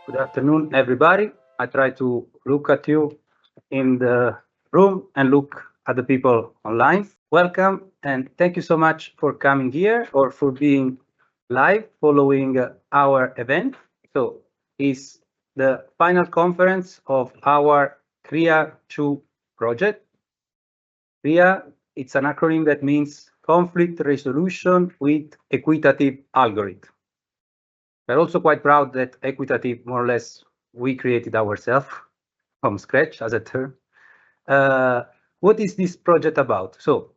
Good afternoon, everybody. I try to look at you in the room and look at the people online. Welcome and thank you so much for coming here or for being live following our event. So it's the final conference of our CRIA 2 project. CRIA, it's an acronym that means Conflict Resolution with Equitative Algorithm. We're also quite proud that equitative, more or less, we created ourselves from scratch as a term. What is this project about? So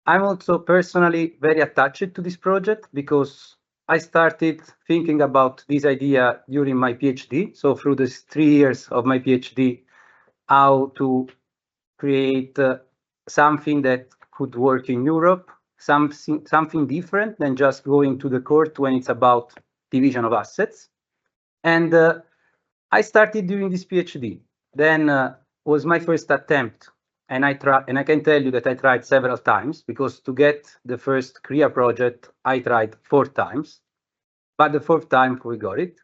I'm also personally very attached to this project because I started thinking about this idea during my PhD. So through the 3 years of my PhD, how to create something that could work in Europe, something different than just going to the court when it's about division of assets. And I started doing this PhD. Then was my first attempt, and I can tell you that I tried several times because to get the first CRIA project, I tried 4 times, but the 4th time we got it.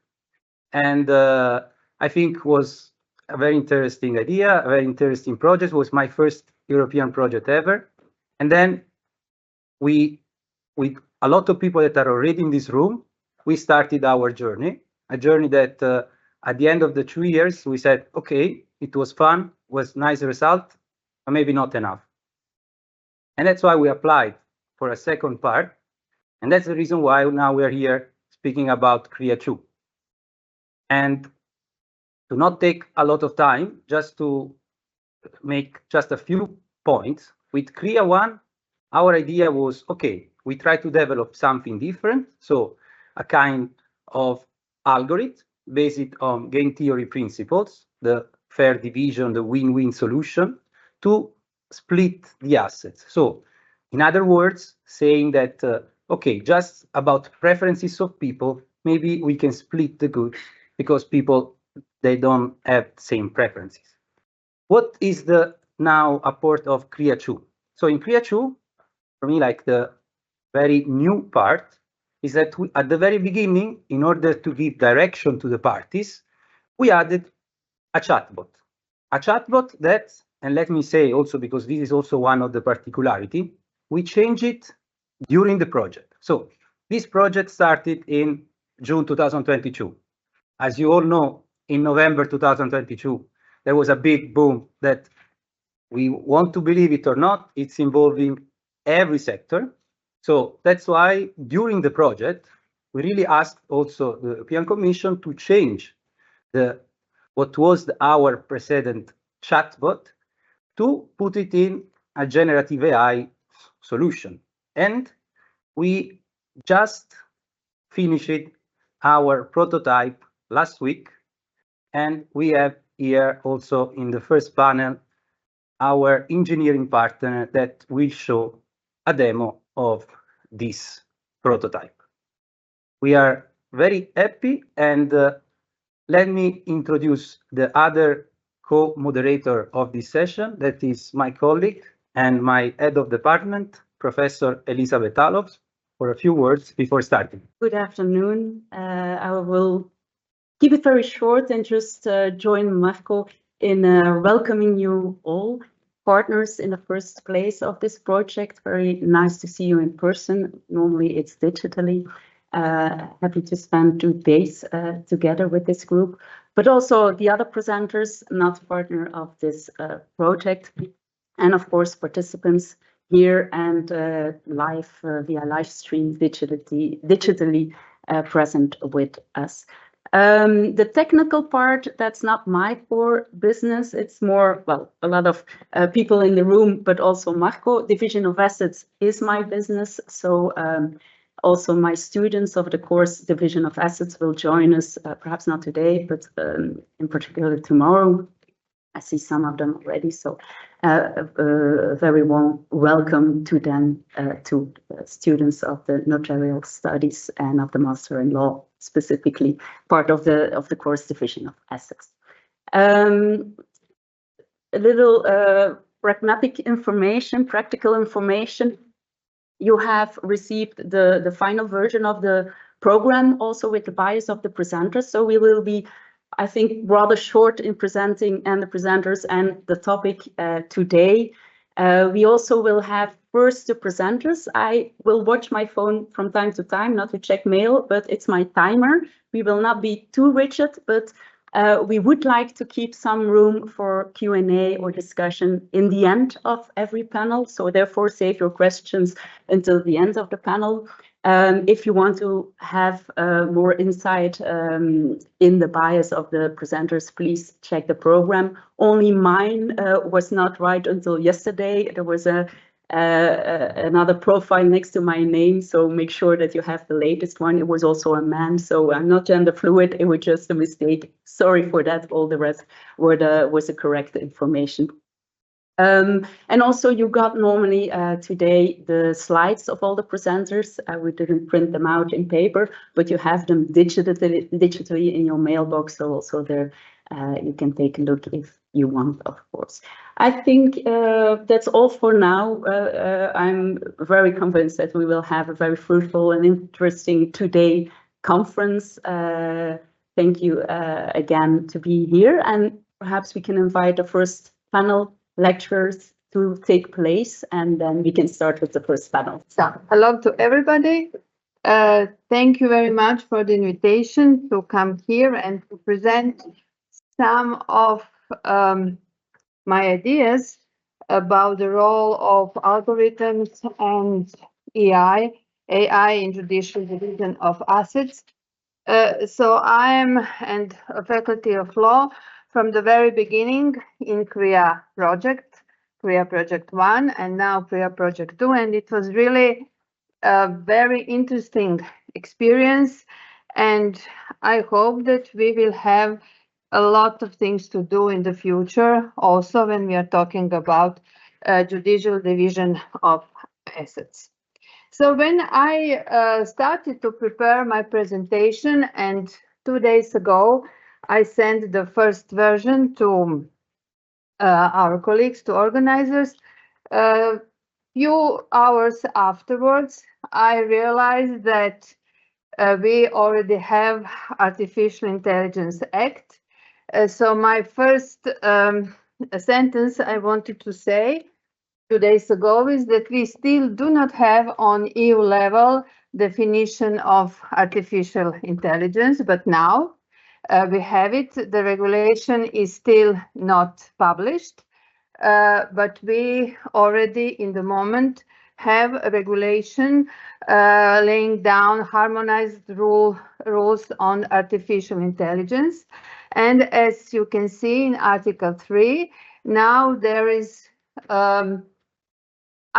And I think was a very interesting idea, a very interesting project. It was my first European project ever. And then with a lot of people that are already in this room, we started our journey, a journey that at the end of the 2 years, we said, okay, it was fun, was nice result, but maybe not enough. And that's why we applied for a second part. And that's the reason why now we're here speaking about CRIA 2. And to not take a lot of time, just to make just a few points, with CRIA 1, our idea was, okay, we try to develop something different. So a kind of algorithm based on game theory principles, the fair division, the win-win solution, to split the assets. So in other words, saying that, okay, just about preferences of people, maybe we can split the goods because people, they don't have same preferences. What is the now apport of CRIA 2? So in CRIA 2, for me, like the very new part is that we, at the very beginning, in order to give direction to the parties, we added a chatbot. A chatbot that, and let me say also, because this is also one of the particularity, we changed it during the project. So this project started in June 2022. As you all know, in November 2022, there was a big boom that we want to believe it or not, it's involving every sector. So that's why during the project, we really asked also the European Commission to change what was our precedent chatbot to put it in a generative AI solution. And we just finished our prototype last week. And we have here also in the first panel, our engineering partner that will show a demo of this prototype. We are very happy, and let me introduce the other co-moderator of this session, that is my colleague and my head of department, Professor Elizabeth Alofs, for a few words before starting. Good afternoon. I will keep it very short and just join Marco in welcoming you all partners in the first place of this project. Very nice to see you in person. Normally it's digitally. Happy to spend 2 days together with this group, but also the other presenters, not partner of this project, and of course participants here and live via live stream digitally present with us. The technical part, that's not my core business. It's more, well, a lot of people in the room, but also Marco. Division of assets is my business. So also my students of the course Division of Assets will join us, perhaps not today, but in particular tomorrow. I see some of them already. So very warm welcome to them, to students of the notarial studies and of the Master in Law, specifically part of the course Division of Assets. A little pragmatic information, practical information. You have received the final version of the program also with the bias of the presenters. So we will be I think, rather short in presenting and the presenters and the topic today. We also will have first the presenters. I will watch my phone from time to time, not to check mail, but it's my timer. We will not be too rigid, but we would like to keep some room for Q&A or discussion in the end of every panel. So therefore, save your questions until the end of the panel. If you want to have more insight in the bias of the presenters, please check the program. Only mine was not right until yesterday. There was another profile next to my name, so make sure that you have the latest one. It was also a man, so I'm not gender fluid. It was just a mistake. Sorry for that. All the rest was the correct information. And also you got normally today the slides of all the presenters. We didn't print them out in paper, but you have them digitally in your mailbox. So also there you can take a look if you want, of course. I think that's all for now. I'm very convinced that we will have a very fruitful and interesting today conference. Thank you again to be here, and perhaps we can invite the first panel lectures to take place, and then we can start with the first panel. So, hello to everybody. Thank you very much for the invitation to come here and to present some of my ideas about the role of algorithms and AI in judicial division of assets. So I am a faculty of law from the very beginning in Kriya Project 1, and now Kriya Project 2, and it was really a very interesting experience, and I hope that we will have a lot of things to do in the future, also when we are talking about judicial division of assets. So when I started to prepare my presentation, and 2 days ago, I sent the first version to our colleagues, to organizers. Few hours afterwards, I realized that we already have Artificial Intelligence Act. So my first sentence I wanted to say 2 days ago is that we still do not have on EU level definition of artificial intelligence, but now we have it. The regulation is still not published, but we already in the moment have a regulation laying down harmonized rules on artificial intelligence. And as you can see in Article 3, now there is, I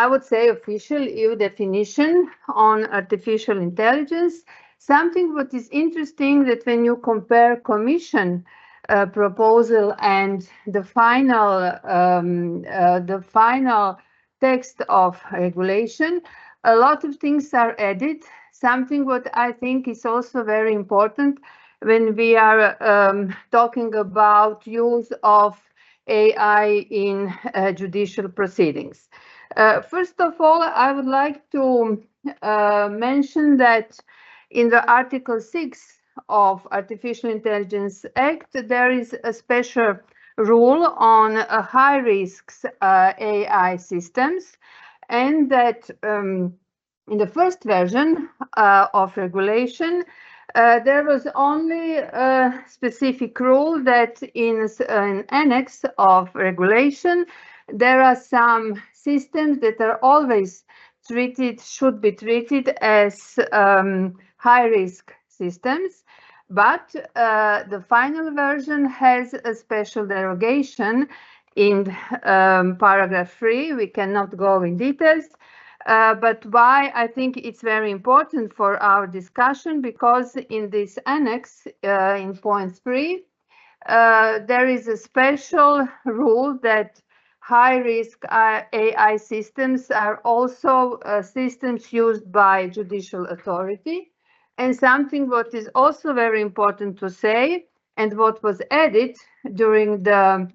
would say, official EU definition on artificial intelligence. Something what is interesting that when you compare Commission proposal and the final text of regulation, a lot of things are added. Something what I think is also very important when we are talking about use of AI in judicial proceedings. First of all, I would like to mention that in the Article 6 of Artificial Intelligence Act, there is a special rule on high risks AI systems, and that in the first version of regulation, there was only a specific rule that in an annex of regulation, there are some systems that are always should be treated as high-risk systems, but the final version has a special derogation in paragraph 3. We cannot go in details, but why I think it's very important for our discussion, because in this annex, in point 3, there is a special rule that high-risk AI systems are also systems used by judicial authority. And something what is also very important to say, and what was added during the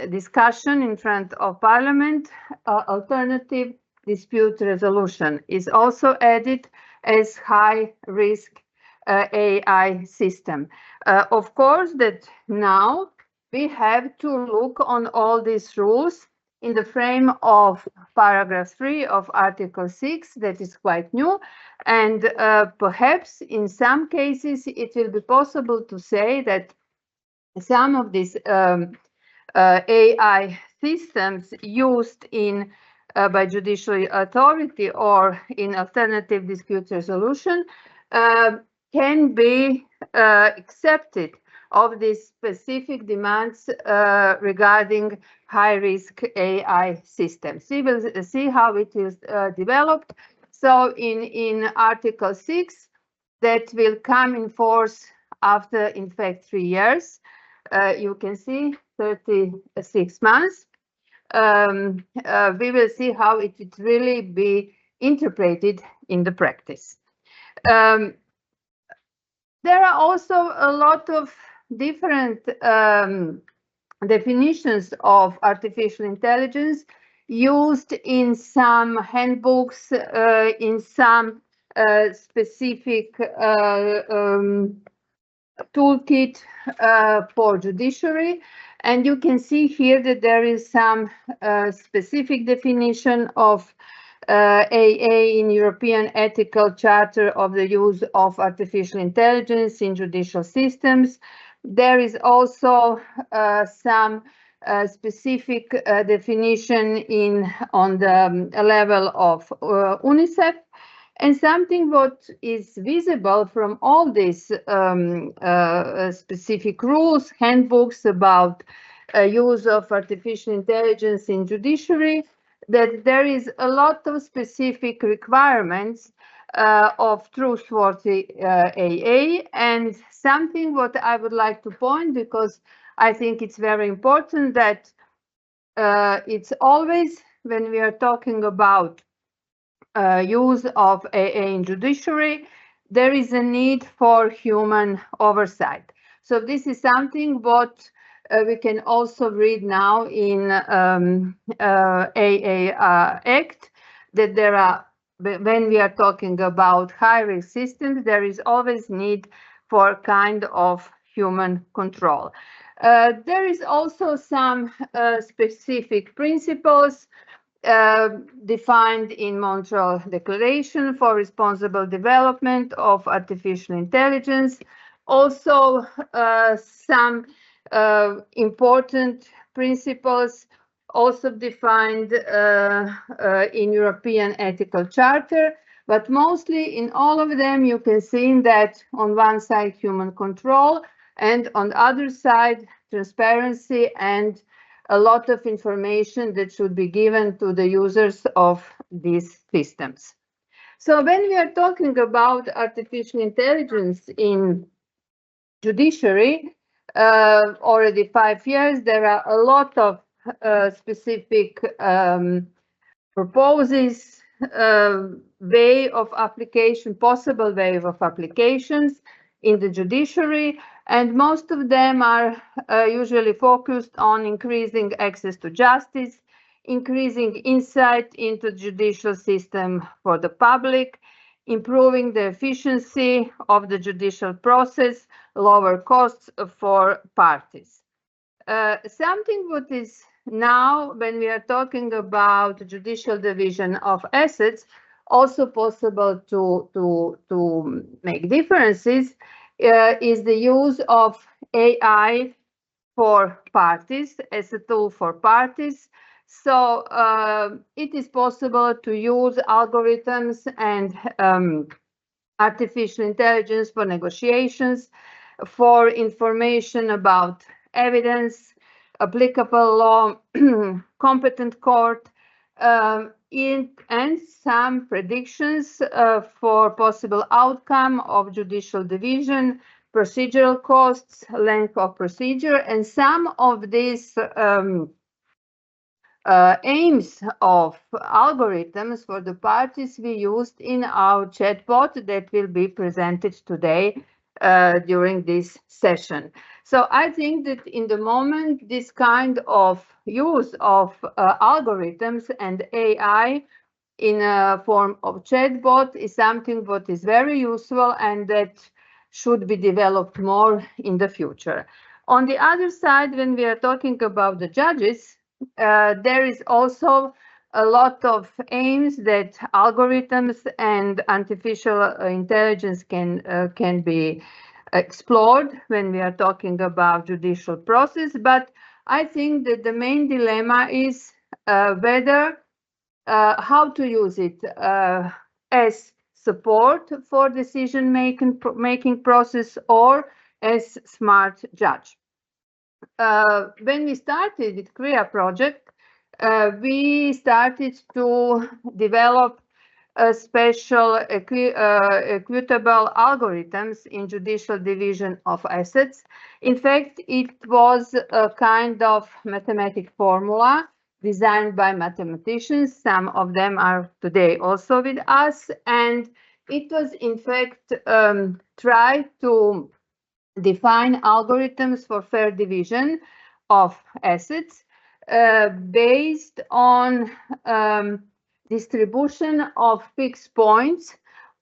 discussion in front of Parliament, alternative dispute resolution is also added as high-risk AI system. Of course, that now we have to look on all these rules in the frame of paragraph 3 of Article 6, that is quite new, and perhaps in some cases it will be possible to say that some of these AI systems used in by judicial authority or in alternative dispute resolution can be accepted of these specific demands regarding high-risk AI systems. We will see how it is developed. So in Article 6, that will come in force after, in fact, 3 years. You can see 36 months. We will see how it would really be interpreted in the practice. There are also a lot of different definitions of artificial intelligence used in some handbooks, in some specific toolkit for judiciary. And you can see here that there is some specific definition of AA in European Ethical Charter of the Use of Artificial Intelligence in Judicial Systems. There is also some specific definition on the level of UNICEF. And something what is visible from all these specific rules, handbooks about use of artificial intelligence in judiciary, that there is a lot of specific requirements of trustworthy AA, and something what I would like to point, because I think it's very important, that it's always when we are talking about use of AA in judiciary, there is a need for human oversight. So this is something what we can also read now in AA Act, that there are, when we are talking about high-risk systems, there is always need for kind of human control. There is also some specific principles defined in Montreal Declaration for Responsible Development of Artificial Intelligence. Also, some important principles also defined in European Ethical Charter, but mostly in all of them you can see that on one side human control, and on the other side transparency and a lot of information that should be given to the users of these systems. So when we are talking about artificial intelligence in judiciary, already 5 years, there are a lot of specific proposals, way of application, possible way of applications in the judiciary, and most of them are usually focused on increasing access to justice, increasing insight into the judicial system for the public, improving the efficiency of the judicial process, lower costs for parties. Something what is now, when we are talking about judicial division of assets, also possible to make differences, is the use of AI for parties, as a tool for parties. So it is possible to use algorithms and artificial intelligence for negotiations, for information about evidence, applicable law, competent court, and some predictions for possible outcome of judicial division, procedural costs, length of procedure, and some of these aims of algorithms for the parties we used in our chatbot that will be presented today during this session. So I think that in the moment, this kind of use of algorithms and AI in a form of chatbot is something what is very useful, and that should be developed more in the future. On the other side, when we are talking about the judges, there is also a lot of aims that algorithms and artificial intelligence can be explored when we are talking about judicial process. But I think that the main dilemma is whether how to use it as support for decision making process or as smart judge. When we started with Vrije project, we started to develop a special equitable algorithms in judicial division of assets. In fact, it was a kind of mathematic formula designed by mathematicians. Some of them are today also with us. And it was, in fact, tried to define algorithms for fair division of assets based on distribution of fixed points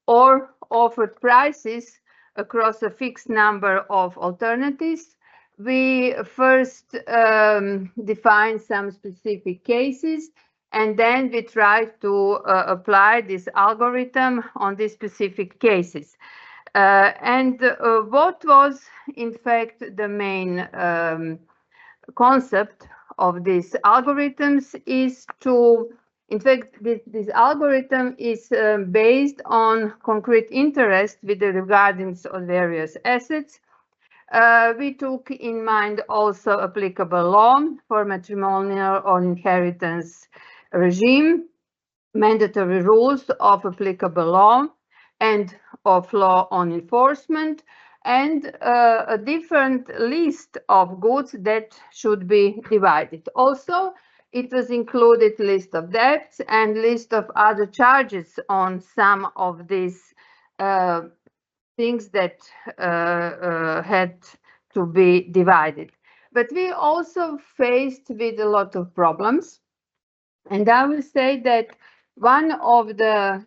or offered prices across a fixed number of alternatives. We first define some specific cases, and then we try to apply this algorithm on these specific cases. What was, in fact, the main concept of these algorithms is to, in fact, this algorithm is based on concrete interest with regarding of various assets. We took in mind also applicable law for matrimonial or inheritance regime, mandatory rules of applicable law and of law on enforcement, and a different list of goods that should be divided. Also, it was included list of debts and list of other charges on some of these things that had to be divided. But we also faced with a lot of problems. And I will say that one of the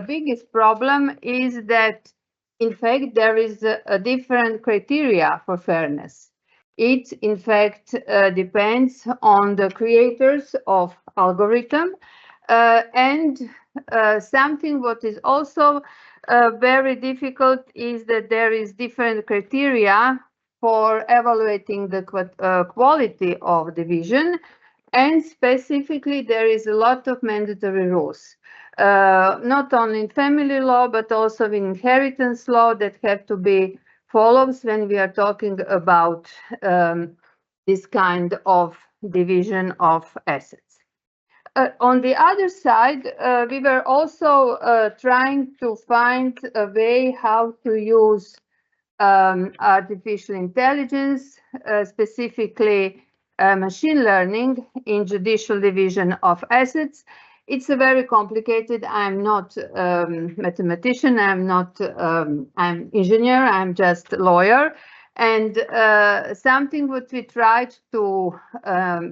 biggest problem is that, in fact, there is a different criteria for fairness. It, in fact, depends on the creators of algorithm. And something what is also very difficult is that there is different criteria for evaluating the quality of division. And specifically, there is a lot of mandatory rules, not only in family law, but also in inheritance law that have to be followed when we are talking about this kind of division of assets. On the other side, we were also trying to find a way how to use artificial intelligence, specifically machine learning in judicial division of assets. It's a very complicated. I'm not mathematician. I'm engineer. I'm just a lawyer. And something what we tried to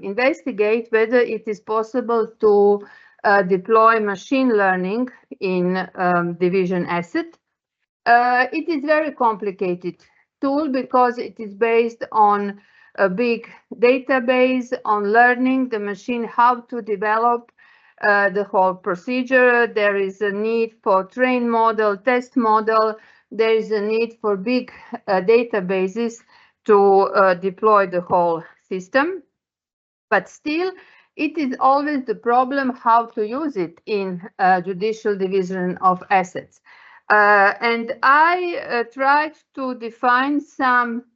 investigate whether it is possible to deploy machine learning in division asset. It is very complicated tool because it is based on a big database, on learning the machine how to develop the whole procedure. There is a need for train model, test model. There is a need for big databases to deploy the whole system. But still, it is always the problem how to use it in judicial division of assets. And I tried to define some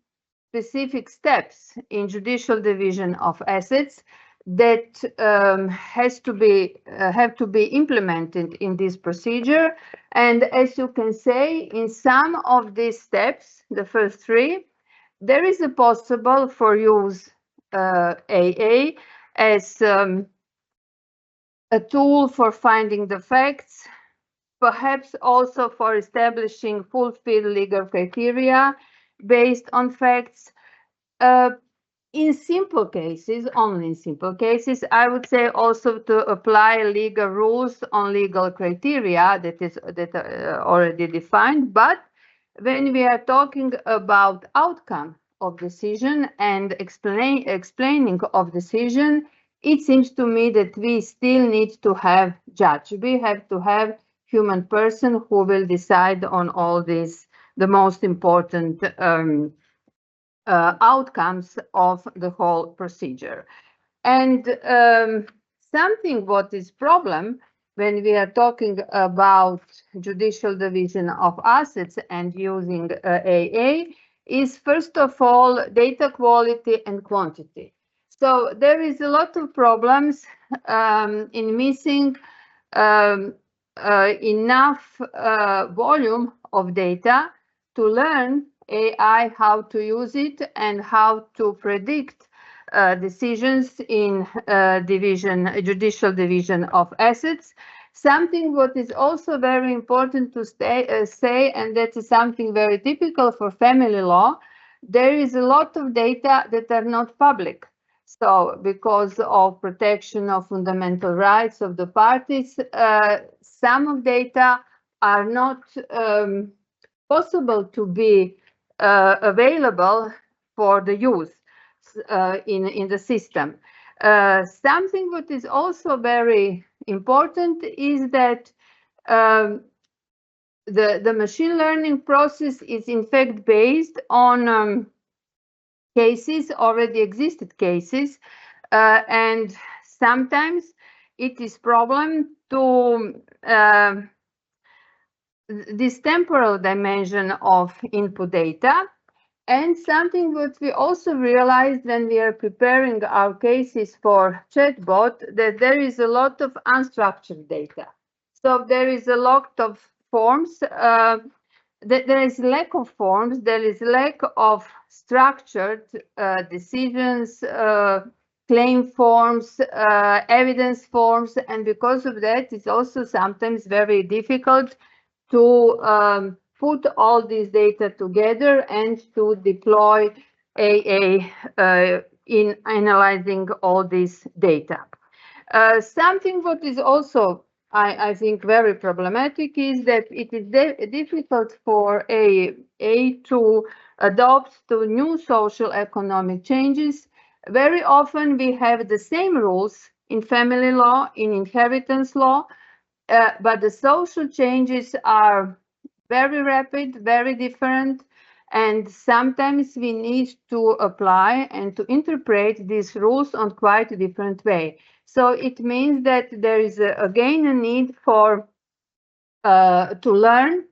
specific steps in judicial division of assets that have to be implemented in this procedure. And as you can say, in some of these steps, the first three, there is a possible for use AA as a tool for finding the facts, perhaps also for establishing fulfilled legal criteria based on facts. In simple cases, only in simple cases, I would say also to apply legal rules on legal criteria that are already defined, but when we are talking about outcome of decision and explaining of decision, it seems to me that we still need to have judge. We have to have human person who will decide on all these, the most important outcomes of the whole procedure. And something what is problem when we are talking about judicial division of assets and using AA is first of all data quality and quantity. So there is a lot of problems in missing enough volume of data to learn AI, how to use it and how to predict decisions in judicial division of assets. Something what is also very important to say, and that is something very typical for family law, there is a lot of data that are not public. So because of protection of fundamental rights of the parties, some of data are not possible to be available for the use in the system. Something what is also very important is that the machine learning process is in fact based on cases, already existed cases, and sometimes it is problem to this temporal dimension of input data. And something that we also realized when we are preparing our cases for chatbot, that there is a lot of unstructured data. So there is a lot of forms, there is lack of forms, there is lack of structured decisions, claim forms, evidence forms, and because of that, it's also sometimes very difficult to put all this data together and to deploy AA in analyzing all this data. Something what is also, I think, very problematic is that it is difficult for AA to adopt to new social economic changes. Very often we have the same rules in family law, in inheritance law, but the social changes are very rapid, very different, and sometimes we need to apply and to interpret these rules on quite a different way. So it means that there is again a need for to learn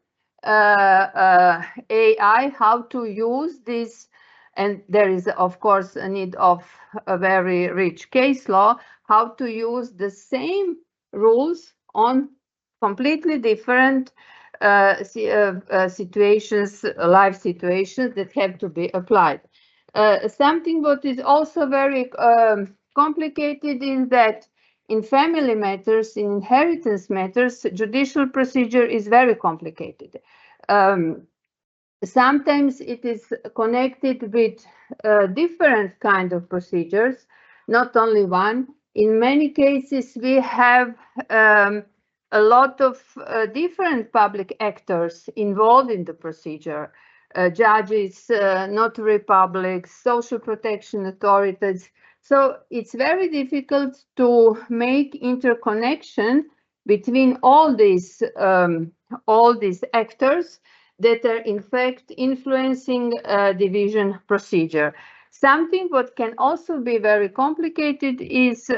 AI, how to use this, and there is of course a need of a very rich case law, how to use the same rules on completely different situations, life situations that have to be applied. Something what is also very complicated is that in family matters, in inheritance matters, judicial procedure is very complicated. Sometimes it is connected with different kind of procedures, not only one. In many cases, we have a lot of different public actors involved in the procedure, judges, notary publics, social protection authorities. So it's very difficult to make interconnection between all these actors that are in fact influencing division procedure. Something what can also be very complicated is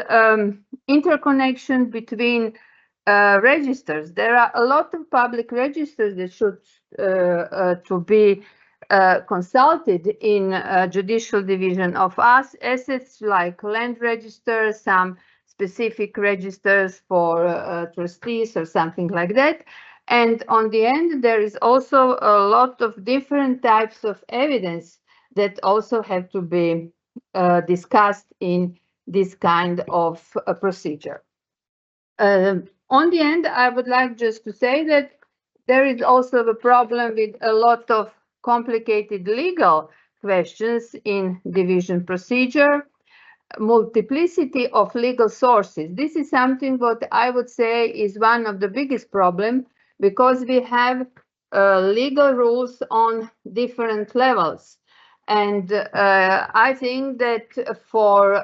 interconnection between registers. There are a lot of public registers that should to be consulted in judicial division of assets, like land registers, some specific registers for trustees or something like that. And on the end, there is also a lot of different types of evidence that also have to be discussed in this kind of procedure. On the end, I would like just to say that there is also the problem with a lot of complicated legal questions in division procedure, multiplicity of legal sources. This is something what I would say is one of the biggest problems, because we have legal rules on different levels. And I think that for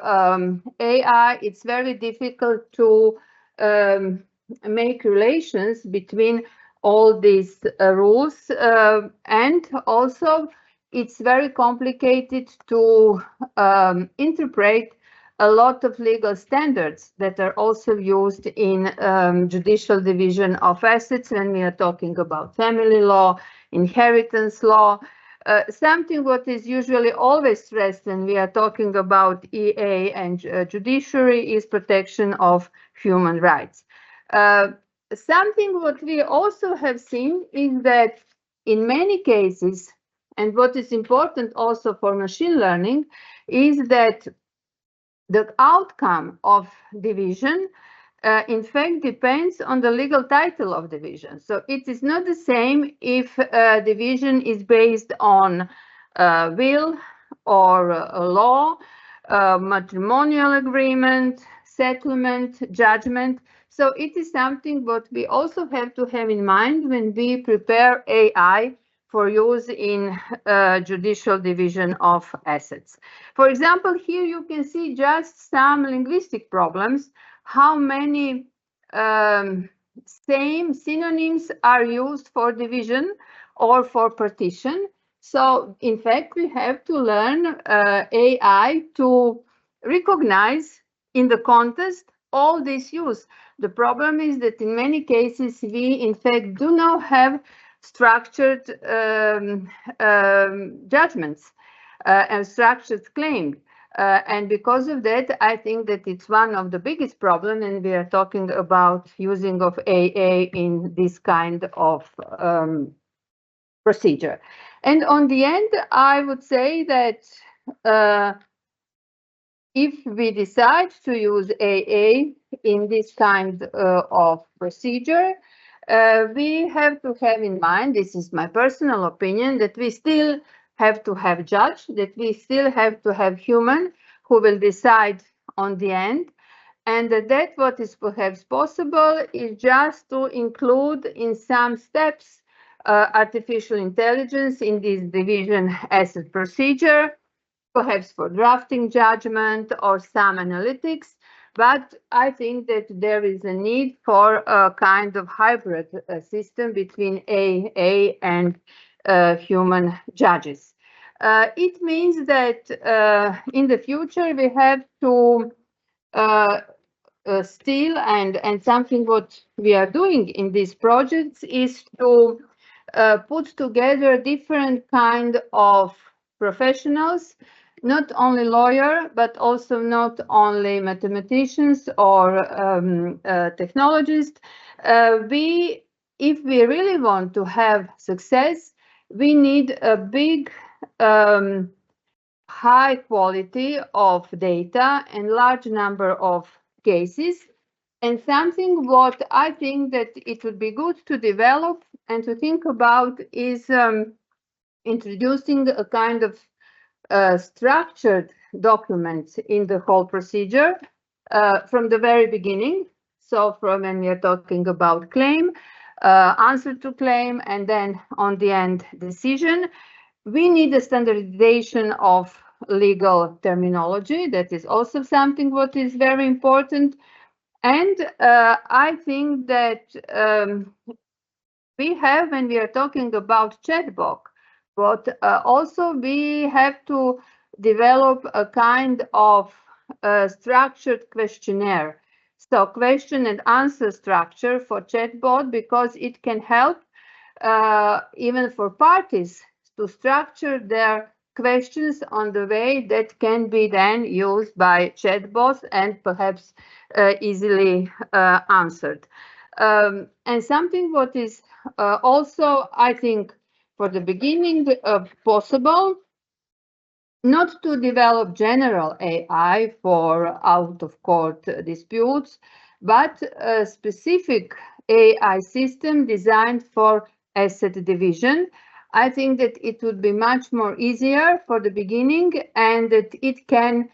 AI, it's very difficult to make relations between all these rules, and also it's very complicated to interpret a lot of legal standards that are also used in judicial division of assets when we are talking about family law, inheritance law. Something what is usually always stressed when we are talking about EA and judiciary is protection of human rights. Something what we also have seen is that in many cases, and what is important also for machine learning, is that the outcome of division in fact depends on the legal title of division. So it is not the same if division is based on will or a law, matrimonial agreement, settlement, judgment. So it is something what we also have to have in mind when we prepare AI for use in judicial division of assets. For example, here you can see just some linguistic problems. How many same synonyms are used for division or for partition? So in fact, we have to learn AI to recognize in the context all this use. The problem is that in many cases, we in fact do not have structured judgments and structured claims. And because of that, I think that it's one of the biggest problems, and we are talking about using of AA in this kind of procedure. And on the end, I would say that if we decide to use AA in this kind of procedure, we have to have in mind, this is my personal opinion, that we still have to have judge, that we still have to have human who will decide on the end, and that what is perhaps possible is just to include in some steps artificial intelligence in this division asset procedure, perhaps for drafting judgment or some analytics. But I think that there is a need for a kind of hybrid system between AA and human judges. It means that in the future we have to still, and something what we are doing in these projects is to put together different kind of professionals, not only lawyer, but also not only mathematicians or technologists. If we really want to have success, we need a big, high quality of data and large number of cases. And something what I think that it would be good to develop and to think about is introducing a kind of structured documents in the whole procedure from the very beginning. So from when we are talking about claim, answer to claim, and then on the end decision, we need a standardization of legal terminology. That is also something what is very important. And I think that we have, when we are talking about chatbot, but also we have to develop a kind of structured questionnaire. So question and answer structure for chatbot, because it can help even for parties to structure their questions on the way that can be then used by chatbots and perhaps easily answered. And something what is also, I think, for the beginning possible, not to develop general AI for out-of-court disputes, but a specific AI system designed for asset division. I think that it would be much more easier for the beginning, and that it can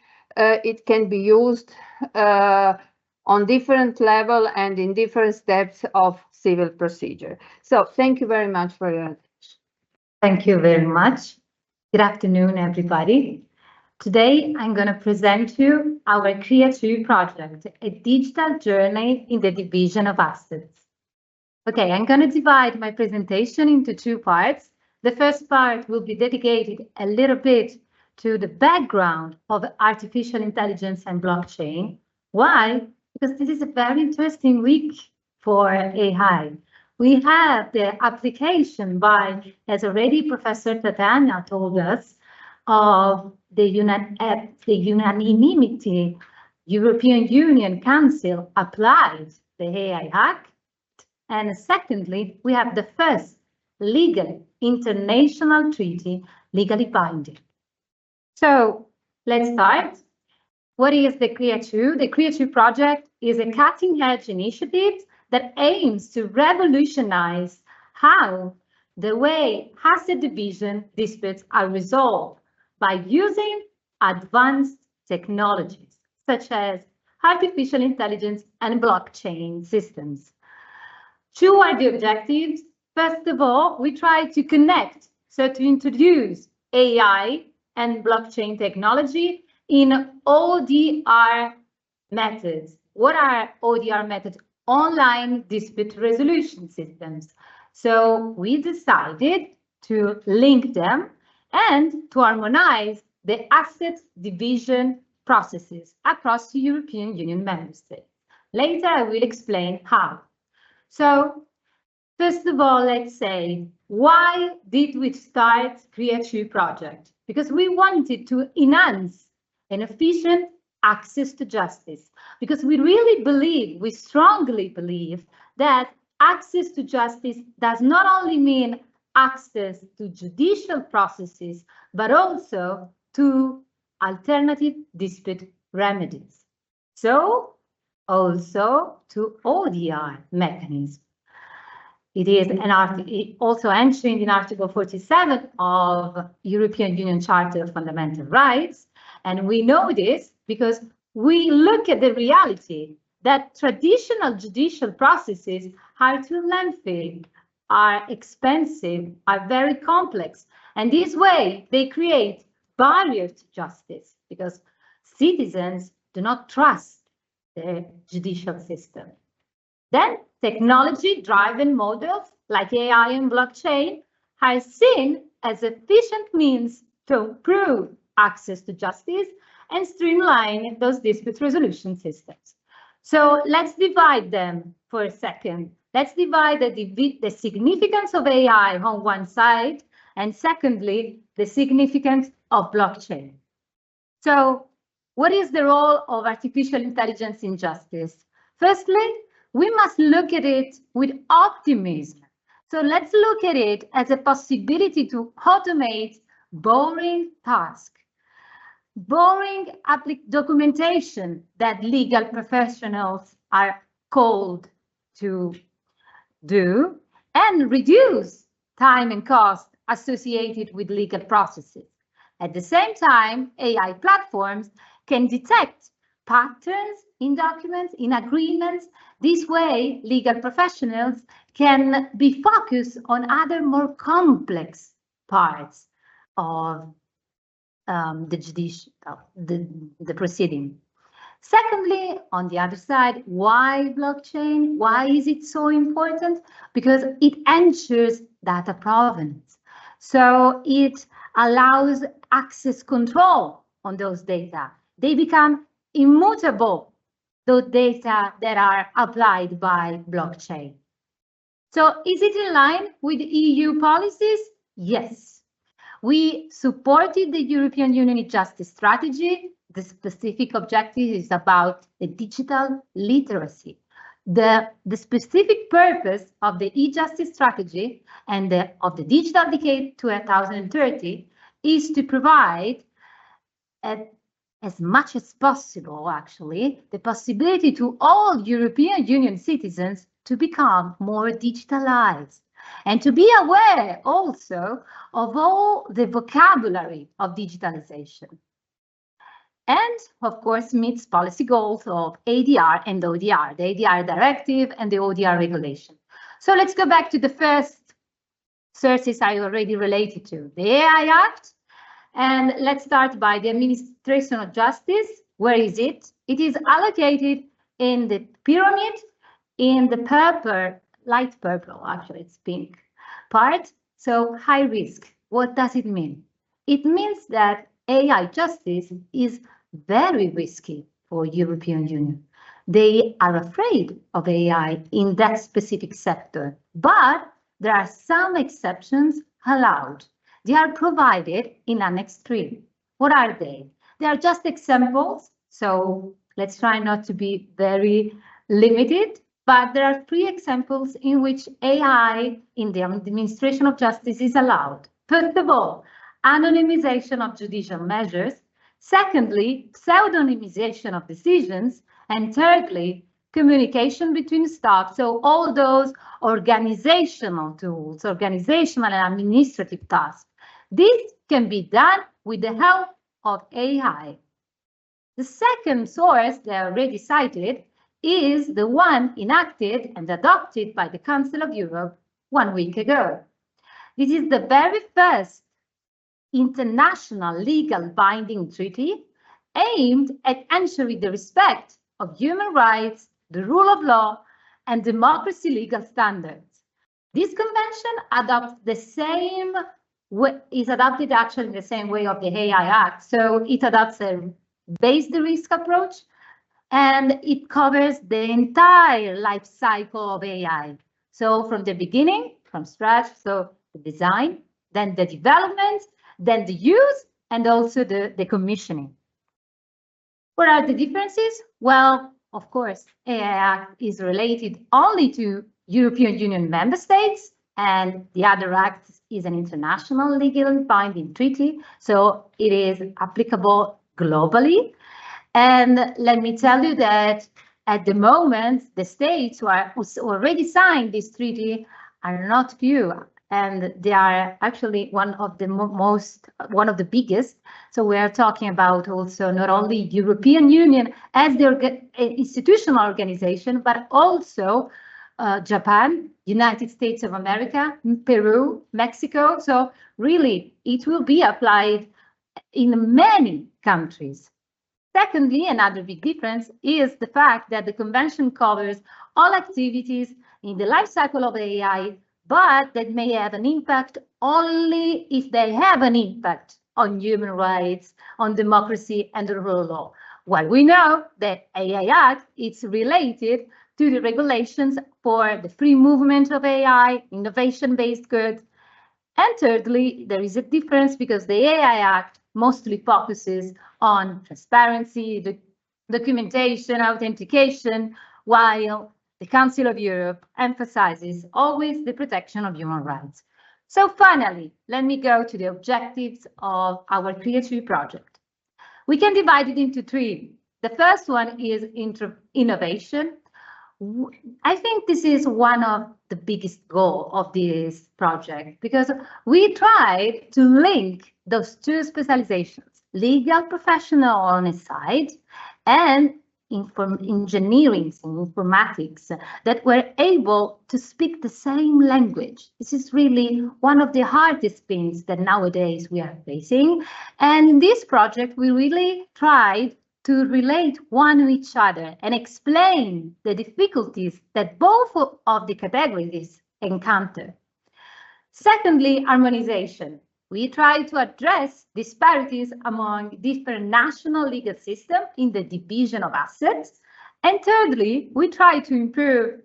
be used on different level and in different steps of civil procedure. So thank you very much for your attention. Thank you very much. Good afternoon, everybody. Today, I'm going to present you our Crea2 project, a digital journey in the division of assets. Okay, I'm going to divide my presentation into two parts. The first part will be dedicated a little bit to the background of artificial intelligence and blockchain. Why? Because this is a very interesting week for AI. We have the application by, as already Professor Tatjana told us, of the unanimity European Union Council applied the AI Act. And secondly, we have the first legal international treaty legally binding. So let's start. What is the Crea2? The Crea2 project is a cutting-edge initiative that aims to revolutionize how the way asset division disputes are resolved by using advanced technologies such as artificial intelligence and blockchain systems. Two are the objectives. First of all, we try to connect, so to introduce AI and blockchain technology in ODR methods. What are ODR methods? Online dispute resolution systems. So we decided to link them and to harmonize the asset division processes across the European Union member states. Later, I will explain how. So, first of all, let's say, why did we start Crea2 project? Because we wanted to enhance an efficient access to justice. Because we really believe, we strongly believe that access to justice does not only mean access to judicial processes, but also to alternative dispute remedies. So, also to ODR mechanism. It is also entering in Article 47 of European Union Charter of Fundamental Rights. And we know this because we look at the reality that traditional judicial processes are too lengthy, are expensive, are very complex. And this way, they create barriers to justice because citizens do not trust the judicial system. Then technology-driven models like AI and blockchain are seen as efficient means to improve access to justice and streamline those dispute resolution systems. So let's divide them for a second. Let's divide the significance of AI on one side, and secondly, the significance of blockchain. So what is the role of artificial intelligence in justice? Firstly, we must look at it with optimism. So let's look at it as a possibility to automate boring tasks, boring documentation that legal professionals are called to do, and reduce time and cost associated with legal processes. At the same time, AI platforms can detect patterns in documents, in agreements. This way, legal professionals can be focused on other more complex parts of the proceeding. Secondly, on the other side, why blockchain? Why is it so important? Because it ensures data provenance. So it allows access control on those data. They become immutable, those data that are applied by blockchain. So is it in line with EU policies? Yes. We supported the European Union e-Justice strategy. The specific objective is about the digital literacy. The specific purpose of the e-Justice strategy and of the Digital Decade 2030 is to provide as much as possible, actually, the possibility to all European Union citizens to become more digitalized and to be aware also of all the vocabulary of digitalization. And of course, meets policy goals of ADR and ODR, the ADR directive and the ODR regulation. So let's go back to the first sources I already related to, the AI Act. And let's start by the administration of justice. Where is it? It is allocated in the pyramid in the purple, light purple, actually it's pink part. So high risk. What does it mean? It means that AI justice is very risky for European Union. They are afraid of AI in that specific sector, but there are some exceptions allowed. They are provided in Annex 3. What are they? They are just examples, so let's try not to be very limited, but there are 3 examples in which AI in the administration of justice is allowed. First of all, anonymization of judicial measures. Secondly, pseudonymization of decisions. And thirdly, communication between staff. So all those organizational tools, organizational and administrative tasks. This can be done with the help of AI. The second source that I already cited is the one enacted and adopted by the Council of Europe 1 week ago. This is the very first international legal binding treaty aimed at ensuring the respect of human rights, the rule of law, and democracy legal standards. This convention adopts the same is adopted actually in the same way of the AI Act. So it adopts a based risk approach, and it covers the entire life cycle of AI. So from the beginning, from scratch, so the design, then the development, then the use, and also the commissioning. What are the differences? Well, of course, AI Act is related only to European Union member states, and the other act is an international legal binding treaty, so it is applicable globally. And let me tell you that at the moment, the states who already signed this treaty are not few, and they are actually one of the biggest. So we are talking about also not only European Union as the institutional organization, but also Japan, United States of America, Peru, Mexico. So really, it will be applied in many countries. Secondly, another big difference is the fact that the convention covers all activities in the life cycle of AI, but that may have an impact only if they have an impact on human rights, on democracy, and the rule of law. Well, we know that AI Act is related to the regulations for the free movement of AI, innovation-based goods. And thirdly, there is a difference because the AI Act mostly focuses on transparency, the documentation, authentication, while the Council of Europe emphasizes always the protection of human rights. So finally, let me go to the objectives of our Creativity project. We can divide it into 3. The first one is innovation. I think this is one of the biggest goals of this project because we tried to link those 2 specializations, legal professional on a side and engineering and informatics, that were able to speak the same language. This is really one of the hardest things that nowadays we are facing. And in this project, we really tried to relate one to each other and explain the difficulties that both of the categories encounter. Secondly, harmonization. We try to address disparities among different national legal systems in the division of assets. And thirdly, we try to improve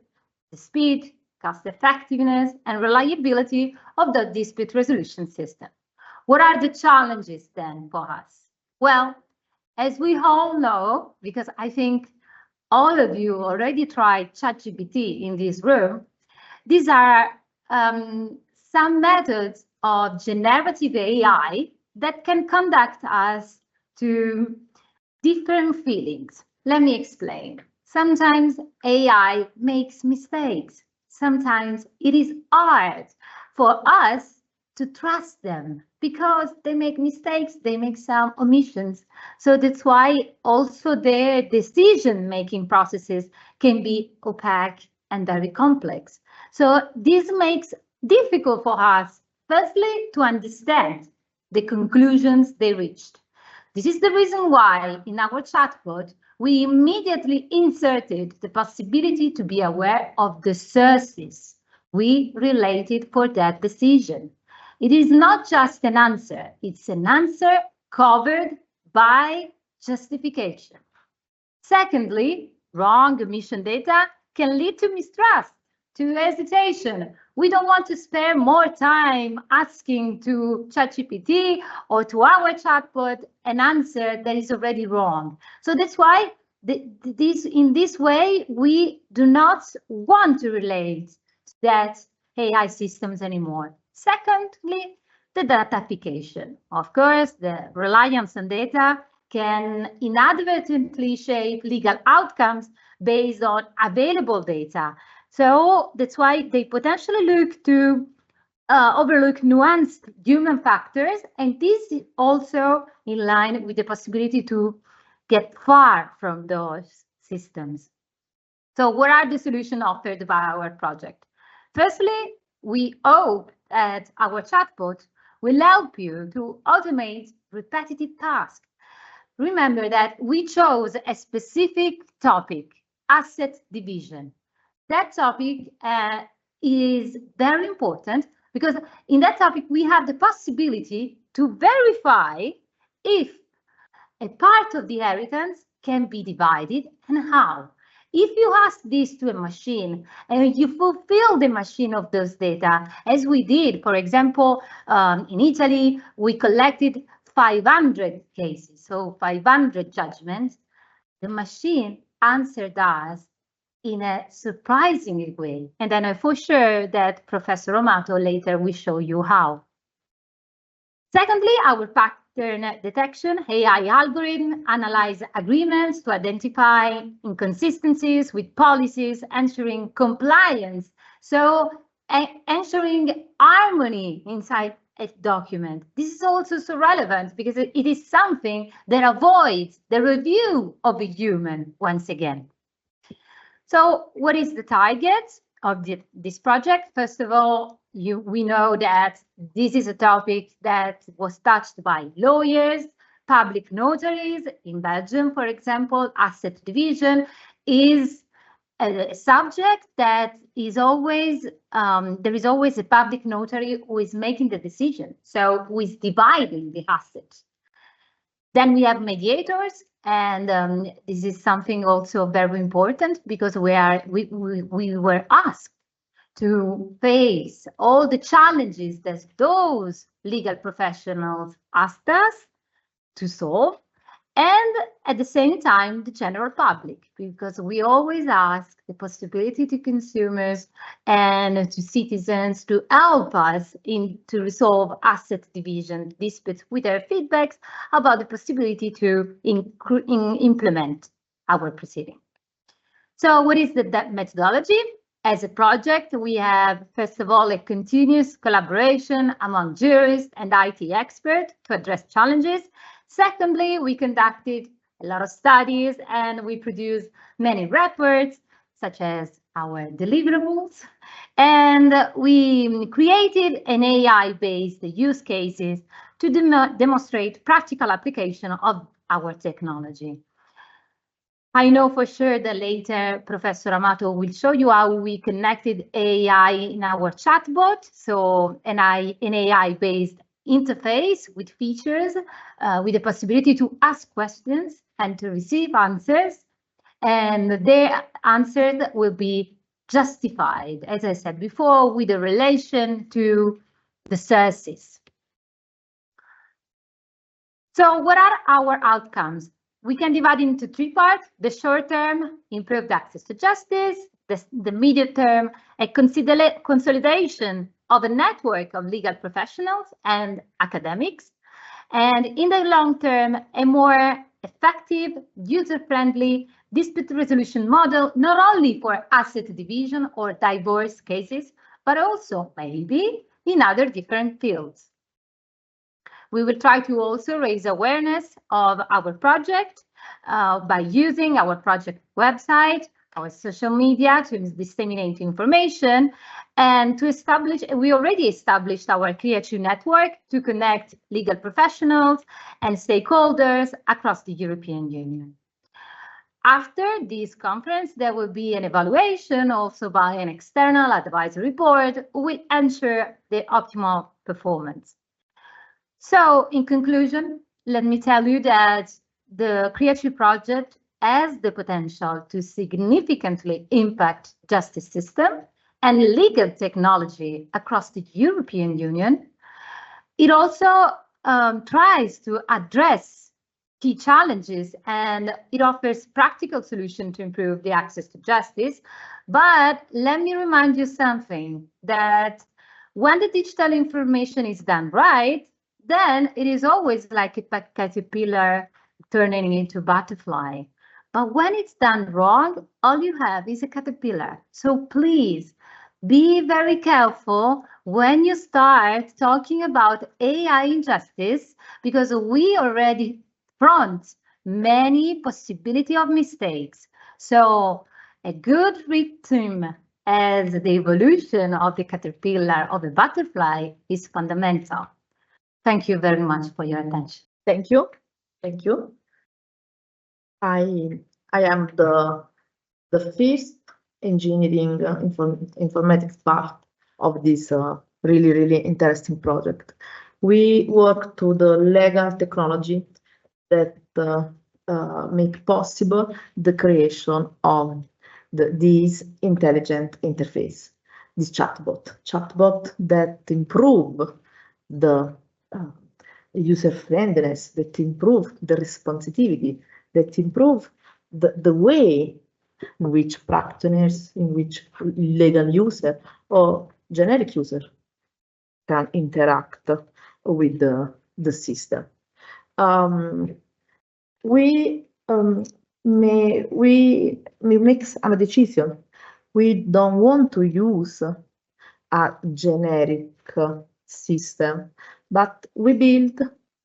the speed, cost effectiveness, and reliability of the dispute resolution system. What are the challenges then for us? Well, as we all know, because I think all of you already tried ChatGPT in this room, these are some methods of generative AI that can conduct us to different feelings. Let me explain. Sometimes AI makes mistakes. Sometimes it is hard for us to trust them because they make mistakes, they make some omissions. So that's why also their decision-making processes can be opaque and very complex. So this makes difficult for us, firstly, to understand the conclusions they reached. This is the reason why in our chatbot, we immediately inserted the possibility to be aware of the sources we related for that decision. It is not just an answer, it's an answer covered by justification. Secondly, wrong emission data can lead to mistrust, to hesitation. We don't want to spare more time asking to ChatGPT or to our chatbot an answer that is already wrong. So that's why in this way, we do not want to relate to that AI systems anymore. Secondly, the datafication. Of course, the reliance on data can inadvertently shape legal outcomes based on available data. So that's why they potentially look to overlook nuanced human factors, and this is also in line with the possibility to get far from those systems. So what are the solutions offered by our project? Firstly, we hope that our chatbot will help you to automate repetitive tasks. Remember that we chose a specific topic, asset division. That topic is very important because in that topic, we have the possibility to verify if a part of the inheritance can be divided and how. If you ask this to a machine and you fulfill the machine of those data, as we did, for example, in Italy, we collected 500 cases, so 500 judgments, the machine answered us in a surprising way. And then I'm for sure that Professor Amato later will show you how. Secondly, our pattern detection AI algorithm analyze agreements to identify inconsistencies with policies, ensuring compliance. So ensuring harmony inside a document. This is also so relevant because it is something that avoids the review of a human once again. So what is the target of this project? First of all, we know that this is a topic that was touched by lawyers, public notaries. In Belgium, for example, asset division is a subject that is always, there is always a public notary who is making the decision, so who is dividing the asset. Then we have mediators, and this is something also very important because we were asked to face all the challenges that those legal professionals asked us to solve, and at the same time, the general public, because we always ask the possibility to consumers and to citizens to help us to resolve asset division disputes with their feedbacks about the possibility to implement our proceeding. So what is the methodology? As a project, we have, first of all, a continuous collaboration among jurists and IT experts to address challenges. Secondly, we conducted a lot of studies and we produced many reports, such as our deliverables. And we created an AI-based use cases to demonstrate practical application of our technology. I know for sure that later Professor Amato will show you how we connected AI in our chatbot, so an AI-based interface with features, with the possibility to ask questions and to receive answers, and their answers will be justified, as I said before, with a relation to the sources. So what are our outcomes? We can divide into three parts: the short term, improved access to justice; the medium term, a consolidation of a network of legal professionals and academics; and in the long term, a more effective, user-friendly dispute resolution model, not only for asset division or divorce cases, but also maybe in other different fields. We will try to also raise awareness of our project by using our project website, our social media to disseminate information and to establish, we already established our Creative network to connect legal professionals and stakeholders across the European Union. After this conference, there will be an evaluation also by an external advisory board who will ensure the optimal performance. So in conclusion, let me tell you that the Creative project has the potential to significantly impact justice system and legal technology across the European Union. It also tries to address key challenges, and it offers practical solutions to improve the access to justice. But let me remind you something, that when the digital information is done right, then it is always like a caterpillar turning into a butterfly. But when it's done wrong, all you have is a caterpillar. So please be very careful when you start talking about AI in justice, because we already front many possibility of mistakes. So a good rhythm as the evolution of the caterpillar of a butterfly is fundamental. Thank you very much for your attention. Thank you. Thank you. I am the fifth engineering informatics part of this really interesting project. We work to the legal technology that make possible the creation of this intelligent interface, this chatbot that improve the user friendliness, that improve the responsivity, that improve the way in which practitioners, in which legal user or generic user can interact with the system. We make a decision. We don't want to use a generic system, but we build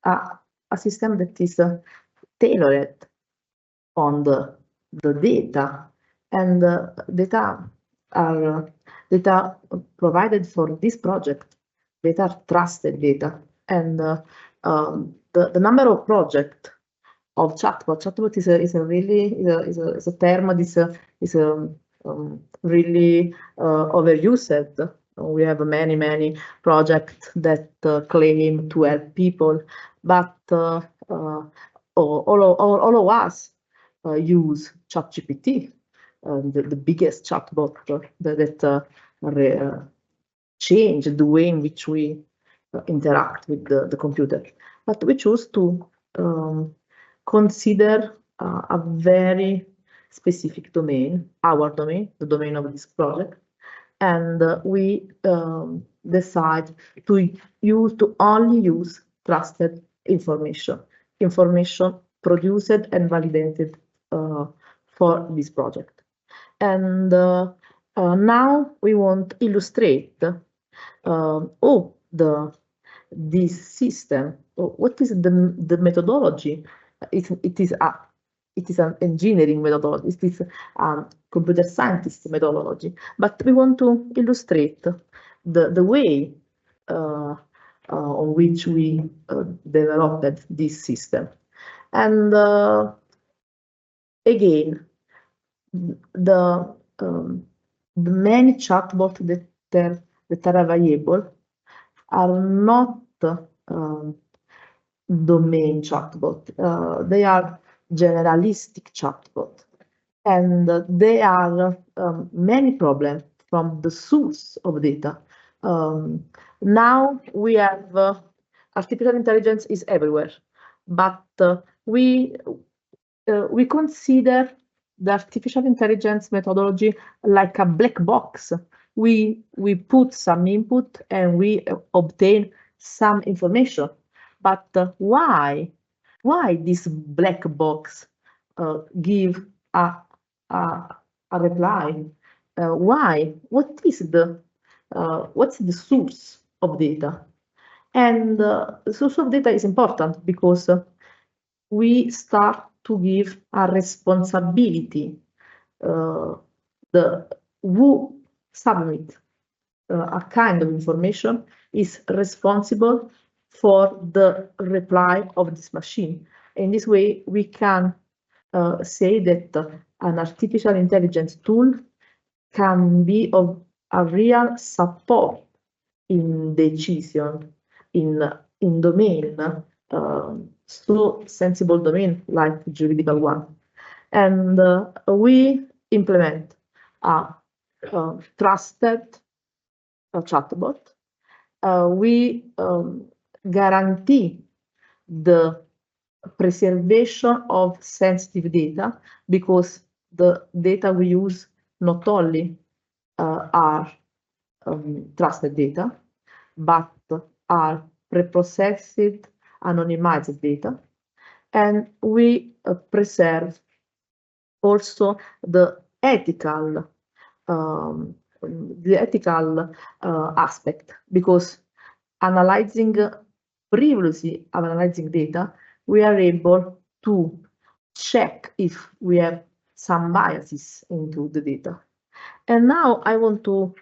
a system that is tailored on the data, and data provided for this project. Data are trusted data, and the number of projects of chatbot is a term that is really overused. We have many projects that claim to help people, but all of us use ChatGPT, the biggest chatbot that change the way in which we interact with the computer. But we choose to consider a very specific domain, our domain, the domain of this project, and we decide to only use trusted information produced and validated for this project. And now we want to illustrate this system. What is the methodology? It is an engineering methodology. It is a computer scientist methodology. But we want to illustrate the way on which we developed this system. And again, the many chatbots that are available are not domain chatbot. They are generalistic chatbot, and they are many problems from the source of data. Now we have artificial intelligence is everywhere, but we consider the artificial intelligence methodology like a black box. We put some input and we obtain some information, but why this black box give a reply? Why? What's the source of data? And the source of data is important because we start to give a responsibility the who submit a kind of information is responsible for the reply of this machine. In this way, we can say that an artificial intelligence tool can be of a real support in decision in domain, so sensible domain like juridical one. And we implement a trusted chatbot. We guarantee the preservation of sensitive data, because the data we use not only are trusted data, but are preprocessed, anonymized data. And we preserve also the ethical aspect, because analyzing privacy of analyzing data, we are able to check if we have some biases into the data. And now I want to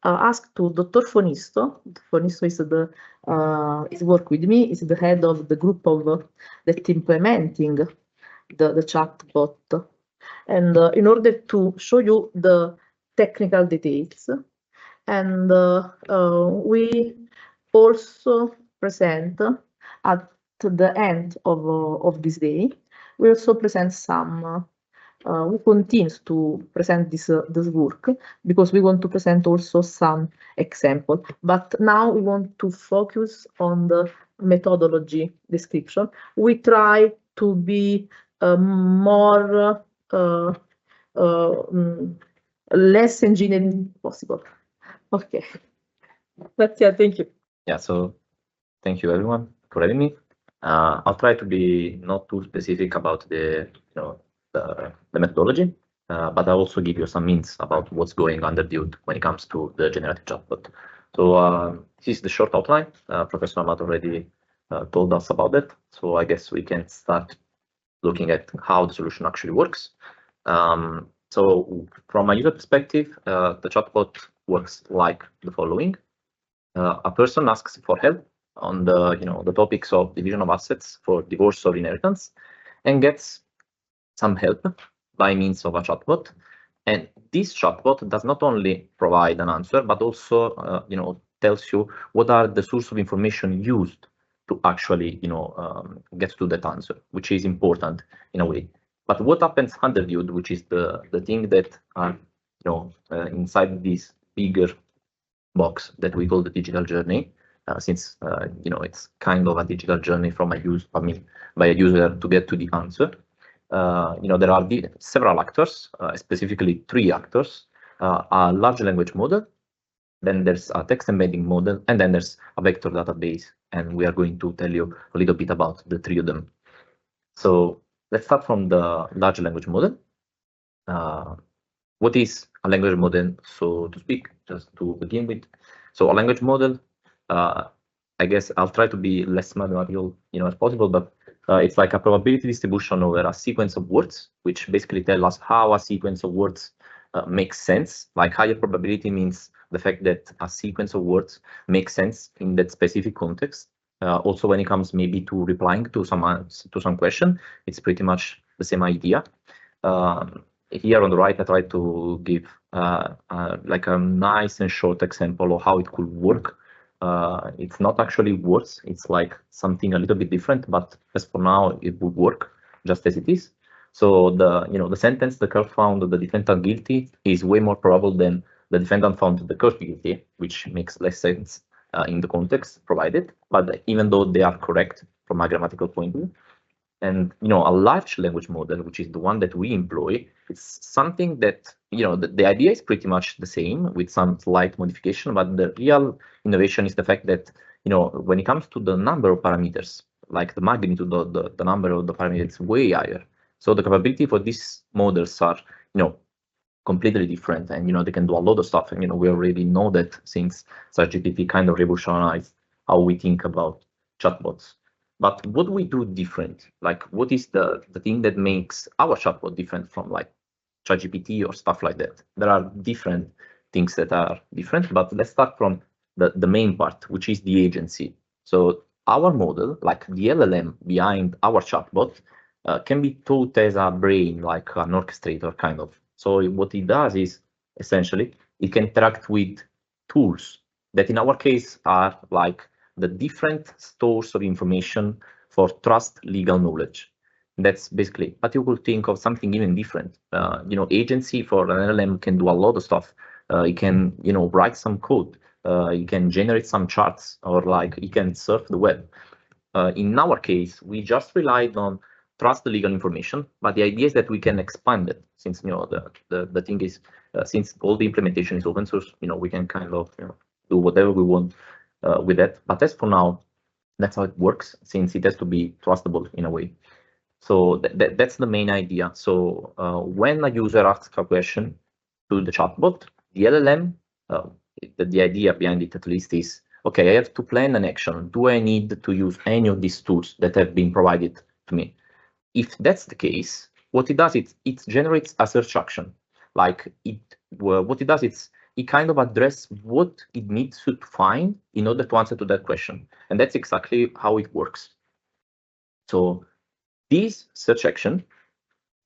ask to Dr. Fonisto. Fonisto is the is work with me, is the head of the group of that implementing the chatbot. And in order to show you the technical details, and we also present at the end of this day, we also present some. We continue to present this work, because we want to present also some example. But now we want to focus on the methodology description. We try to be more less engineering possible. Okay, Mattia, thank you. Yeah, so thank you everyone for having me. I'll try to be not too specific about the methodology, but I'll also give you some hints about what's going under the hood when it comes to the generative chatbot. So this is the short outline. Professor Amato already told us about that. So I guess we can start looking at how the solution actually works. So from a user perspective, the chatbot works like the following. A person asks for help on the topics of division of assets for divorce or inheritance, and gets some help by means of a chatbot. And this chatbot does not only provide an answer, but also tells you what are the source of information used to actually get to that answer, which is important in a way. But what happens under the hood, which is the thing that are inside this bigger box that we call the digital journey, since it's kind of a digital journey from by a user to get to the answer. There are several actors, specifically 3 actors: a large language model, then there's a text embedding model, and then there's a vector database. And we are going to tell you a little bit about the 3 of them. So let's start from the large language model. What is a language model, so to speak, just to begin with? So a language model, I guess I'll try to be less mathematical as possible, but it's like a probability distribution over a sequence of words, which basically tell us how a sequence of words makes sense. Like higher probability means the fact that a sequence of words makes sense in that specific context. Also, when it comes maybe to replying to some question, it's pretty much the same idea. Here on the right, I try to give like a nice and short example of how it could work. It's not actually words, it's like something a little bit different, but as for now, it would work just as it is. So the sentence, the court found the defendant guilty, is way more probable than the defendant found the court guilty, which makes less sense in the context provided, but even though they are correct from a grammatical point of view. And a large language model, which is the one that we employ, it's something that the idea is pretty much the same with some slight modification, but the real innovation is the fact that when it comes to the number of parameters, like the magnitude of the number of the parameters, is way higher. So the capability for these models are completely different, and they can do a lot of stuff. And we already know that since ChatGPT kind of revolutionized how we think about chatbots. But what do we do different? Like, what is the thing that makes our chatbot different from like ChatGPT or stuff like that. There are different things that are different, but let's start from the main part, which is the agency. So our model, like the LLM behind our chatbot, can be thought as a brain, like an orchestrator kind of. So what it does is essentially it can interact with tools that in our case are like the different stores of information for trust legal knowledge. That's basically, but you could think of something even different. Agency for an LLM can do a lot of stuff. It can, write some code. You can generate some charts, or like you can surf the web. In our case, we just relied on trust the legal information, but the idea is that we can expand it, since the thing is, since all the implementation is open source, we can kind of do whatever we want with that. But as for now, that's how it works, since it has to be trustable in a way. So that's the main idea. So when a user asks a question to the chatbot, the LLM, the idea behind it at least is, okay, I have to plan an action. Do I need to use any of these tools that have been provided to me? If that's the case, what it does is it generates a search action. Like what it does is it kind of addresses what it needs to find in order to answer to that question. And that's exactly how it works. So this search action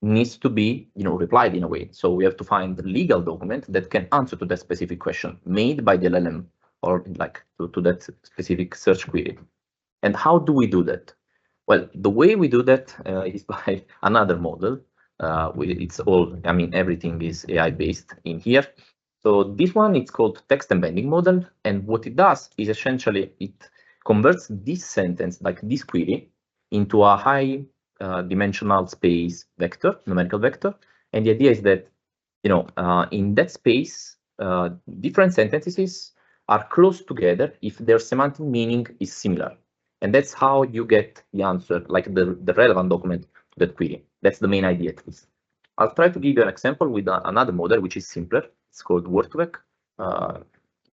needs to be, replied in a way. So we have to find the legal document that can answer to that specific question made by the LLM, or like to that specific search query. And how do we do that? Well, the way we do that is by another model. It's all, everything is AI based in here. So this one, it's called text embedding model. And what it does is essentially it converts this sentence, like this query, into a high dimensional space vector, numerical vector. And the idea is that, in that space, different sentences are close together if their semantic meaning is similar. And that's how you get the answer, like the relevant document to that query. That's the main idea at least. I'll try to give you an example with another model, which is simpler. It's called Wordwek.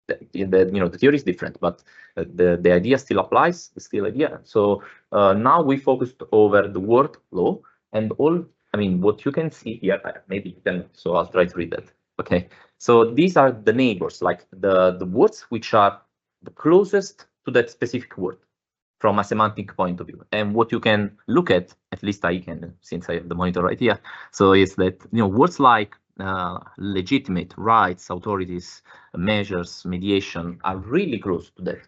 The theory is different, but the idea still applies, the still idea. So now we focused over the word law and all, what you can see here, maybe you can, so I'll try to read that. Okay, so these are the neighbors, like the words which are the closest to that specific word from a semantic point of view. And what you can look at least I can, since I have the monitor right here, so is that, words like legitimate, rights, authorities, measures, mediation are really close to that.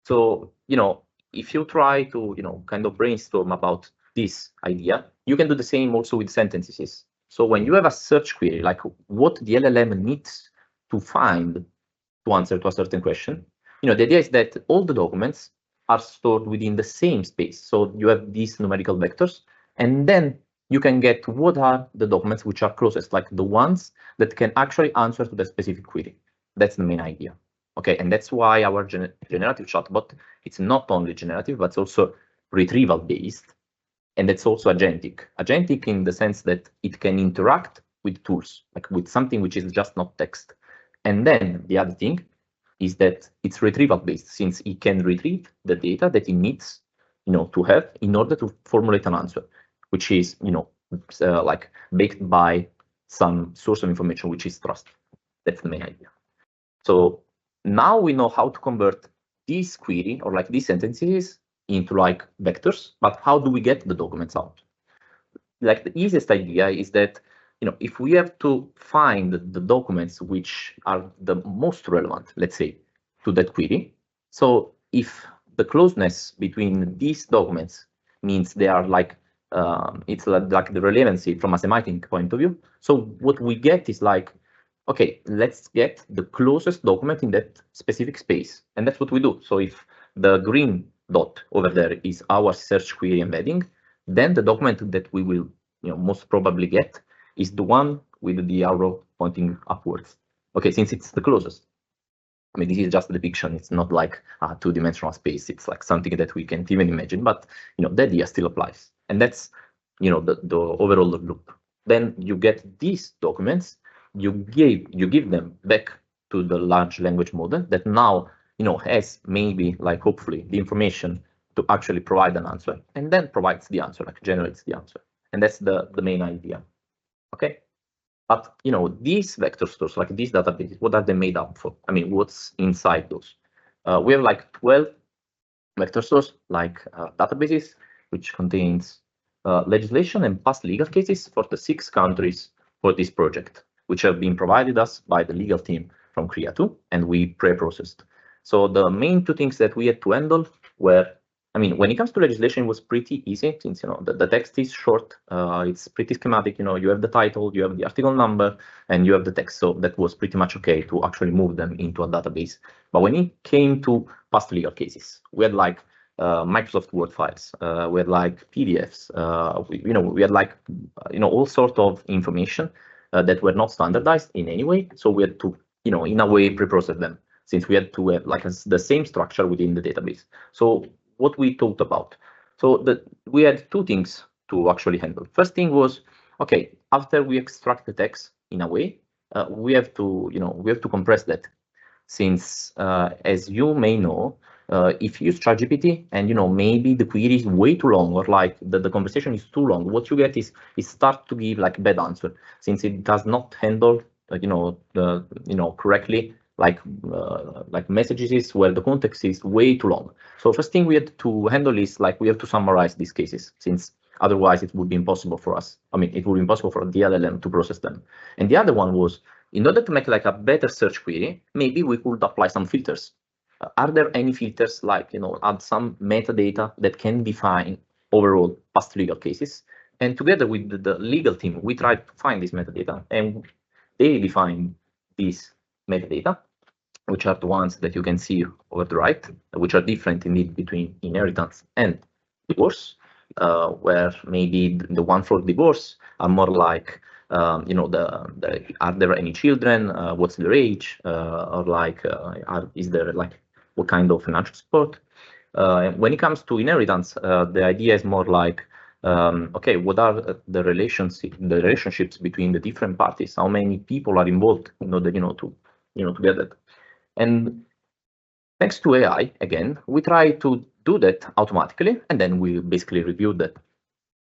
So, if you try to, kind of brainstorm about this idea, you can do the same also with sentences. So when you have a search query, like what the LLM needs to find to answer to a certain question, the idea is that all the documents are stored within the same space. So you have these numerical vectors, and then you can get what are the documents which are closest, like the ones that can actually answer to the specific query. That's the main idea. Okay, and that's why our generative chatbot, it's not only generative, but it's also retrieval based. And it's also agentic. Agentic in the sense that it can interact with tools, like with something which is just not text. And then the other thing is that it's retrieval based, since it can retrieve the data that it needs, to have in order to formulate an answer, which is, like baked by some source of information, which is trust. That's the main idea. So now we know how to convert this query or like these sentences into like vectors, but how do we get the documents out? Like the easiest idea is that, if we have to find the documents which are the most relevant, let's say, to that query. So if the closeness between these documents means they are like, it's like the relevancy from a semantic point of view. So what we get is like, okay, let's get the closest document in that specific space. And that's what we do. So if the green dot over there is our search query embedding, then the document that we will, most probably get is the one with the arrow pointing upwards. Okay, since it's the closest. This is just a depiction. It's not like a two-dimensional space. It's like something that we can't even imagine, but the idea still applies. And that's the overall loop. Then you get these documents, you give them back to the large language model that now has maybe, like, hopefully the information to actually provide an answer, and then provides the answer, like generates the answer. And that's the main idea. Okay, But these vector stores, like these databases, what are they made up for? I mean, what's inside those? We have like 12 vector stores, like databases, which contains legislation and past legal cases for the 6 countries for this project, which have been provided us by the legal team from Korea too, and we pre-processed. So the main 2 things that we had to handle were, I mean, when it comes to legislation, it was pretty easy since the text is short, it's pretty schematic. You have the title, you have the article number, and you have the text. So that was pretty much okay to actually move them into a database. But when it came to past legal cases, we had like Microsoft Word files, we had like PDFs, we had like all sorts of information that were not standardized in any way. So we had to in a way pre-process them, since we had to have like the same structure within the database. So what we talked about, so we had 2 things to actually handle. First thing was, okay, after we extract the text in a way, we have to compress that, since as you may know, if you use ChatGPT and maybe the query is way too long, or like the conversation is too long, what you get is it starts to give like bad answer, since it does not handle correctly like messages where the context is way too long. So first thing we had to handle is like we have to summarize these cases, since otherwise it would be impossible for us. I mean, it would be impossible for the LLM to process them. And the other one was, in order to make like a better search query, maybe we could apply some filters. Are there any filters, like add some metadata that can define overall past legal cases? And together with the legal team, we tried to find this metadata, and they define these metadata, which are the ones that you can see over the right, which are different indeed between inheritance and divorce, where maybe the one for divorce are more like, are there any children, what's their age, or like, is there like, what kind of financial support? When it comes to inheritance, the idea is more like, okay, what are the relationships between the different parties? How many people are involved in order, to get that? And thanks to AI, again, we try to do that automatically, and then we basically review that.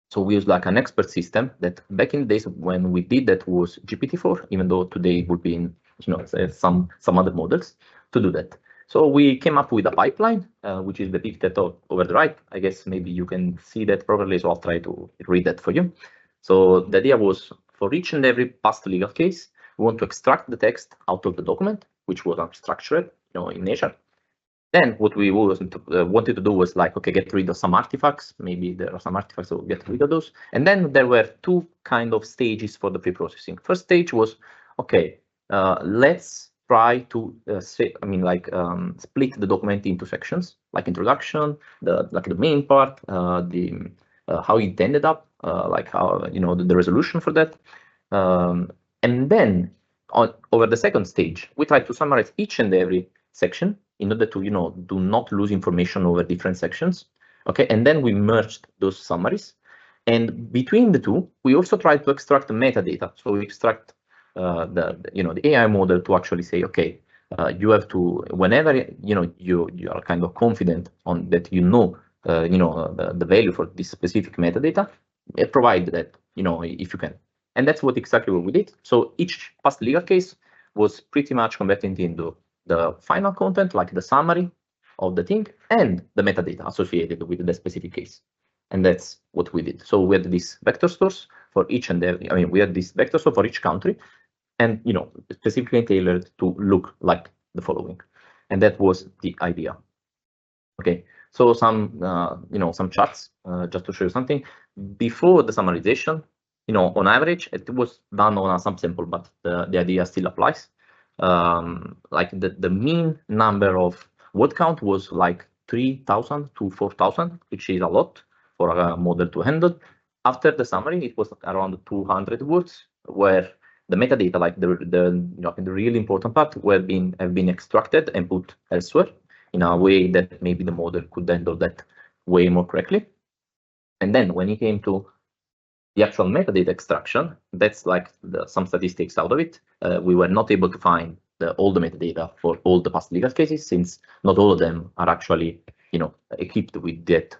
So we use like an expert system that back in the days when we did that was GPT-4, even though today it would be in some other models to do that. So we came up with a pipeline, which is depicted over the right. I guess maybe you can see that properly, so I'll try to read that for you. So the idea was, for each and every past legal case, we want to extract the text out of the document, which was unstructured, in nature. Then what we wanted to do was like, okay, get rid of some artifacts. Maybe there are some artifacts, so get rid of those. And then there were 2 kind of stages for the pre-processing. First stage was, okay, let's try to split the document into sections, like introduction, the main part, how it ended up, like how the resolution for that, and then over the second stage, we try to summarize each and every section in order to do not lose information over different sections. Okay, and then we merged those summaries, and between the 2, we also try to extract the metadata. So we extract the AI model to actually say, okay, you have to, whenever you are kind of confident on that the value for this specific metadata, provide that if you can. And that's exactly what we did. So each past legal case was pretty much converted into the final content, like the summary of the thing and the metadata associated with the specific case. And that's what we did. So we had these vector stores for each and every, we had this vector store for each country, and specifically tailored to look like the following. And that was the idea. Okay, so some charts just to show you something. Before the summarization, on average, it was done on a subsample, but the idea still applies. Like the mean number of word count was like 3,000 to 4,000, which is a lot for a model to handle. After the summary, it was around 200 words, where the metadata, like the really important part, have been extracted and put elsewhere in a way that maybe the model could handle that way more correctly. And then when it came to the actual metadata extraction, that's like some statistics out of it. We were not able to find all the metadata for all the past legal cases, since not all of them are actually equipped with that,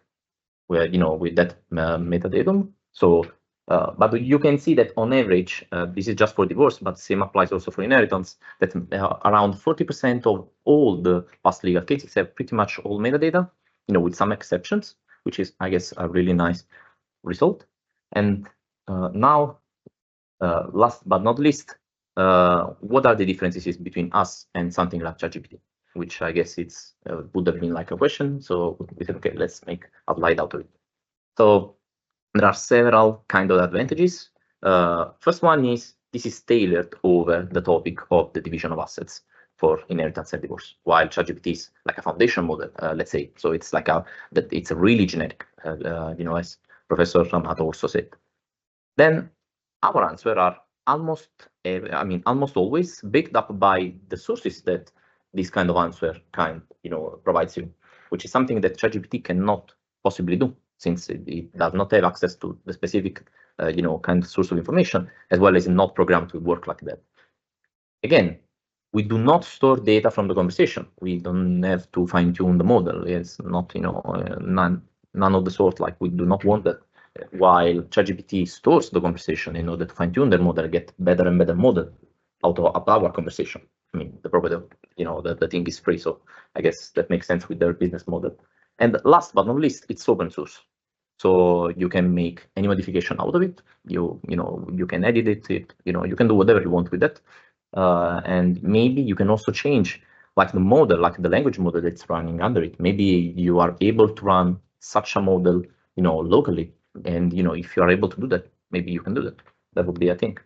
with that metadata. So But you can see that on average, this is just for divorce, but same applies also for inheritance, that around 40% of all the past legal cases have pretty much all metadata, with some exceptions, which is, I guess, a really nice result. And now, last but not least, what are the differences between us and something like ChatGPT, which I guess it's would have been like a question. So we said, okay, let's make a slide out of it. So there are several kind of advantages. First one is this is tailored over the topic of the division of assets for inheritance and divorce, while ChatGPT is like a foundation model, let's say. So it's like it's a really generic, as Professor Amato also said. Then our answers are almost always backed up by the sources that this kind of answer provides you, which is something that ChatGPT cannot possibly do, since it does not have access to the specific, kind of source of information, as well as not programmed to work like that. Again, we do not store data from the conversation. We don't have to fine tune the model. It's not, none of the sort. Like, we do not want that. While ChatGPT stores the conversation in order to fine tune their model, get better and better model out of our conversation. I mean, the property of, the thing is free. So I guess that makes sense with their business model. And last but not least, it's open source. So you can make any modification out of it. You can edit it. You can do whatever you want with that. And maybe you can also change like the model, like the language model that's running under it. Maybe you are able to run such a model, locally. And, if you are able to do that, maybe you can do that. That would be, I think.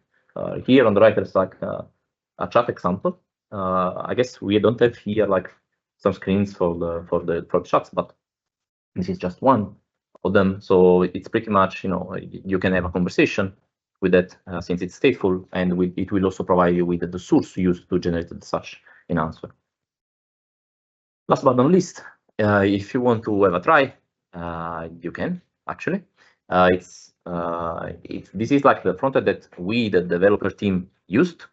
Here on the right, there's like a chat example. I guess we don't have here like some screens for the chats, but this is just one of them. So it's pretty much, you can have a conversation with that since it's stateful, and it will also provide you with the source used to generate such an answer. Last but not least, if you want to have a try, you can actually. This is like the front end that we, the developer team, used.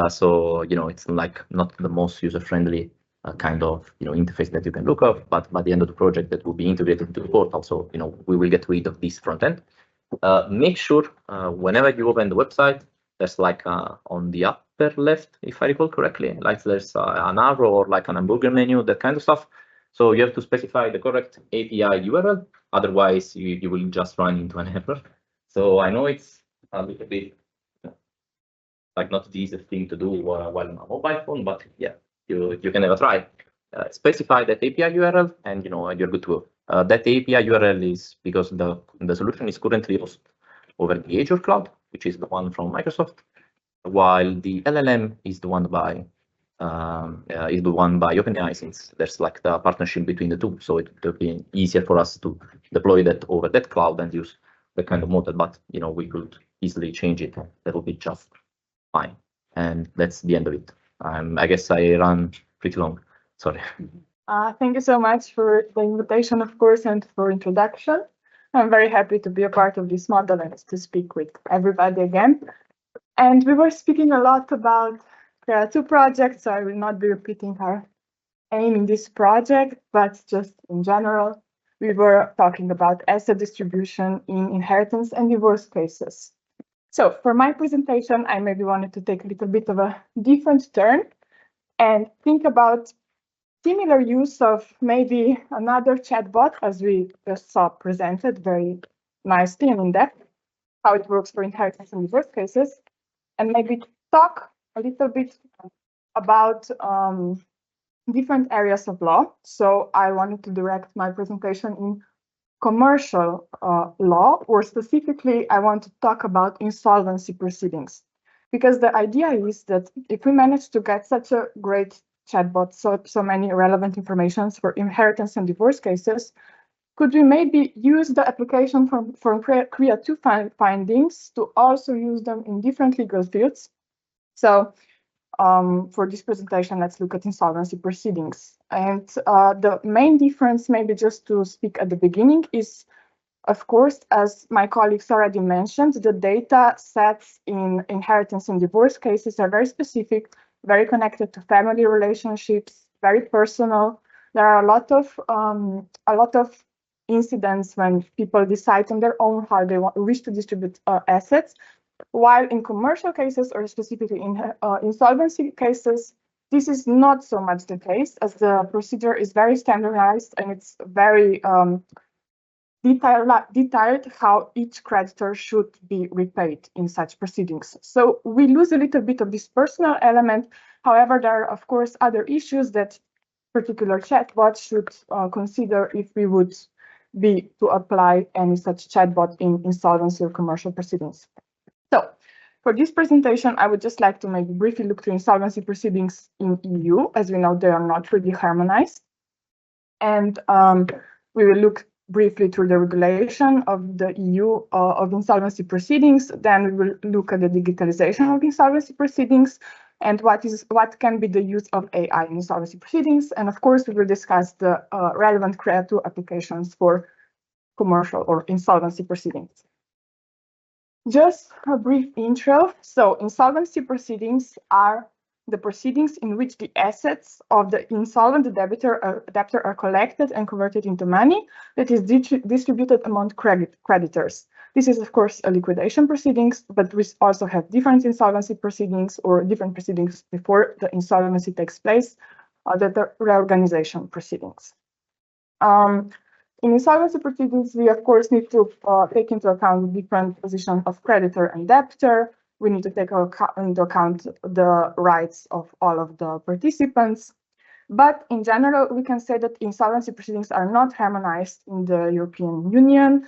So it's like not the most user-friendly kind of interface that you can look up, but by the end of the project that will be integrated into the portal. So we will get rid of this front end. Make sure whenever you open the website, there's like on the upper left, if I recall correctly, like there's an arrow or like an hamburger menu, that kind of stuff. So you have to specify the correct API URL. Otherwise, you will just run into an error. So I know it's a little bit like not the easiest thing to do while on a mobile phone, but yeah, you can have a try. Specify that API URL, and you're good to go. That API URL is because the solution is currently hosted over the Azure cloud, which is the one from Microsoft, while the LLM is the one by OpenAI, since there's like the partnership between the two. So it will be easier for us to deploy that over that cloud and use the kind of model. But we could easily change it. That will be just fine. And that's the end of it. I guess I ran pretty long. Sorry. Thank you so much for the invitation, of course, and for introduction. I'm very happy to be a part of this model and to speak with everybody again. And we were speaking a lot about two projects, so I will not be repeating our aim in this project, but just in general, we were talking about asset distribution in inheritance and divorce cases. So for my presentation, I maybe wanted to take a little bit of a different turn and think about similar use of maybe another chatbot, as we just saw presented very nicely and in depth, how it works for inheritance and divorce cases, and maybe talk a little bit about different areas of law. So I wanted to direct my presentation in commercial law, or specifically, I want to talk about insolvency proceedings, because the idea is that if we manage to get such a great chatbot, so many relevant informations for inheritance and divorce cases, could we maybe use the application from CRIA 2 findings to also use them in different legal fields? So for this presentation, let's look at insolvency proceedings. And the main difference, maybe just to speak at the beginning, is, of course, as my colleagues already mentioned, the data sets in inheritance and divorce cases are very specific, very connected to family relationships, very personal. There are a lot of incidents when people decide on their own how they wish to distribute assets, while in commercial cases, or specifically in insolvency cases, this is not so much the case, as the procedure is very standardized and it's very detailed how each creditor should be repaid in such proceedings. So we lose a little bit of this personal element. However, there are, of course, other issues that particular chatbot should consider if we would be to apply any such chatbot in insolvency or commercial proceedings. So for this presentation, I would just like to maybe briefly look to insolvency proceedings in EU. As we know, they are not really harmonized. And we will look briefly through the regulation of the EU of insolvency proceedings. Then we will look at the digitalization of insolvency proceedings and what can be the use of AI in insolvency proceedings. And of course, we will discuss the relevant CREA2 applications for commercial or insolvency proceedings. Just a brief intro. So insolvency proceedings are the proceedings in which the assets of the insolvent debtor are collected and converted into money that is distributed among creditors. This is, of course, a liquidation proceedings, but we also have different insolvency proceedings or different proceedings before the insolvency takes place, that are reorganization proceedings. In insolvency proceedings, we of course need to take into account the different position of creditor and debtor. We need to take into account the rights of all of the participants. But in general, we can say that insolvency proceedings are not harmonized in the European Union,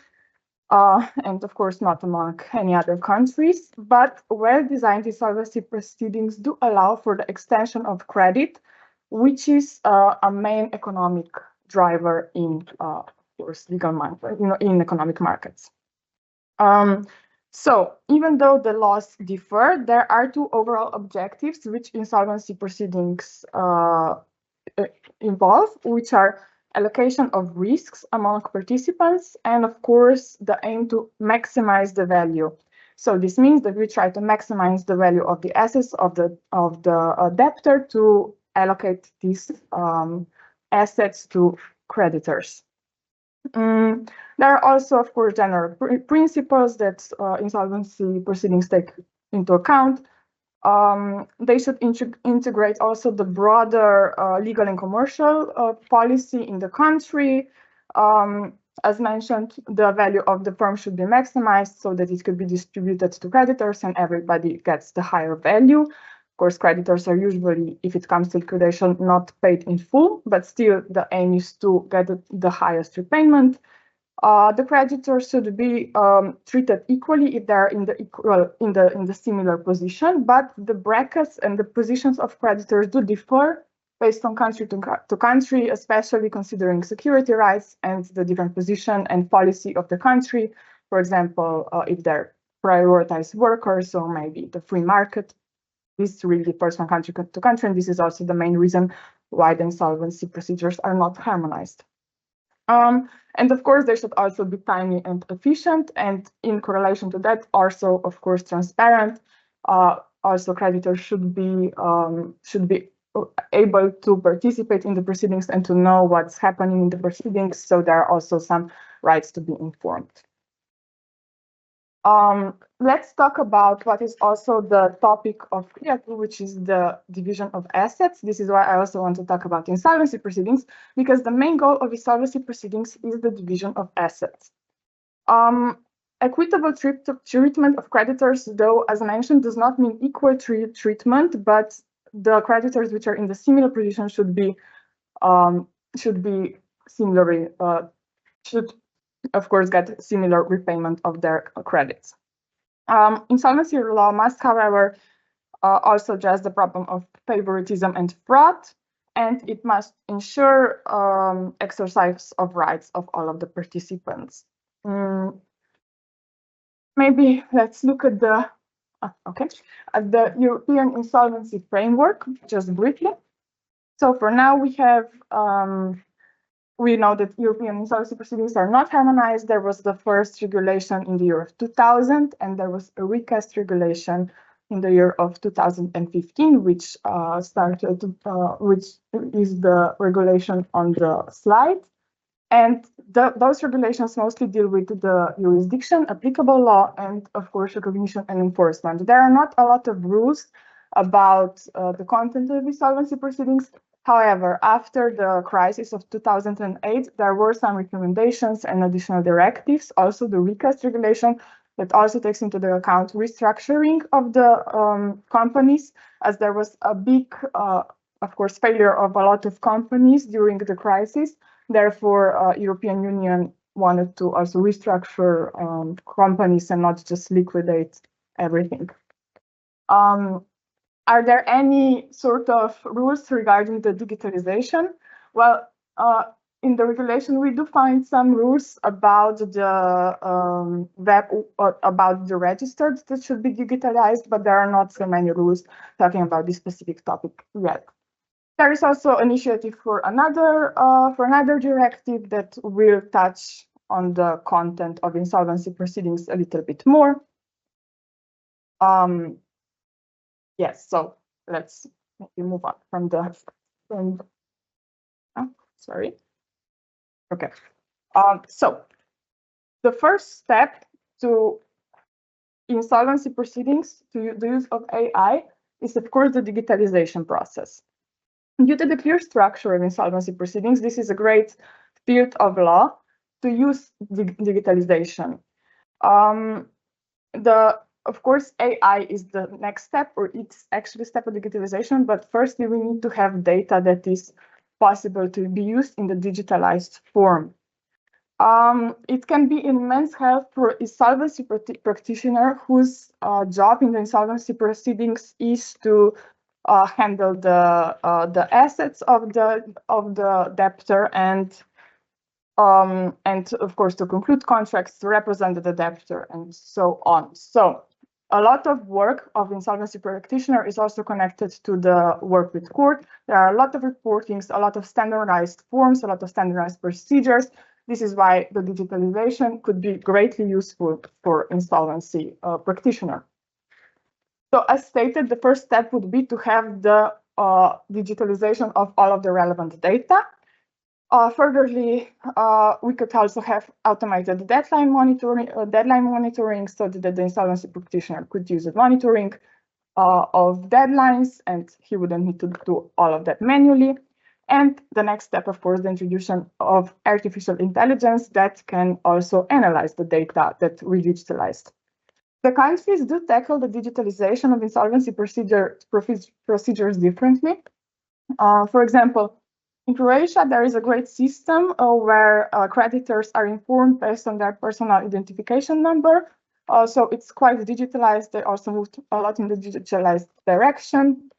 and of course not among any other countries. But well-designed insolvency proceedings do allow for the extension of credit, which is a main economic driver in legal market, in economic markets. So even though the laws differ, there are two overall objectives which insolvency proceedings involve, which are allocation of risks among participants and, of course, the aim to maximize the value. So this means that we try to maximize the value of the assets of the debtor to allocate these assets to creditors. There are also, of course, general principles that insolvency proceedings take into account. They should integrate also the broader legal and commercial policy in the country. As mentioned, the value of the firm should be maximized so that it could be distributed to creditors and everybody gets the higher value. Of course, creditors are usually, if it comes to liquidation, not paid in full, but still the aim is to get the highest repayment. The creditors should be treated equally if they're in the similar position, but the brackets and the positions of creditors do differ based on country to country, especially considering security rights and the different position and policy of the country. For example, if they're prioritized workers or maybe the free market. This really differs from country to country, and this is also the main reason why the insolvency procedures are not harmonized. And of course, they should also be timely and efficient, and in correlation to that, also, of course, transparent. Also, creditors should be able to participate in the proceedings and to know what's happening in the proceedings, so there are also some rights to be informed. Let's talk about what is also the topic of CREA2, which is the division of assets. This is why I also want to talk about insolvency proceedings, because the main goal of insolvency proceedings is the division of assets. Equitable treatment of creditors, though, as mentioned, does not mean equal treatment, but the creditors which are in the similar position should of course, get similar repayment of their credits. Insolvency law must, however, also address the problem of favoritism and fraud, and it must ensure exercise of rights of all of the participants. Maybe let's look at the European insolvency framework just briefly. So for now, we have we know that European insolvency proceedings are not harmonized. There was the first regulation in the year of 2000, and there was a recast regulation in the year of 2015, which which is the regulation on the slide. And those regulations mostly deal with the jurisdiction, applicable law, and of course, recognition and enforcement. There are not a lot of rules about the content of insolvency proceedings. However, after the crisis of 2008, there were some recommendations and additional directives, also the recast regulation that also takes into the account restructuring of the companies, as there was a big, of course, failure of a lot of companies during the crisis. Therefore, European Union wanted to also restructure companies and not just liquidate everything. Are there any sort of rules regarding the digitalization? Well, in the regulation, we do find some rules about the about the registers that should be digitalized, but there are not so many rules talking about this specific topic yet. There is also an initiative for another directive that will touch on the content of insolvency proceedings a little bit more. Yes, so let's maybe move on from the sorry. Okay. So the first step to insolvency proceedings, to the use of AI, is of course the digitalization process. Due to the clear structure of insolvency proceedings, this is a great field of law to use digitalization. Of course, AI is the next step, or it's actually a step of digitalization, but firstly, we need to have data that is possible to be used in the digitalized form. It can be immense help for insolvency practitioner whose job in the insolvency proceedings is to handle the assets of the debtor and of course to conclude contracts, to represent the debtor, and so on. So a lot of work of insolvency practitioner is also connected to the work with court. There are a lot of reportings, a lot of standardized forms, a lot of standardized procedures. This is why the digitalization could be greatly useful for insolvency practitioner. So as stated, the first step would be to have the digitalization of all of the relevant data. Furtherly, we could also have automated deadline monitoring so that the insolvency practitioner could use the monitoring of deadlines, and he wouldn't need to do all of that manually. And the next step, of course, the introduction of artificial intelligence that can also analyze the data that we digitalized. The countries do tackle the digitalization of insolvency procedures differently. For example, in Croatia, there is a great system where creditors are informed based on their personal identification number. So it's quite digitalized. They also moved a lot in the digitalized direction.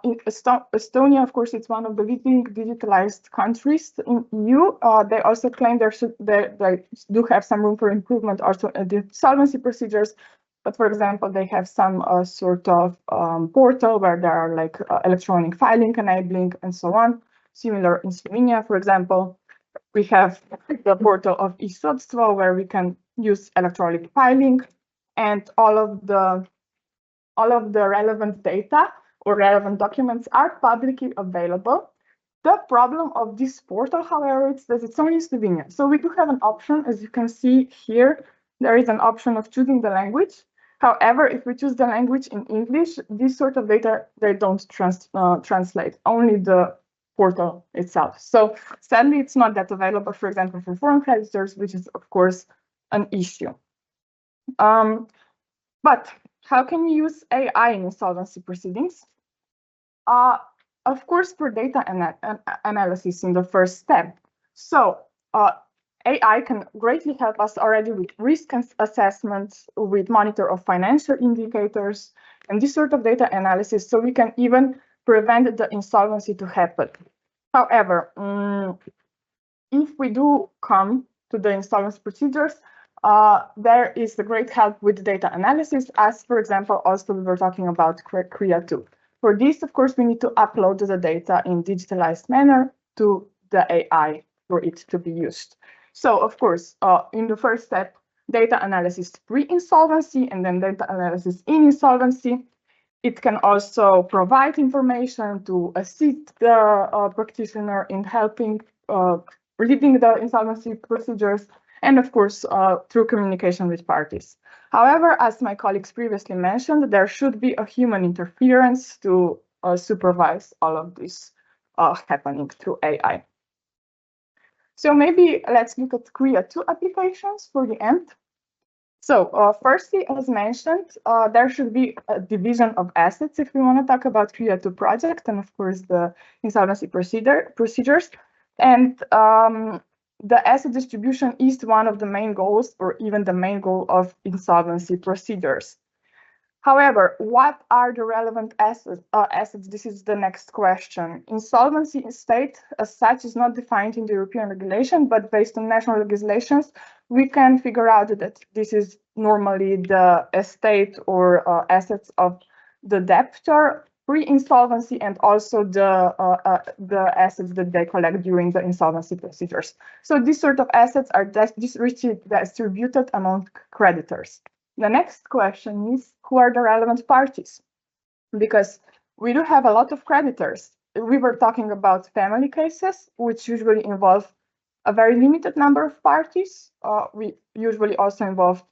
In Estonia, of course, it's one of the leading digitalized countries in EU. They also claim they do have some room for improvement also in the insolvency procedures. But for example, they have some sort of portal where there are like electronic filing enabling and so on. Similar in Slovenia, for example, we have the portal of e-sodstvo where we can use electronic filing, and all of the relevant data or relevant documents are publicly available. The problem of this portal, however, is that it's only in Slovenia. So we do have an option, as you can see here, there is an option of choosing the language. However, if we choose the language in English, this sort of data, they don't translate, only the portal itself. So sadly, it's not that available, for example, for foreign creditors, which is, of course, an issue. But how can you use AI in insolvency proceedings? Of course, for data analysis in the first step. So AI can greatly help us already with risk assessments, with monitor of financial indicators, and this sort of data analysis, so we can even prevent the insolvency to happen. However, if we do come to the insolvency procedures, there is a great help with data analysis, as for example, also we were talking about CREA2. For this, of course, we need to upload the data in digitalized manner to the AI for it to be used. So, of course, in the first step, data analysis pre-insolvency and then data analysis in insolvency. It can also provide information to assist the practitioner in helping leading the insolvency procedures, and of course, through communication with parties. However, as my colleagues previously mentioned, there should be a human interference to supervise all of this happening through AI. So maybe let's look at CREA 2 applications for the end. So firstly, as mentioned, there should be a division of assets if we want to talk about CREA 2 project, and of course the insolvency procedures. And the asset distribution is one of the main goals, or even the main goal of insolvency procedures. However, what are the relevant assets? This is the next question. Insolvency state as such is not defined in the European regulation, but based on national legislations, we can figure out that this is normally the estate or assets of the debtor pre-insolvency, and also the assets that they collect during the insolvency procedures. So these sort of assets are distributed among creditors. The next question is, who are the relevant parties? Because we do have a lot of creditors. We were talking about family cases, which usually involve a very limited number of parties. We usually also involve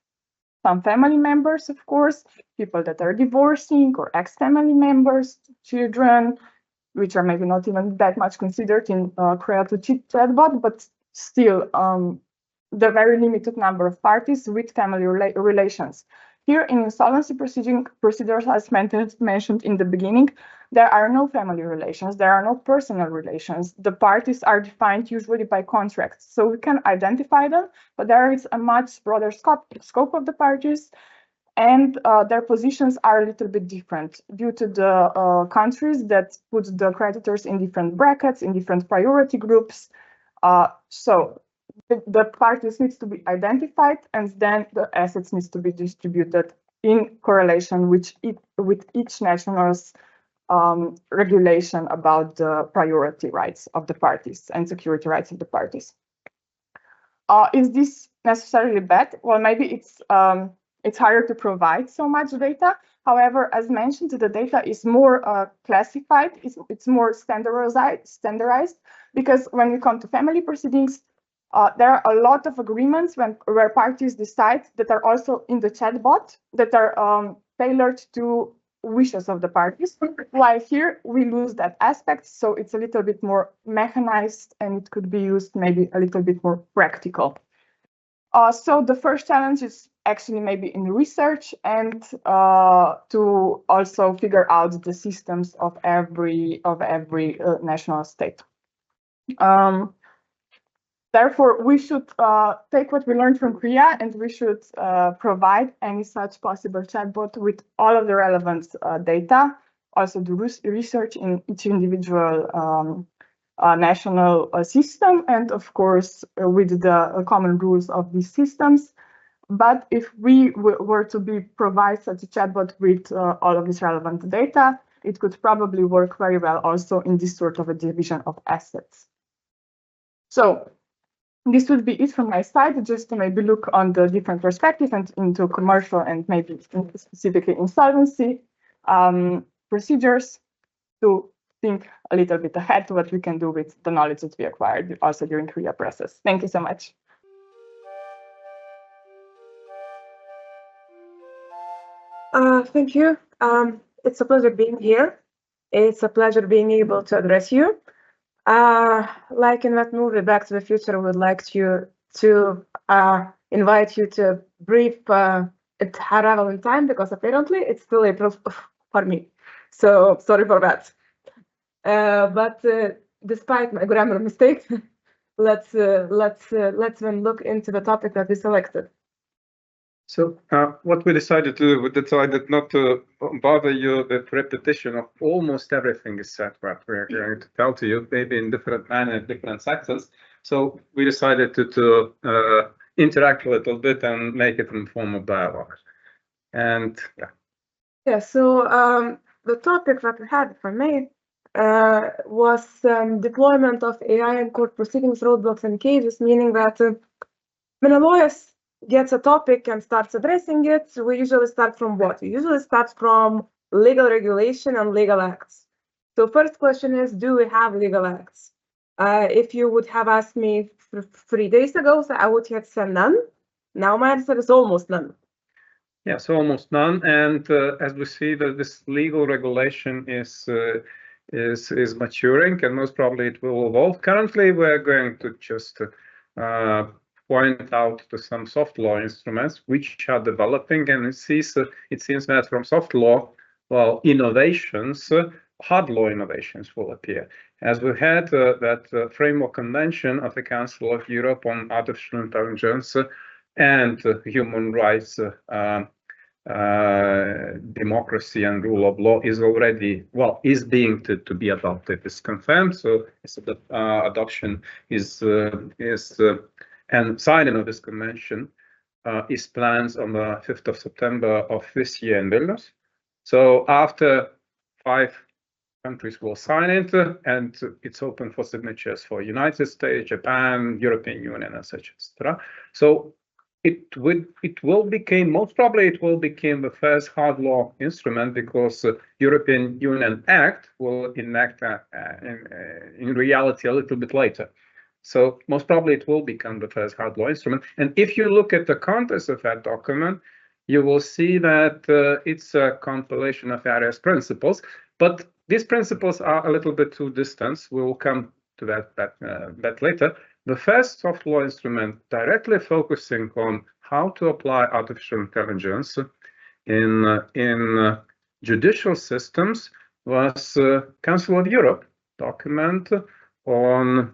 some family members, of course, people that are divorcing or ex-family members, children, which are maybe not even that much considered in CREA 2 chatbot, but still the very limited number of parties with family relations. Here in insolvency procedures, as mentioned in the beginning, there are no family relations, there are no personal relations. The parties are defined usually by contracts, so we can identify them, but there is a much broader scope of the parties, and their positions are a little bit different due to the countries that put the creditors in different brackets, in different priority groups. So the parties needs to be identified, and then the assets needs to be distributed in correlation with each national's regulation about the priority rights of the parties and security rights of the parties. Is this necessarily bad? Well, maybe it's harder to provide so much data. However, as mentioned, the data is more classified, it's more standardized, because when we come to family proceedings, there are a lot of agreements where parties decide that are also in the chatbot that are tailored to wishes of the parties, while here we lose that aspect, so it's a little bit more mechanized and it could be used maybe a little bit more practical. So the first challenge is actually maybe in research and to also figure out the systems of every national state. Therefore, we should take what we learned from CREA, and we should provide any such possible chatbot with all of the relevant data, also the research in each individual national system, and of course with the common rules of these systems. But if we were to provide such a chatbot with all of this relevant data, it could probably work very well also in this sort of a division of assets. So this would be it from my side, just to maybe look on the different perspectives and into commercial and maybe specifically insolvency procedures, to think a little bit ahead to what we can do with the knowledge that we acquired also during CREA process. Thank you so much. Thank you. It's a pleasure being here. It's a pleasure being able to address you. Like in that movie, Back to the Future, I would like to invite you to brief travel in time, because apparently it's still April for me. So sorry for that. But despite my grammar mistake, let's then look into the topic that we selected. So what we decided to do, we decided not to bother you with repetition of almost everything is said, what we're going to tell to you, maybe in different manner, different sections. So we decided to interact a little bit and make it in the form of dialogue. And yeah, so the topic that we had for me was deployment of AI in court proceedings, roadblocks and cases, meaning that when a lawyer gets a topic and starts addressing it, we usually start from what? We usually start from legal regulation and legal acts. So first question is, do we have legal acts? If you would have asked me 3 days ago, so I would have said none. Now my answer is almost none. Yes, almost none. And as we see that this legal regulation is maturing, and most probably it will evolve. Currently, we're going to just point out to some soft law instruments which are developing, and it seems that from soft law, well, innovations, hard law innovations will appear. As we had that framework convention of the Council of Europe on artificial intelligence and human rights, democracy and rule of law is already, well, is being to be adopted, is confirmed. So adoption is and signing of this convention is planned on the 5th of September of this year in Vilnius. So after 5 countries will sign it, and it's open for signatures for United States, Japan, European Union, etc. So it will become, most probably it will become the first hard law instrument, because European Union Act will enact in reality a little bit later. So most probably it will become the first hard law instrument. And if you look at the context of that document, you will see that it's a compilation of various principles, but these principles are a little bit too distant. We will come to that later. The first soft law instrument directly focusing on how to apply artificial intelligence in judicial systems was Council of Europe document on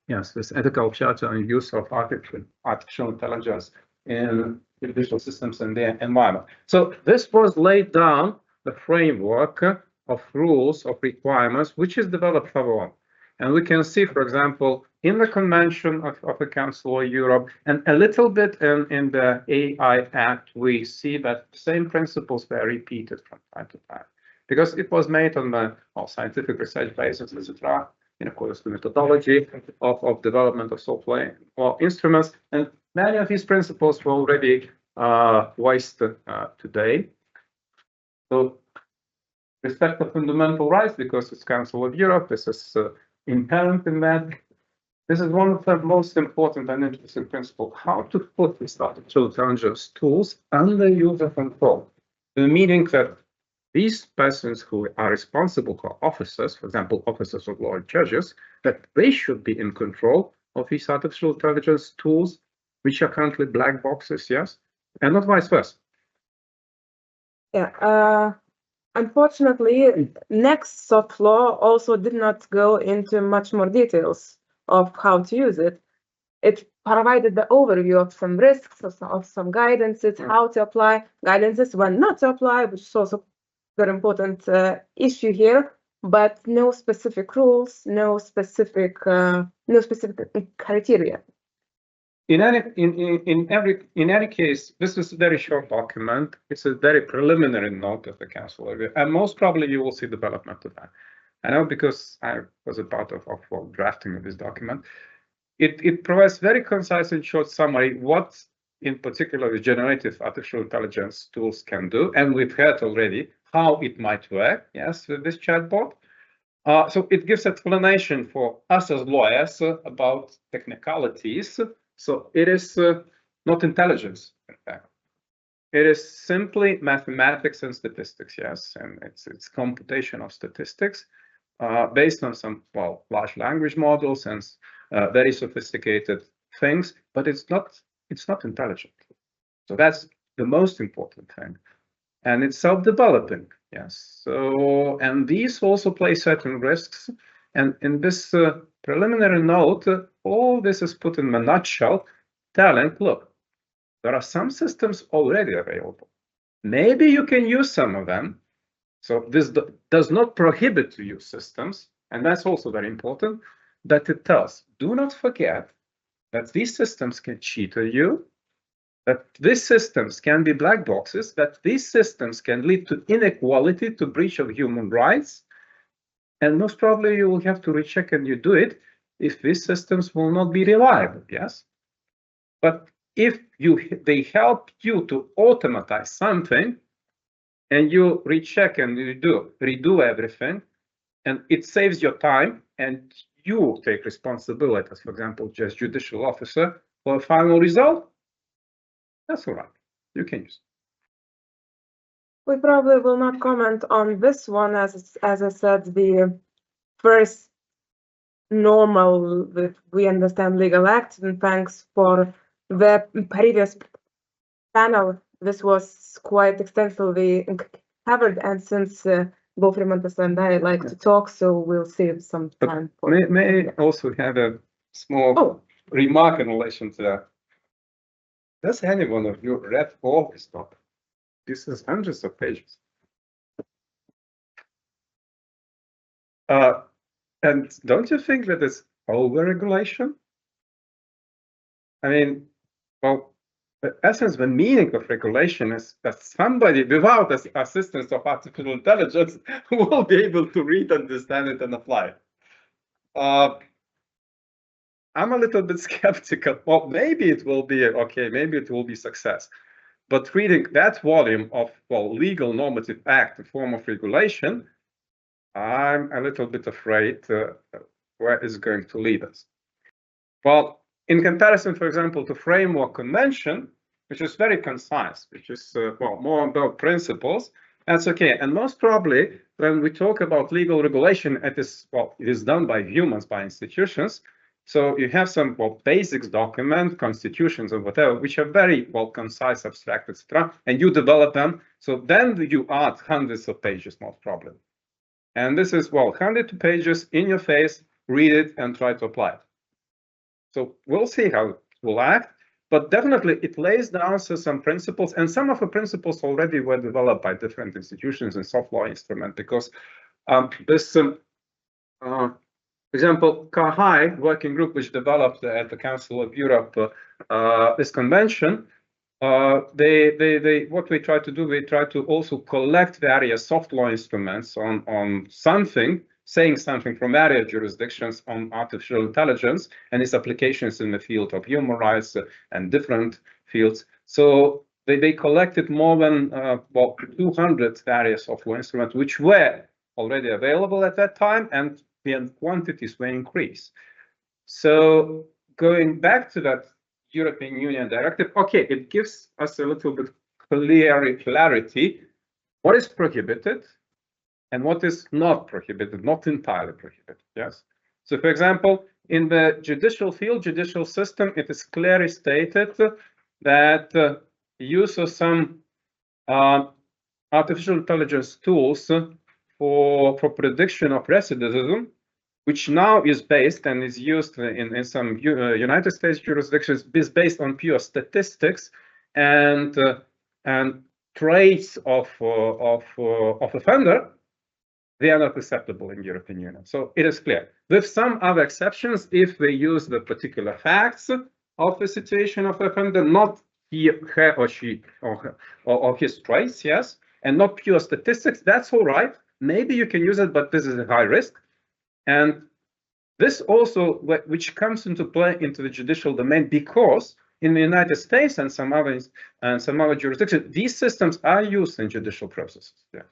this ethical charter and use of artificial intelligence in judicial systems and their environment. So this was laid down the framework of rules, of requirements, which is developed further on. And we can see, for example, in the Convention of the Council of Europe and a little bit in the AI Act, we see that the same principles were repeated from time to time, because it was made on the scientific research basis, etc., in accordance to methodology of development of software or instruments. And many of these principles were already voiced today. So respect of fundamental rights, because it's Council of Europe, this is inherent in that. This is one of the most important and interesting principles, how to put these artificial intelligence tools under user control, meaning that these persons who are responsible for officers, for example, officers of law and judges, that they should be in control of these artificial intelligence tools, which are currently black boxes, yes, and not vice versa. Yeah, unfortunately, next soft law also did not go into much more details of how to use it. It provided the overview of some risks, of some guidances, how to apply, guidances when not to apply, which is also very important issue here, but no specific rules, no specific criteria. In any case, this is a very short document. It's a very preliminary note of the Council of Europe, and most probably you will see development of that. I know, because I was a part of drafting of this document. It provides very concise and short summary what, in particular, the generative artificial intelligence tools can do, and we've heard already how it might work, yes, with this chatbot. So it gives explanation for us as lawyers about technicalities. So it is not intelligence, in fact. It is simply mathematics and statistics, yes, and it's computation of statistics based on some, large language models and very sophisticated things, but it's not intelligent. So that's the most important thing. And it's self-developing, yes. So, and these also play certain risks. And in this preliminary note, all this is put in a nutshell, telling, look, there are some systems already available. Maybe you can use some of them. So this does not prohibit to use systems. And that's also very important, that it tells, do not forget that these systems can cheat on you, that these systems can be black boxes, that these systems can lead to inequality, to breach of human rights. And most probably you will have to recheck, and you do it if these systems will not be reliable, yes? But if they help you to automatize something, and you recheck and you redo everything, and it saves your time, and you take responsibility as, for example, just judicial officer for a final result, that's all right. You can use it. We probably will not comment on this one, as I said, the first normal, we understand, legal act, and thanks for the previous panel. This was quite extensively covered, and since both Rimantas and I like to talk, so we'll save some time. May I also have a small remark in relation to that? Does anyone of you read all this topic? This is hundreds of pages. And don't you think that it's over-regulation? I mean, well, the essence, the meaning of regulation is that somebody without the assistance of artificial intelligence will be able to read, understand it, and apply it. I'm a little bit skeptical. Well, maybe it will be okay, maybe it will be success. But reading that volume of, well, legal normative act, a form of regulation, I'm a little bit afraid where it's going to lead us. Well, in comparison, for example, to framework convention, which is very concise, which is well, more about principles, that's okay. And most probably, when we talk about legal regulation, it is done by humans, by institutions. So you have some basics document, constitutions or whatever, which are very concise, abstract, etc. And you develop them. So then you add hundreds of pages, most probably. And this is 100 pages in your face, read it and try to apply it. So we'll see how it will act, but definitely it lays down some principles, and some of the principles already were developed by different institutions and soft law instrument, because this, for example, CAHI working group, which developed at the Council of Europe this convention, what we try to do, we try to also collect various soft law instruments on something, saying something from various jurisdictions on artificial intelligence and its applications in the field of human rights and different fields. So they collected more than 200 various soft law instruments, which were already available at that time, and the quantities were increased. So going back to that European Union directive, okay, it gives us a little bit clarity what is prohibited and what is not prohibited, not entirely prohibited, yes? So, for example, in the judicial field, judicial system, it is clearly stated that use of some artificial intelligence tools for prediction of recidivism, which now is based and is used in some United States jurisdictions, is based on pure statistics and traits of offender. They are not acceptable in European Union. So it is clear. With some other exceptions, if they use the particular facts of the situation of the offender, not her or she or his traits, yes, and not pure statistics, that's all right. Maybe you can use it, but this is a high risk. And this also, which comes into play into the judicial domain, because in the United States and some other jurisdictions, these systems are used in judicial processes. Yeah.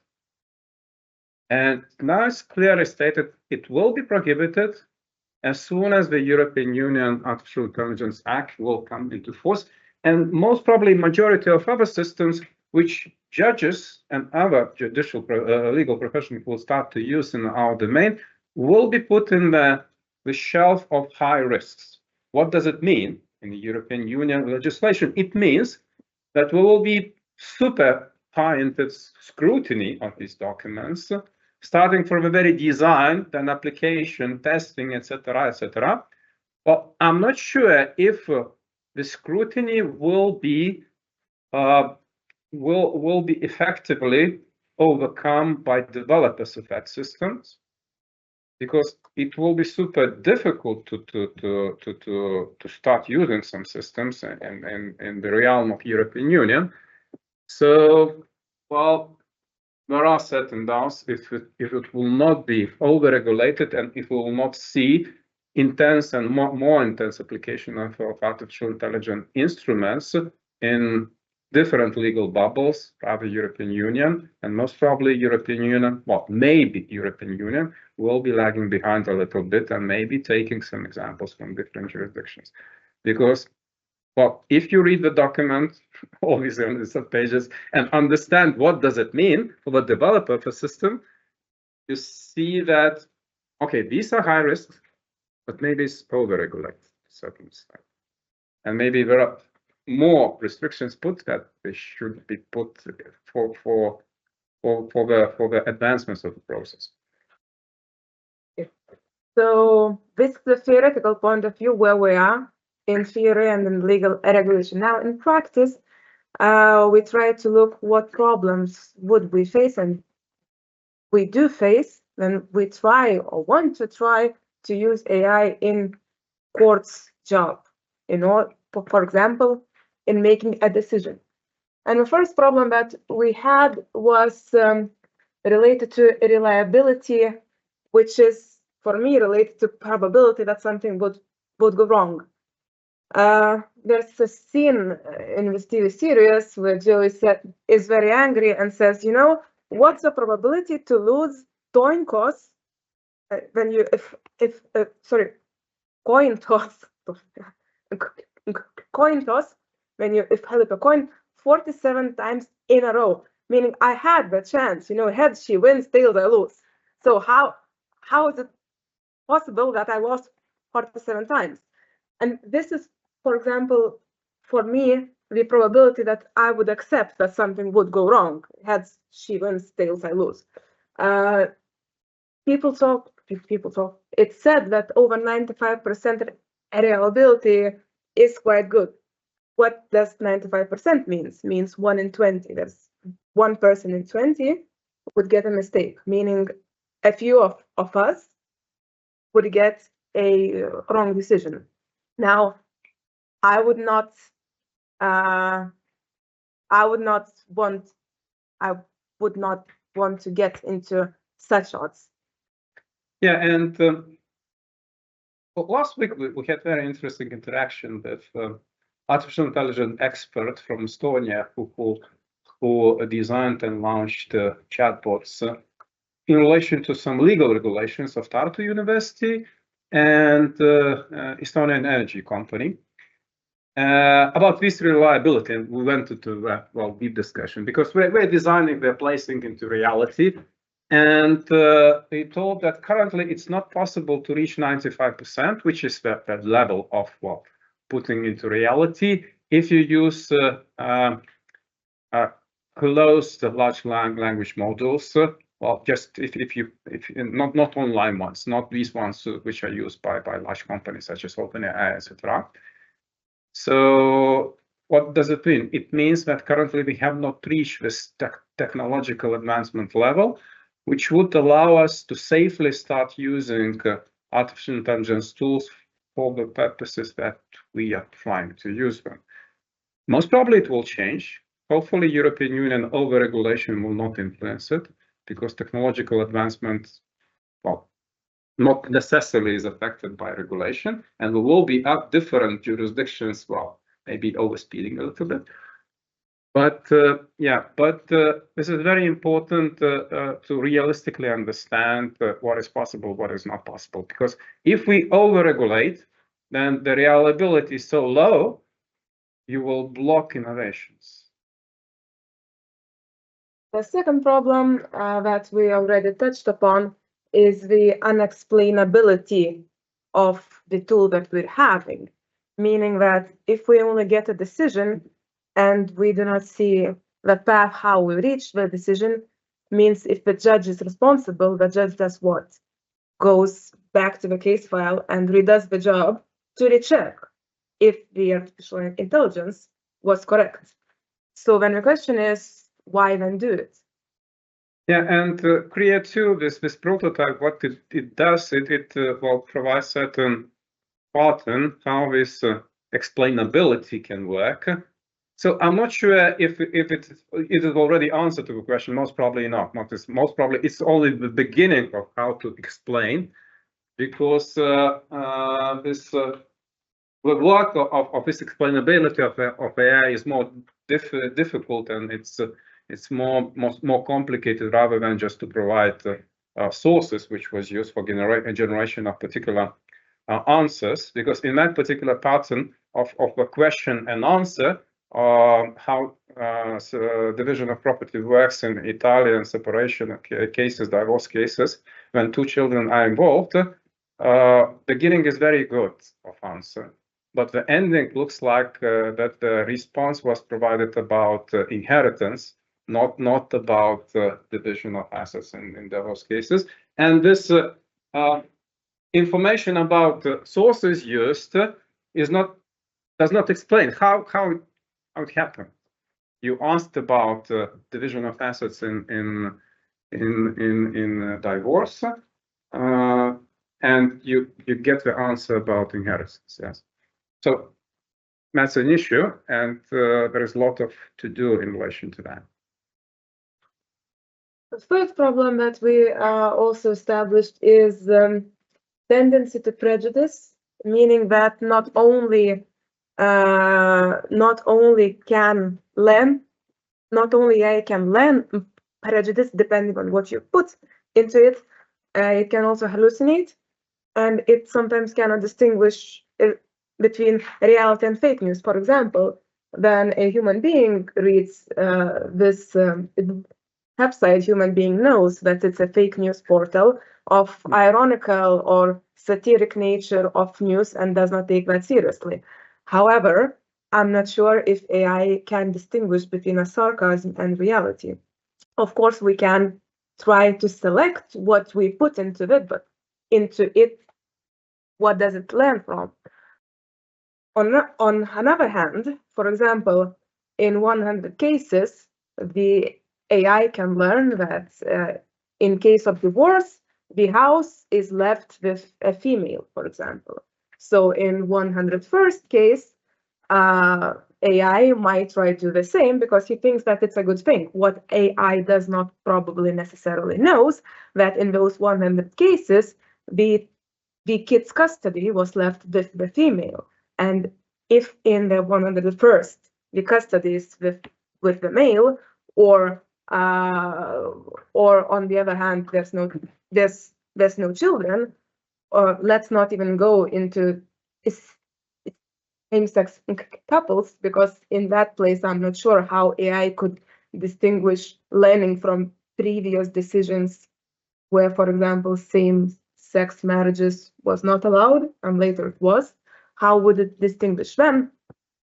And now it's clearly stated it will be prohibited as soon as the European Union Artificial Intelligence Act will come into force. And most probably majority of other systems which judges and other judicial legal professionals will start to use in our domain will be put in the shelf of high risks. What does it mean in the European Union legislation? It means that we will be super high-ended scrutiny of these documents, starting from the very design, then application, testing, etc., etc. But I'm not sure if the scrutiny will be effectively overcome by developers of that systems, because it will be super difficult to start using some systems in the realm of European Union. So, well, there are certain doubts if it will not be over-regulated and if we will not see intense and more intense application of artificial intelligence instruments in different legal bubbles, probably European Union, and most probably European Union, well, maybe European Union will be lagging behind a little bit and maybe taking some examples from different jurisdictions. Because, well, if you read the document, always on the sub-pages, and understand what does it mean for the developer of a system, you see that, okay, these are high risks, but maybe it's over-regulated to a certain extent. And maybe there are more restrictions put that they should be put for the advancements of the process. So this is the theoretical point of view where we are in theory and in legal regulation. Now, in practice, we try to look what problems would we face, and we do face, then we try or want to try to use AI in court's job, in order, for example, in making a decision. And the first problem that we had was related to reliability, which is, for me, related to probability that something would go wrong. There's a scene in this TV series where Joey is very angry and says, you know, what's the probability to lose coin toss when you, coin toss, coin toss, when you flip a coin 47 times in a row, meaning I had the chance, you know, heads she wins, tails I lose. So how is it possible that I lost 47 times? And this is, for example, for me, the probability that I would accept that something would go wrong. Heads she wins, tails I lose. People talk. It's said that over 95% reliability is quite good. What does 95% means? Means 1 in 20. There's 1 person in 20 would get a mistake, meaning a few of us would get a wrong decision. Now, I would not want to get into such odds. Yeah, and well, last week we had very interesting interaction with artificial intelligence expert from Estonia who designed and launched chatbots in relation to some legal regulations of Tartu University and Estonian energy company about this reliability. And we went into deep discussion because we're designing, we're placing into reality. And they told that currently it's not possible to reach 95%, which is the level of putting into reality if you use closed large language models. Well, just if not online ones, not these ones which are used by large companies such as OpenAI, etc. So what does it mean? It means that currently we have not reached this technological advancement level, which would allow us to safely start using artificial intelligence tools for the purposes that we are trying to use them. Most probably it will change. Hopefully European Union over-regulation will not influence it, because technological advancement, well, not necessarily is affected by regulation, and we will be at different jurisdictions, well, maybe overspeeding a little bit. But this is very important to realistically understand what is possible, what is not possible. Because if we over-regulate, then the reliability is so low, you will block innovations. The second problem that we already touched upon is the unexplainability of the tool that we're having, meaning that if we only get a decision and we do not see the path how we reach the decision, means if the judge is responsible, the judge does what? Goes back to the case file and redoes the job to recheck if the artificial intelligence was correct. So then the question is, why then do it? Yeah, and Create 2, this prototype, what it does, it provides certain pattern how this explainability can work. So I'm not sure if it is already answered to the question. Most probably not. Most probably it's only the beginning of how to explain, because this the work of this explainability of AI is more difficult, and it's more complicated rather than just to provide sources, which was used for generation of particular answers. Because in that particular pattern of the question and answer, how division of property works in Italian separation cases, divorce cases, when two children are involved, beginning is very good of answer, but the ending looks like that the response was provided about inheritance, not about division of assets in divorce cases. And this information about sources used does not explain how it happened. You asked about division of assets in divorce, and you get the answer about inheritance. Yes, so that's an issue, and there is a lot to do in relation to that. The third problem that we also established is tendency to prejudice, meaning that not only AI can learn prejudice depending on what you put into it, it can also hallucinate, and it sometimes cannot distinguish between reality and fake news. For example, when a human being reads this website, human being knows that it's a fake news portal of ironical or satiric nature of news and does not take that seriously. However, I'm not sure if AI can distinguish between a sarcasm and reality. Of course, we can try to select what we put into it, but what does it learn from? On another hand, for example, in 100 cases, the AI can learn that in case of divorce, the house is left with a female, for example. So in 101st case, AI might try to do the same because he thinks that it's a good thing. What AI does not probably necessarily knows that in those 100 cases, the kid's custody was left with the female. And if in the 101st, the custody is with the male, or on the other hand, there's no children, or let's not even go into same-sex couples, because in that place, I'm not sure how AI could distinguish learning from previous decisions where, for example, same-sex marriages was not allowed and later it was. How would it distinguish them?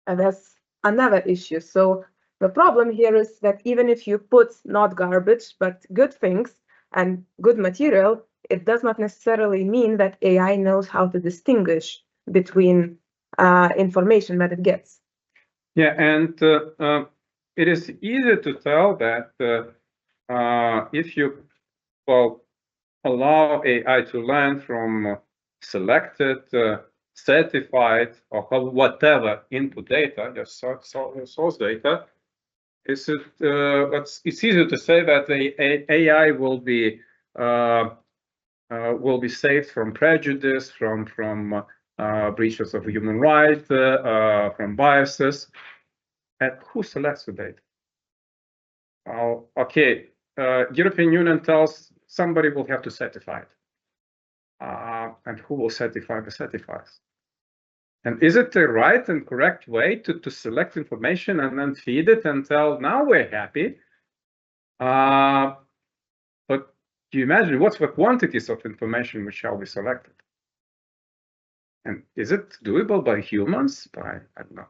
And that's another issue. So the problem here is that even if you put not garbage, but good things and good material, it does not necessarily mean that AI knows how to distinguish between information that it gets. Yeah, and it is easy to tell that if you allow AI to learn from selected, certified, or whatever input data, just source data, it's easier to say that the AI will be saved from prejudice, from breaches of human rights, from biases. And who selects the data? Okay, European Union tells somebody will have to certify it. And who will certify the certifiers? And is it the right and correct way to select information and then feed it and tell, now we're happy? But do you imagine what's the quantities of information which shall be selected? And is it doable by humans? By, I don't know,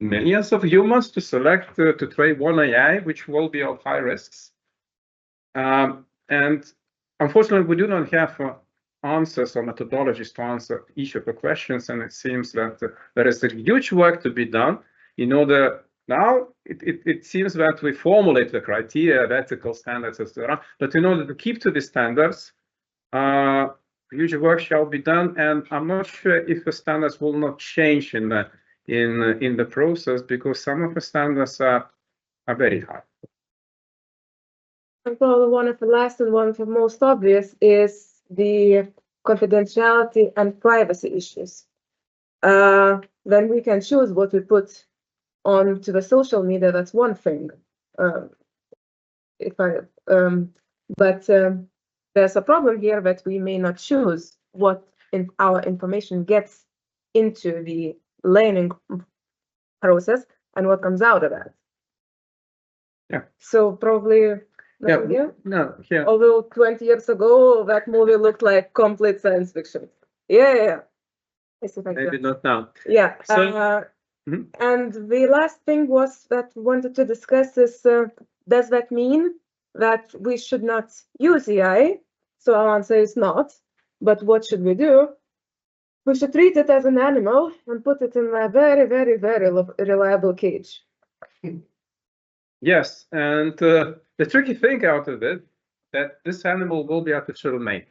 millions of humans to select, to train one AI, which will be of high risks? And unfortunately, we do not have answers or methodologies to answer each of the questions. And it seems that there is a huge work to be done in order. Now, it seems that we formulate the criteria, the ethical standards, etc. But in order to keep to the standards, huge work shall be done, and I'm not sure if the standards will not change in the process, because some of the standards are very high. And probably one of the last and one of the most obvious is the confidentiality and privacy issues. then we can choose what we put onto the social media. That's one thing. But there's a problem here that we may not choose what our information gets into the learning process and what comes out of that. Yeah. So probably although 20 years ago that movie looked like complete science fiction. Yeah. Maybe not now. Yeah. So, and the last thing was that we wanted to discuss is, does that mean that we should not use AI? So our answer is not. But what should we do? We should treat it as an animal and put it in a very, very, very reliable cage. Yes, and the tricky thing out of it, that this animal will be artificially made.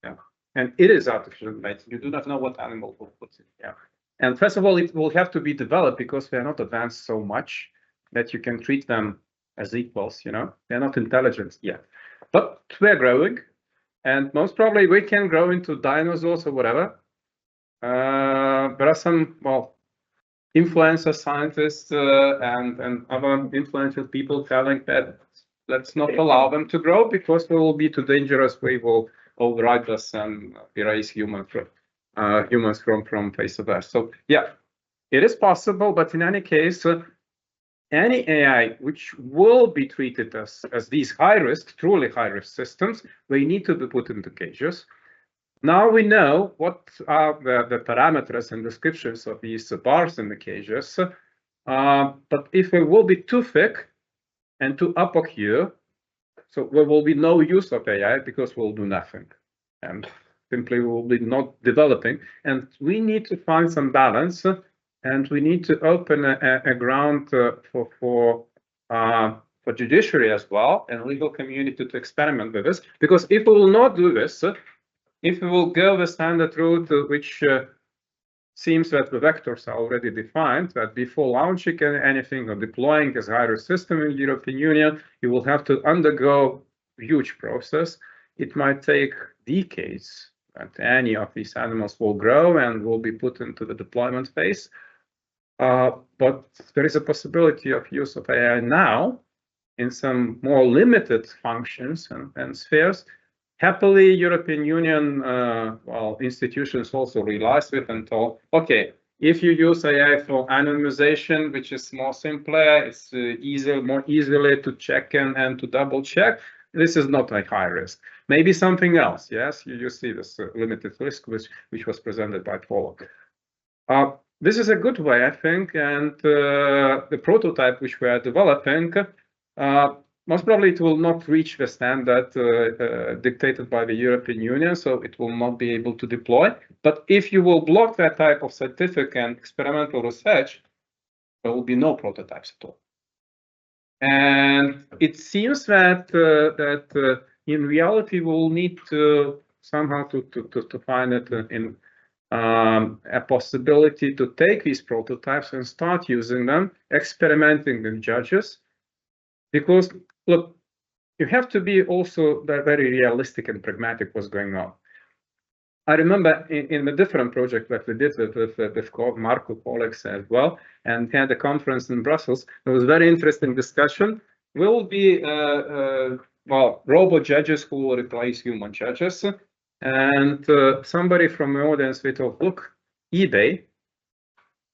Yeah, and it is artificially made. You do not know what animal will put it. Yeah, and first of all, it will have to be developed because they are not advanced so much that you can treat them as equals. You know, they're not intelligent yet, but we're growing, and most probably we can grow into dinosaurs or whatever. There are some, influencer scientists and other influential people telling that let's not allow them to grow because they will be too dangerous. We will override us and erase humans from face of Earth. So yeah, it is possible, but in any case, any AI which will be treated as these truly high-risk systems, they need to be put into cages. Now we know what are the parameters and descriptions of these bars in the cages, but if it will be too thick and too opaque, so there will be no use of AI because we'll do nothing and simply will be not developing. And we need to find some balance, and we need to open a ground for judiciary as well and legal community to experiment with this. Because if we will not do this, if we will go the standard route, which seems that the vectors are already defined, that before launching anything or deploying this high-risk system in the European Union, you will have to undergo a huge process. It might take decades that any of these animals will grow and will be put into the deployment phase. But there is a possibility of use of AI now in some more limited functions and spheres. Happily, European Union institutions also realized it and told, okay, if you use AI for anonymization, which is more simpler, it's more easily to check and to double check, this is not a high risk. Maybe something else, yes, you see this limited risk which was presented by Paola. This is a good way, I think, and the prototype which we are developing, most probably it will not reach the standard dictated by the European Union, so it will not be able to deploy. But if you will block that type of scientific and experimental research, there will be no prototypes at all. And it seems that in reality, we'll need to somehow to find it in a possibility to take these prototypes and start using them, experimenting with judges. Because, look, you have to be also very realistic and pragmatic what's going on. I remember in the different project that we did with Marco colleagues as well, and had a conference in Brussels, there was a very interesting discussion. Will be, robot judges who will replace human judges. And somebody from the audience, we thought, look, eBay,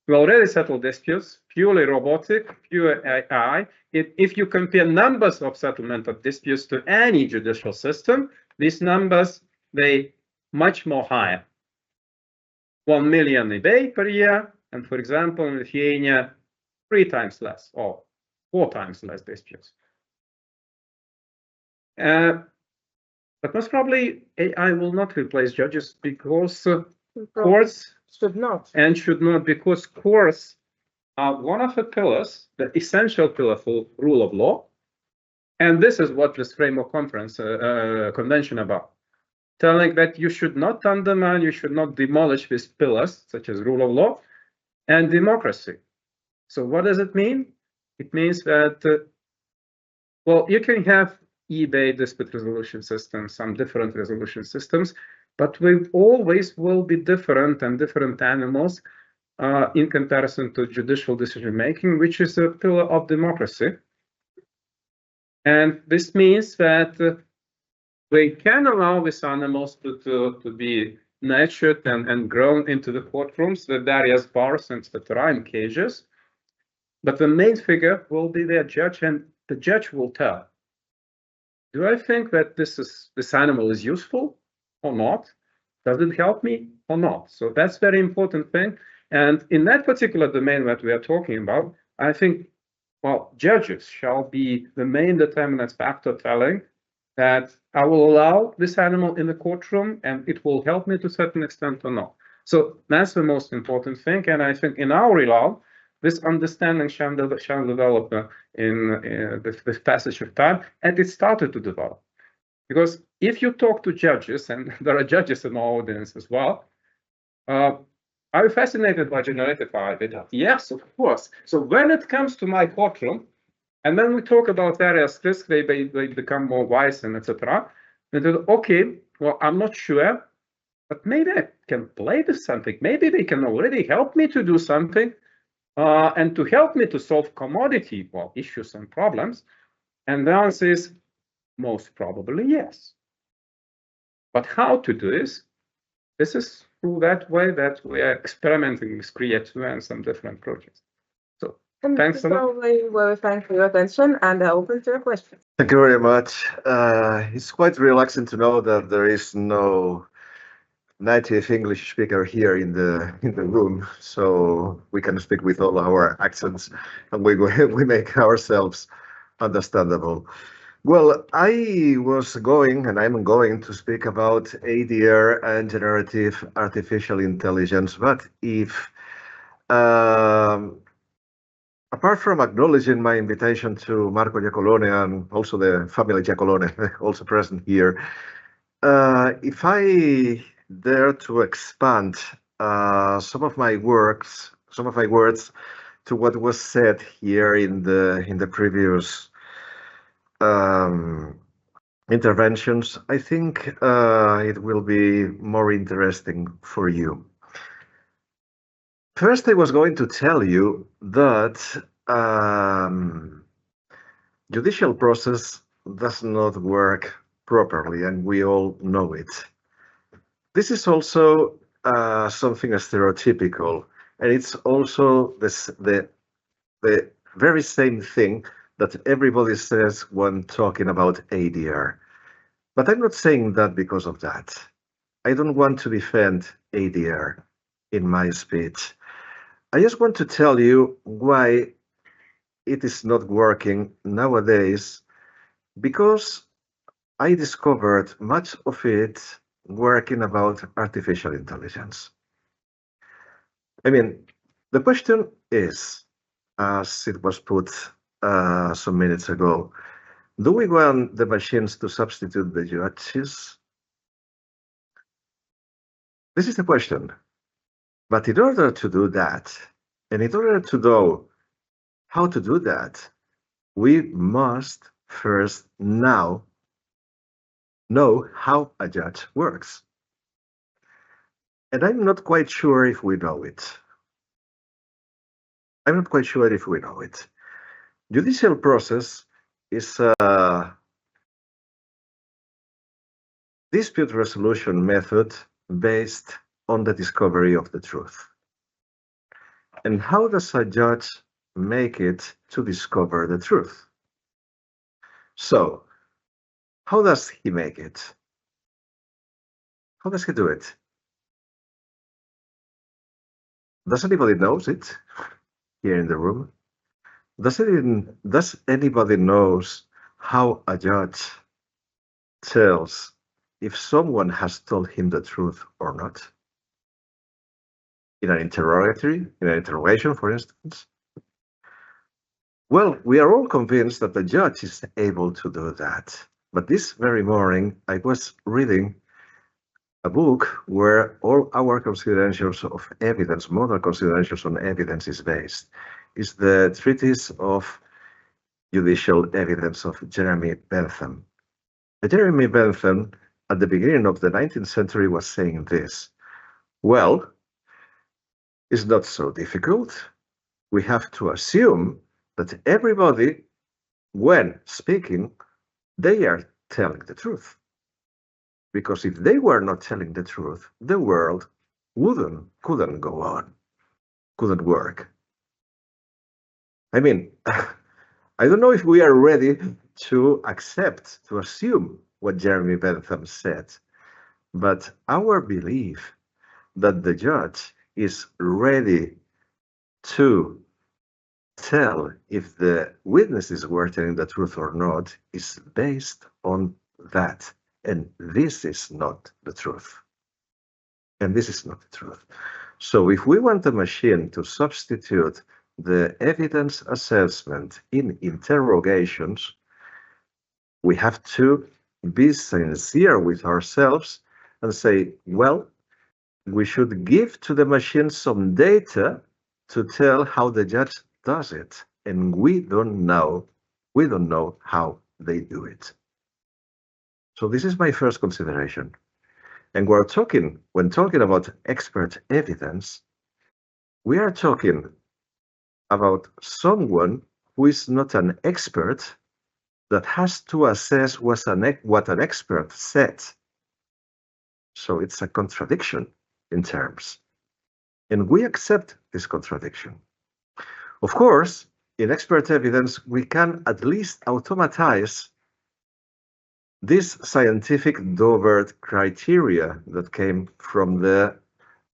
we already settled disputes, purely robotic, pure AI. If you compare numbers of settlement of disputes to any judicial system, these numbers, they much more higher. 1 million eBay per year, and for example, in Lithuania, 3 times less or 4 times less disputes. But most probably AI will not replace judges because courts should not, because courts are one of the pillars, the essential pillar for rule of law. And this is what this framework convention about, telling that you should not undermine, you should not demolish these pillars, such as rule of law and democracy. So what does it mean? It means that, you can have eBay dispute resolution systems, some different resolution systems, but we always will be different and different animals. in comparison to judicial decision making, which is a pillar of democracy. And this means that we can allow these animals to be nurtured and grown into the courtrooms with various bars, etc., in cages. But the main figure will be their judge, and the judge will tell, do I think that this animal is useful or not? Does it help me or not? So that's very important thing. And in that particular domain that we are talking about, I think, well, judges shall be the main determinant factor telling that I will allow this animal in the courtroom and it will help me to a certain extent or not. So that's the most important thing. And I think in our law, this understanding shall develop in this passage of time, and it started to develop. Because if you talk to judges, and there are judges in our audience as well, are you fascinated by generative AI? Yes, of course. So when it comes to my courtroom, and then we talk about various risks, they become more wise and etc. And then, okay, well, I'm not sure, but maybe I can play with something. Maybe they can already help me to do something and to help me to solve commodity issues and problems. And the answer is most probably yes. But how to do this? This is through that way that we are experimenting with Creative and some different projects. So thanks a lot. Probably well, thank for your attention and open to your questions. Thank you very much. It's quite relaxing to know that there is no native English speaker here in the room, so we can speak with all our accents and we make ourselves understandable. Well, I was going and I'm going to speak about ADR and generative artificial intelligence, but if apart from acknowledging my invitation to Marco Giacalone and also the family Giacalone also present here, if I dare to expand some of my words to what was said here in the previous interventions, I think it will be more interesting for you. First, I was going to tell you that judicial process does not work properly, and we all know it. This is also something stereotypical, and it's also the very same thing that everybody says when talking about ADR. But I'm not saying that because of that. I don't want to defend ADR in my speech. I just want to tell you why it is not working nowadays, because I discovered much of it working about artificial intelligence. I mean, the question is, as it was put some minutes ago, do we want the machines to substitute the judges? This is the question. But in order to do that, and in order to know how to do that, we must first now know how a judge works. And I'm not quite sure if we know it. I'm not quite sure if we know it. Judicial process is a dispute resolution method based on the discovery of the truth. And how does a judge make it to discover the truth? So, how does he make it? How does he do it? Does anybody knows it here in the room? Does anybody knows how a judge tells if someone has told him the truth or not? In an interrogation, for instance? Well, we are all convinced that the judge is able to do that. But this very morning, I was reading a book where all our considerations of evidence, modern considerations on evidence is based. Is the Treatise of Judicial Evidence of Jeremy Bentham. Jeremy Bentham, at the beginning of the 19th century, was saying this. Well, is not so difficult. We have to assume that everybody, when speaking, they are telling the truth. Because if they were not telling the truth, the world couldn't go on, couldn't work. I mean, I don't know if we are ready to accept, to assume what Jeremy Bentham said, but our belief that the judge is ready to tell if the witnesses were telling the truth or not is based on that. And this is not the truth. And this is not the truth. So if we want a machine to substitute the evidence assessment in interrogations, we have to be sincere with ourselves and say, well, we should give to the machine some data to tell how the judge does it. And we don't know how they do it. So this is my first consideration. And when talking about expert evidence, we are talking about someone who is not an expert that has to assess what an expert said. So it's a contradiction in terms. And we accept this contradiction. Of course, in expert evidence, we can at least automatize this scientific Dover criteria that came from the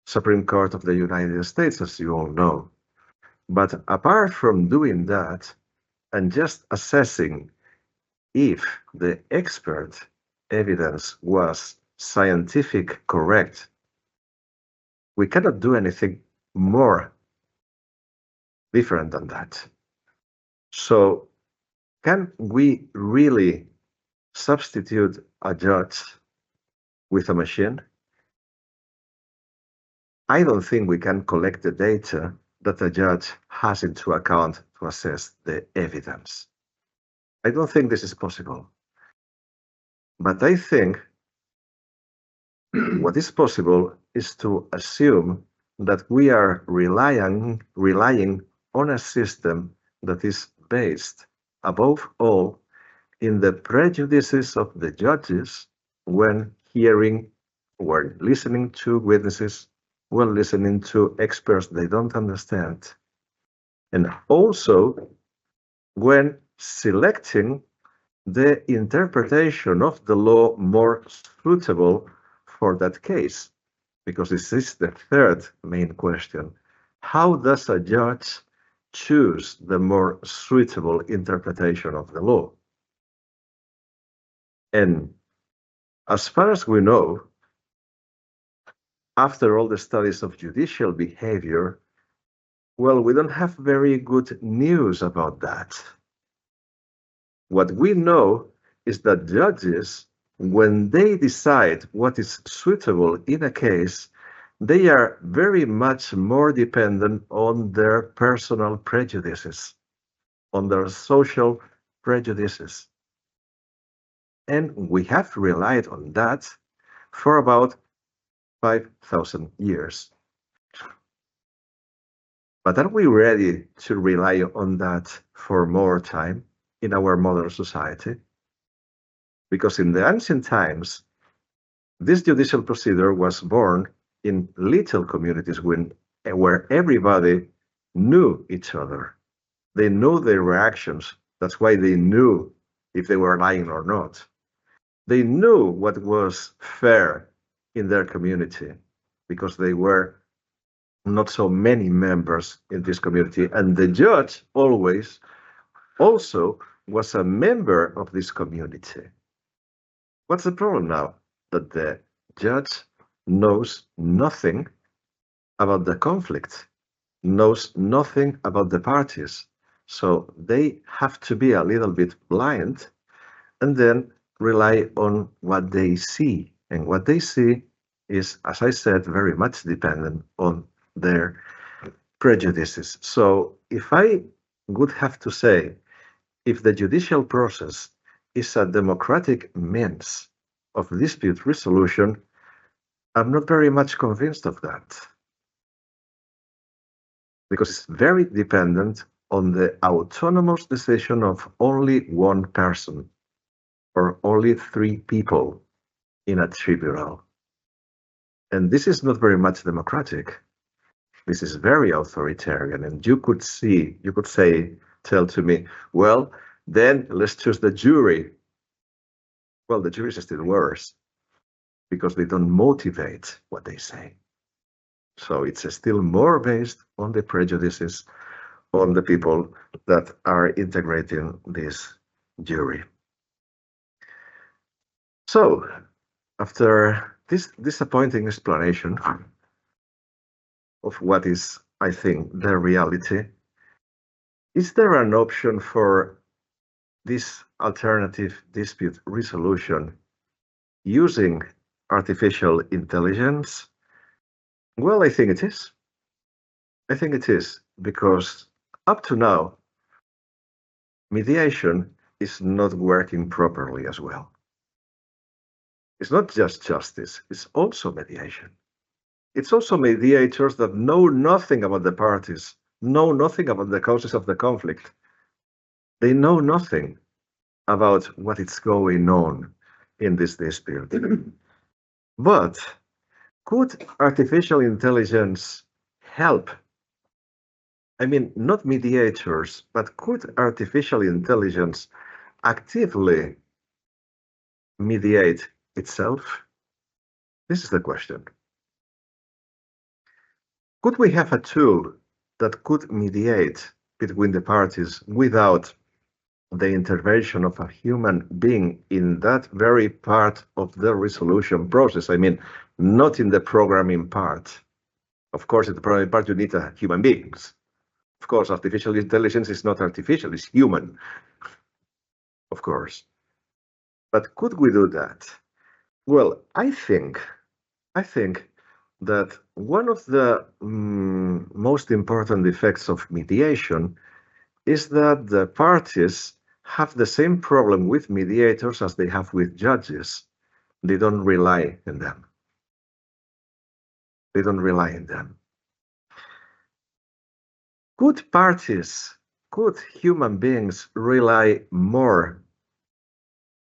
Supreme Court of the United States, as you all know. But apart from doing that and just assessing if the expert evidence was scientific correct, we cannot do anything more different than that. So can we really substitute a judge with a machine? I don't think we can collect the data that a judge has into account to assess the evidence. I don't think this is possible. But I think what is possible is to assume that we are relying on a system that is based, above all, in the prejudices of the judges when listening to witnesses, when listening to experts they don't understand, and also when selecting the interpretation of the law more suitable for that case. Because this is the third main question. How does a judge choose the more suitable interpretation of the law? And as far as we know, after all the studies of judicial behavior, well, we don't have very good news about that. What we know is that judges, when they decide what is suitable in a case, they are very much more dependent on their personal prejudices, on their social prejudices. And we have relied on that for about 5,000 years. But are we ready to rely on that for more time in our modern society? Because in the ancient times, this judicial procedure was born in little communities where everybody knew each other. They knew their reactions. That's why they knew if they were lying or not. They knew what was fair in their community because they were not so many members in this community. And the judge always also was a member of this community. What's the problem now? That the judge knows nothing about the conflict, knows nothing about the parties. So they have to be a little bit blind and then rely on what they see. And what they see is, as I said, very much dependent on their prejudices. So if I would have to say, if the judicial process is a democratic means of dispute resolution, I'm not very much convinced of that. because it's very dependent on the autonomous decision of only one person or only 3 people in a tribunal. And this is not very much democratic. This is very authoritarian. And you could tell to me, well, then let's choose the jury. Well, the jury is still worse because they don't motivate what they say. So it's still more based on the prejudices on the people that are integrating this jury. So after this disappointing explanation of what is, I think, the reality, is there an option for this alternative dispute resolution using artificial intelligence? Well, I think it is. I think it is, because up to now, mediation is not working properly as well. It's not just justice, it's also mediation. It's also mediators that know nothing about the parties, know nothing about the causes of the conflict. They know nothing about what is going on in this dispute. But could artificial intelligence help? I mean, not mediators, but could artificial intelligence actively mediate itself? This is the question. Could we have a tool that could mediate between the parties without the intervention of a human being in that very part of the resolution process? I mean, not in the programming part. Of course, in the programming part, you need human beings. Of course, artificial intelligence is not artificial, it's human. Of course. But could we do that? Well, I think that one of the most important effects of mediation is that the parties have the same problem with mediators as they have with judges. They don't rely on them. They don't rely on them. Could parties, could human beings rely more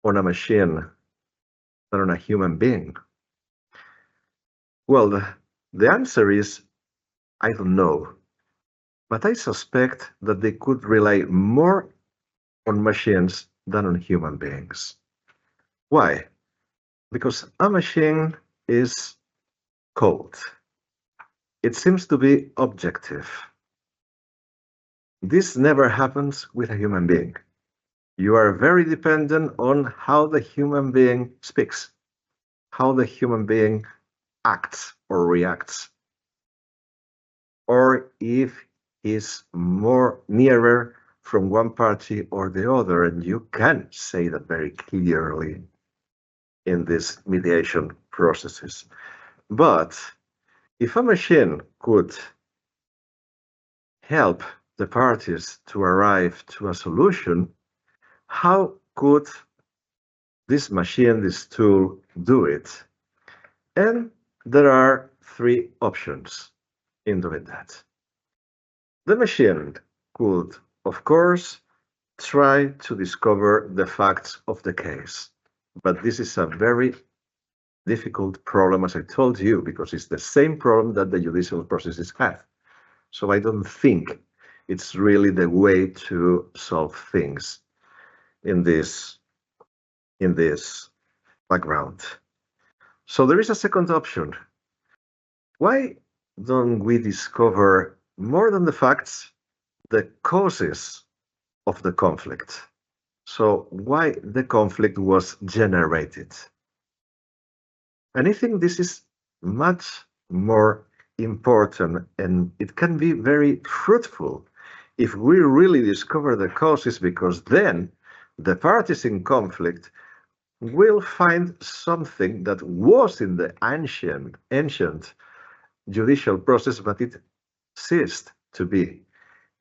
on a machine than on a human being? Well, the answer is, I don't know. But I suspect that they could rely more on machines than on human beings. Why? Because a machine is cold. It seems to be objective. This never happens with a human being. You are very dependent on how the human being speaks, how the human being acts or reacts, or if he's more nearer from one party or the other, and you can say that very clearly in these mediation processes. But if a machine could help the parties to arrive to a solution, how could this machine, this tool, do it? And there are 3 options in doing that. The machine could, of course, try to discover the facts of the case. But this is a very difficult problem, as I told you, because it's the same problem that the judicial processes have. So I don't think it's really the way to solve things in this background. So there is a second option. Why don't we discover more than the facts, the causes of the conflict? So why the conflict was generated? And I think this is much more important, and it can be very fruitful if we really discover the causes, because then the parties in conflict will find something that was in the ancient judicial process, but it ceased to be.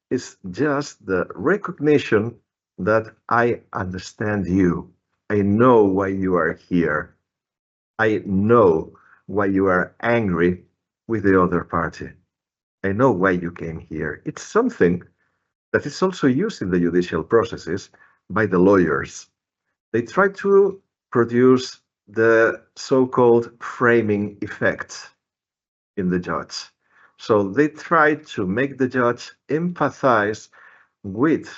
It's just the recognition that I understand you. I know why you are here. I know why you are angry with the other party. I know why you came here. It's something that is also used in the judicial processes by the lawyers. They try to produce the so-called framing effect in the judge. So they try to make the judge empathize with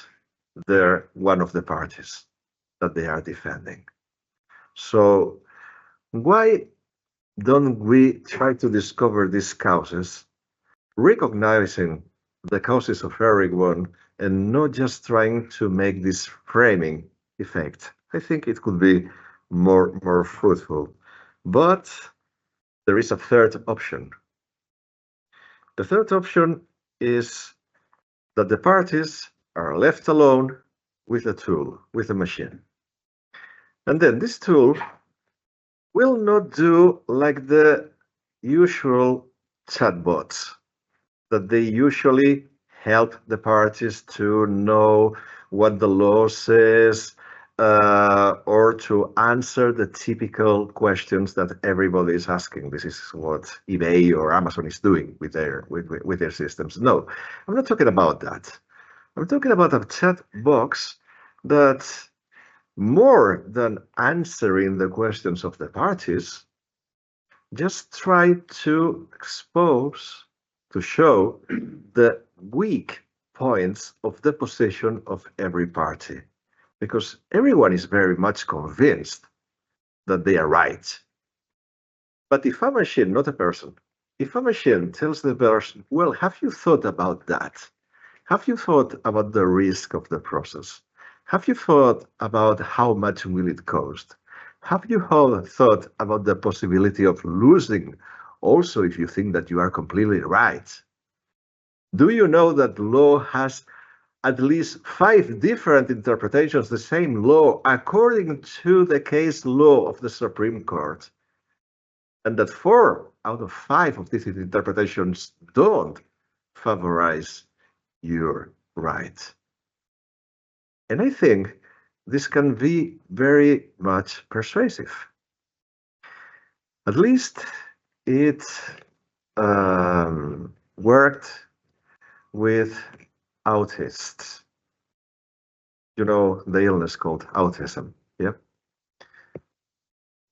one of the parties that they are defending. So why don't we try to discover these causes, recognizing the causes of everyone and not just trying to make this framing effect? I think it could be more fruitful. But there is a third option. The third option is that the parties are left alone with a tool, with a machine. And then this tool will not do like the usual chatbots, that they usually help the parties to know what the law says, or to answer the typical questions that everybody is asking. This is what eBay or Amazon is doing with their systems. No, I'm not talking about that. I'm talking about a chat box that, more than answering the questions of the parties, just try to expose, to show the weak points of the position of every party, because everyone is very much convinced that they are right. But if a machine, not a person, if a machine tells the person, well, have you thought about that? Have you thought about the risk of the process? Have you thought about how much will it cost? Have you thought about the possibility of losing, also if you think that you are completely right? Do you know that law has at least 5 different interpretations, the same law, according to the case law of the Supreme Court? And that 4 out of 5 of these interpretations don't favorize your right. And I think this can be very much persuasive. At least it worked with autists. You know, the illness called autism. Yeah.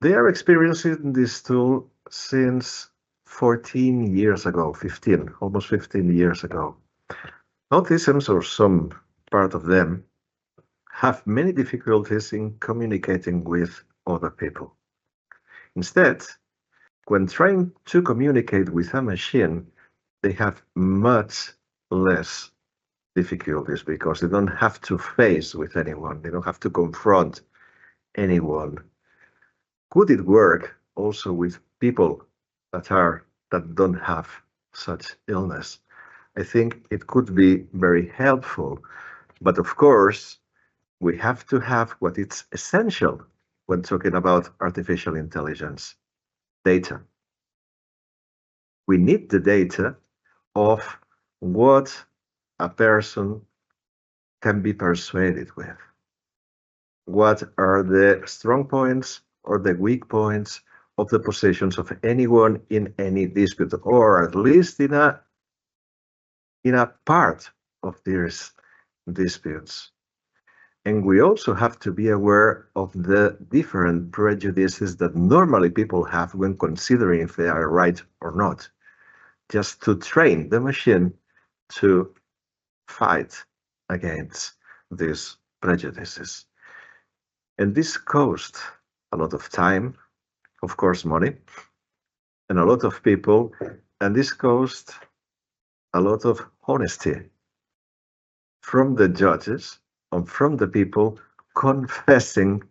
They are experiencing this tool since 14 years ago, 15, almost 15 years ago. Autisms, or some part of them, have many difficulties in communicating with other people. Instead, when trying to communicate with a machine, they have much less difficulties because they don't have to face with anyone. They don't have to confront anyone. Could it work also with people that don't have such illness? I think it could be very helpful, but of course, we have to have what is essential when talking about artificial intelligence: data. We need the data of what a person can be persuaded with. What are the strong points or the weak points of the positions of anyone in any dispute, or at least in a part of these disputes. And we also have to be aware of the different prejudices that normally people have when considering if they are right or not, just to train the machine to fight against these prejudices. And this cost a lot of time, of course, money, and a lot of people, and this cost a lot of honesty from the judges and from the people confessing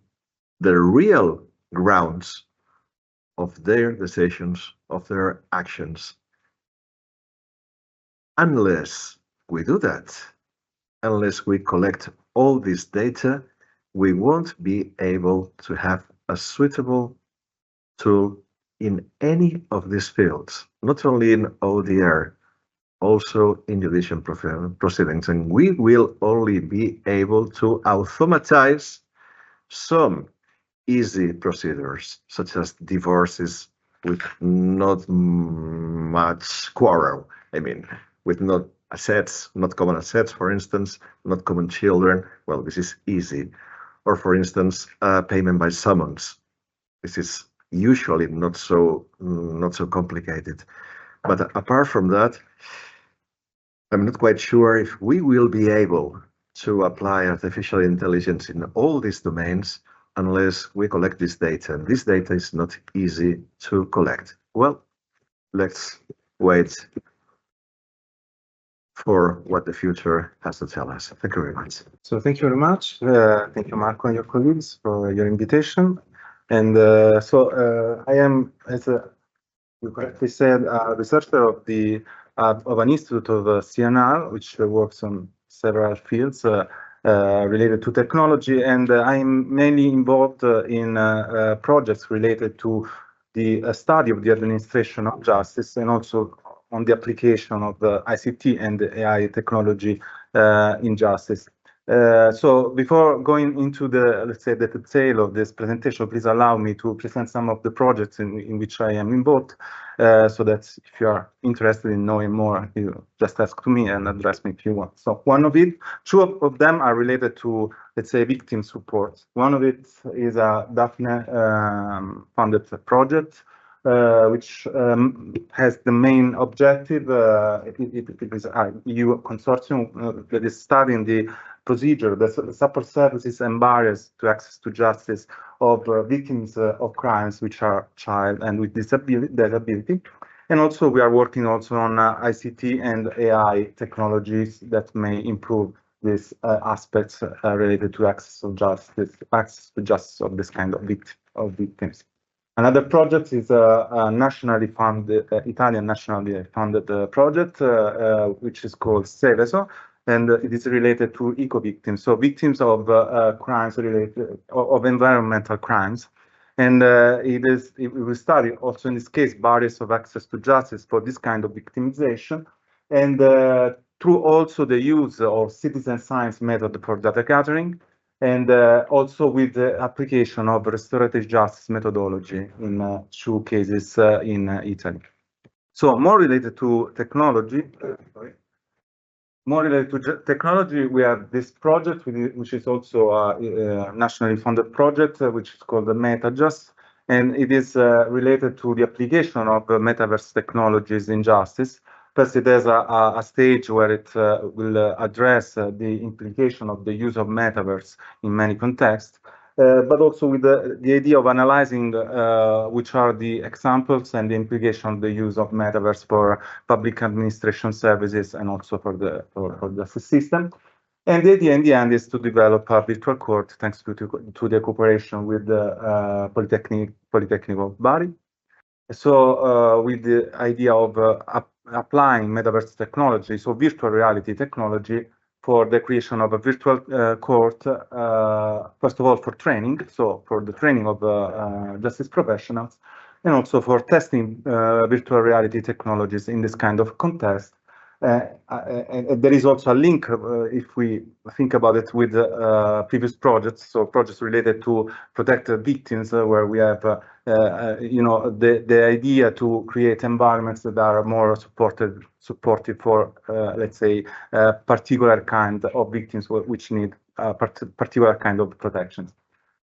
the real grounds of their decisions, of their actions. Unless we do that, unless we collect all this data, we won't be able to have a suitable tool in any of these fields, not only in ODR, also in judicial proceedings. And we will only be able to automatize some easy procedures, such as divorces with not much quarrel. I mean, with not assets, not common assets, for instance, not common children. Well, this is easy. Or for instance, payment by summons. This is usually not so complicated. But apart from that, I'm not quite sure if we will be able to apply artificial intelligence in all these domains unless we collect this data. And this data is not easy to collect. Well, let's wait for what the future has to tell us. Thank you very much. So thank you very much. Thank you, Marco, and your colleagues for your invitation. And I am, as you correctly said, a researcher of an institute of CNR, which works on several fields related to technology, and I'm mainly involved in projects related to the study of the administration of justice and also on the application of the ICT and the AI technology in justice. So before going into the, let's say, the detail of this presentation, please allow me to present some of the projects in which I am involved, so that if you are interested in knowing more, you just ask to me and address me if you want. So two of them are related to, let's say, victim support. One of it is a Daphne funded project, which has the main objective, it is an EU consortium that is studying the procedure, the support services and barriers to access to justice of victims of crimes which are child and with disability. And also we are working also on ICT and AI technologies that may improve these aspects related to access to justice of this kind of victims. Another project is a nationally funded, Italian nationally funded project, which is called Seveso, and it is related to eco-victims, so victims of crimes related of environmental crimes. And it will study also in this case barriers of access to justice for this kind of victimization, and through also the use of citizen science method for data gathering, and also with the application of restorative justice methodology in two cases in Italy. So more related to technology, we have this project, which is also a nationally funded project, which is called the MetaJust, and it is related to the application of metaverse technologies in justice. First, it has a stage where it will address the implication of the use of metaverse in many contexts, but also with the idea of analyzing which are the examples and the implication of the use of metaverse for public administration services and also for the justice system. And the idea in the end is to develop a virtual court thanks to the cooperation with the Polytechnic of Bari. So with the idea of applying metaverse technology, so virtual reality technology, for the creation of a virtual court, first of all for training, so for the training of justice professionals, and also for testing virtual reality technologies in this kind of context. And there is also a link, if we think about it, with previous projects, so projects related to protected victims, where we have, the idea to create environments that are more supportive for, let's say, particular kind of victims which need particular kind of protections.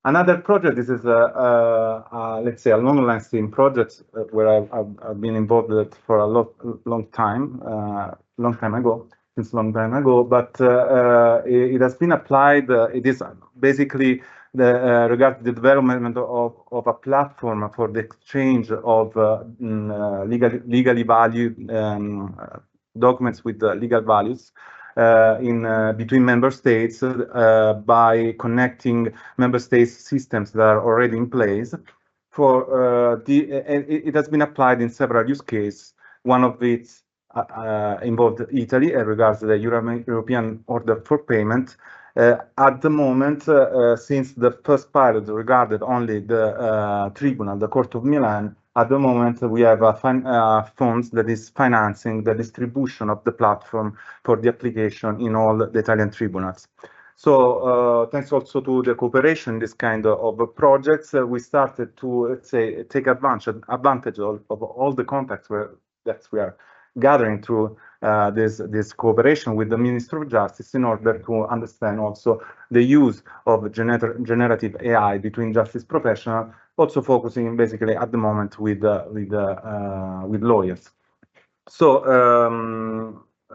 Another project, this is let's say a long-lasting project where I've been involved with for a long time ago, but it has been applied. It is basically regarding the development of a platform for the exchange of legally valued documents with legal values between member states by connecting member states systems that are already in place. It has been applied in several use cases. One of it involved Italy as regards the European order for payment. At the moment, since the first pilot regarded only the tribunal, the Court of Milan, at the moment we have a fund that is financing the distribution of the platform for the application in all the Italian tribunals. So thanks also to the cooperation, this kind of projects, we started to, let's say, take advantage of all the contacts that we are gathering through this cooperation with the Ministry of Justice in order to understand also the use of generative AI between justice professionals, also focusing basically at the moment with lawyers. So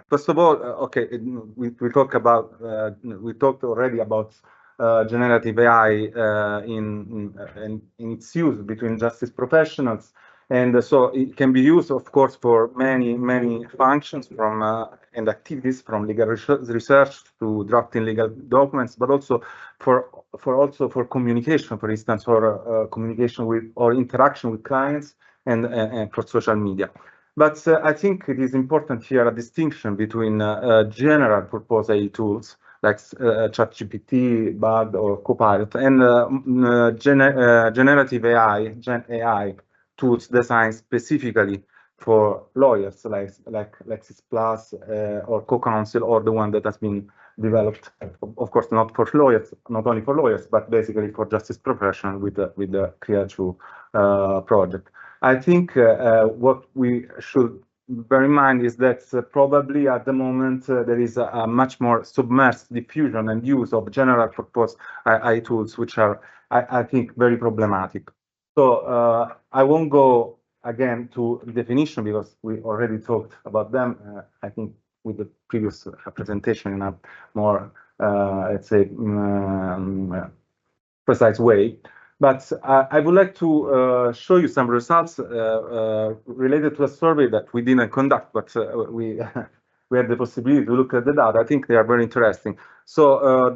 first of all, okay, we talked already about generative AI in its use between justice professionals. And so it can be used, of course, for many functions and activities, from legal research to drafting legal documents, but also for communication, for instance, or communication with or interaction with clients and for social media. But I think it is important here a distinction between general purpose AI tools like ChatGPT, Bard, or Copilot, and generative AI, Gen AI tools designed specifically for lawyers, like Lexis Plus or Co-Counsel, or the one that has been developed, of course, not only for lawyers, but basically for justice professionals with the Creative project. I think what we should bear in mind is that probably at the moment there is a much more submerged diffusion and use of general purpose AI tools, which are, I think, very problematic. So I won't go again to definition because we already talked about them, I think, with the previous presentation in a more, let's say, precise way. But I would like to show you some results related to a survey that we didn't conduct, but we had the possibility to look at the data. I think they are very interesting. So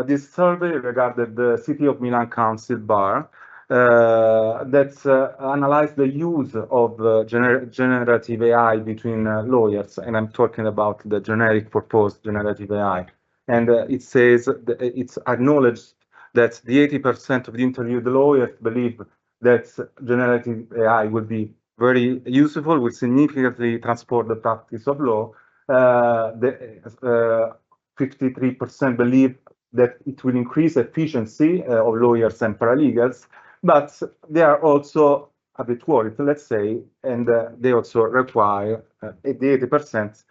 this survey regarded the City of Milan Council Bar that analyzed the use of generative AI between lawyers, and I'm talking about the generic purpose generative AI. And it says that it's acknowledged that the 80% of the interviewed lawyers believe that generative AI will be very useful, will significantly transport the practice of law. 53% believe that it will increase efficiency of lawyers and paralegals, but they are also a bit worried, let's say, and they also require, the 80%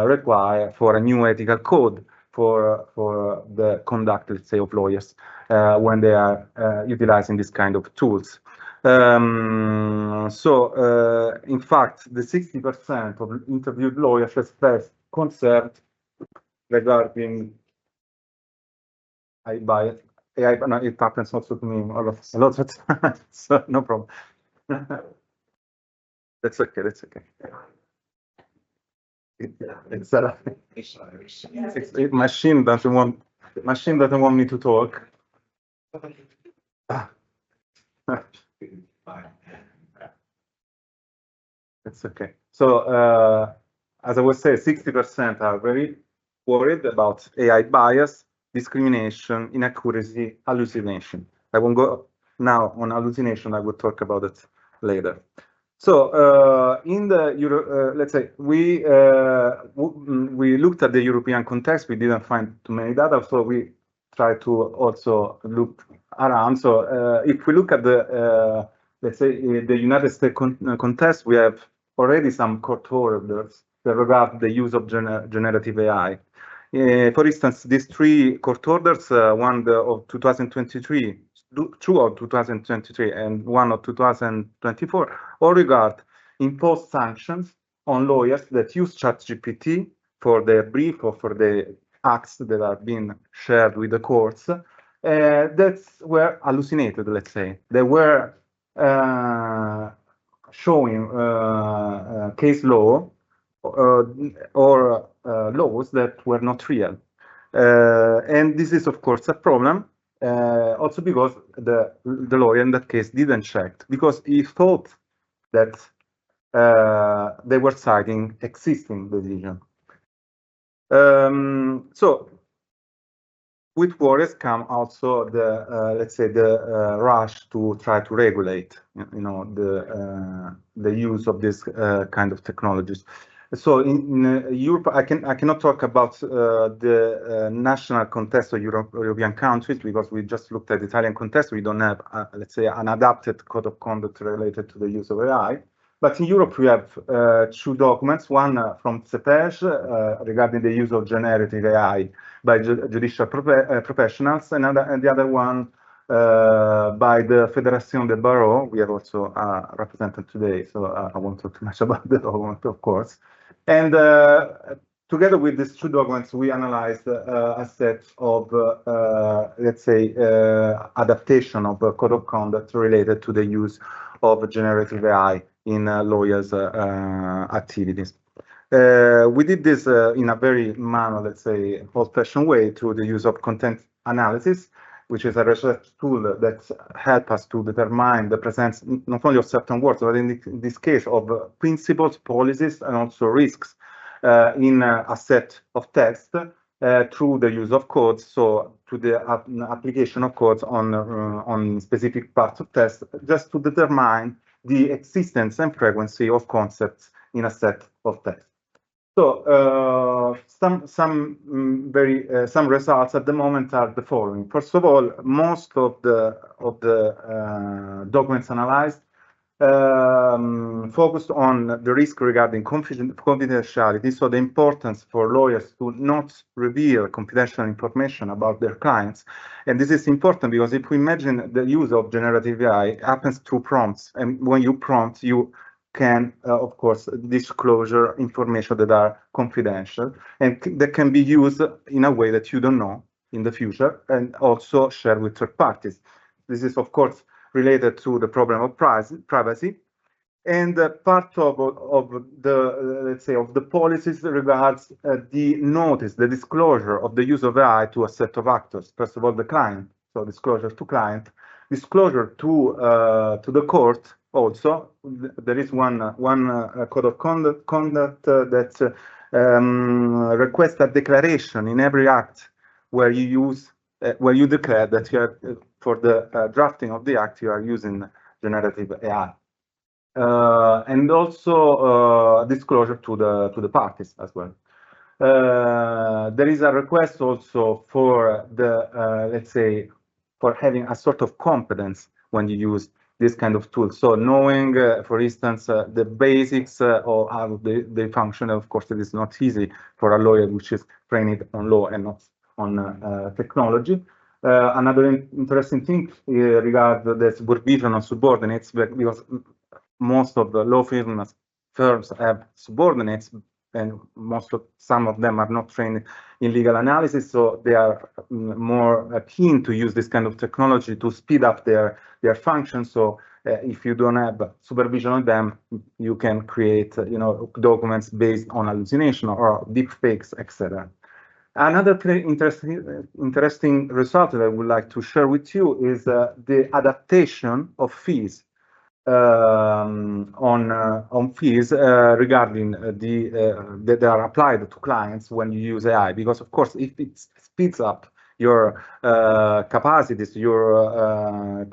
require for a new ethical code for the conduct, let's say, of lawyers when they are utilizing this kind of tools. In fact, the 60% of interviewed lawyers expressed concern regarding AI bias. AI, no, it happens also to me a lot of times, so no problem. That's okay. That's okay. Machine doesn't want me to talk. It's okay. So as I was saying, 60% are very worried about AI bias, discrimination, inaccuracy, hallucination. I won't go now on hallucination. I will talk about it later. So in the let's say we looked at the European context. We didn't find too many data, so we tried to also look around. So if we look at the let's say the United States context, we have already some court orders that regard the use of generative AI. For instance, these three court orders, one of 2023. Two of 2023 and one of 2024, all regard imposed sanctions on lawyers that use ChatGPT for their brief or for the acts that are being shared with the courts that were hallucinated, let's say. They were showing case law or laws that were not real. And this is, of course, a problem. Also because the lawyer in that case didn't check, because he thought that they were citing existing decision. So with worries come also the let's say the rush to try to regulate, you know, the use of this kind of technologies. So in Europe, I cannot talk about the national context of European countries, because we just looked at the Italian context. We don't have, let's say, an adapted code of conduct related to the use of AI. But in Europe, we have two documents, one from CEPEJ regarding the use of generative AI by judicial professionals, and the other one by the Fédération des Barreaux. We are also represented today, so I won't talk too much about the document, of course. And together with these two documents, we analyzed a set of, let's say, adaptation of the code of conduct related to the use of generative AI in lawyers' activities. We did this in a very manual, let's say, old-fashioned way through the use of content analysis, which is a research tool that helps us to determine the presence not only of certain words, but in this case of principles, policies, and also risks in a set of text through the use of codes, so to the application of codes on specific parts of text, just to determine the existence and frequency of concepts in a set of text. So some results at the moment are the following. First of all, most of the documents analyzed focused on the risk regarding confidentiality, so the importance for lawyers to not reveal confidential information about their clients. And this is important because if we imagine the use of generative AI happens through prompts, and when you prompt, you can, of course, disclosure information that are confidential and that can be used in a way that you don't know in the future and also share with third parties. This is, of course, related to the problem of privacy, and part of the, let's say, of the policies regards the notice, the disclosure of the use of AI to a set of actors. First of all, the client, so disclosure to client, disclosure to the court. Also, there is one code of conduct that requests a declaration in every act where you declare that you are for the drafting of the act you are using generative AI, and also disclosure to the parties as well. There is a request also for the let's say, for having a sort of competence when you use this kind of tool. So knowing, for instance, the basics of how they function. Of course, it is not easy for a lawyer which is trained on law and not on technology. Another interesting thing regards the supervision of subordinates, because most of the law firms have subordinates, and some of them are not trained in legal analysis, so they are more keen to use this kind of technology to speed up their function. So if you don't have supervision of them, you can create documents based on hallucination or deep fakes, etc. Another interesting result that I would like to share with you is the adaptation of fees on fees regarding that are applied to clients when you use AI, because of course if it speeds up your capacities, your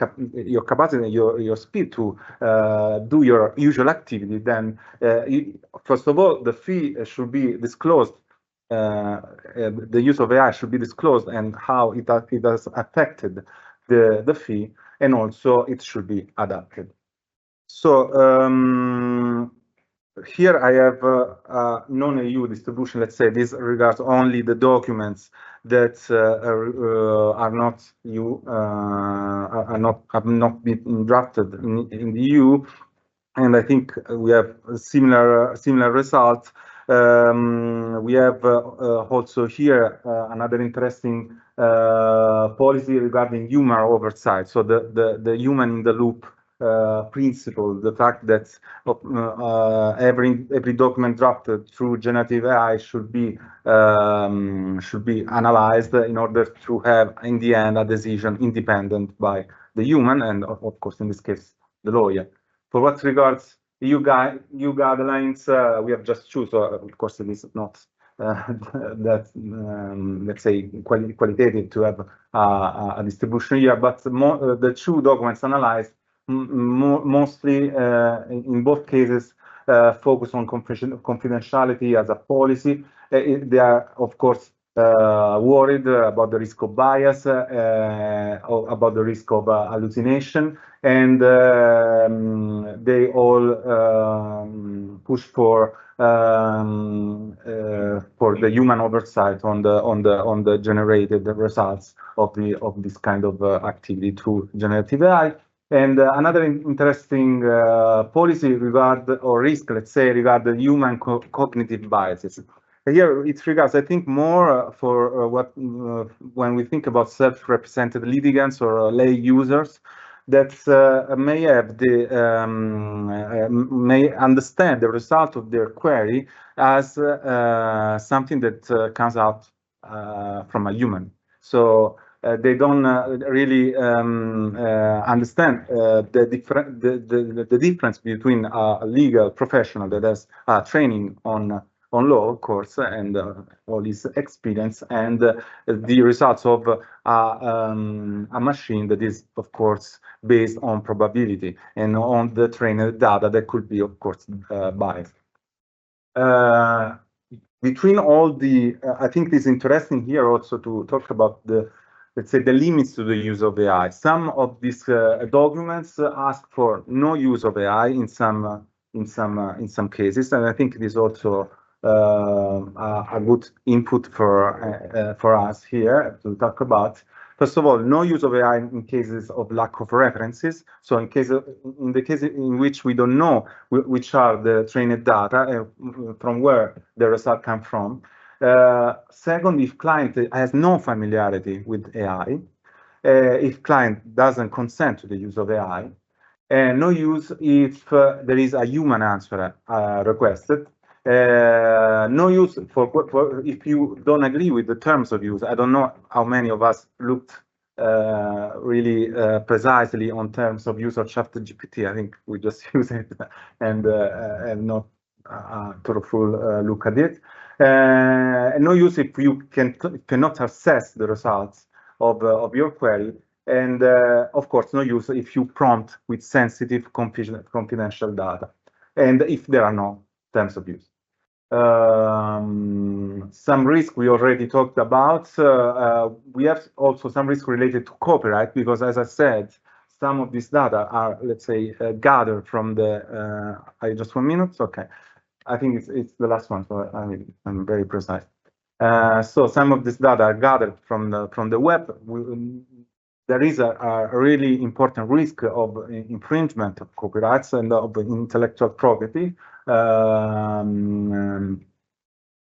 capacity, your speed to do your usual activity, then first of all the fee should be disclosed. The use of AI should be disclosed and how it has affected the fee, and also it should be adapted. So here I have a non-EU distribution. Let's say this regards only the documents that are not EU, have not been drafted in the EU, and I think we have a similar result. We have also here another interesting policy regarding human oversight. So the human in the loop principle, the fact that every document drafted through generative AI should be analyzed in order to have in the end a decision independent by the human, and of course in this case the lawyer. For what regards EU guidelines, we have just two, so of course it is not that let's say qualitative to have a distribution here, but the two documents analyzed mostly in both cases focus on confidentiality as a policy. They are of course worried about the risk of bias, or about the risk of hallucination, and they all push for the human oversight on the generated results of this kind of activity through generative AI. And another interesting policy or risk, let's say, regard the human cognitive biases. Here it regards, I think, more for when we think about self-represented litigants or lay users that may have may understand the result of their query as something that comes out from a human. So they don't really understand the difference between a legal professional that has training on law, of course, and all his experience, and the results of a machine that is, of course, based on probability and on the trained data that could be, of course, biased. Between all the, I think it's interesting here also to talk about let's say, the limits to the use of AI. Some of these documents ask for no use of AI in some cases, and I think it is also a good input for us here to talk about. First of all, no use of AI in cases of lack of references. So in the case in which we don't know which are the trained data from where the result come from. Second, if client has no familiarity with AI, if client doesn't consent to the use of AI, and no use if there is a human answer requested. No use for if you don't agree with the terms of use. I don't know how many of us looked really precisely on terms of use of ChatGPT. I think we just use it and not thoughtful look at it. No use if you cannot access the results of your query. And of course, no use if you prompt with sensitive confidential data, and if there are no terms of use. Some risk we already talked about. We have also some risk related to copyright, because as I said, some of these data are, let's say, gathered from the, just 1 minute, okay. I think it's the last one, so I'm very precise. So some of this data are gathered from the web. There is a really important risk of infringement of copyrights and of intellectual property.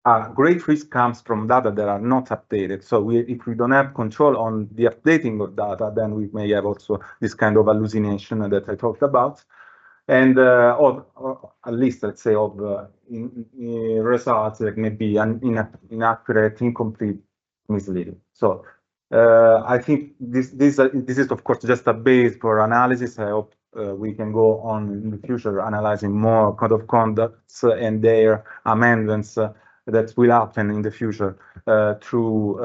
A great risk comes from data that are not updated. So if we don't have control on the updating of data, then we may have also this kind of hallucination that I talked about. And or at least, let's say, of results that may be inaccurate, incomplete, misleading. So I think this is of course just a base for analysis. I hope we can go on in the future analyzing more code of conducts and their amendments that will happen in the future through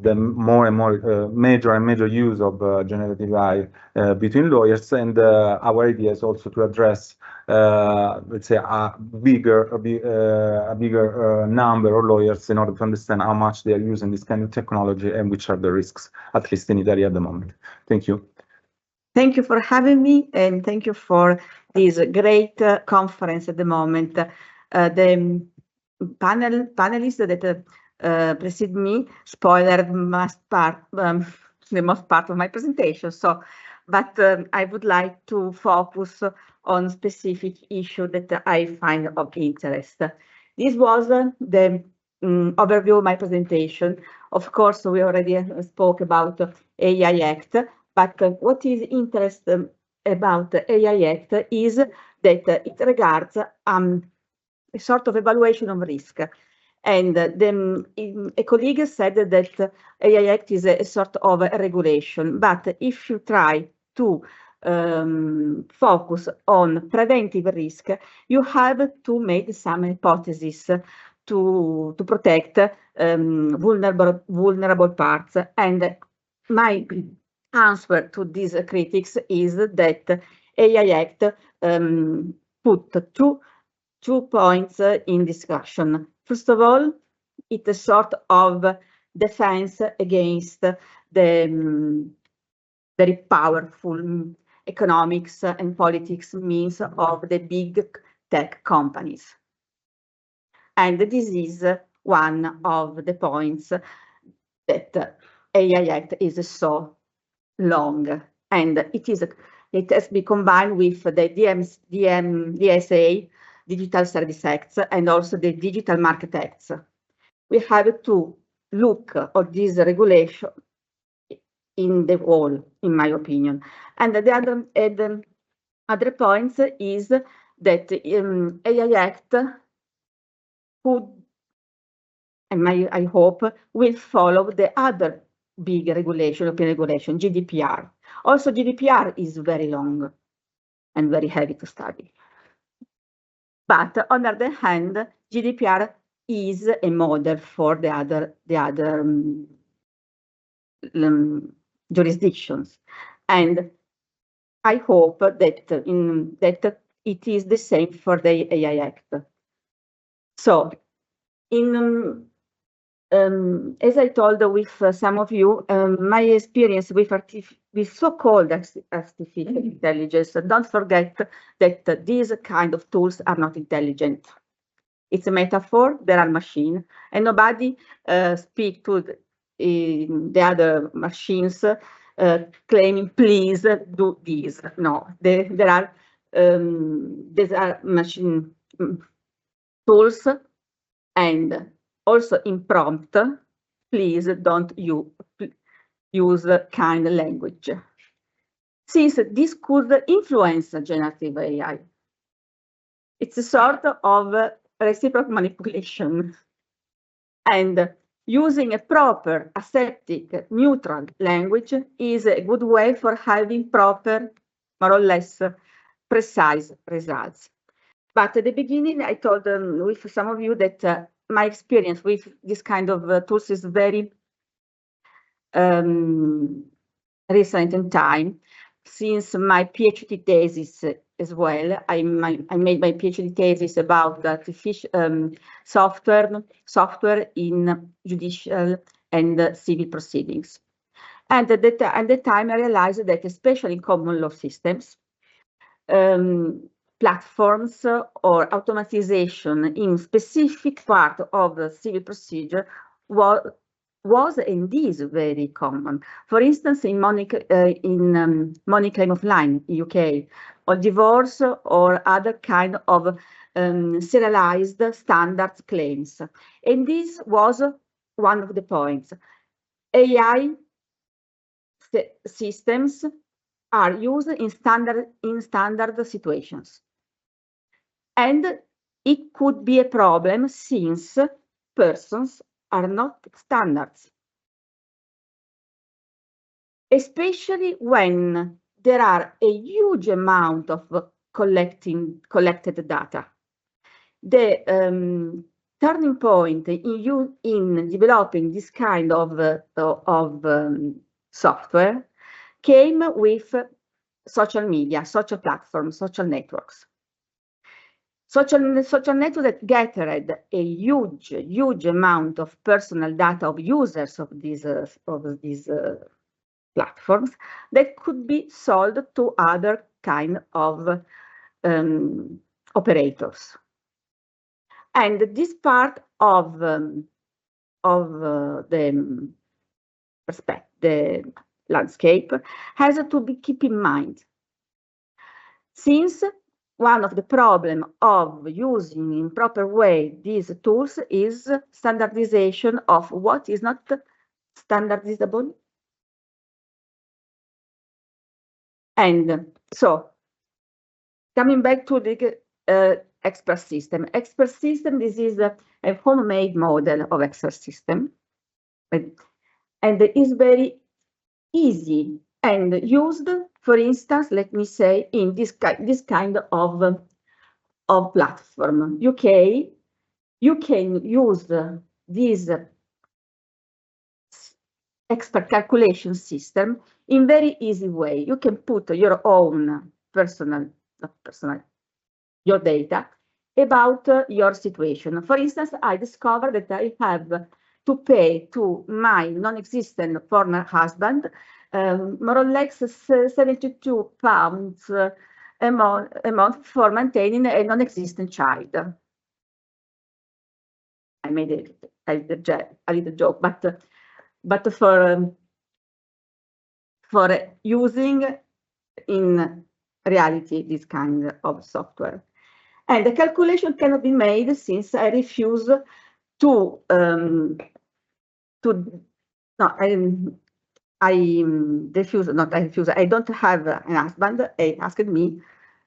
the more and more major use of generative AI between lawyers. And our idea is also to address, let's say, a bigger number of lawyers in order to understand how much they are using this kind of technology and which are the risks, at least in Italy at the moment. Thank you. Thank you for having me, and thank you for this great conference at the moment. The panelists that precede me spoiled the most part of my presentation. So, but I would like to focus on specific issue that I find of interest. This was the overview of my presentation. Of course, we already spoke about AI Act, but what is interesting about AI Act is that it regards a sort of evaluation of risk. And a colleague said that AI Act is a sort of a regulation, but if you try to focus on preventive risk, you have to make some hypotheses to protect vulnerable parts. And my answer to these critics is that AI Act put two points in discussion. First of all, it's a sort of defense against the very powerful economics and politics means of the big tech companies. And this is one of the points that AI Act is so long, and it has been combined with the DSA, Digital Service Acts, and also the Digital Market Acts. We have to look at this regulation in the whole, in my opinion. And the other points is that AI Act could, and I hope, will follow the other big regulation, European regulation, GDPR. Also, GDPR is very long and very heavy to study. But on the other hand, GDPR is a model for the other jurisdictions. And I hope that it is the same for the AI Act. So, as I told with some of you, my experience with so-called artificial intelligence, don't forget that these kind of tools are not intelligent. It's a metaphor, there are machines, and nobody speak to the other machines claiming, please do this. No, there are machine tools, and also in prompt, please don't use kind language. Since this could influence generative AI, it's a sort of reciprocal manipulation. And using a proper, aseptic, neutral language is a good way for having proper, more or less precise results. But at the beginning, I told with some of you that my experience with this kind of tools is very recent in time. Since my PhD thesis as well, I made my PhD thesis about artificial software in judicial and civil proceedings. And at the time, I realized that especially in common law systems, platforms or automatization in specific part of the civil procedure was and is very common. For instance, in money claim of line in UK, or divorce or other kind of serialized standard claims. And this was one of the points. AI systems are used in standard situations. And it could be a problem since persons are not standards. Especially when there are a huge amount of collected data. The turning point in developing this kind of software came with social media, social platforms, social networks. Social networks that gathered a huge amount of personal data of users of these platforms that could be sold to other kind of operators. And this part of the landscape has to be kept in mind. Since one of the problems of using in proper way these tools is standardization of what is not standardizable. And so, coming back to the expert system. Expert system, this is a homemade model of expert system. And it is very easy and used, for instance, let me say, in this kind of platform. You can use this expert calculation system in very easy way. You can put your own your data about your situation. For instance, I discovered that I have to pay to my non-existent former husband more or less 72 pounds a month for maintaining a non-existent child. I made a little joke, but for using in reality this kind of software. And the calculation cannot be made since I refuse to I don't have an husband. He asked me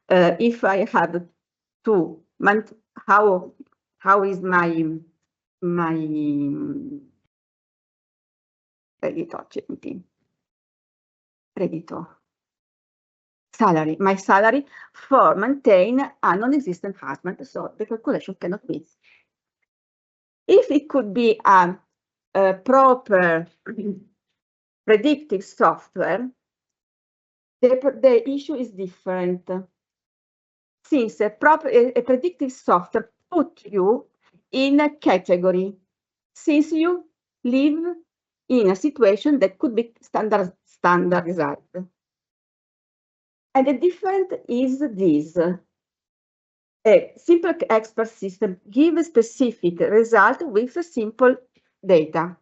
if I have to how is my salary, my salary for maintain a non-existent husband, so the calculation cannot be. If it could be a proper predictive software, the issue is different. Since a predictive software put you in a category, since you live in a situation that could be standardized. And the difference is this. A simple expert system gives specific result with simple data.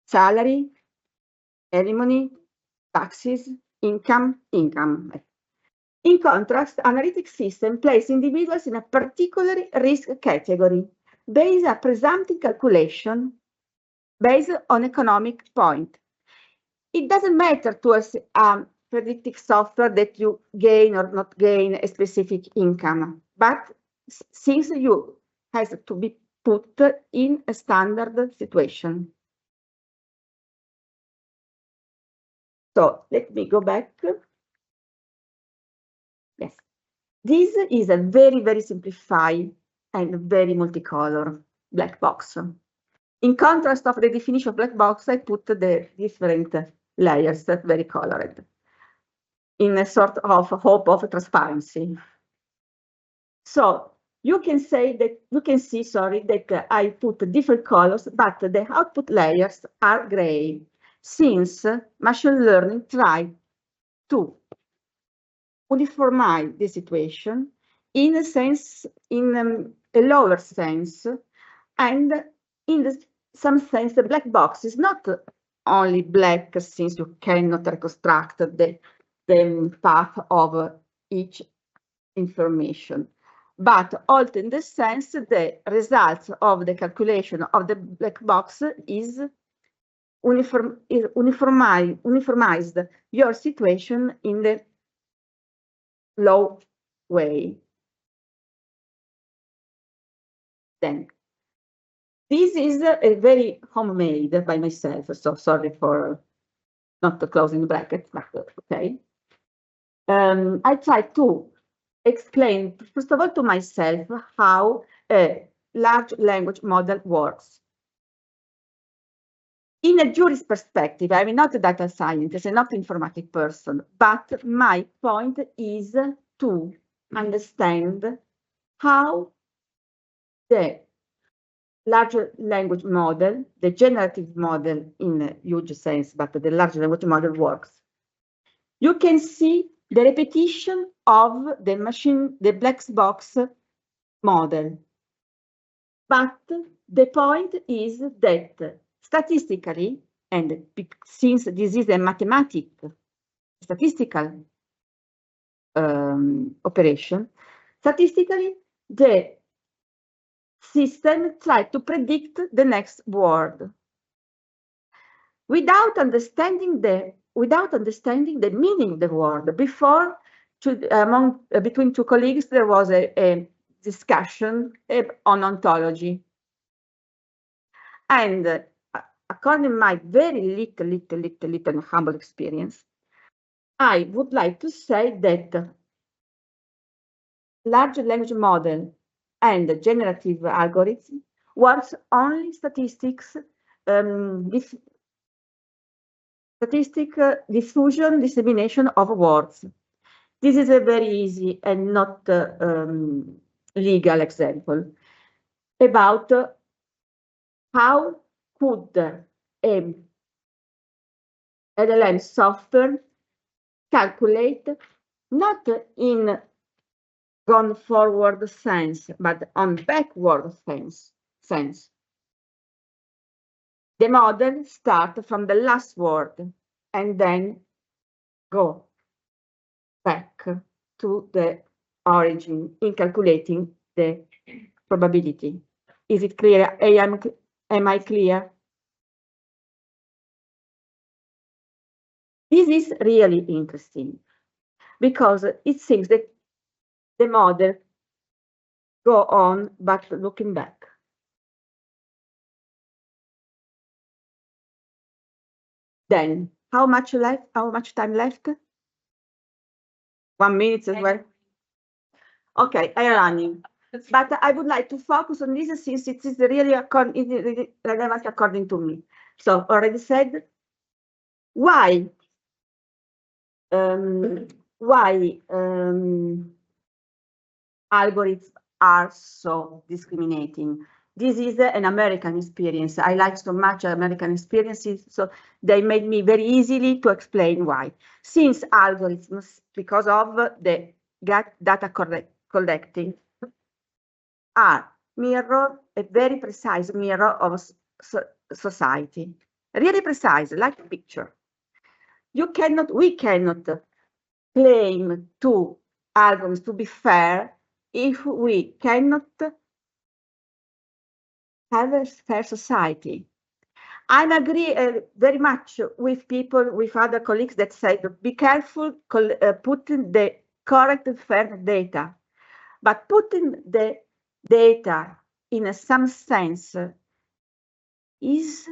Salary, alimony, taxes, income. In contrast, analytic system places individuals in a particular risk category based on presumptive calculation based on economic point. It doesn't matter to us predictive software that you gain or not gain a specific income, but since you has to be put in a standard situation. So let me go back. Yes, this is a very, very simplified and very multicolor black box. In contrast of the definition of black box, I put the different layers that very colored in a sort of hope of transparency. So you can say that you can see, sorry, that I put different colors, but the output layers are gray, since machine learning tried to uniformize the situation in a sense, in a lower sense, and in some sense, the black box is not only black, since you cannot reconstruct the path of each information, but also in the sense the results of the calculation of the black box is uniformized your situation in the low way. Then this is a very homemade by myself, so sorry for not closing the bracket, but okay. I try to explain, first of all, to myself how a large language model works. In a jurist perspective, I'm not a data scientist, I'm not an informatic person, but my point is to understand how the large language model, the generative model in a huge sense, but the large language model works. You can see the repetition of the black box model. But the point is that statistically, and since this is a statistical operation, statistically, the system tries to predict the next word without understanding the meaning of the word. Before, between two colleagues, there was a discussion on ontology. And according to my very little humble experience, I would like to say that large language model and generative algorithm works only statistics, diffusion, dissemination of words. This is a very easy and not legal example about how could a LLM software calculate not in gone forward sense, but on backward sense. The model starts from the last word and then go back to the origin in calculating the probability. Is it clear? Am I clear? This is really interesting because it seems that the model go on but looking back. Then how much left? How much time left? 1 minute as well. Okay, I'm running. But I would like to focus on this since it is really relevant according to me. So already said, why algorithms are so discriminating? This is an American experience. I like so much American experiences, so they made me very easily to explain why. Since algorithms, because of the data collecting, are a very precise mirror of society, really precise, like a picture. We cannot claim to algorithms to be fair if we cannot have a fair society. I agree very much with people, with other colleagues that say, be careful putting the correct fair data, but putting the data in some sense is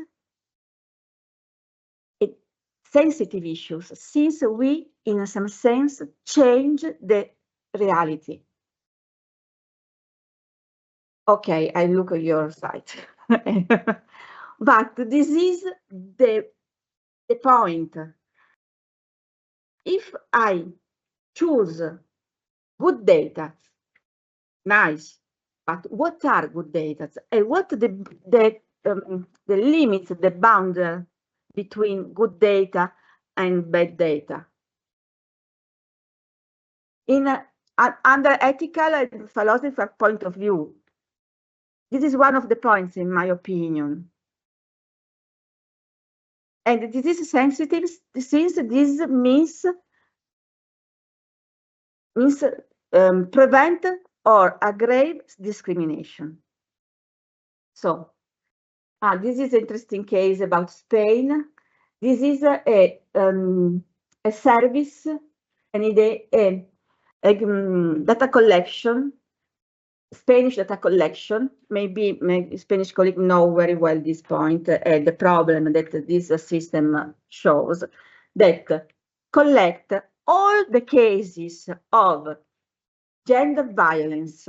a sensitive issue, since we, in some sense, change the reality. Okay, I look at your side. But this is the point. If I choose good data, nice, but what are good data? And what the limits, the boundary between good data and bad data? Under ethical and philosophical point of view, this is one of the points, in my opinion. And this is sensitive since this means prevent or aggrave discrimination. So, this is an interesting case about Spain. This is a service, a data collection, Spanish data collection. Maybe Spanish colleagues know very well this point, the problem that this system shows, that collect all the cases of gender violence.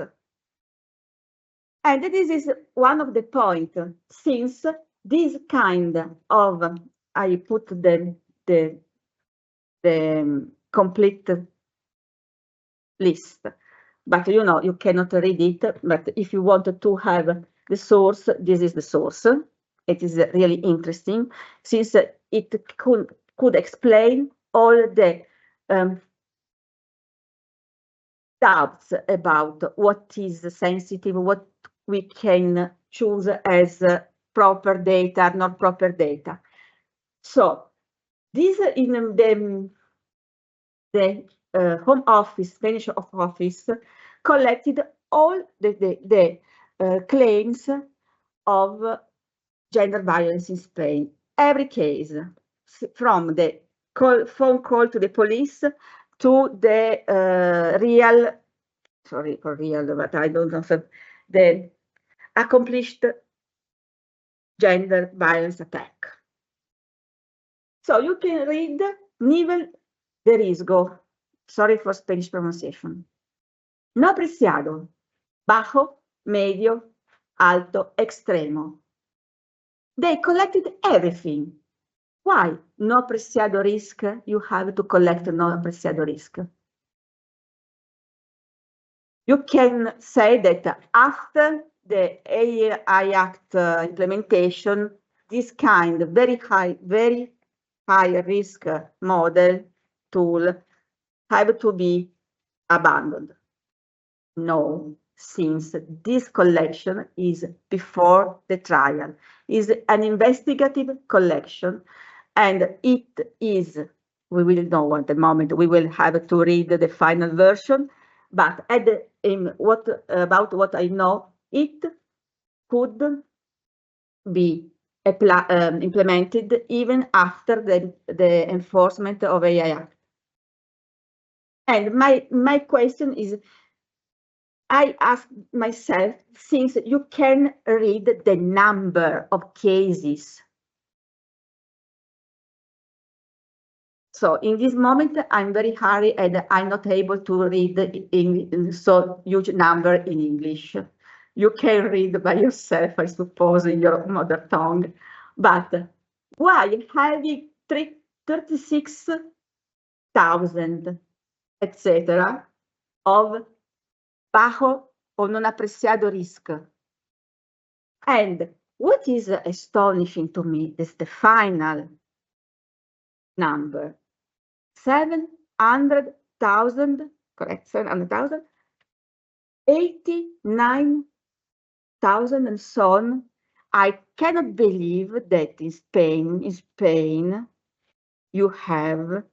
And this is one of the points, since this kind of, I put the complete list, but you know, you cannot read it, but if you wanted to have the source, this is the source. It is really interesting, since it could explain all the doubts about what is sensitive, what we can choose as proper data, not proper data. So this in the Home Office, Spanish Home Office, collected all the claims of gender violence in Spain. Every case, from the phone call to the police to the real, sorry for real, but I don't know, the accomplished gender violence attack. So you can read nivel de riesgo, sorry for Spanish pronunciation. No apreciado, bajo, medio, alto, extremo. They collected everything. Why no apreciado risk? You have to collect no apreciado risk. you can say that after the AI Act implementation, this kind of very high risk model tool have to be abandoned. No, since this collection is before the trial, is an investigative collection, and it is, we will know at the moment, we will have to read the final version, but about what I know, it could be implemented even after the enforcement of AI Act. And my question is, I ask myself, since you can read the number of cases. So in this moment, I'm very hurried and I'm not able to read in so huge number in English. You can read by yourself, I suppose, in your mother tongue. But why having 36,000, etc., of bajo o non apreciado risk? And what is astonishing to me is the final number, 700,000, correct, 700,000, 89,000 and so on. I cannot believe that in Spain, you have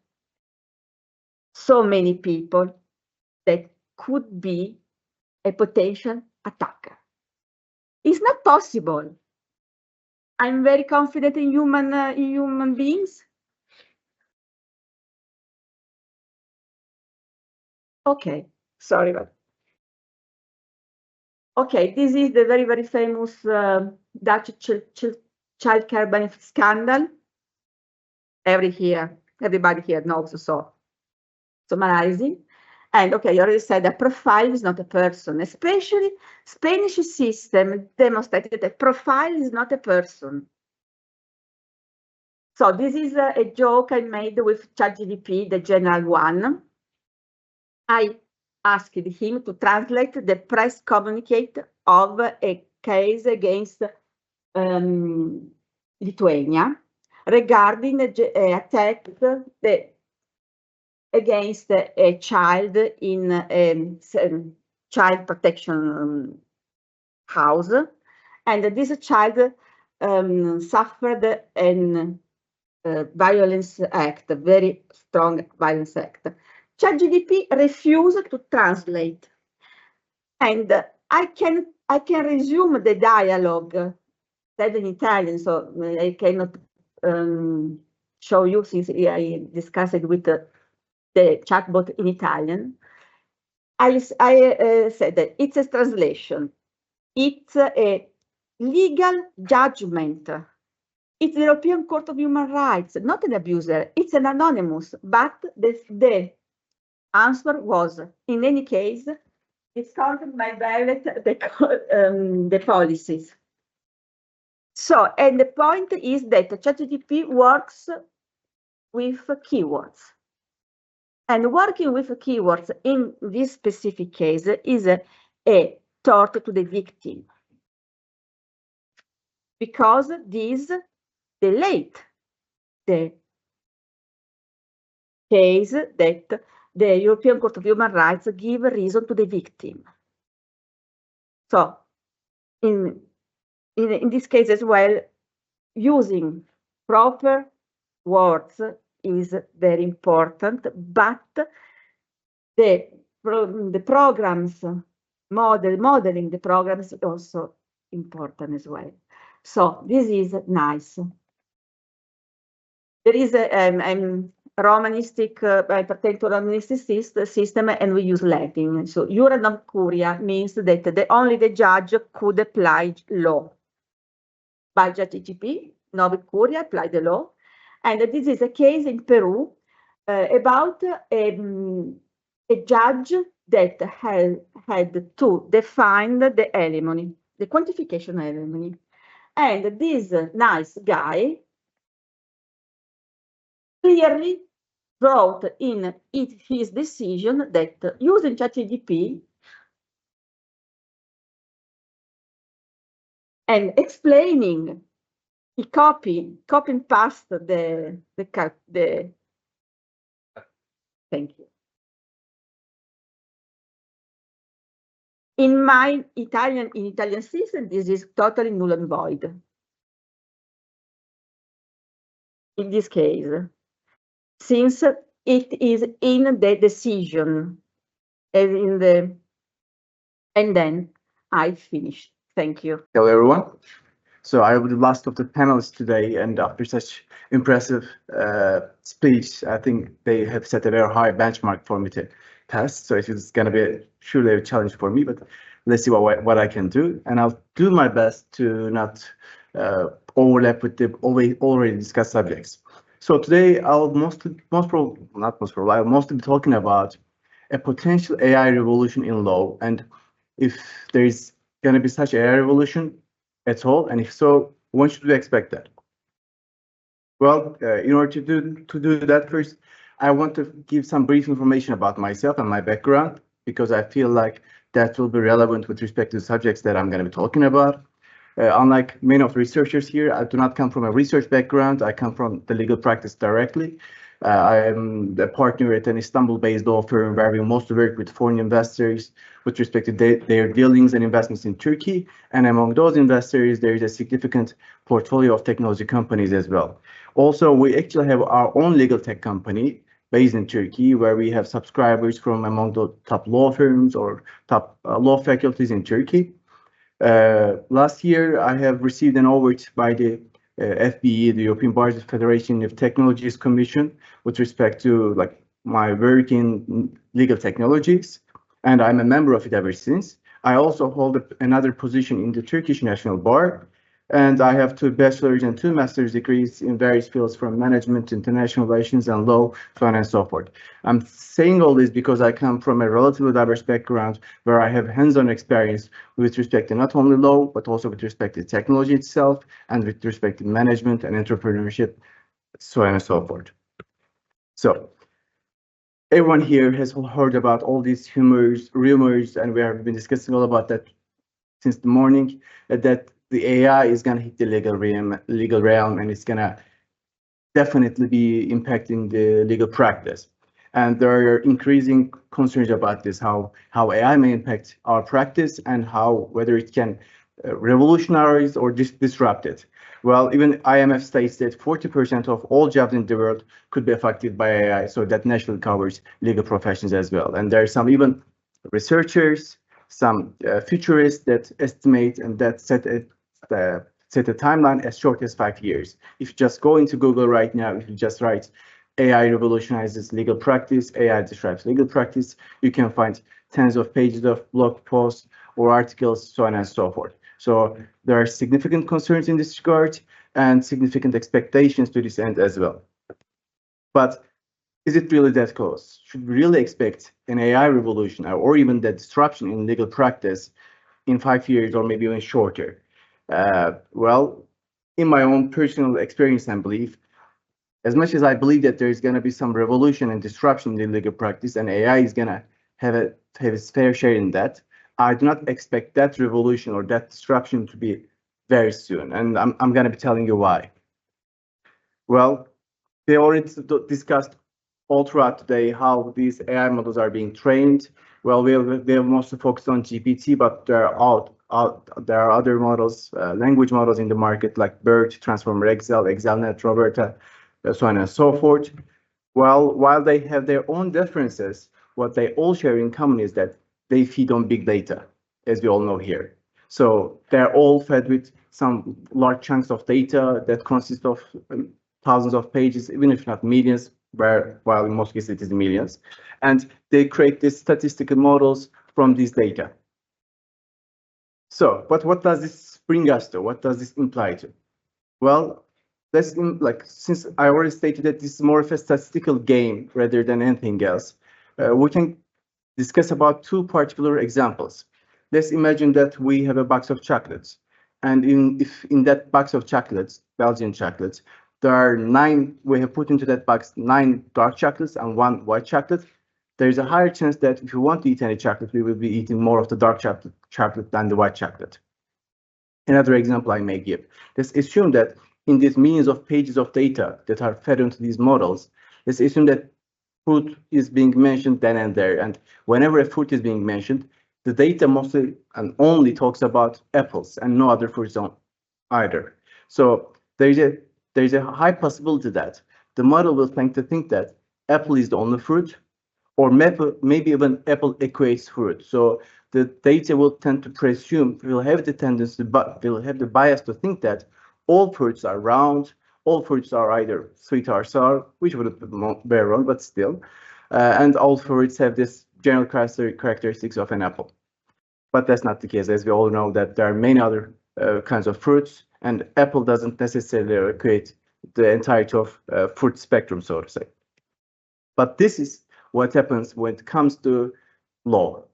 so many people that could be a potential attacker. It's not possible. I'm very confident in human beings. Okay, sorry, but okay, this is the very famous Dutch child care benefit scandal. Everybody here knows, so summarizing. And okay, you already said that profile is not a person, especially Spanish system demonstrated that profile is not a person. So this is a joke I made with ChatGPT, the general one. I asked him to translate the press communique of a case against Lithuania regarding an attack against a child in a child protection house, and this child suffered an violence act, a very strong violence act. ChatGPT refused to translate, and I can resume the dialogue said in Italian, so I cannot show you since I discussed it with the chatbot in Italian. I said that it's a translation. It's a legal judgment. It's the European Court of Human Rights, not an abuser. It's an anonymous, but the answer was, in any case, it's counted by violate the policies. So, and the point is that ChatGPT works with keywords. And working with keywords in this specific case is a tort to the victim, because this delayed the case that the European Court of Human Rights give reason to the victim. So in this case as well, using proper words is very important, but the programs, modeling the programs is also important as well. So this is nice. There is a Romanistic, I pertain to Romanistic system, and we use Latin. So iura non curia means that only the judge could apply law. By ChatGPT, non curia apply the law. And this is a case in Peru about a judge that had to define the alimony, the quantification alimony. And this nice guy clearly wrote in his decision that using ChatGPT, and explaining, he copy and paste the thank you. In my Italian system, this is totally null and void. In this case, since it is in the decision, and then I finished. Thank you. Hello, everyone. So I will be the last of the panelists today, and after such impressive speech, I think they have set a very high benchmark for me to pass. So it's going to be surely a challenge for me, but let's see what I can do, and I'll do my best to not overlap with the already discussed subjects. So today I'll mostly be talking about a potential AI revolution in law, and if there's going to be such AI revolution at all, and if so, when should we expect that? Well, in order to do that, first, I want to give some brief information about myself and my background, because I feel like that will be relevant with respect to the subjects that I'm going to be talking about. Unlike many of the researchers here, I do not come from a research background. I come from the legal practice directly. I am a partner at an Istanbul-based law firm where we mostly work with foreign investors with respect to their dealings and investments in Turkey. And among those investors, there is a significant portfolio of technology companies as well. Also, we actually have our own legal tech company based in Turkey, where we have subscribers from among the top law firms or top law faculties in Turkey. Last year, I have received an award by the FBE, the European Bar Federation of Technologies Commission, with respect to my work in legal technologies, and I'm a member of it ever since. I also hold another position in the Turkish National Bar, and I have 2 bachelor's and 2 master's degrees in various fields from management, international relations, and law, so on and so forth. I'm saying all this because I come from a relatively diverse background where I have hands-on experience with respect to not only law, but also with respect to technology itself, and with respect to management and entrepreneurship, so on and so forth. So everyone here has heard about all these rumors, and we have been discussing all about that since the morning, that the AI is going to hit the legal realm, and it's going to definitely be impacting the legal practice. And there are increasing concerns about this, how AI may impact our practice, and whether it can revolutionize or disrupt it. Well, even IMF states that 40% of all jobs in the world could be affected by AI, so that naturally covers legal professions as well. And there are some even researchers, some futurists that estimate and that set a timeline as short as 5 years. If you just go into Google right now, if you just write AI revolutionizes legal practice, AI disrupts legal practice, you can find tens of pages of blog posts or articles, so on and so forth. So there are significant concerns in this regard and significant expectations to this end as well. But is it really that close? Should we really expect an AI revolution or even the disruption in legal practice in 5 years or maybe even shorter? Well, in my own personal experience and belief, as much as I believe that there is going to be some revolution and disruption in legal practice, and AI is going to have its fair share in that, I do not expect that revolution or that disruption to be very soon. And I'm going to be telling you why. Well, we already discussed all throughout today how these AI models are being trained. Well, we have mostly focused on GPT, but there are other models, language models in the market like BERT, Transformer XL, XLNet, Roberta, so on and so forth. Well, while they have their own differences, what they all share in common is that they feed on big data, as we all know here. So they're all fed with some large chunks of data that consist of thousands of pages, even if not millions, while in most cases it is millions. And they create these statistical models from this data. So, but what does this bring us to? What does this imply to? Well, since I already stated that this is more of a statistical game rather than anything else, we can discuss about 2 particular examples. Let's imagine that we have a box of chocolates, and if in that box of chocolates, Belgian chocolates, there are 9, we have put into that box 9 dark chocolates and 1 white chocolate, there is a higher chance that if you want to eat any chocolate, we will be eating more of the dark chocolate than the white chocolate. Another example I may give. Let's assume that in these millions of pages of data that are fed into these models, let's assume that fruit is being mentioned then and there. And whenever a fruit is being mentioned, the data mostly and only talks about apples and no other fruits either. So there is a high possibility that the model will tend to think that apple is the only fruit, or maybe even apple equates fruit. So the data will tend to presume, will have the tendency, but will have the bias to think that all fruits are round, all fruits are either sweet or sour, which would be wrong, but still. And all fruits have this general characteristics of an apple. But that's not the case, as we all know that there are many other kinds of fruits, and apple doesn't necessarily equate the entirety of fruit spectrum, so to say. But this is what happens when it comes to law.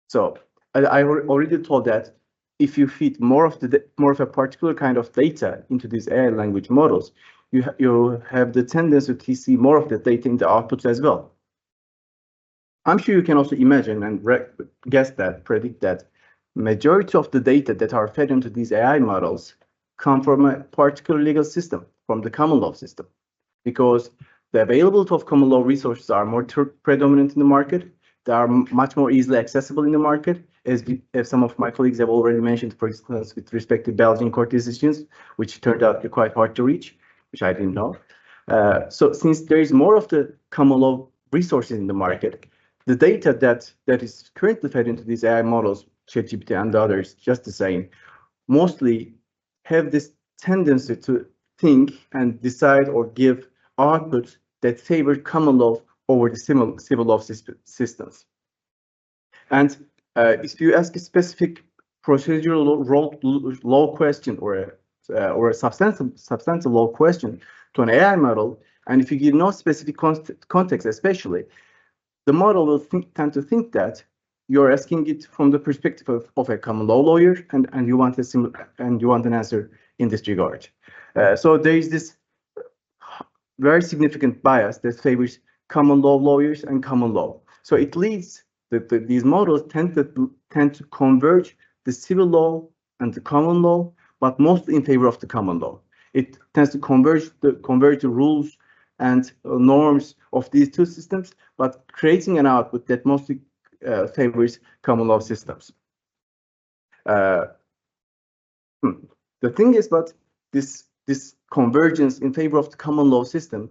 So I already told that if you feed more of a particular kind of data into these AI language models, you have the tendency to see more of the data in the outputs as well. I'm sure you can also imagine and predict that majority of the data that are fed into these AI models come from a particular legal system, from the common law system, because the availability of common law resources are more predominant in the market. They are much more easily accessible in the market, as some of my colleagues have already mentioned, for instance, with respect to Belgian court decisions, which turned out to be quite hard to reach, which I didn't know. So since there is more of the common law resources in the market, the data that is currently fed into these AI models, ChatGPT and others, just the same, mostly have this tendency to think and decide or give outputs that favor common law over the civil law systems. And if you ask a specific procedural law question or a substantive law question to an AI model, and if you give no specific context, especially, the model will tend to think that you're asking it from the perspective of a common law lawyer, and you want an answer in this regard. So there is this very significant bias that favors common law lawyers and common law. So it leads these models tend to converge the civil law and the common law, but mostly in favor of the common law. It tends to converge the rules and norms of these two systems, but creating an output that mostly favors common law systems. The thing is, but this convergence in favor of the common law system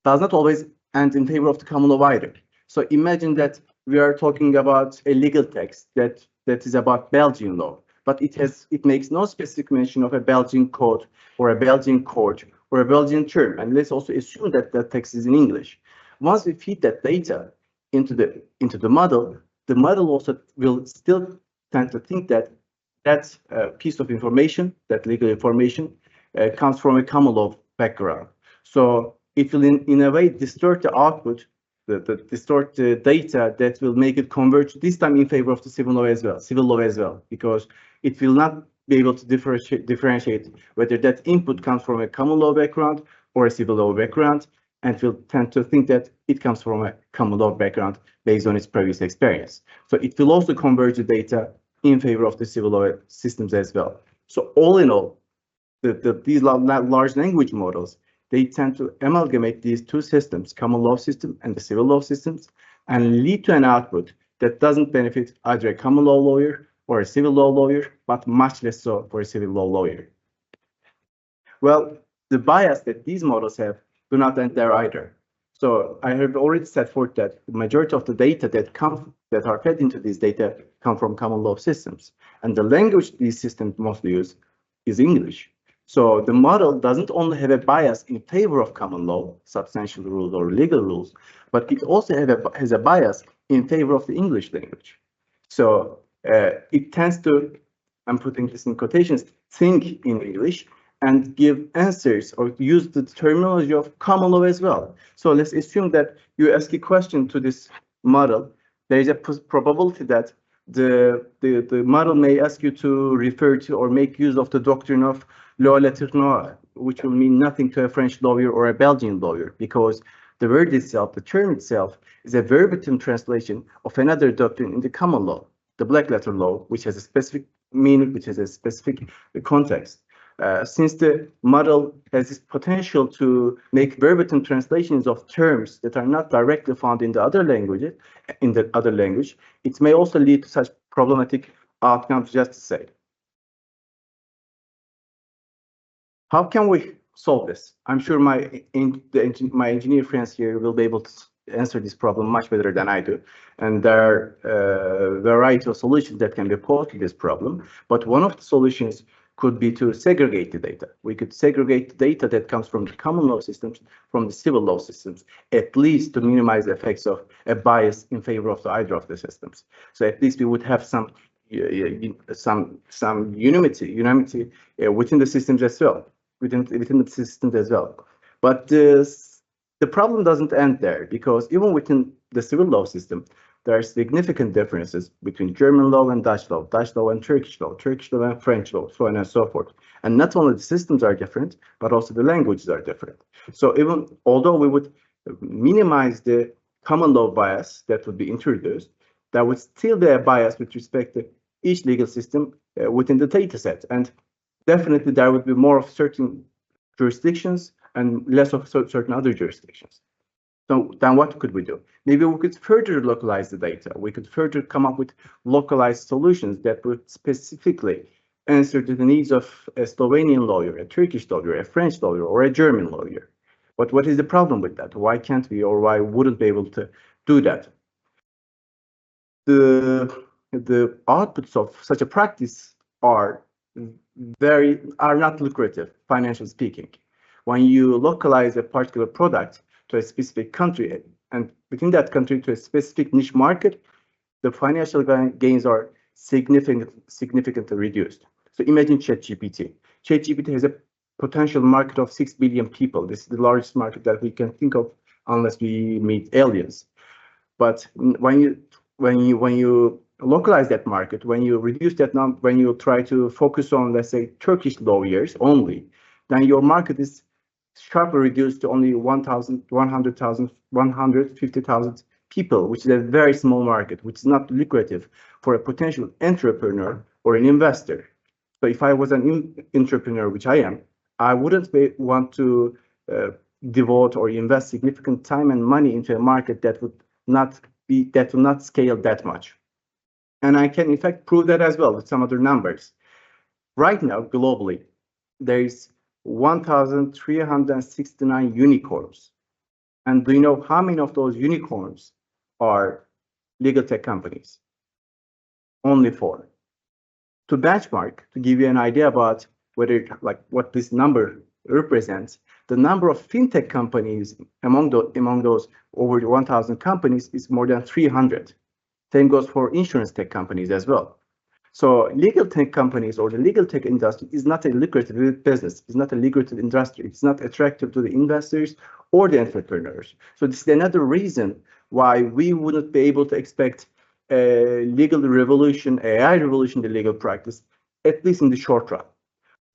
does not always end in favor of the common law either. So imagine that we are talking about a legal text that is about Belgian law, but it makes no specific mention of a Belgian code or a Belgian court or a Belgian term. And let's also assume that that text is in English. Once we feed that data into the model also will still tend to think that that piece of information, that legal information, comes from a common law background. So it will in a way distort the output, distort the data that will make it converge, this time in favor of the civil law as well, because it will not be able to differentiate whether that input comes from a common law background or a civil law background, and will tend to think that it comes from a common law background based on its previous experience. So it will also converge the data in favor of the civil law systems as well. So all in all, these large language models, they tend to amalgamate these two systems, common law system and the civil law systems, and lead to an output that doesn't benefit either a common law lawyer or a civil law lawyer, but much less so for a civil law lawyer. Well, the bias that these models have do not end there either. So I have already set forth that the majority of the data that are fed into these data come from common law systems, and the language these systems mostly use is English. So the model doesn't only have a bias in favor of common law, substantial rules or legal rules, but it also has a bias in favor of the English language. So it tends to, I'm putting this in quotations, think in English and give answers or use the terminology of common law as well. So let's assume that you ask a question to this model. There is a probability that the model may ask you to refer to or make use of the doctrine of loi latérale, which will mean nothing to a French lawyer or a Belgian lawyer, because the word itself, the term itself, is a verbatim translation of another doctrine in the common law, the black letter law, which has a specific meaning, which is a specific context. Since the model has this potential to make verbatim translations of terms that are not directly found in the other language, it may also lead to such problematic outcomes, just to say. How can we solve this? I'm sure my engineer friends here will be able to answer this problem much better than I do. And there are a variety of solutions that can be posed to this problem. But one of the solutions could be to segregate the data. We could segregate the data that comes from the common law systems from the civil law systems, at least to minimize the effects of a bias in favor of either of the systems. So at least we would have some unanimity within the systems as well, within the systems as well. But the problem doesn't end there, because even within the civil law system, there are significant differences between German law and Dutch law and Turkish law and French law, so on and so forth. And not only the systems are different, but also the languages are different. So even although we would minimize the common law bias that would be introduced, there would still be a bias with respect to each legal system within the data set. And definitely there would be more of certain jurisdictions and less of certain other jurisdictions. So then what could we do? Maybe we could further localize the data. We could further come up with localized solutions that would specifically answer to the needs of a Slovenian lawyer, a Turkish lawyer, a French lawyer, or a German lawyer. But what is the problem with that? Why can't we, or why wouldn't we be able to do that? The outputs of such a practice are not lucrative, financially speaking. When you localize a particular product to a specific country, and within that country to a specific niche market, the financial gains are significantly reduced. So imagine ChatGPT. ChatGPT has a potential market of 6 billion people. This is the largest market that we can think of, unless we meet aliens. But when you localize that market, when you reduce that number, when you try to focus on, let's say, Turkish lawyers only, then your market is sharply reduced to only 150,000 people, which is a very small market, which is not lucrative for a potential entrepreneur or an investor. So if I was an entrepreneur, which I am, I wouldn't want to devote or invest significant time and money into a market that will not scale that much. And I can in fact prove that as well with some other numbers. Right now, globally, there is 1,369 unicorns. And do you know how many of those unicorns are legal tech companies? Only 4. To benchmark, to give you an idea about what this number represents, the number of fintech companies among those over 1,000 companies is more than 300. Same goes for insurance tech companies as well. So legal tech companies or the legal tech industry is not a lucrative business. It's not a lucrative industry. It's not attractive to the investors or the entrepreneurs. So this is another reason why we wouldn't be able to expect a legal revolution, AI revolution in the legal practice, at least in the short run.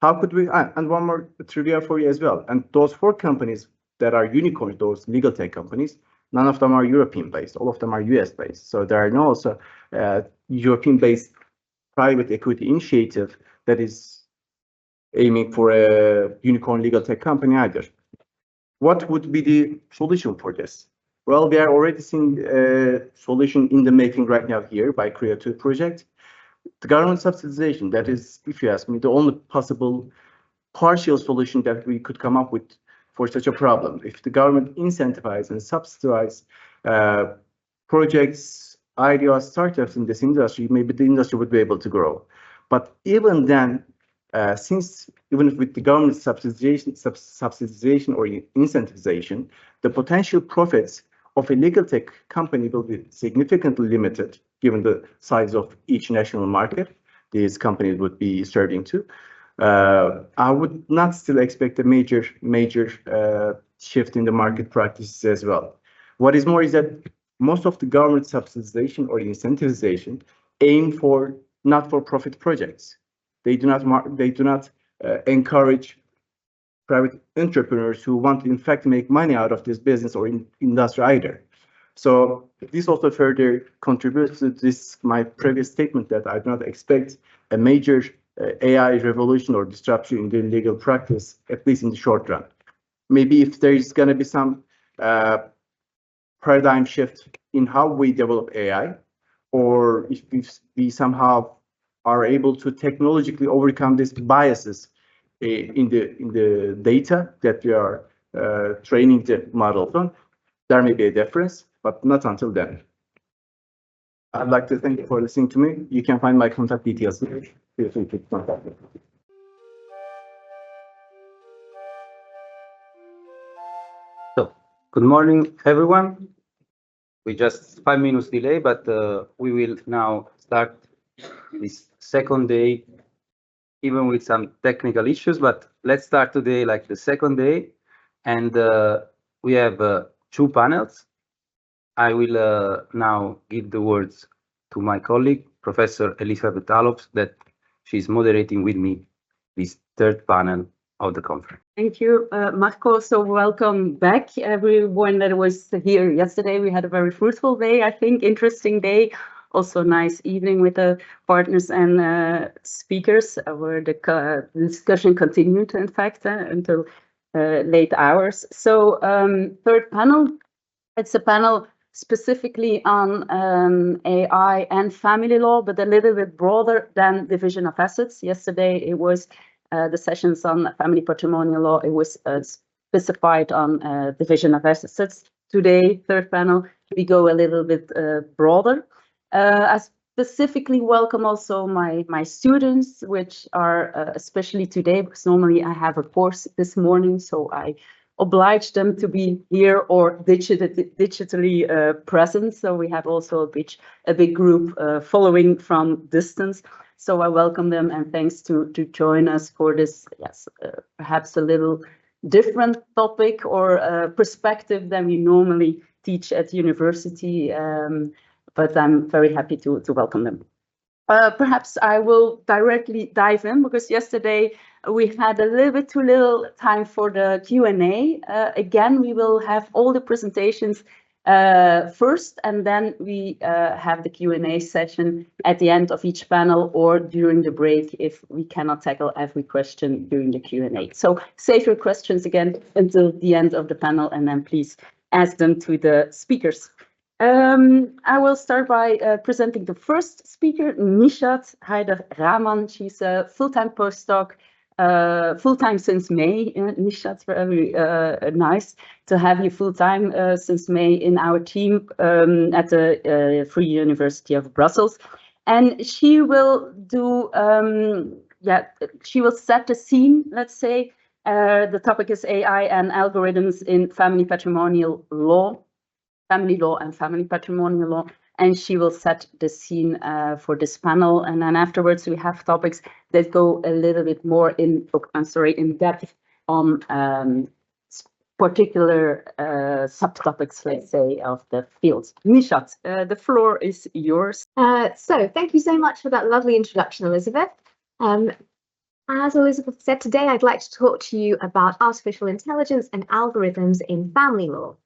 How could we, and one more trivia for you as well. And those 4 companies that are unicorns, those legal tech companies, none of them are European based. All of them are US based. So there are no also European based private equity initiative that is aiming for a unicorn legal tech company either. What would be the solution for this? Well, we are already seeing a solution in the making right now here by Creative project. The government subsidization, that is, if you ask me, the only possible partial solution that we could come up with for such a problem. If the government incentivizes and subsidizes projects, ideas, startups in this industry, maybe the industry would be able to grow. But even then, even with the government subsidization or incentivization, the potential profits of a legal tech company will be significantly limited given the size of each national market these companies would be serving to. I would not still expect a major shift in the market practices as well. What is more is that most of the government subsidization or incentivization aim for not-for-profit projects. They do not encourage private entrepreneurs who want to in fact make money out of this business or industry either. So this also further contributes to this my previous statement that I do not expect a major AI revolution or disruption in the legal practice, at least in the short run. Maybe if there is going to be some paradigm shift in how we develop AI, or if we somehow are able to technologically overcome these biases in the data that we are training the model on, there may be a difference, but not until then. I'd like to thank you for listening to me. You can find my contact details here. Feel free to contact me. So, good morning, everyone. We just 5 minutes delay, but we will now start this second day, even with some technical issues. But let's start today like the second day, and we have 2 panels. I will now give the words to my colleague, Professor Elizabeth Allops, that she's moderating with me this 3rd panel of the conference. Thank you, Marco. So welcome back, everyone that was here yesterday. We had a very fruitful day, I think, interesting day. Also nice evening with the partners and speakers, where the discussion continued, in fact, until late hours. So 3rd panel, it's a panel specifically on AI and family law, but a little bit broader than division of assets. Yesterday, it was the sessions on family patrimonial law. It was specified on division of assets. Today, 3rd panel, we go a little bit broader. I specifically welcome also my students, which are especially today, because normally I have a course this morning, so I oblige them to be here or digitally present. So we have also a big group following from distance. So I welcome them, and thanks to join us for this, yes, perhaps a little different topic or perspective than we normally teach at university. But I'm very happy to welcome them. Perhaps I will directly dive in, because yesterday we had a little bit too little time for the Q&A. Again, we will have all the presentations first, and then we have the Q&A session at the end of each panel or during the break if we cannot tackle every question during the Q&A. So save your questions again until the end of the panel, and then please ask them to the speakers. I will start by presenting the first speaker, Nishat Hyder-Rahman. She's a full-time postdoc, full-time since May. Nishat, very nice to have you full-time since May in our team at the Free University of Brussels. And she will do, she will set the scene, let's say. The topic is AI and algorithms in family patrimonial law. Family law and family patrimonial law, and she will set the scene for this panel. And then afterwards we have topics that go a little bit more in depth on particular subtopics, let's say, of the fields. Nishat, the floor is yours. So thank you so much for that lovely introduction, Elizabeth. As Elizabeth said, today I'd like to talk to you about artificial intelligence and algorithms in family law.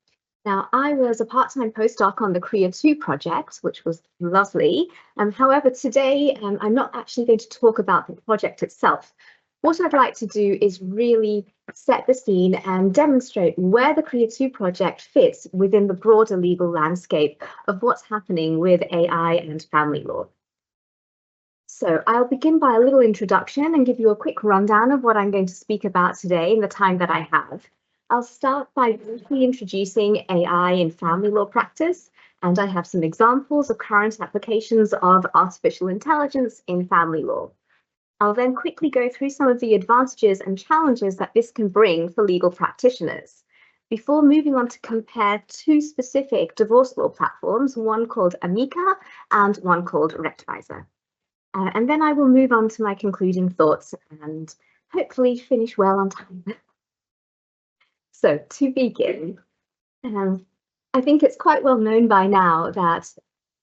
Now, I was a part-time postdoc on the CREA 2 project, which was lovely. However, today I'm not actually going to talk about the project itself. What I'd like to do is really set the scene and demonstrate where the CREA 2 project fits within the broader legal landscape of what's happening with AI and family law. So I'll begin by a little introduction and give you a quick rundown of what I'm going to speak about today in the time that I have. I'll start by briefly introducing AI in family law practice, and I have some examples of current applications of artificial intelligence in family law. I'll then quickly go through some of the advantages and challenges that this can bring for legal practitioners, before moving on to compare 2 specific divorce law platforms, one called Amica and one called Rectvisor. And then I will move on to my concluding thoughts and hopefully finish well on time. So to begin, I think it's quite well known by now that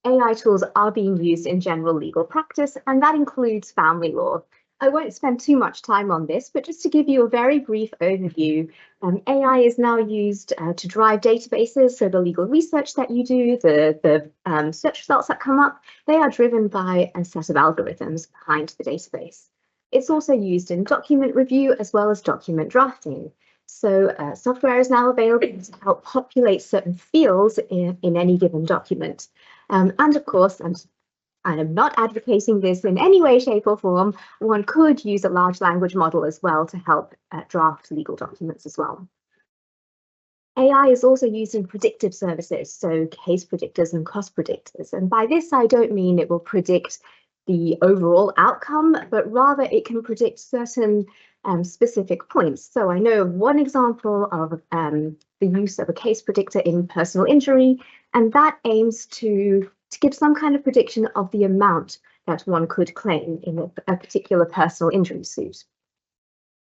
AI tools are being used in general legal practice, and that includes family law. I won't spend too much time on this, but just to give you a very brief overview, AI is now used to drive databases. So the legal research that you do, the search results that come up, they are driven by a set of algorithms behind the database. It's also used in document review as well as document drafting. So software is now available to help populate certain fields in any given document. And of course, I am not advocating this in any way, shape or form, one could use a large language model as well to help draft legal documents as well. AI is also used in predictive services, so case predictors and cost predictors. And by this, I don't mean it will predict the overall outcome, but rather it can predict certain specific points. So I know one example of the use of a case predictor in personal injury, and that aims to give some kind of prediction of the amount that one could claim in a particular personal injury suit.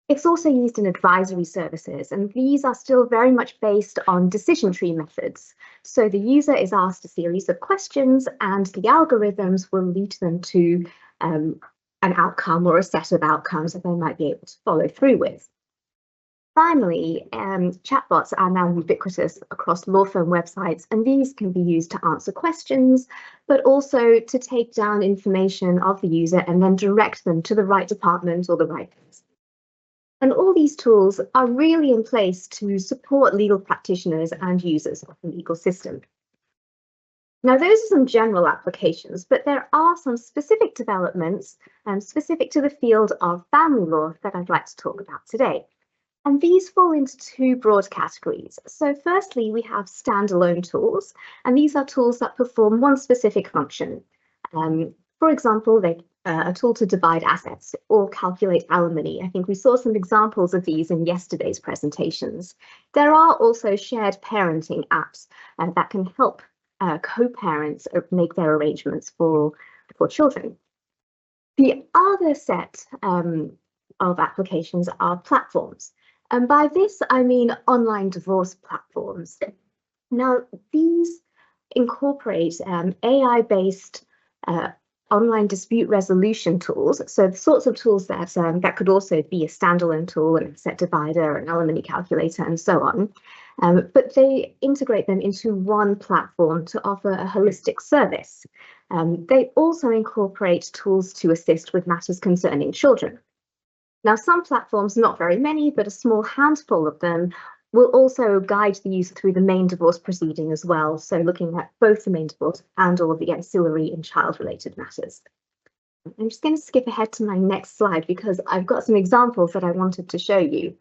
It's also used in advisory services, and these are still very much based on decision tree methods. So the user is asked a series of questions and the algorithms will lead them to an outcome or a set of outcomes that they might be able to follow through with. Finally, chatbots are now ubiquitous across law firm websites, and these can be used to answer questions, but also to take down information of the user and then direct them to the right department or the right person. And all these tools are really in place to support legal practitioners and users of the legal system. Now, those are some general applications, but there are some specific developments specific to the field of family law that I'd like to talk about today. And these fall into two broad categories. So firstly, we have standalone tools, and these are tools that perform one specific function. For example, a tool to divide assets or calculate alimony. I think we saw some examples of these in yesterday's presentations. There are also shared parenting apps that can help co-parents make their arrangements for children. The other set of applications are platforms. And by this, I mean online divorce platforms. Now, these incorporate AI-based online dispute resolution tools. So the sorts of tools that could also be a standalone tool, an asset divider, an alimony calculator, and so on. But they integrate them into one platform to offer a holistic service. They also incorporate tools to assist with matters concerning children. Now, some platforms, not very many, but a small handful of them, will also guide the user through the main divorce proceeding as well, so looking at both the main divorce and all of the ancillary and child-related matters. I'm just going to skip ahead to my next slide because I've got some examples that I wanted to show you.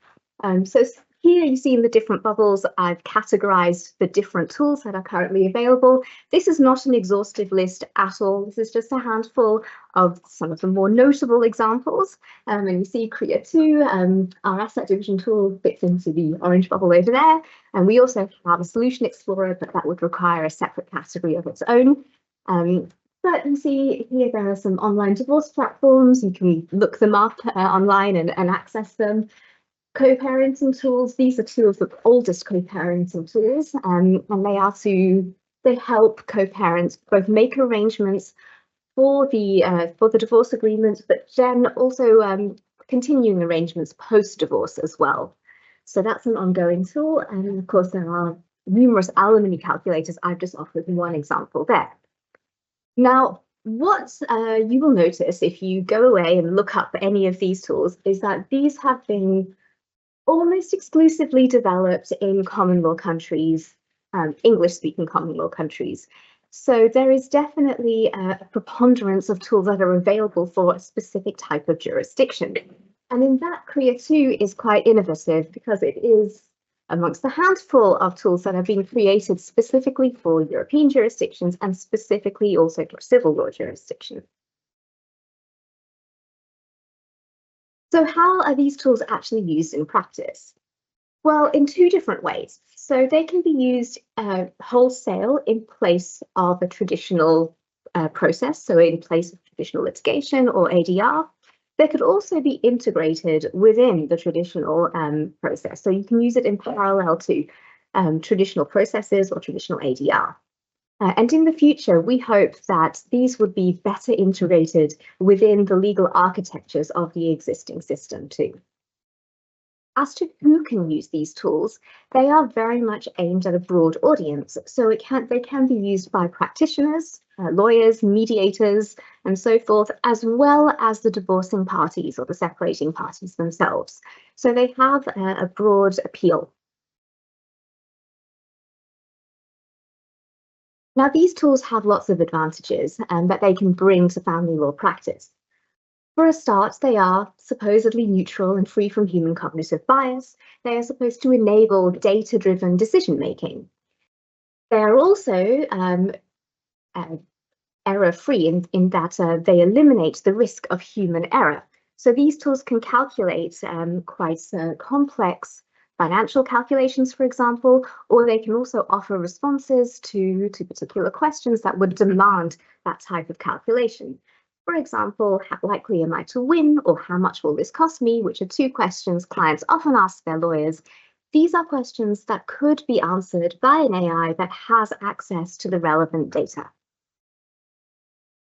So here you see in the different bubbles, I've categorized the different tools that are currently available. This is not an exhaustive list at all. This is just a handful of some of the more notable examples. And you see CREA 2, our asset division tool fits into the orange bubble over there. And we also have a solution explorer, but that would require a separate category of its own. But you see here there are some online divorce platforms. You can look them up online and access them. Co-parenting tools, these are two of the oldest co-parenting tools, and they help co-parents both make arrangements for the divorce agreement, but then also continuing arrangements post-divorce as well. So that's an ongoing tool, and of course there are numerous alimony calculators. I've just offered one example there. Now, what you will notice if you go away and look up any of these tools is that these have been almost exclusively developed in common law countries, English-speaking common law countries. So there is definitely a preponderance of tools that are available for a specific type of jurisdiction. And in that, CREA 2 is quite innovative because it is amongst the handful of tools that have been created specifically for European jurisdictions and specifically also for civil law jurisdictions. So how are these tools actually used in practice? Well, in two different ways. So they can be used wholesale in place of a traditional process, so in place of traditional litigation or ADR. They could also be integrated within the traditional process. So you can use it in parallel to traditional processes or traditional ADR. And in the future, we hope that these would be better integrated within the legal architectures of the existing system too. As to who can use these tools, they are very much aimed at a broad audience. So they can be used by practitioners, lawyers, mediators, and so forth, as well as the divorcing parties or the separating parties themselves. So they have a broad appeal. Now, these tools have lots of advantages that they can bring to family law practice. For a start, they are supposedly neutral and free from human cognitive bias. They are supposed to enable data-driven decision-making. They are also error-free in that they eliminate the risk of human error. So these tools can calculate quite complex financial calculations, for example, or they can also offer responses to particular questions that would demand that type of calculation. For example, how likely am I to win, or how much will this cost me, which are two questions clients often ask their lawyers. These are questions that could be answered by an AI that has access to the relevant data.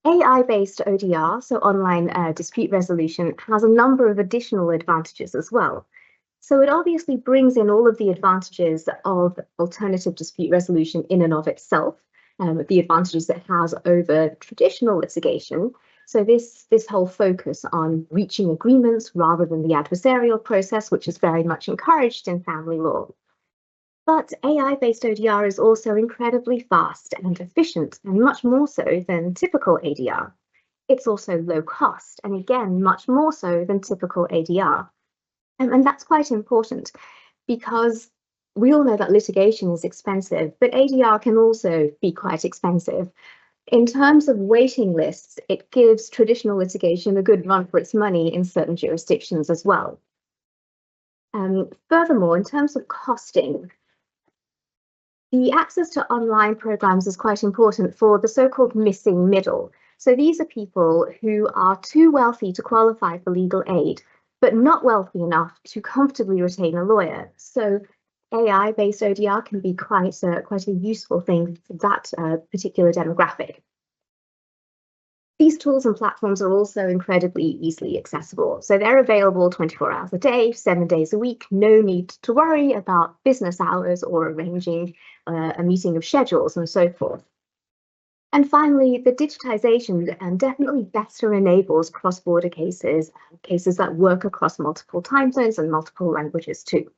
AI-based ODR, so online dispute resolution, has a number of additional advantages as well. So it obviously brings in all of the advantages of alternative dispute resolution in and of itself, the advantages it has over traditional litigation. So this whole focus on reaching agreements rather than the adversarial process, which is very much encouraged in family law. But AI-based ODR is also incredibly fast and efficient, and much more so than typical ADR. It's also low cost, and again, much more so than typical ADR. And that's quite important because we all know that litigation is expensive, but ADR can also be quite expensive. In terms of waiting lists, it gives traditional litigation a good run for its money in certain jurisdictions as well. Furthermore, in terms of costing, the access to online programs is quite important for the so-called missing middle. So these are people who are too wealthy to qualify for legal aid, but not wealthy enough to comfortably retain a lawyer. So AI-based ODR can be quite a useful thing for that particular demographic. These tools and platforms are also incredibly easily accessible. So they're available 24 hours a day, 7 days a week, no need to worry about business hours or arranging a meeting of schedules and so forth. And finally, the digitization definitely better enables cross-border cases, cases that work across multiple time zones and multiple languages too,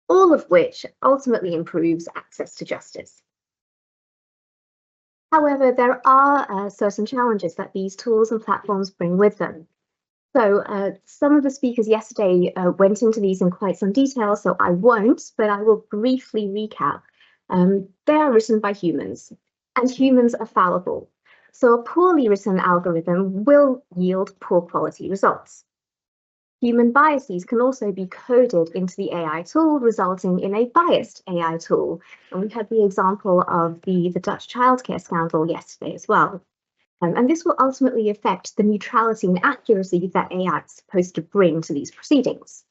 all of which ultimately improves access to justice. However, there are certain challenges that these tools and platforms bring with them. So some of the speakers yesterday went into these in quite some detail, so I won't, but I will briefly recap. They are written by humans, and humans are fallible. So a poorly written algorithm will yield poor quality results. Human biases can also be coded into the AI tool, resulting in a biased AI tool. And we had the example of the Dutch childcare scandal yesterday as well. And this will ultimately affect the neutrality and accuracy that AI is supposed to bring to these proceedings.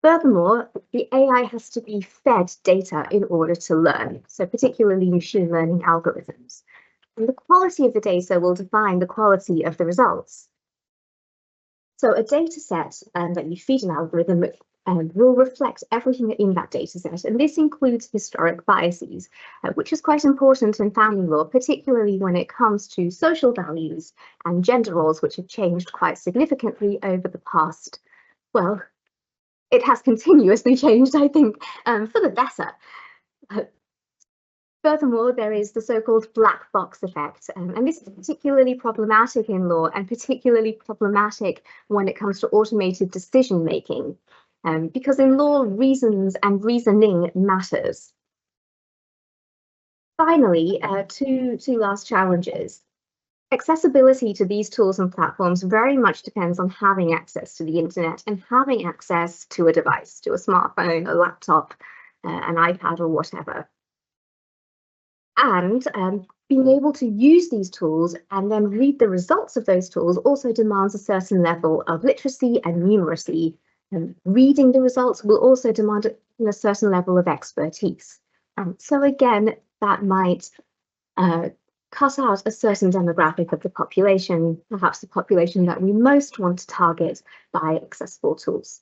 Furthermore, the AI has to be fed data in order to learn, so particularly machine learning algorithms. And the quality of the data will define the quality of the results. So a data set that you feed an algorithm will reflect everything in that data set, and this includes historic biases, which is quite important in family law, particularly when it comes to social values and gender roles, which have changed quite significantly over the past, well, it has continuously changed, I think, for the better. Furthermore, there is the so-called black box effect, and this is particularly problematic in law and particularly problematic when it comes to automated decision-making, because in law, reasons and reasoning matters. Finally, two last challenges. Accessibility to these tools and platforms very much depends on having access to the internet and having access to a device, to a smartphone, a laptop, an iPad or whatever. And being able to use these tools and then read the results of those tools also demands a certain level of literacy and numeracy. Reading the results will also demand a certain level of expertise. So again, that might cut out a certain demographic of the population, perhaps the population that we most want to target by accessible tools.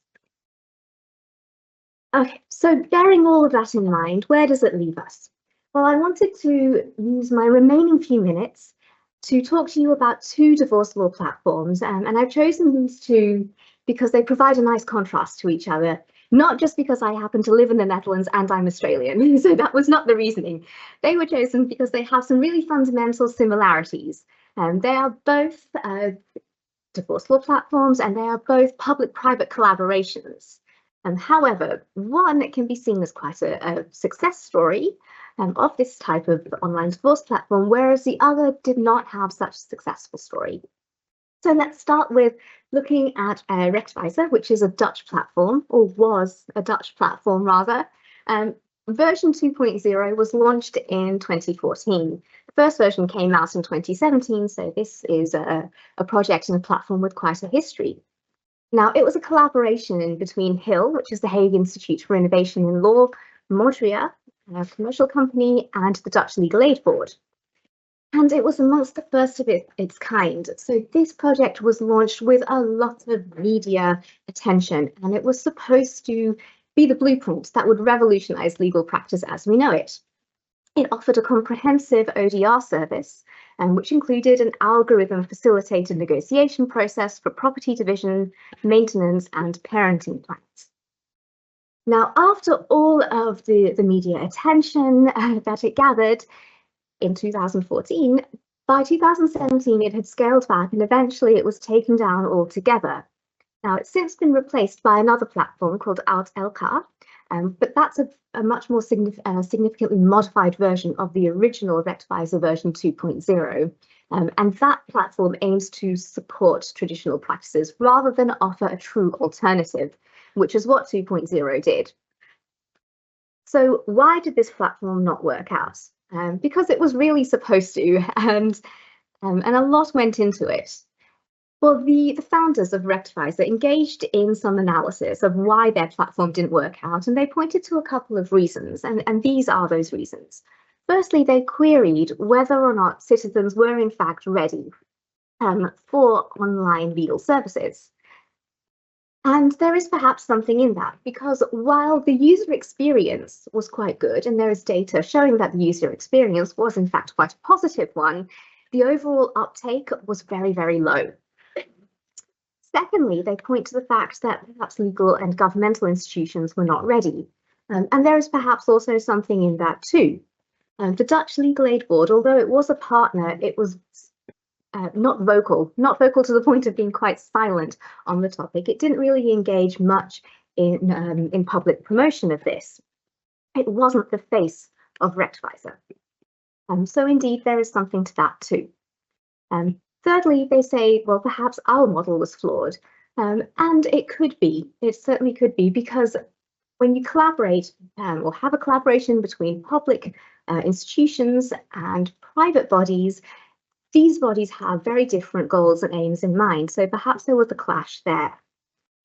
Okay, so bearing all of that in mind, where does it leave us? Well, I wanted to use my remaining few minutes to talk to you about two divorce law platforms, and I've chosen these two because they provide a nice contrast to each other, not just because I happen to live in the Netherlands and I'm Australian, so that was not the reasoning. They were chosen because they have some really fundamental similarities. They are both divorce law platforms, and they are both public-private collaborations. However, one can be seen as quite a success story of this type of online divorce platform, whereas the other did not have such a successful story. So let's start with looking at Rectwijzer, which is a Dutch platform, or was a Dutch platform rather. Version 2.0 was launched in 2014. The first version came out in 2017, so this is a project and a platform with quite a history. Now, it was a collaboration between HIL, which is the Hague Institute for Innovation in Law, Mattia, a commercial company, and the Dutch Legal Aid Board. And it was amongst the first of its kind. So this project was launched with a lot of media attention, and it was supposed to be the blueprint that would revolutionize legal practice as we know it. It offered a comprehensive ODR service, which included an algorithm-facilitated negotiation process for property division, maintenance, and parenting plans. Now, after all of the media attention that it gathered in 2014, by 2017 it had scaled back and eventually it was taken down altogether. Now, it's since been replaced by another platform called Out-LK, but that's a much more significantly modified version of the original Rectwijzer version 2.0. And that platform aims to support traditional practices rather than offer a true alternative, which is what 2.0 did. So why did this platform not work out? Because it was really supposed to, and a lot went into it. Well, the founders of Rectwijzer engaged in some analysis of why their platform didn't work out, and they pointed to a couple of reasons, and these are those reasons. Firstly, they queried whether or not citizens were in fact ready for online legal services. And there is perhaps something in that, because while the user experience was quite good, and there is data showing that the user experience was in fact quite a positive one, the overall uptake was very, very low. Secondly, they point to the fact that perhaps legal and governmental institutions were not ready. And there is perhaps also something in that too. The Dutch Legal Aid Board, although it was a partner, it was not vocal to the point of being quite silent on the topic. It didn't really engage much in public promotion of this. It wasn't the face of Rectwijzer. So indeed, there is something to that too. Thirdly, they say, well, perhaps our model was flawed, and it could be. It certainly could be, because when you collaborate or have a collaboration between public institutions and private bodies, these bodies have very different goals and aims in mind, so perhaps there was a clash there.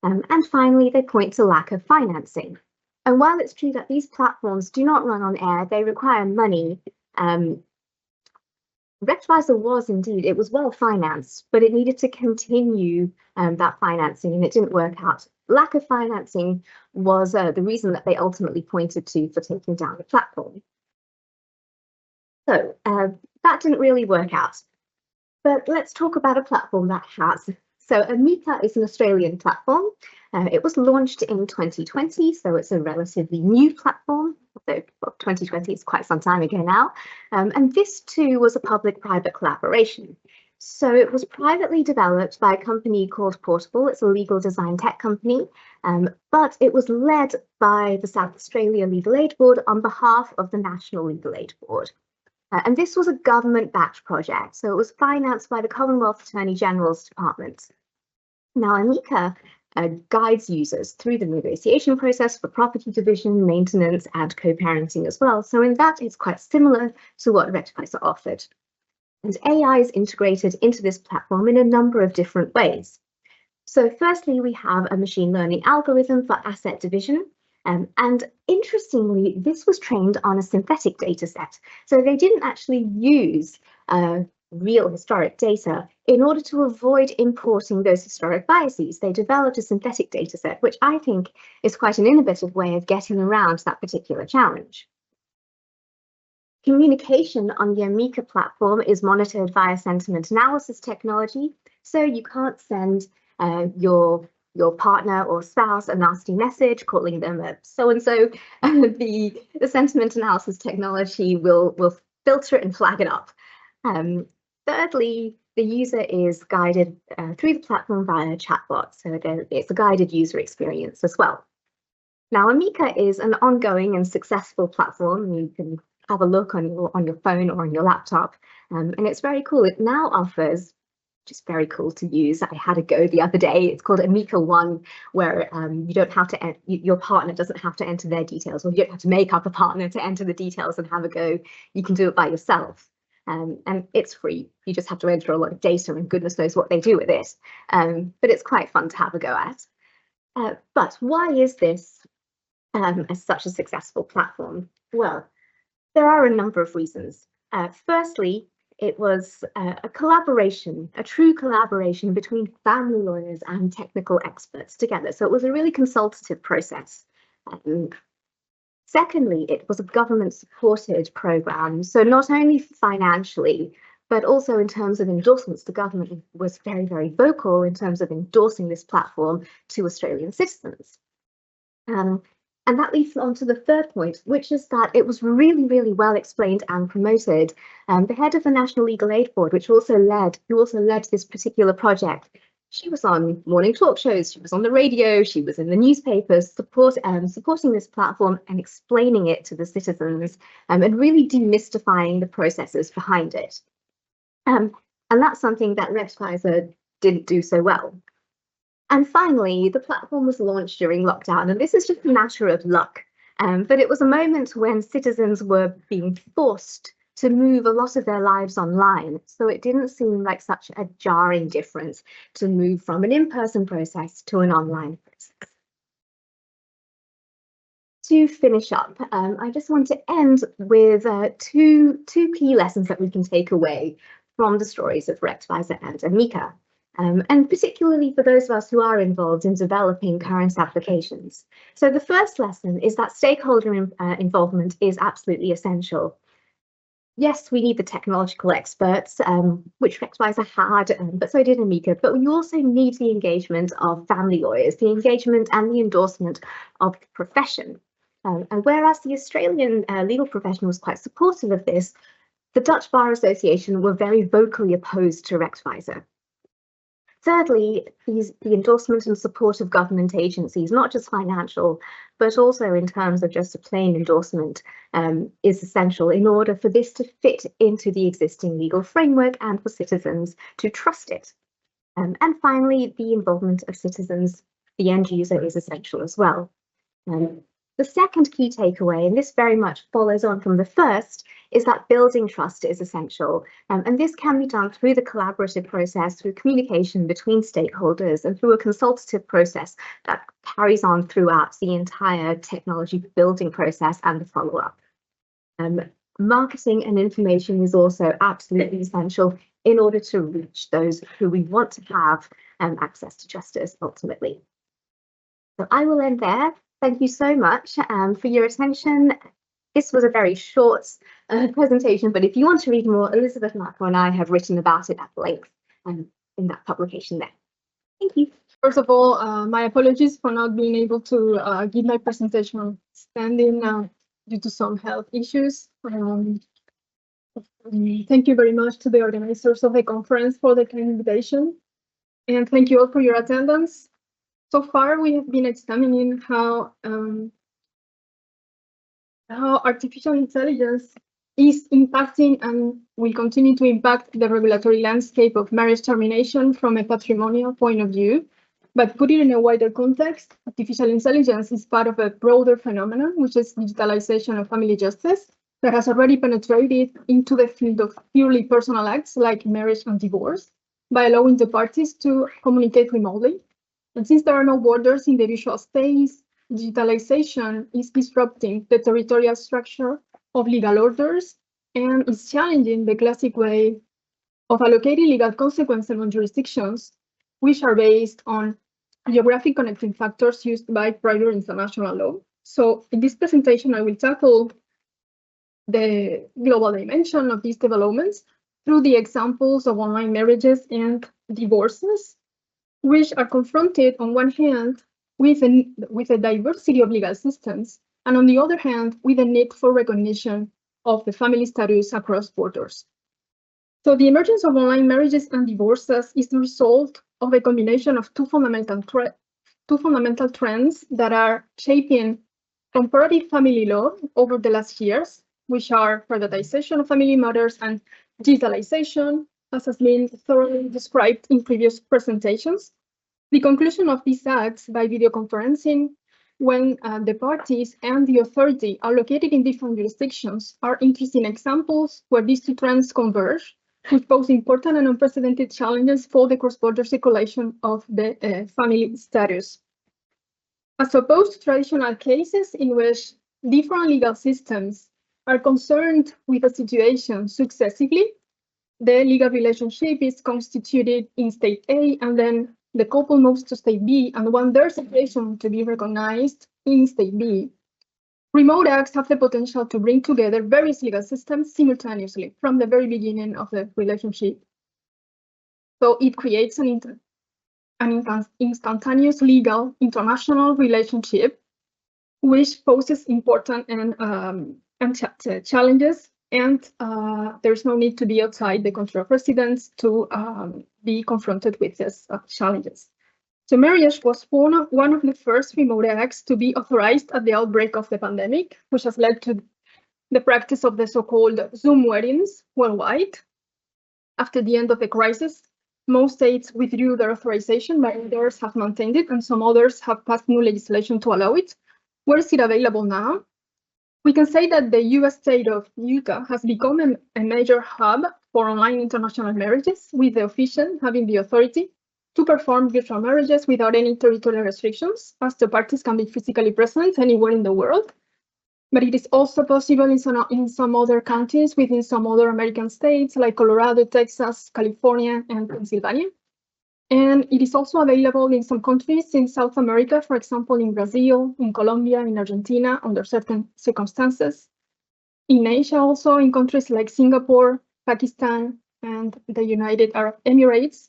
And finally, they point to lack of financing. And while it's true that these platforms do not run on air, they require money. Rectwijzer was indeed, it was well financed, but it needed to continue that financing, and it didn't work out. Lack of financing was the reason that they ultimately pointed to for taking down the platform. So that didn't really work out. But let's talk about a platform that has. So Amato is an Australian platform. It was launched in 2020, so it's a relatively new platform. So 2020 is quite some time ago now. And this too was a public-private collaboration. So it was privately developed by a company called Portable. It's a legal design tech company, but it was led by the South Australia Legal Aid Board on behalf of the National Legal Aid Board. And this was a government-backed project, so it was financed by the Commonwealth Attorney General's Department. Now, Amato guides users through the negotiation process for property division, maintenance, and co-parenting as well. So in that, it's quite similar to what Rectwijzer offered. And AI is integrated into this platform in a number of different ways. So firstly, we have a machine learning algorithm for asset division, And interestingly, this was trained on a synthetic data set. So they didn't actually use real historic data in order to avoid importing those historic biases. They developed a synthetic data set, which I think is quite an innovative way of getting around that particular challenge. Communication on the Amica platform is monitored via sentiment analysis technology, so you can't send your partner or spouse a nasty message calling them a so-and-so. The sentiment analysis technology will filter it and flag it up. Thirdly, the user is guided through the platform via a chatbot, so it's a guided user experience as well. Now, Amica is an ongoing and successful platform. You can have a look on your phone or on your laptop, and it's very cool. It now offers, just very cool to use. I had a go the other day. It's called Amica One, where you don't have to, your partner doesn't have to enter their details, or you don't have to make up a partner to enter the details and have a go. You can do it by yourself. And it's free. You just have to enter a lot of data, and goodness knows what they do with it. But it's quite fun to have a go at. But why is this as such a successful platform? Well, there are a number of reasons. Firstly, it was a collaboration, a true collaboration between family lawyers and technical experts together. So it was a really consultative process. Secondly, it was a government-supported program. So not only financially, but also in terms of endorsements, the government was very, very vocal in terms of endorsing this platform to Australian citizens. And that leads on to the third point, which is that it was really, really well explained and promoted. The head of the National Legal Aid Board, who also led this particular project, she was on morning talk shows, she was on the radio, she was in the newspapers, supporting this platform and explaining it to the citizens, and really demystifying the processes behind it. And that's something that Rectifier didn't do so well. And finally, the platform was launched during lockdown, and this is just a matter of luck. But it was a moment when citizens were being forced to move a lot of their lives online. So it didn't seem like such a jarring difference to move from an in-person process to an online process. To finish up, I just want to end with two key lessons that we can take away from the stories of Rectifier and Amica. And particularly for those of us who are involved in developing current applications. So the first lesson is that stakeholder involvement is absolutely essential. Yes, we need the technological experts, which Rectifier had, but so did Amica, but we also need the engagement of family lawyers, the engagement and the endorsement of the profession. And whereas the Australian legal profession was quite supportive of this, the Dutch Bar Association were very vocally opposed to Rectifier. Thirdly, the endorsement and support of government agencies, not just financial, but also in terms of just a plain endorsement, is essential in order for this to fit into the existing legal framework and for citizens to trust it. And finally, the involvement of citizens, the end user, is essential as well. The second key takeaway, and this very much follows on from the first, is that building trust is essential. And this can be done through the collaborative process, through communication between stakeholders, and through a consultative process that carries on throughout the entire technology building process and the follow-up. Marketing and information is also absolutely essential in order to reach those who we want to have access to justice ultimately. So I will end there. Thank you so much for your attention. This was a very short presentation, but if you want to read more, Elizabeth, Marco, and I have written about it at length in that publication there. Thank you. First of all, my apologies for not being able to give my presentation standing due to some health issues. Thank you very much to the organizers of the conference for the kind invitation, and thank you all for your attendance. So far, we have been examining how artificial intelligence is impacting and will continue to impact the regulatory landscape of marriage termination from a patrimonial point of view. But put it in a wider context, artificial intelligence is part of a broader phenomenon, which is digitalization of family justice, that has already penetrated into the field of purely personal acts like marriage and divorce by allowing the parties to communicate remotely. And since there are no borders in the visual space, digitalization is disrupting the territorial structure of legal orders and is challenging the classic way of allocating legal consequences on jurisdictions, which are based on geographic connecting factors used by prior international law. So in this presentation, I will tackle the global dimension of these developments through the examples of online marriages and divorces, which are confronted on one hand with a diversity of legal systems, and on the other hand, with a need for recognition of the family status across borders. So the emergence of online marriages and divorces is the result of a combination of two fundamental trends that are shaping comparative family law over the last years, which are privatization of family matters and digitalization, as has been thoroughly described in previous presentations. The conclusion of these acts by video conferencing, when the parties and the authority are located in different jurisdictions, are interesting examples where these two trends converge, which pose important and unprecedented challenges for the cross-border circulation of the family status. As opposed to traditional cases in which different legal systems are concerned with a situation successively, the legal relationship is constituted in state A, and then the couple moves to state B and want their situation to be recognized in state B. Remote acts have the potential to bring together various legal systems simultaneously from the very beginning of the relationship. So it creates an instantaneous legal international relationship, which poses important challenges, and there's no need to be outside the country of residence to be confronted with these challenges. So marriage was one of the first remote acts to be authorized at the outbreak of the pandemic, which has led to the practice of the so-called Zoom weddings worldwide. After the end of the crisis, most states withdrew their authorization, but others have maintained it, and some others have passed new legislation to allow it. Where is it available now? We can say that the US state of Utah has become a major hub for online international marriages, with the official having the authority to perform virtual marriages without any territorial restrictions, as the parties can be physically present anywhere in the world. But it is also possible in some other counties within some other American states like Colorado, Texas, California, and Pennsylvania. And it is also available in some countries in South America, for example, in Brazil, in Colombia, in Argentina, under certain circumstances. In Asia also, in countries like Singapore, Pakistan, and the United Arab Emirates.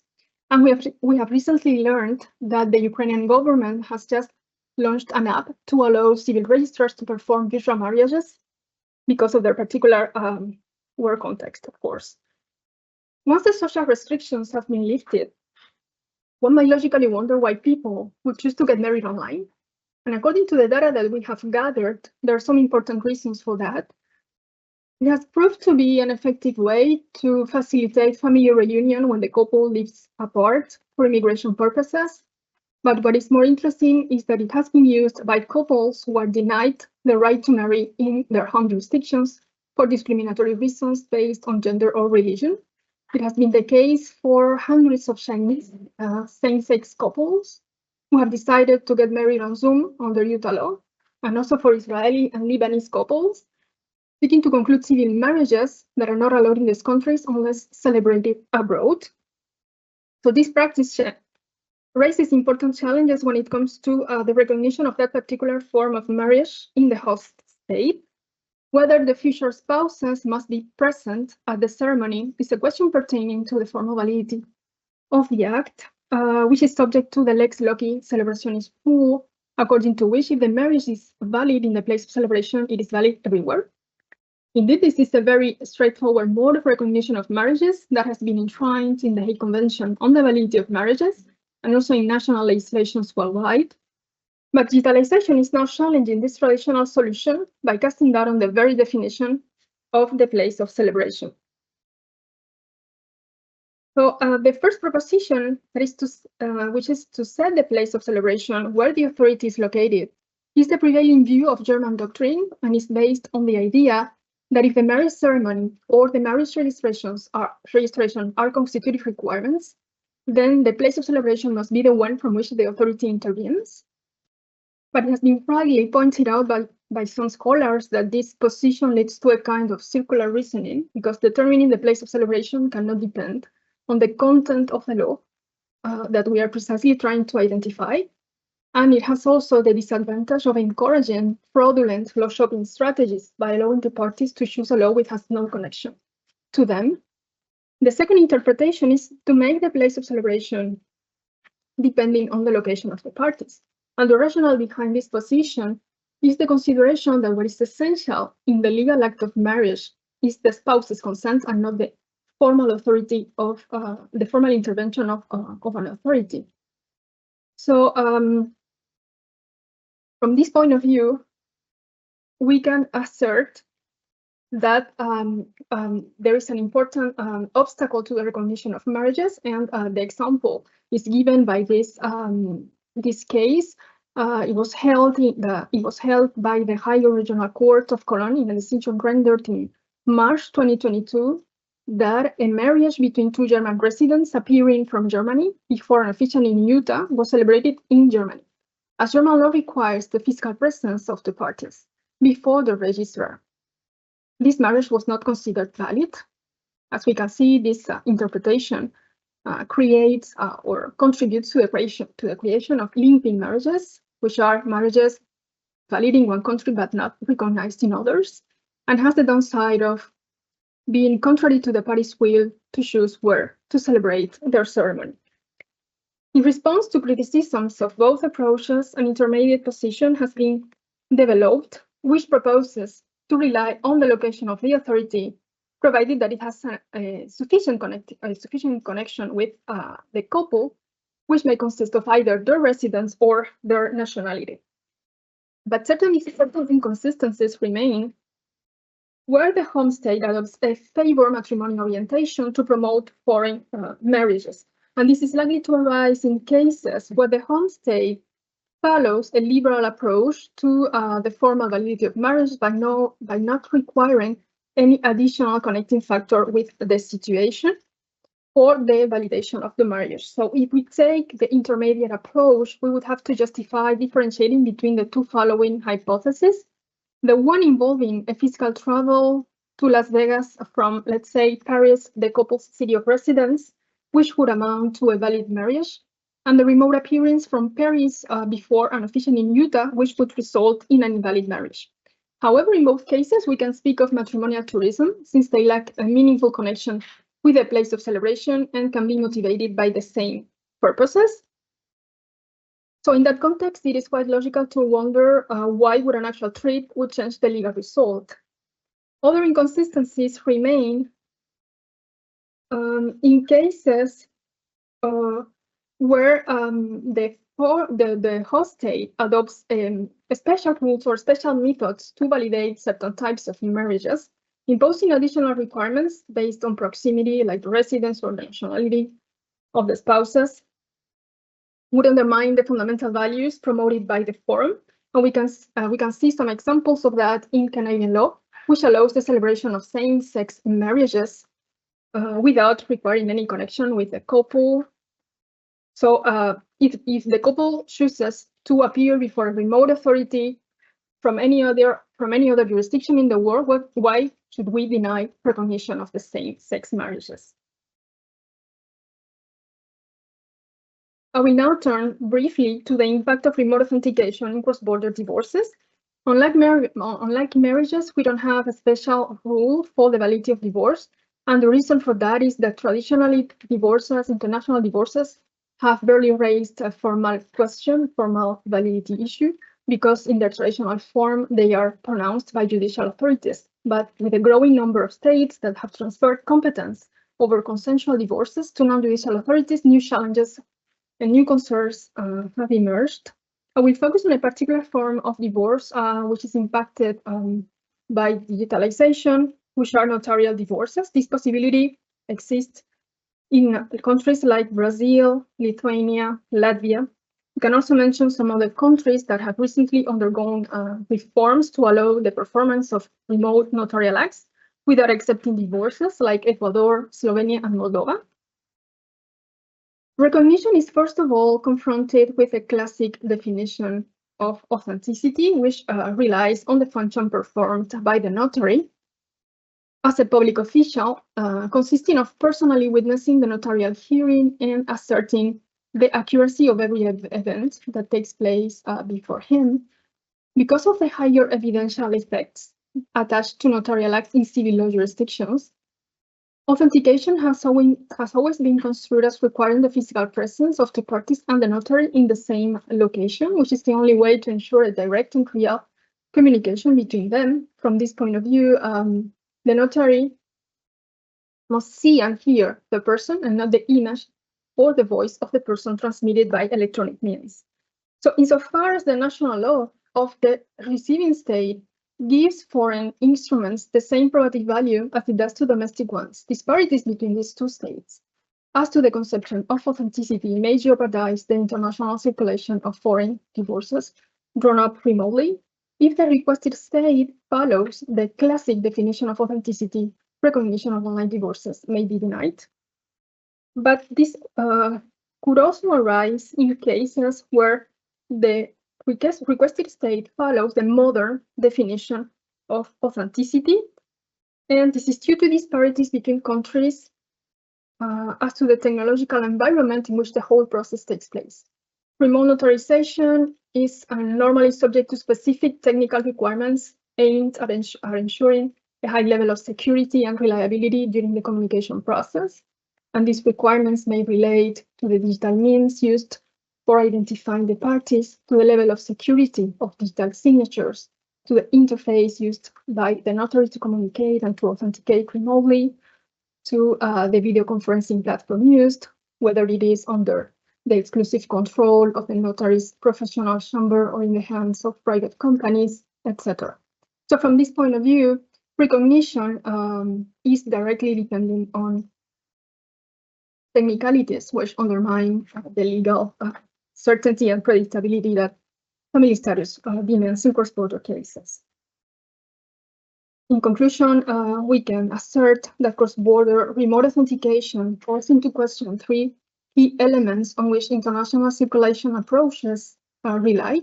And we have recently learned that the Ukrainian government has just launched an app to allow civil registrars to perform virtual marriages because of their particular work context, of course. Once the social restrictions have been lifted, one might logically wonder why people would choose to get married online. And according to the data that we have gathered, there are some important reasons for that. It has proved to be an effective way to facilitate family reunion when the couple lives apart for immigration purposes. But what is more interesting is that it has been used by couples who are denied the right to marry in their home jurisdictions for discriminatory reasons based on gender or religion. It has been the case for hundreds of Chinese same-sex couples who have decided to get married on Zoom under Utah law, and also for Israeli and Lebanese couples seeking to conclude civil marriages that are not allowed in these countries unless celebrated abroad. So this practice raises important challenges when it comes to the recognition of that particular form of marriage in the host state. Whether the future spouses must be present at the ceremony is a question pertaining to the formal validity of the act, which is subject to the lex loci celebrationis rule, according to which if the marriage is valid in the place of celebration, it is valid everywhere. Indeed, this is a very straightforward mode of recognition of marriages that has been enshrined in the Hague Convention on the Validity of Marriages and also in national legislations worldwide. But digitalization is now challenging this traditional solution by casting doubt on the very definition of the place of celebration. So the first proposition, that is which is to set the place of celebration where the authority is located, is the prevailing view of German doctrine and is based on the idea that if the marriage ceremony or the marriage registration are constitutive requirements, then the place of celebration must be the one from which the authority intervenes. But it has been rightly pointed out by some scholars that this position leads to a kind of circular reasoning, because determining the place of celebration cannot depend on the content of the law that we are precisely trying to identify. And it has also the disadvantage of encouraging fraudulent law shopping strategies by allowing the parties to choose a law which has no connection to them. The second interpretation is to make the place of celebration depending on the location of the parties. And the rationale behind this position is the consideration that what is essential in the legal act of marriage is the spouse's consent and not the formal authority of the formal intervention of an authority. So from this point of view, we can assert that there is an important obstacle to the recognition of marriages, and the example is given by this this case. It was held by the Higher Regional Court of Cologne in a decision rendered in March 2022 that a marriage between two German residents appearing from Germany before an official in Utah was celebrated in Germany, as German law requires the physical presence of the parties before the registrar. This marriage was not considered valid. As we can see, this interpretation creates or contributes to the creation of limping marriages, which are marriages valid in one country but not recognized in others, and has the downside of being contrary to the parties' will to choose where to celebrate their ceremony. In response to criticisms of both approaches, an intermediate position has been developed, which proposes to rely on the location of the authority, provided that it has a sufficient connection with the couple, which may consist of either their residence or their nationality. But certain inconsistencies remain where the home state adopts a favored matrimonial orientation to promote foreign marriages. And this is likely to arise in cases where the home state follows a liberal approach to the formal validity of marriage by not requiring any additional connecting factor with the situation or the validation of the marriage. So if we take the intermediate approach, we would have to justify differentiating between the two following hypotheses. The one involving a physical travel to Las Vegas from, let's say, Paris, the couple's city of residence, which would amount to a valid marriage, and the remote appearance from Paris before an official in Utah, which would result in an invalid marriage. However, in both cases, we can speak of matrimonial tourism, since they lack a meaningful connection with a place of celebration and can be motivated by the same purposes. So in that context, it is quite logical to wonder why would an actual trip would change the legal result. Other inconsistencies remain in cases where the host state adopts special rules or special methods to validate certain types of marriages, imposing additional requirements based on proximity, like the residence or the nationality of the spouses, would undermine the fundamental values promoted by the forum. And we can see some examples of that in Canadian law, which allows the celebration of same-sex marriages without requiring any connection with the couple. So if the couple chooses to appear before a remote authority from any other jurisdiction in the world, why should we deny recognition of the same-sex marriages? I will now turn briefly to the impact of remote authentication in cross-border divorces. Unlike marriages, we don't have a special rule for the validity of divorce. And the reason for that is that traditionally divorces, international divorces, have barely raised a formal validity issue, because in their traditional form, they are pronounced by judicial authorities. But with a growing number of states that have transferred competence over consensual divorces to non-judicial authorities, new challenges and new concerns have emerged. I will focus on a particular form of divorce, which is impacted by digitalization, which are notarial divorces. This possibility exists in countries like Brazil, Lithuania, Latvia. We can also mention some other countries that have recently undergone reforms to allow the performance of remote notarial acts without accepting divorces, like Ecuador, Slovenia, and Moldova. Recognition is first of all confronted with a classic definition of authenticity, which relies on the function performed by the notary as a public official, consisting of personally witnessing the notarial hearing and asserting the accuracy of every event that takes place before him. Because of the higher evidential effects attached to notarial acts in civil law jurisdictions, authentication has always been construed as requiring the physical presence of the parties and the notary in the same location, which is the only way to ensure a direct and clear communication between them. From this point of view, the notary must see and hear the person and not the image or the voice of the person transmitted by electronic means. So insofar as the national law of the receiving state gives foreign instruments the same probative value as it does to domestic ones, disparities between these two states as to the conception of authenticity may jeopardize the international circulation of foreign divorces drawn up remotely if the requested state follows the classic definition of authenticity. Recognition of online divorces may be denied. But this could also arise in cases where the requested state follows the modern definition of authenticity, and this is due to disparities between countries as to the technological environment in which the whole process takes place. Remote notarization is normally subject to specific technical requirements aimed at ensuring a high level of security and reliability during the communication process, and these requirements may relate to the digital means used for identifying the parties, to the level of security of digital signatures, to the interface used by the notary to communicate and to authenticate remotely, to the video conferencing platform used, whether it is under the exclusive control of the notary's professional chamber or in the hands of private companies, etc. So from this point of view, recognition is directly dependent on technicalities which undermine the legal certainty and predictability that family status demands in cross-border cases. In conclusion, we can assert that cross-border remote authentication calls into question three key elements on which international circulation approaches rely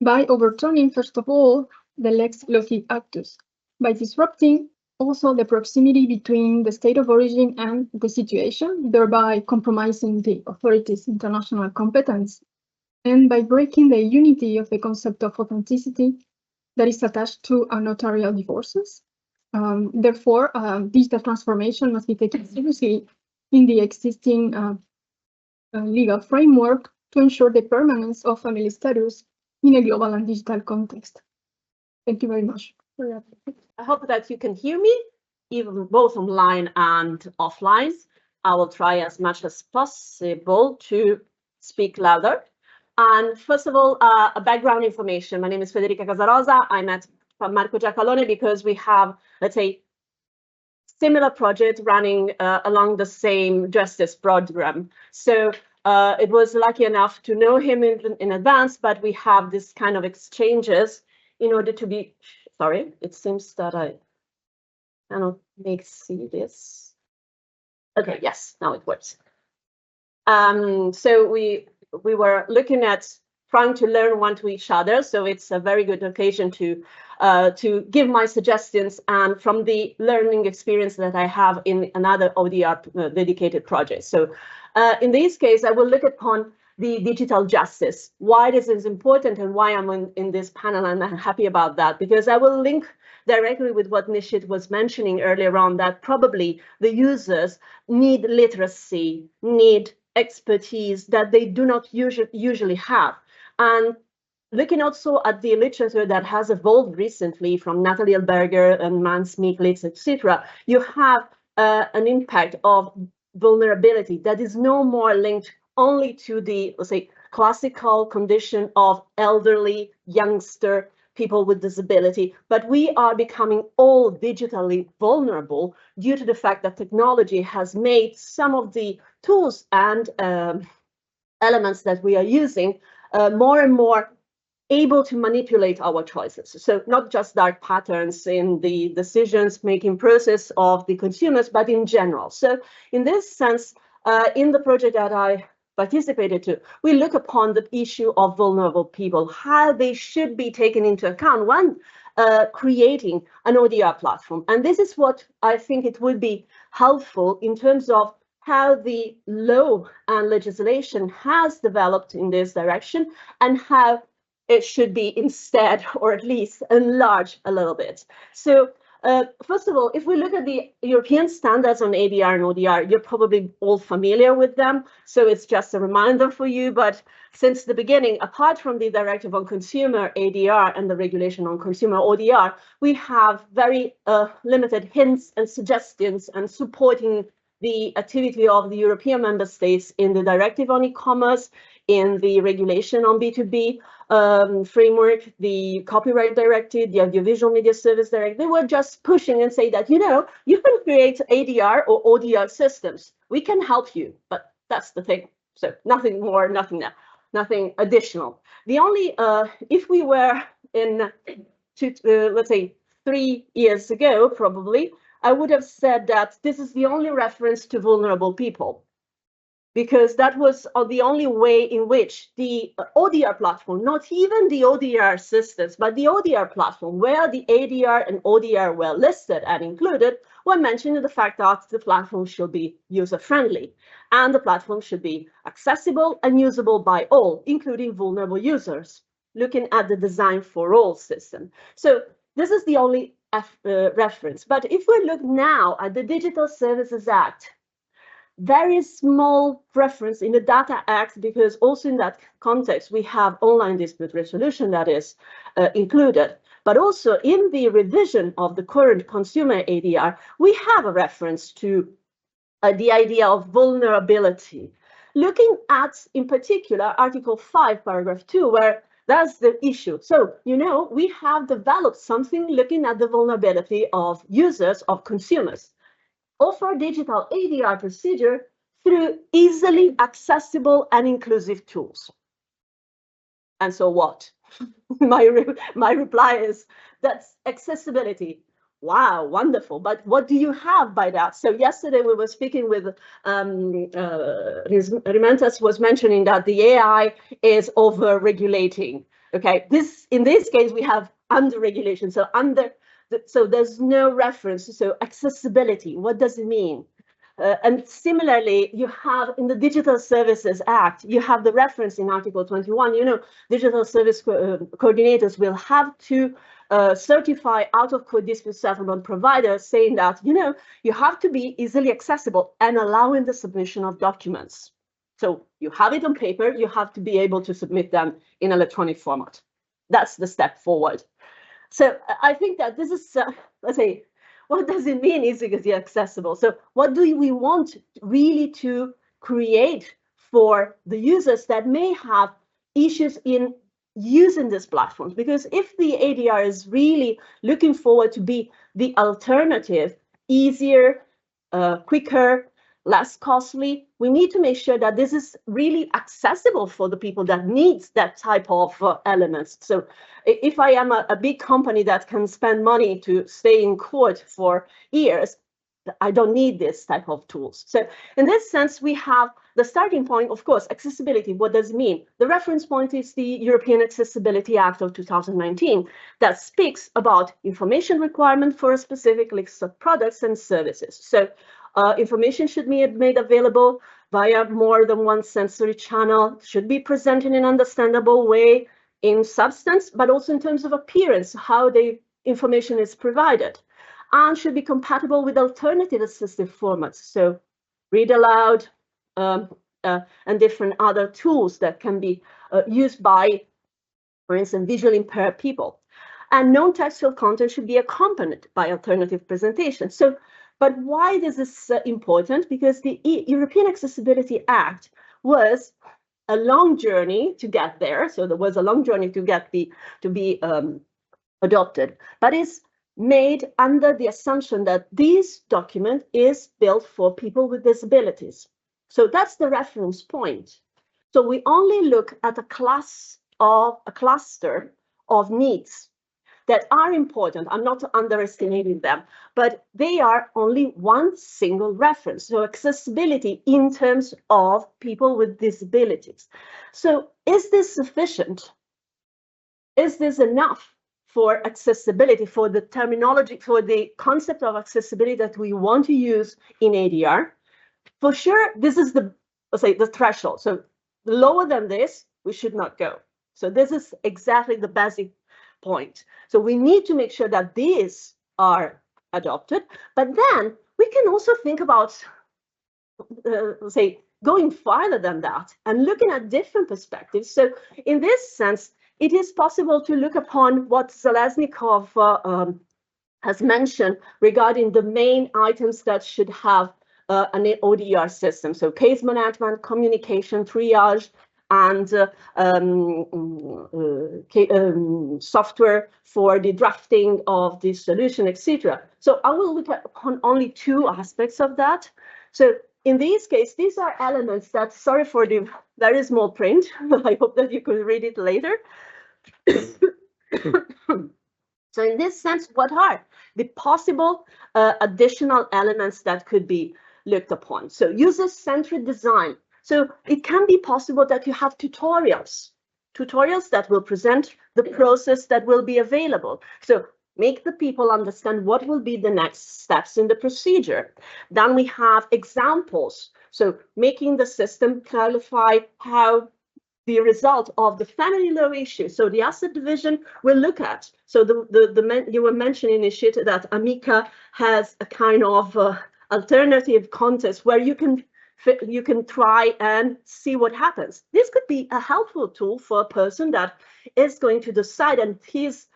by overturning, first of all, the lex loci actus, by disrupting also the proximity between the state of origin and the situation, thereby compromising the authority's international competence, and by breaking the unity of the concept of authenticity that is attached to notarial divorces. Therefore, digital transformation must be taken seriously in the existing legal framework to ensure the permanence of family status in a global and digital context. Thank you very much. I hope that you can hear me, even both online and offline. I will try as much as possible to speak louder. And first of all, a background information. My name is Federico Casarosa. I met Marco Giacalone because we have, let's say, similar project running along the same justice program. So it was lucky enough to know him in advance, but we have this kind of exchanges in order to be, sorry, it seems that I cannot see this. Okay, yes, now it works. So we were looking at trying to learn one to each other. So it's a very good occasion to give my suggestions and from the learning experience that I have in another ODR dedicated project. So in this case, I will look upon the digital justice, why this is important and why I'm in this panel, and I'm happy about that, because I will link directly with what Nishit was mentioning earlier on, that probably the users need literacy, need expertise that they do not usually have. And looking also at the literature that has evolved recently from Natalie Alberger and Mans Miklitz, etc., you have an impact of vulnerability that is no more linked only to the, let's say, classical condition of elderly, youngster, people with disability, but we are becoming all digitally vulnerable due to the fact that technology has made some of the tools and elements that we are using more and more able to manipulate our choices. So not just dark patterns in the decisions-making process of the consumers, but in general. So in this sense, in the project that I participated to, we look upon the issue of vulnerable people, how they should be taken into account when creating an ODR platform. And this is what I think it would be helpful in terms of how the law and legislation has developed in this direction and how it should be instead, or at least enlarged a little bit. So first of all, if we look at the European standards on ADR and ODR, you're probably all familiar with them. So it's just a reminder for you. But since the beginning, apart from the directive on consumer ADR and the regulation on consumer ODR, we have very limited hints and suggestions and supporting the activity of the European member states in the directive on e-commerce, in the regulation on B2B framework, the copyright directive, the audiovisual media service directive. They were just pushing and say that, you know, you can create ADR or ODR systems. We can help you, but that's the thing. So nothing more, nothing additional. The only, if we were in, let's say, 3 years ago, probably, I would have said that this is the only reference to vulnerable people, because that was the only way in which the ODR platform, not even the ODR systems, but the ODR platform, where the ADR and ODR were listed and included, were mentioning the fact that the platform should be user-friendly and the platform should be accessible and usable by all, including vulnerable users, looking at the design for all system. So this is the only reference. But if we look now at the Digital Services Act, very small reference in the Data Act, because also in that context, we have online dispute resolution that is included. But also in the revision of the current consumer ADR, we have a reference to the idea of vulnerability. Looking at, in particular, Article 5, Paragraph 2, where that's the issue. So, you know, we have developed something looking at the vulnerability of users, of consumers. Offer digital ADR procedure through easily accessible and inclusive tools. And so what? my reply is that's accessibility. Wow, wonderful. But what do you have by that? So yesterday we were speaking with Rimantas was mentioning that the AI is over-regulating. Okay, in this case we have under-regulation. So there's no reference. So accessibility, what does it mean? And similarly, you have in the Digital Services Act, you have the reference in Article 21, you know, digital service coordinators will have to certify out-of-court dispute settlement providers, saying that, you know, you have to be easily accessible and allowing the submission of documents. So you have it on paper, you have to be able to submit them in electronic format. That's the step forward. So I think that this is, let's say, what does it mean easily accessible? So what do we want really to create for the users that may have issues in using these platforms? Because if the ADR is really looking forward to be the alternative, easier, quicker, less costly, we need to make sure that this is really accessible for the people that needs that type of elements. So if I am a big company that can spend money to stay in court for years, I don't need this type of tools. So in this sense, we have the starting point, of course, accessibility. What does it mean? The reference point is the European Accessibility Act of 2019 that speaks about information requirement for a specific list of products and services. So information should be made available via more than one sensory channel, should be presented in an understandable way in substance, but also in terms of appearance, how the information is provided, and should be compatible with alternative assistive formats. So read aloud and different other tools that can be used by, for instance, visually impaired people. And non-textual content should be accompanied by alternative presentation. So, but why this is important? Because the European Accessibility Act was a long journey to get there. So there was a long journey to get to be adopted, but it's made under the assumption that this document is built for people with disabilities. So that's the reference point. So we only look at a cluster of needs that are important. I'm not underestimating them, but they are only one single reference. So accessibility in terms of people with disabilities. So is this sufficient? Is this enough for accessibility, for the terminology, for the concept of accessibility that we want to use in ADR? For sure, this is the, let's say, the threshold. So lower than this, we should not go. So this is exactly the basic point. So we need to make sure that these are adopted, but then we can also think about, let's say, going farther than that and looking at different perspectives. So in this sense, it is possible to look upon what Zalesnikov has mentioned regarding the main items that should have an ODR system. So case management, communication, triage, and software for the drafting of the solution, etc. So I will look at only two aspects of that. So in this case, these are elements that, sorry for the very small print, I hope that you could read it later. So in this sense, what are the possible additional elements that could be looked upon? So user-centered design. So it can be possible that you have tutorials that will present the process that will be available. So make the people understand what will be the next steps in the procedure. Then we have examples. So making the system clarify how the result of the family law issue. So the asset division will look at. So you were mentioning initiative that Amica has a kind of alternative contest where you can try and see what happens. This could be a helpful tool for a person that is going to decide and he's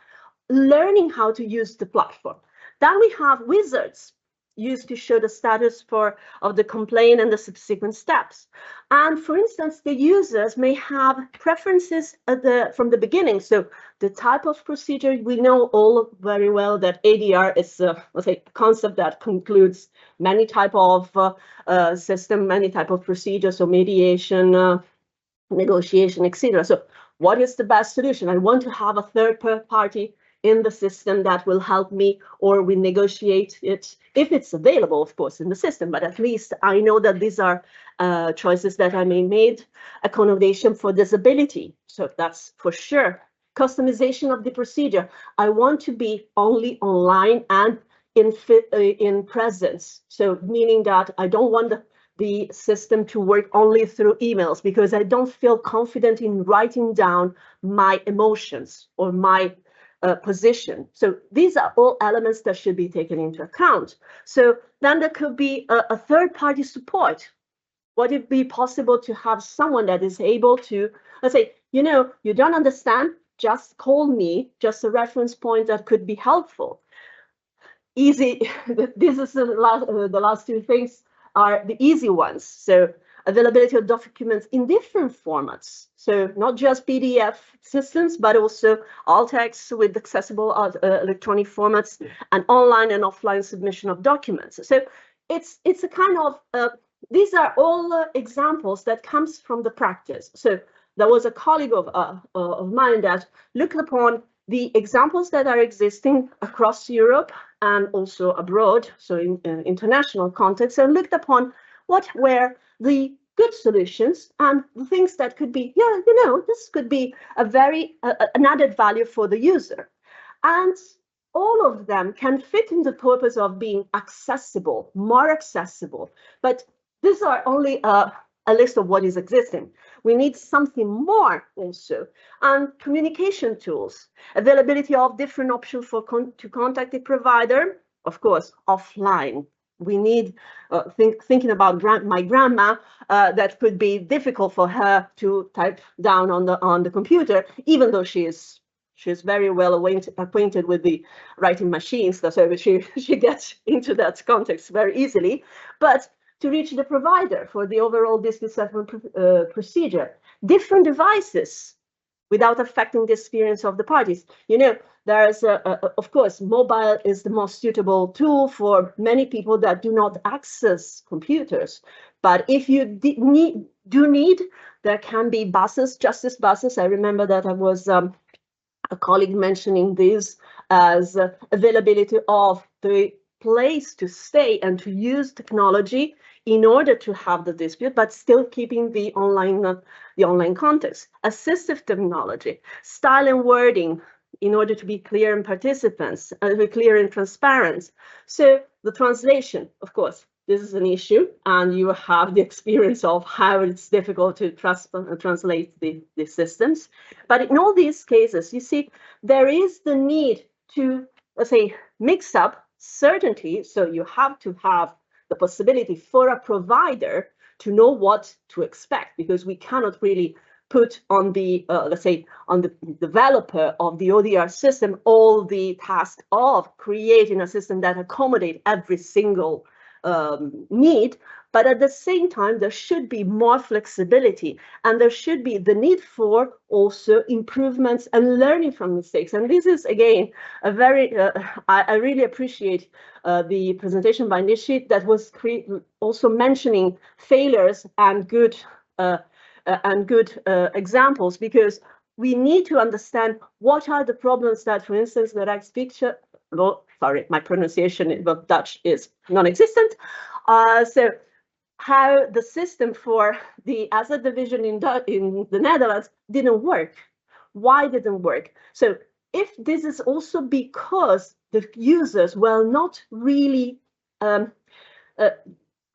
learning how to use the platform. Then we have wizards used to show the status of the complaint and the subsequent steps. And for instance, the users may have preferences from the beginning. So the type of procedure, we know all very well that ADR is let's say, a concept that concludes many type of system, many type of procedures, so mediation, negotiation, etc. So what is the best solution? I want to have a third party in the system that will help me, or we negotiate it if it's available, of course, in the system. But at least I know that these are choices that I may made. Accommodation for disability. So that's for sure. Customization of the procedure. I want to be only online and in presence. So meaning that I don't want the system to work only through emails because I don't feel confident in writing down my emotions or my position. So these are all elements that should be taken into account. So then there could be a third-party support. Would it be possible to have someone that is able to, let's say, you know, you don't understand, just call me, just a reference point that could be helpful. Easy, this is the last two things are the easy ones. So availability of documents in different formats. So not just PDF systems, but also alt text with accessible electronic formats and online and offline submission of documents. So it's a kind of, these are all examples that comes from the practice. So there was a colleague of mine that looked upon the examples that are existing across Europe and also abroad, so in international context, and looked upon what were the good solutions and the things that could be, yeah, you know, this could be a very an added value for the user. And all of them can fit in the purpose of being accessible, more accessible. But these are only a list of what is existing. We need something more also. And communication tools, availability of different options for to contact the provider, of course, offline. We need, thinking about my grandma, that could be difficult for her to type down on the computer, even though she's very well acquainted with the writing machines, so she gets into that context very easily. But to reach the provider for the overall business settlement procedure, different devices without affecting the experience of the parties. You know, there's of course, mobile is the most suitable tool for many people that do not access computers. But if you do need, there can be buses, justice buses. I remember that I was a colleague mentioning these as availability of the place to stay and to use technology in order to have the dispute, but still keeping the online context. Assistive technology, style and wording, in order to be clear in participants, be clear and transparent. So the translation, of course, this is an issue, and you have the experience of how it's difficult to translate the systems. But in all these cases, you see, there is the need to, let's say, mix up certainty. So you have to have the possibility for a provider to know what to expect, because we cannot really put on the, let's say, on the developer of the ODR system all the task of creating a system that accommodates every single need. But at the same time, there should be more flexibility, and there should be the need for also improvements and learning from mistakes. And this is, again, a very, I really appreciate the presentation by Nishi that was also mentioning failures and good examples, because we need to understand what are the problems that, for instance, the Rijkspicture, well, sorry, my pronunciation in Dutch is non-existent. So how the system for the asset division in the Netherlands didn't work. Why didn't work? So if this is also because the users were not really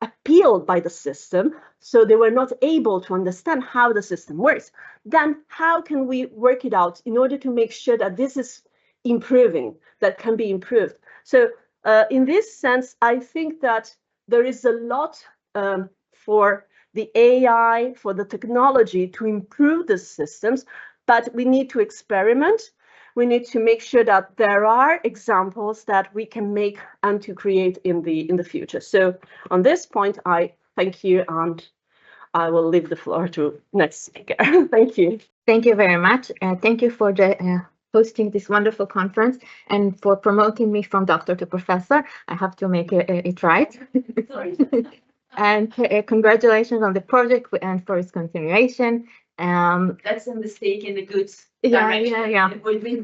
appealed by the system, so they were not able to understand how the system works, then how can we work it out in order to make sure that this is improving, that can be improved? So in this sense, I think that there is a lot for the AI, for the technology to improve the systems, but we need to experiment. We need to make sure that there are examples that we can make and to create in the future. So on this point, I thank you, and I will leave the floor to next speaker. Thank you. Thank you very much. Thank you for hosting this wonderful conference and for promoting me from doctor to professor. I have to make it right. Sorry. And congratulations on the project and for its continuation. That's a mistake in the good direction. Yeah. It would be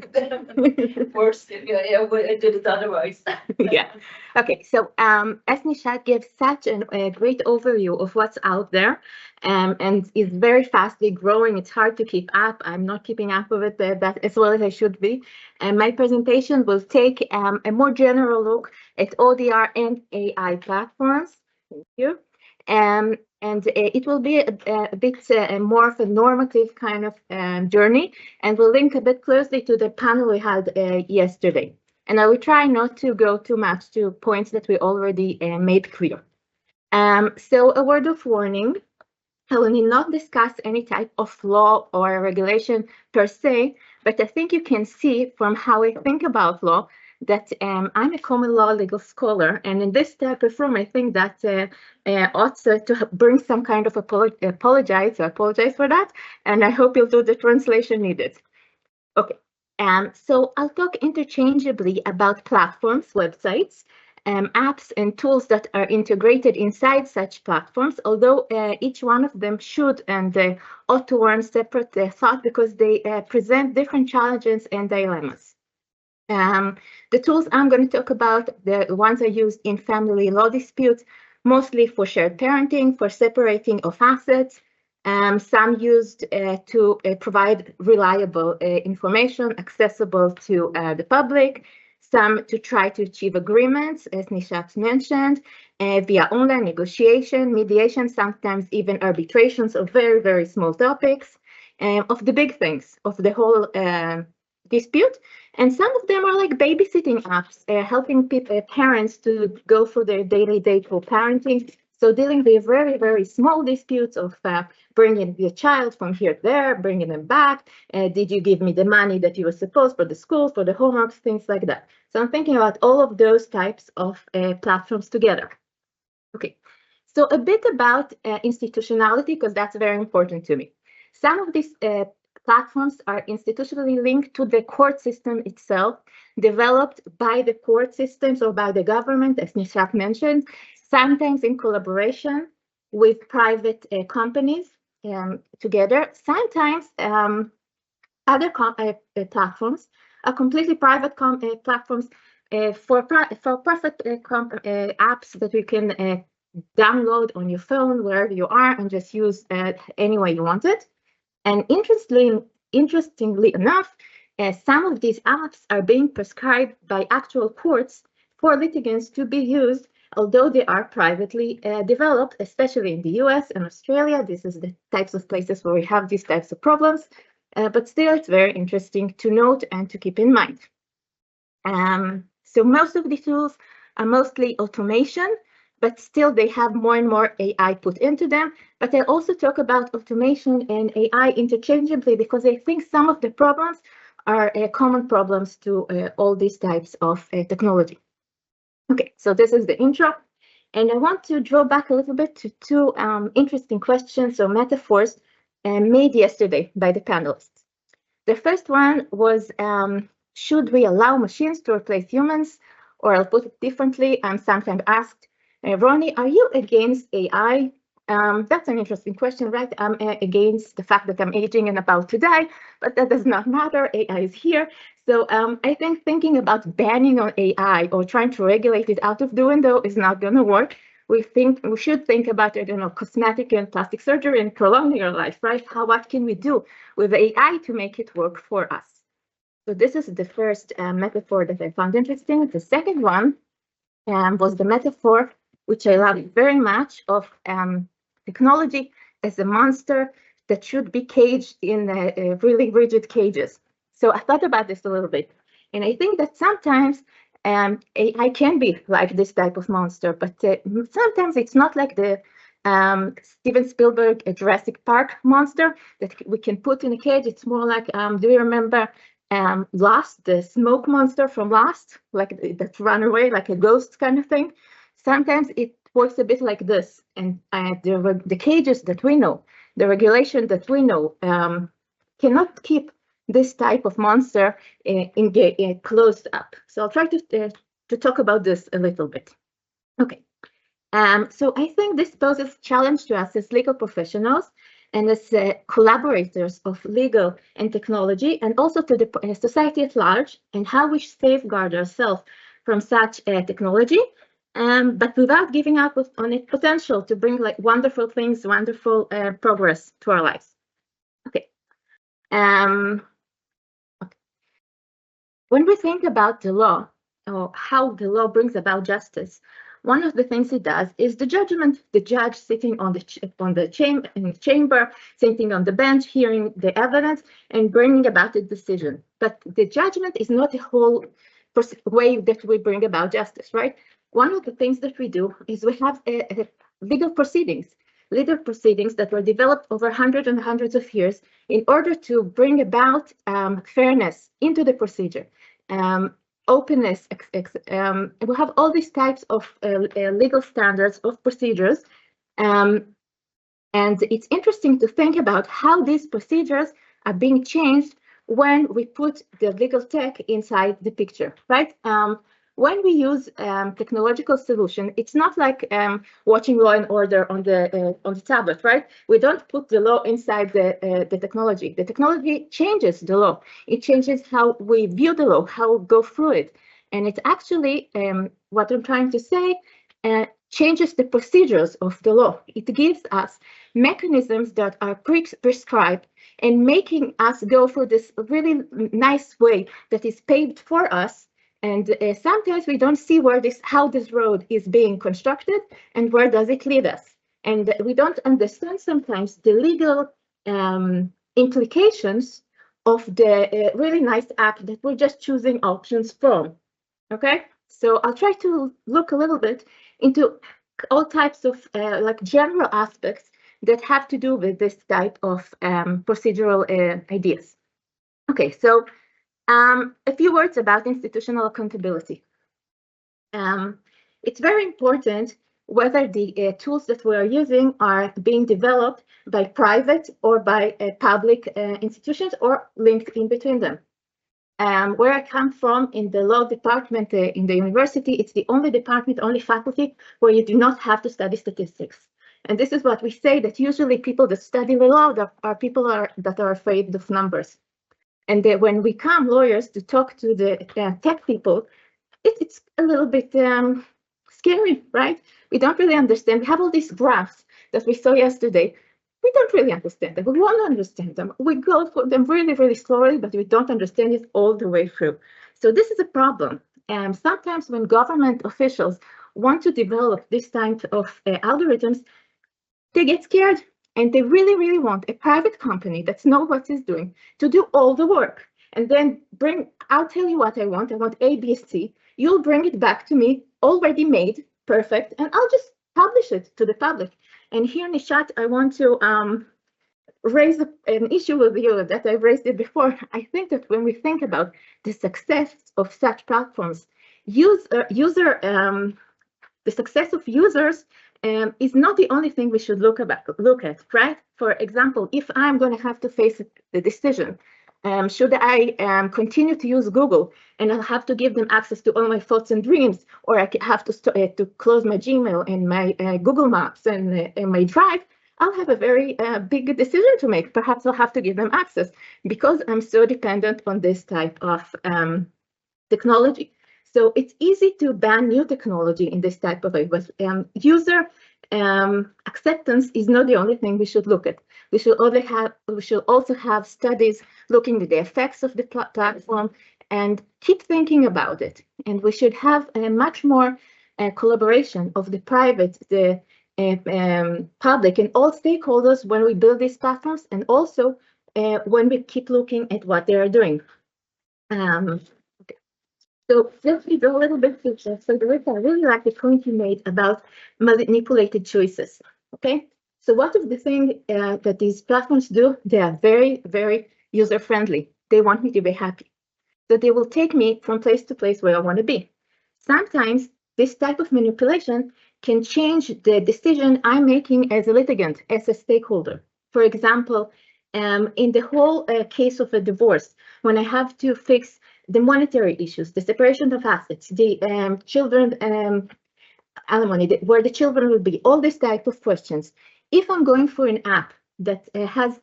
worse if I did it otherwise. Yeah. Okay. So as Nishat gives such a great overview of what's out there, and is very fastly growing. It's hard to keep up. I'm not keeping up with it that as well as I should be. And my presentation will take a more general look at ODR and AI platforms. Thank you. And it will be a bit more of a normative kind of journey, and we'll link a bit closely to the panel we had yesterday. And I will try not to go too much to points that we already made clear. So a word of warning, I will not discuss any type of law or regulation per se, but I think you can see from how I think about law that I'm a common law legal scholar, and in this type of room, I think that ought to bring some kind of apologize for that, and I hope you'll do the translation needed. Okay, so I'll talk interchangeably about platforms, websites, apps, and tools that are integrated inside such platforms, although each one of them should and ought to warrant separate thought because they present different challenges and dilemmas. The tools I'm going to talk about, the ones I used in family law disputes, mostly for shared parenting, for separating of assets, some used to provide reliable information accessible to the public, some to try to achieve agreements, as Nishat mentioned, via online negotiation, mediation, sometimes even arbitrations of very, very small topics, of the big things, of the whole dispute. And some of them are like babysitting apps, helping parents to go through their daily day-to-day parenting. So dealing with very, very small disputes of bringing the child from here to there, bringing them back. Did you give me the money that you were supposed for the school, for the homeworks, things like that. So I'm thinking about all of those types of platforms together. Okay, so a bit about institutionality, because that's very important to me. Some of these platforms are institutionally linked to the court system itself, developed by the court systems or by the government, as Nishat mentioned, sometimes in collaboration with private companies together. Sometimes other platforms are completely private platforms for profit apps that you can download on your phone wherever you are and just use any way you want it. And interestingly enough, some of these apps are being prescribed by actual courts for litigants to be used, although they are privately developed, especially in the US and Australia. This is the types of places where we have these types of problems, but still it's very interesting to note and to keep in mind. So most of the tools are mostly automation, but still they have more and more AI put into them. But I also talk about automation and AI interchangeably because I think some of the problems are common problems to all these types of technology. Okay, so this is the intro. And I want to draw back a little bit to two interesting questions or metaphors made yesterday by the panelists. The first one was, should we allow machines to replace humans? Or I'll put it differently, I'm sometimes asked, Ronnie, are you against AI? That's an interesting question, right? I'm against the fact that I'm aging and about to die, but that does not matter. AI is here. So I think thinking about banning on AI or trying to regulate it out of the window is not going to work. We should think about, I don't know, cosmetic and plastic surgery and prolonging our life, right? What can we do with AI to make it work for us? So this is the first metaphor that I found interesting. The second one was the metaphor, which I love very much, of technology as a monster that should be caged in really rigid cages. So I thought about this a little bit, and I think that sometimes AI can be like this type of monster, but sometimes it's not like the Steven Spielberg Jurassic Park monster that we can put in a cage. It's more like, do you remember Lost, the smoke monster from Lost, like that ran away like a ghost kind of thing? Sometimes it works a bit like this, and the cages that we know, the regulation that we know, cannot keep this type of monster closed up. So I'll try to talk about this a little bit. Okay. So I think this poses a challenge to us as legal professionals and as collaborators of legal and technology, and also to the society at large, and how we safeguard ourselves from such technology, but without giving up on its potential to bring like wonderful things, wonderful progress to our lives. Okay. When we think about the law, or how the law brings about justice, one of the things it does is the judgment, the judge sitting on the chamber, sitting on the bench, hearing the evidence and bringing about a decision. But the judgment is not the whole way that we bring about justice, right? One of the things that we do is we have legal proceedings that were developed over hundreds and hundreds of years in order to bring about fairness into the procedure. Openness, we have all these types of legal standards of procedures. And it's interesting to think about how these procedures are being changed when we put the legal tech inside the picture, right? When we use technological solution, it's not like watching Law and Order on the tablet, right? We don't put the law inside the technology. The technology changes the law. It changes how we view the law, how we go through it. And it's actually, what I'm trying to say, changes the procedures of the law. It gives us mechanisms that are prescribed and making us go through this really nice way that is paved for us. And sometimes we don't see how this road is being constructed and where does it lead us. And we don't understand sometimes the legal implications of the really nice app that we're just choosing options from. Okay, so I'll try to look a little bit into all types of like general aspects that have to do with this type of procedural ideas. Okay, so a few words about institutional accountability. It's very important whether the tools that we are using are being developed by private or by public institutions or linked in between them. Where I come from in the law department in the university, it's the only department, only faculty where you do not have to study statistics. And this is what we say, that usually people that study the law are people that are afraid of numbers. And when we come, lawyers, to talk to the tech people, it's a little bit scary, right? We don't really understand. We have all these graphs that we saw yesterday. We don't really understand them. We won't understand them. We go for them really, really slowly, but we don't understand it all the way through. So this is a problem. Sometimes when government officials want to develop this type of algorithms, they get scared and they really, really want a private company that knows what it's doing to do all the work. And then I'll tell you what I want A, B, C. You'll bring it back to me, already made, perfect, and I'll just publish it to the public. And here, Nishat, I want to raise an issue with you that I've raised it before. I think that when we think about the success of such platforms, the success of users is not the only thing we should look at, right? For example, if I'm going to have to face the decision, should I continue to use Google and I'll have to give them access to all my thoughts and dreams, or I have to close my Gmail and my Google Maps and my Drive, I'll have a very big decision to make. Perhaps I'll have to give them access because I'm so dependent on this type of technology. So it's easy to ban new technology in this type of way, but user acceptance is not the only thing we should look at. We should also have studies looking at the effects of the platform and keep thinking about it. And we should have a much more collaboration of the private, the public, and all stakeholders when we build these platforms, and also when we keep looking at what they are doing. So let me go a little bit further. Federico, I really like the point you made about manipulated choices. Okay, so one of the things that these platforms do, they are very, very user-friendly. They want me to be happy. So they will take me from place to place where I want to be. Sometimes this type of manipulation can change the decision I'm making as a litigant, as a stakeholder. For example, in the whole case of a divorce, when I have to fix the monetary issues, the separation of assets, the children alimony, where the children will be, all this type of questions. If I'm going for an app that has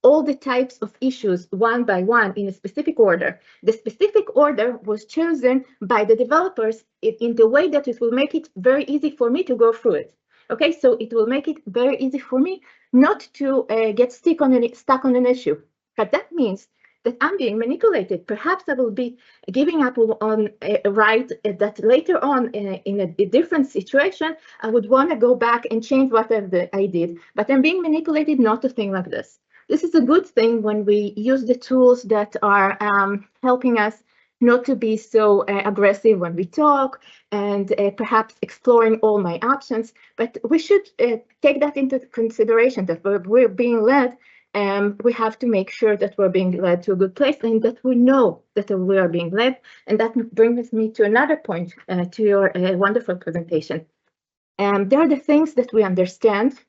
all the types of issues one by one in a specific order, the specific order was chosen by the developers in the way that it will make it very easy for me to go through it. Okay, so it will make it very easy for me not to get stuck on an issue. But that means that I'm being manipulated. Perhaps I will be giving up on a right that later on in a different situation, I would want to go back and change whatever I did. But I'm being manipulated not to think like this. This is a good thing when we use the tools that are helping us not to be so aggressive when we talk, and perhaps exploring all my options. But we should take that into consideration, that we're being led. We have to make sure that we're being led to a good place and that we know that we are being led. And that brings me to another point, to your wonderful presentation. There are the things that we understand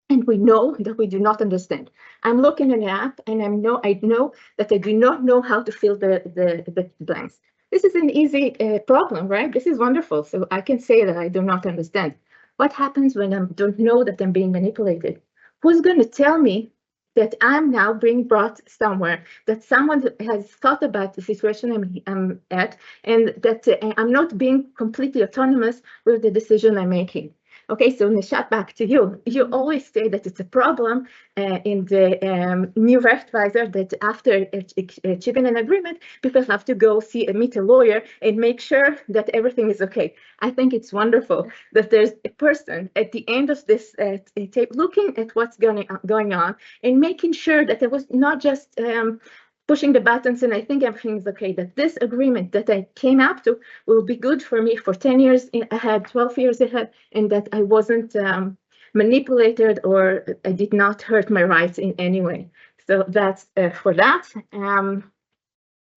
and we know that we do not understand. I'm looking at an app and I know that I do not know how to fill the blanks. This is an easy problem, right? This is wonderful. So I can say that I do not understand. What happens when I don't know that I'm being manipulated? Who's going to tell me that I'm now being brought somewhere, that someone has thought about the situation I'm at, and that I'm not being completely autonomous with the decision I'm making? Okay, so Nishat, back to you. You always say that it's a problem in the new advisor that after achieving an agreement, people have to go meet a lawyer and make sure that everything is okay. I think it's wonderful that there's a person at the end of this tape looking at what's going on and making sure that it was not just pushing the buttons and I think everything is okay, that this agreement that I came up to will be good for me for 10 years ahead, 12 years ahead, and that I wasn't manipulated or I did not hurt my rights in any way. So that's for that.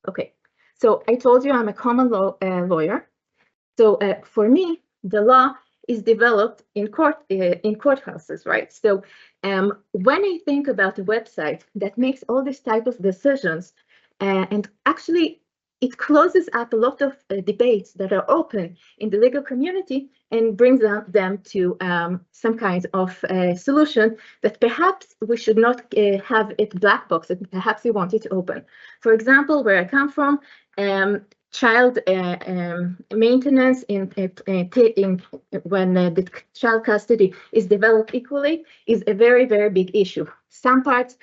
Okay, so I told you I'm a common law lawyer. So for me, the law is developed in courthouses, right? So when I think about a website that makes all this type of decisions, and actually it closes up a lot of debates that are open in the legal community and brings them to some kind of solution that perhaps we should not have it black box, and perhaps we want it open. For example, where I come from, child maintenance when the child custody is developed equally is a very, very big issue. Some parts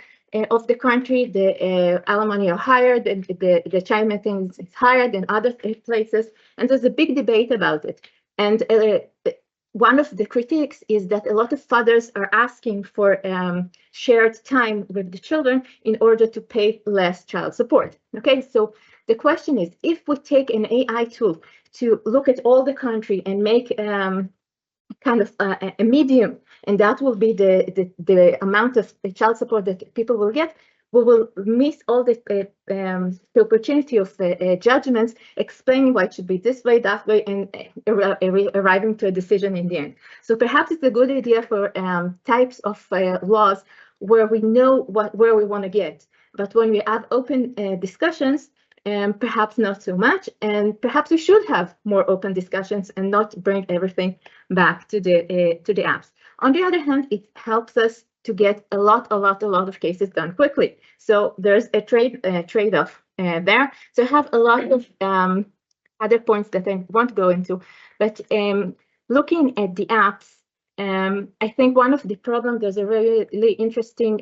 of the country, the alimony are higher, the child maintenance is higher than other places, and there's a big debate about it. And one of the critiques is that a lot of fathers are asking for shared time with the children in order to pay less child support. Okay, so the question is, if we take an AI tool to look at all the country and make kind of a medium, and that will be the amount of child support that people will get, we will miss all the opportunity of judgments explaining why it should be this way, that way, and arriving to a decision in the end. So perhaps it's a good idea for types of laws where we know where we want to get. But when we have open discussions, perhaps not so much, and perhaps we should have more open discussions and not bring everything back to the apps. On the other hand, it helps us to get a lot of cases done quickly. So there's a trade-off there. So I have a lot of other points that I won't go into, but looking at the apps, I think one of the problems, there's a really interesting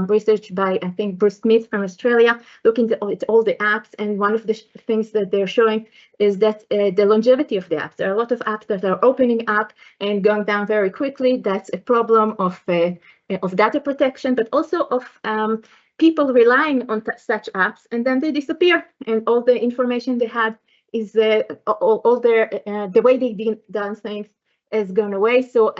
research by, I think, Bruce Smith from Australia, looking at all the apps, and one of the things that they're showing is that the longevity of the apps. There are a lot of apps that are opening up and going down very quickly. That's a problem of data protection, but also of people relying on such apps, and then they disappear, and all the information they had is all their the way they done things has gone away. So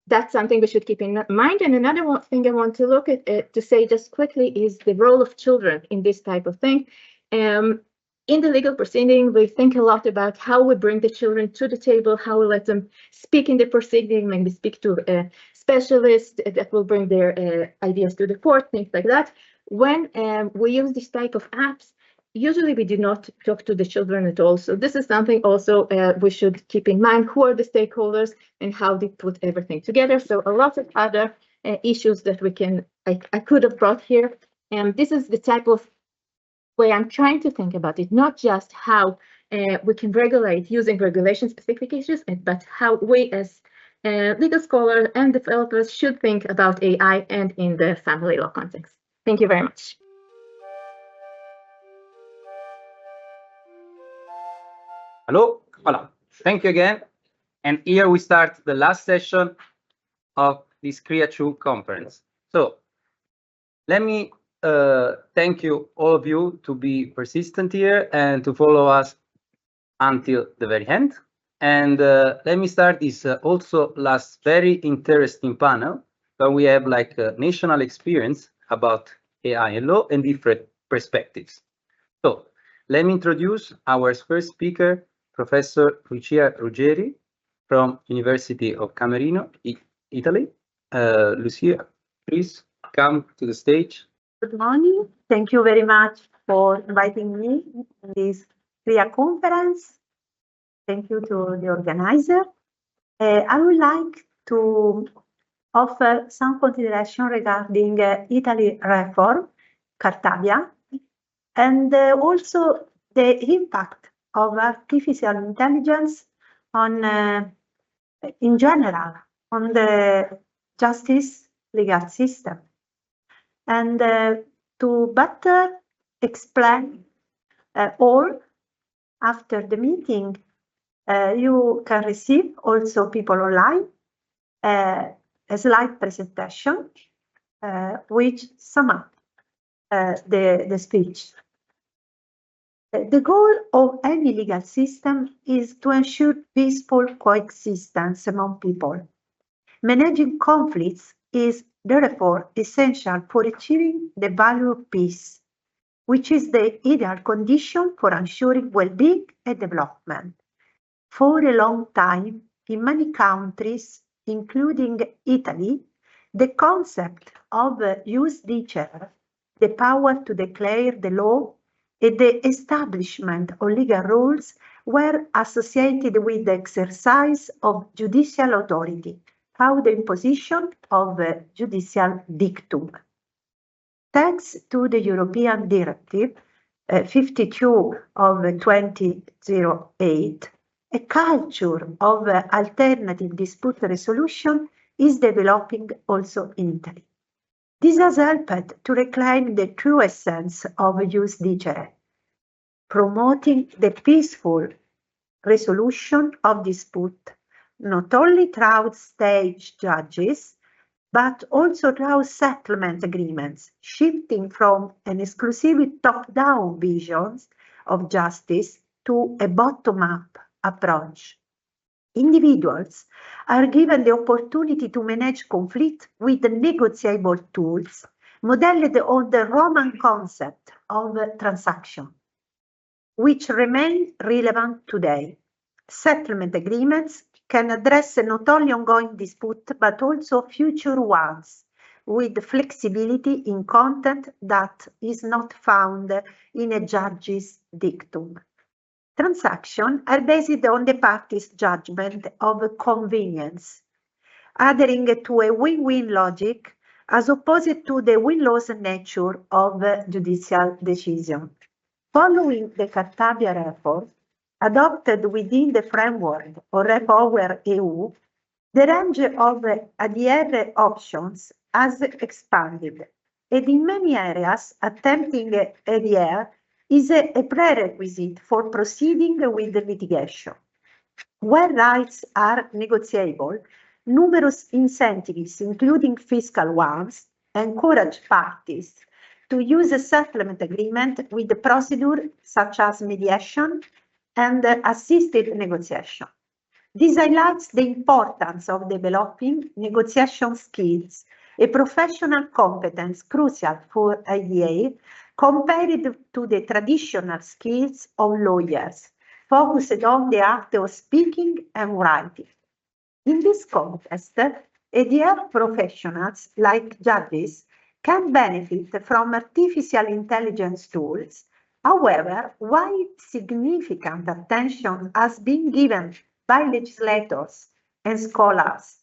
that's something we should keep in mind. And another thing I want to look at to say just quickly is the role of children in this type of thing. In the legal proceeding, we think a lot about how we bring the children to the table, how we let them speak in the proceeding, maybe speak to a specialist that will bring their ideas to the court, things like that. When we use this type of apps, usually we do not talk to the children at all. So this is something also we should keep in mind. Who are the stakeholders and how they put everything together? So a lot of other issues that I could have brought here. And this is the type of way I'm trying to think about it, not just how we can regulate using regulation-specific issues, but how we as legal scholars and developers should think about AI and in the family law context. Thank you very much. Hello, Paola. Thank you again. And here we start the last session of this Kriya2 conference. So let me thank you, all of you, to be persistent here and to follow us until the very end. And let me start this also last very interesting panel where we have like a national experience about AI and law and different perspectives. So let me introduce our first speaker, Professor Lucia Ruggeri from University of Camerino, Italy. Lucia, please come to the stage. Good morning. Thank you very much for inviting me in this Kriya conference. Thank you to the organizer. I would like to offer some consideration regarding Italy reform, Cartabia, and also the impact of artificial intelligence on, in general, on the justice legal system. And to better explain all, after the meeting, you can receive also people online a slide presentation which sum up the speech. The goal of any legal system is to ensure peaceful coexistence among people. Managing conflicts is therefore essential for achieving the value of peace, which is the ideal condition for ensuring well-being and development. For a long time, in many countries, including Italy, the concept of jus dicer, the power to declare the law, and the establishment of legal rules were associated with the exercise of judicial authority, how the imposition of judicial dictum. Thanks to the European Directive 52 of 2008, a culture of alternative dispute resolution is developing also in Italy. This has helped to reclaim the true essence of jus dicere, promoting the peaceful resolution of dispute, not only through state judges, but also through settlement agreements, shifting from an exclusively top-down vision of justice to a bottom-up approach. Individuals are given the opportunity to manage conflict with negotiable tools modeled on the Roman concept of transaction, which remain relevant today. Settlement agreements can address not only ongoing disputes, but also future ones, with flexibility in content that is not found in a judge's dictum. Transactions are based on the parties' judgment of convenience, adhering to a win-win logic as opposed to the win-lose nature of judicial decision. Following the Cartabia report, adopted within the framework of REPower EU, the range of ADR options has expanded, and in many areas, attempting ADR is a prerequisite for proceeding with the litigation. Where rights are negotiable, numerous incentives, including fiscal ones, encourage parties to use a settlement agreement with the procedure such as mediation and assisted negotiation. This highlights the importance of developing negotiation skills, a professional competence crucial for IDA compared to the traditional skills of lawyers, focused on the art of speaking and writing. In this context, ADR professionals like judges can benefit from artificial intelligence tools. However, while significant attention has been given by legislators and scholars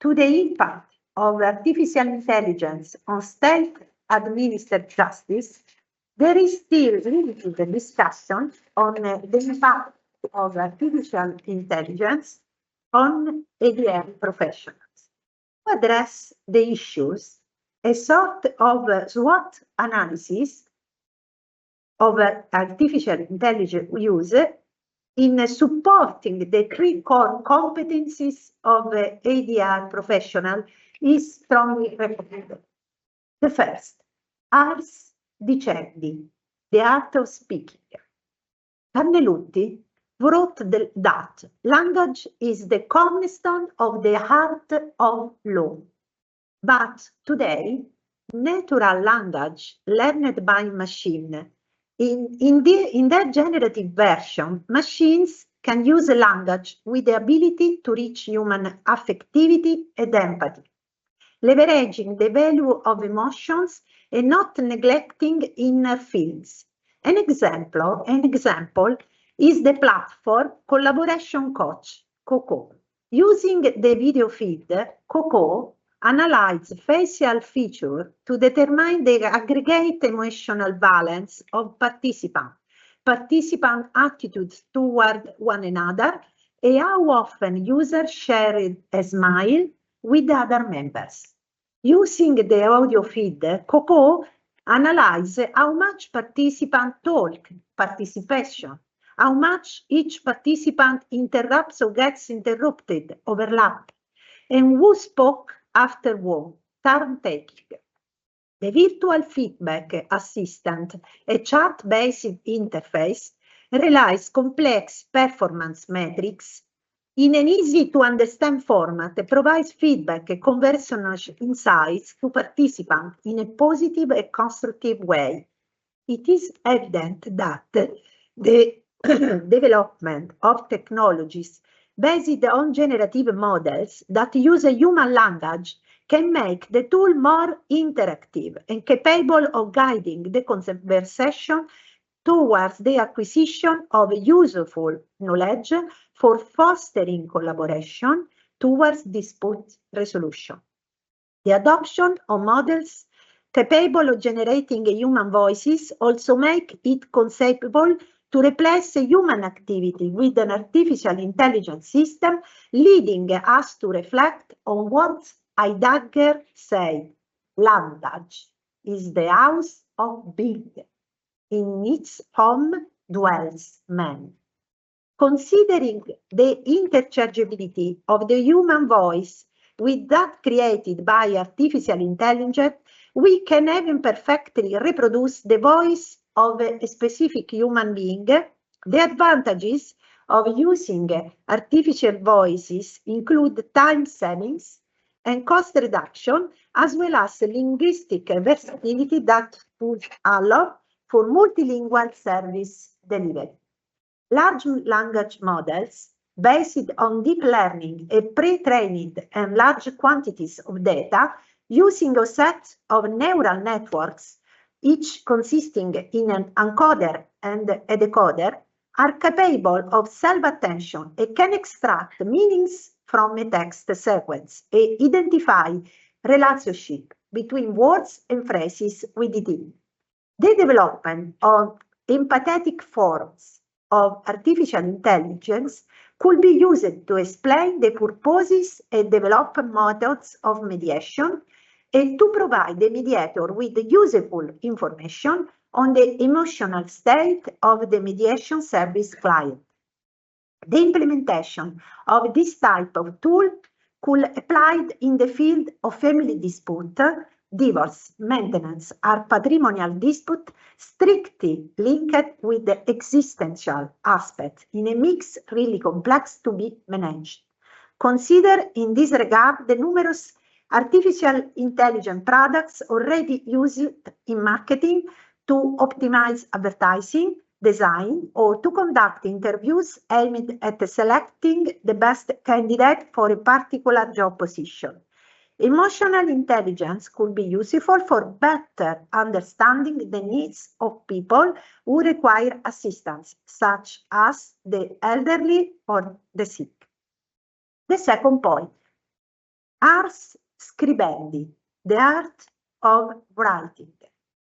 to the impact of artificial intelligence on state-administered justice, there is still limited discussion on the impact of artificial intelligence on ADR professionals. To address the issues, a sort of SWOT analysis of artificial intelligence use in supporting the three core competencies of ADR professional is strongly recommended. The first, ars dicendi, the art of speaking. Carnelutti wrote that language is the cornerstone of the art of law. But today, natural language learned by machine, in their generative version, machines can use a language with the ability to reach human affectivity and empathy, leveraging the value of emotions and not neglecting inner feelings. An example is the platform Collaboration Coach, COCO. Using the video feed, COCO analyzes facial features to determine the aggregate emotional balance of participant attitudes toward one another, and how often users share a smile with other members. Using the audio feed, COCO analyzes how much participants talk, participation, how much each participant interrupts or gets interrupted, overlap, and who spoke after who, turn taking. The virtual feedback assistant, a chat-based interface, relies complex performance metrics in an easy-to-understand format that provides feedback and conversational insights to participants in a positive and constructive way. It is evident that the development of technologies based on generative models that use a human language can make the tool more interactive and capable of guiding the conversation towards the acquisition of useful knowledge for fostering collaboration towards dispute resolution. The adoption of models capable of generating human voices also make it conceivable to replace human activity with an artificial intelligence system, leading us to reflect on what Heidegger said: language is the house of being. In its home dwells man. Considering the interchangeability of the human voice with that created by artificial intelligence, we can even perfectly reproduce the voice of a specific human being. The advantages of using artificial voices include time savings and cost reduction, as well as linguistic versatility that would allow for multilingual service delivery. Large language models based on deep learning and pre-trained and large quantities of data using a set of neural networks, each consisting in an encoder and a decoder, are capable of self-attention and can extract meanings from a text sequence and identify relationship between words and phrases within. The development of empathetic forms of artificial intelligence could be used to explain the purposes and develop methods of mediation, and to provide the mediator with useful information on the emotional state of the mediation service client. The implementation of this type of tool could be applied in the field of family dispute, divorce, maintenance, or patrimonial dispute, strictly linked with the existential aspect in a mix really complex to be managed. Consider in this regard the numerous artificial intelligence products already used in marketing to optimize advertising, design, or to conduct interviews aimed at selecting the best candidate for a particular job position. Emotional intelligence could be useful for better understanding the needs of people who require assistance, such as the elderly or the sick. The second point, ars scribendi, the art of writing.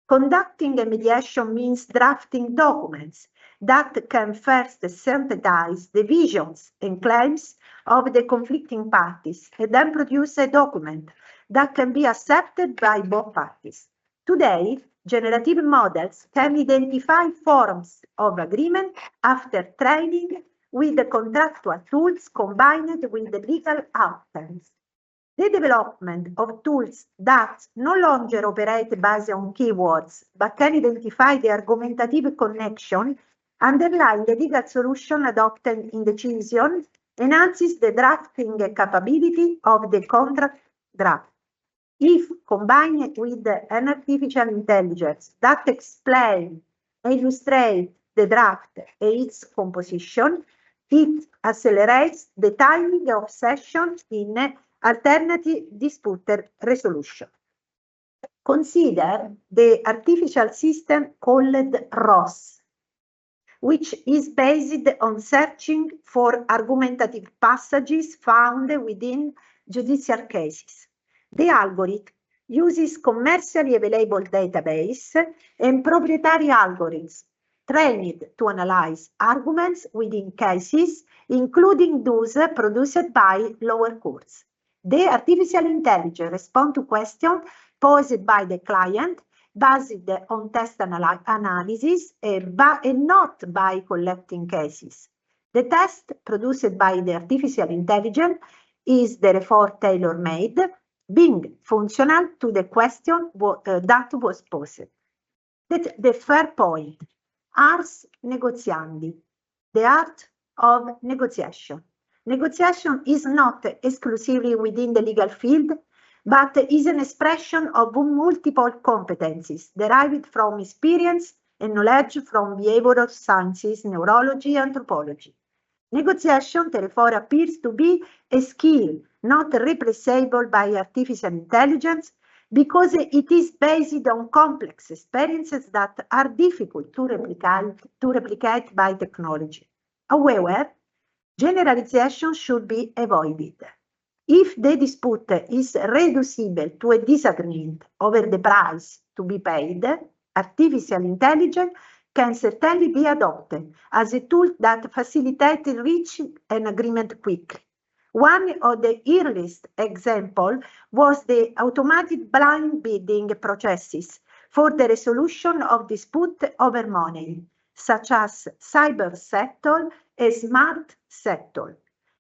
Conducting a mediation means drafting documents that can first synthesize the visions and claims of the conflicting parties and then produce a document that can be accepted by both parties. Today, generative models can identify forms of agreement after training with the contractual tools combined with the legal outcomes. The development of tools that no longer operate based on keywords, but can identify the argumentative connection underlying the legal solution adopted in decision, enhances the drafting capability of the contract draft. If combined with an artificial intelligence that explains and illustrates the draft and its composition, it accelerates the timing of sessions in alternative dispute resolution. Consider the artificial system called ROS, which is based on searching for argumentative passages found within judicial cases. The algorithm uses commercially available database and proprietary algorithms trained to analyze arguments within cases, including those produced by lower courts. The artificial intelligence responds to questions posed by the client based on test analysis and not by collecting cases. The test produced by the artificial intelligence is therefore tailor-made, being functional to the question that was posed. The third point, ars negotiandi, the art of negotiation. Negotiation is not exclusively within the legal field, but is an expression of multiple competencies derived from experience and knowledge from behavioral sciences, neurology, and anthropology. Negotiation, therefore, appears to be a skill not replaceable by artificial intelligence, because it is based on complex experiences that are difficult to replicate by technology. However, generalization should be avoided. If the dispute is reducible to a disagreement over the price to be paid, artificial intelligence can certainly be adopted as a tool that facilitates reaching an agreement quickly. One of the earliest examples was the automated blind bidding processes for the resolution of disputes over money, such as cyber settle and smart settle.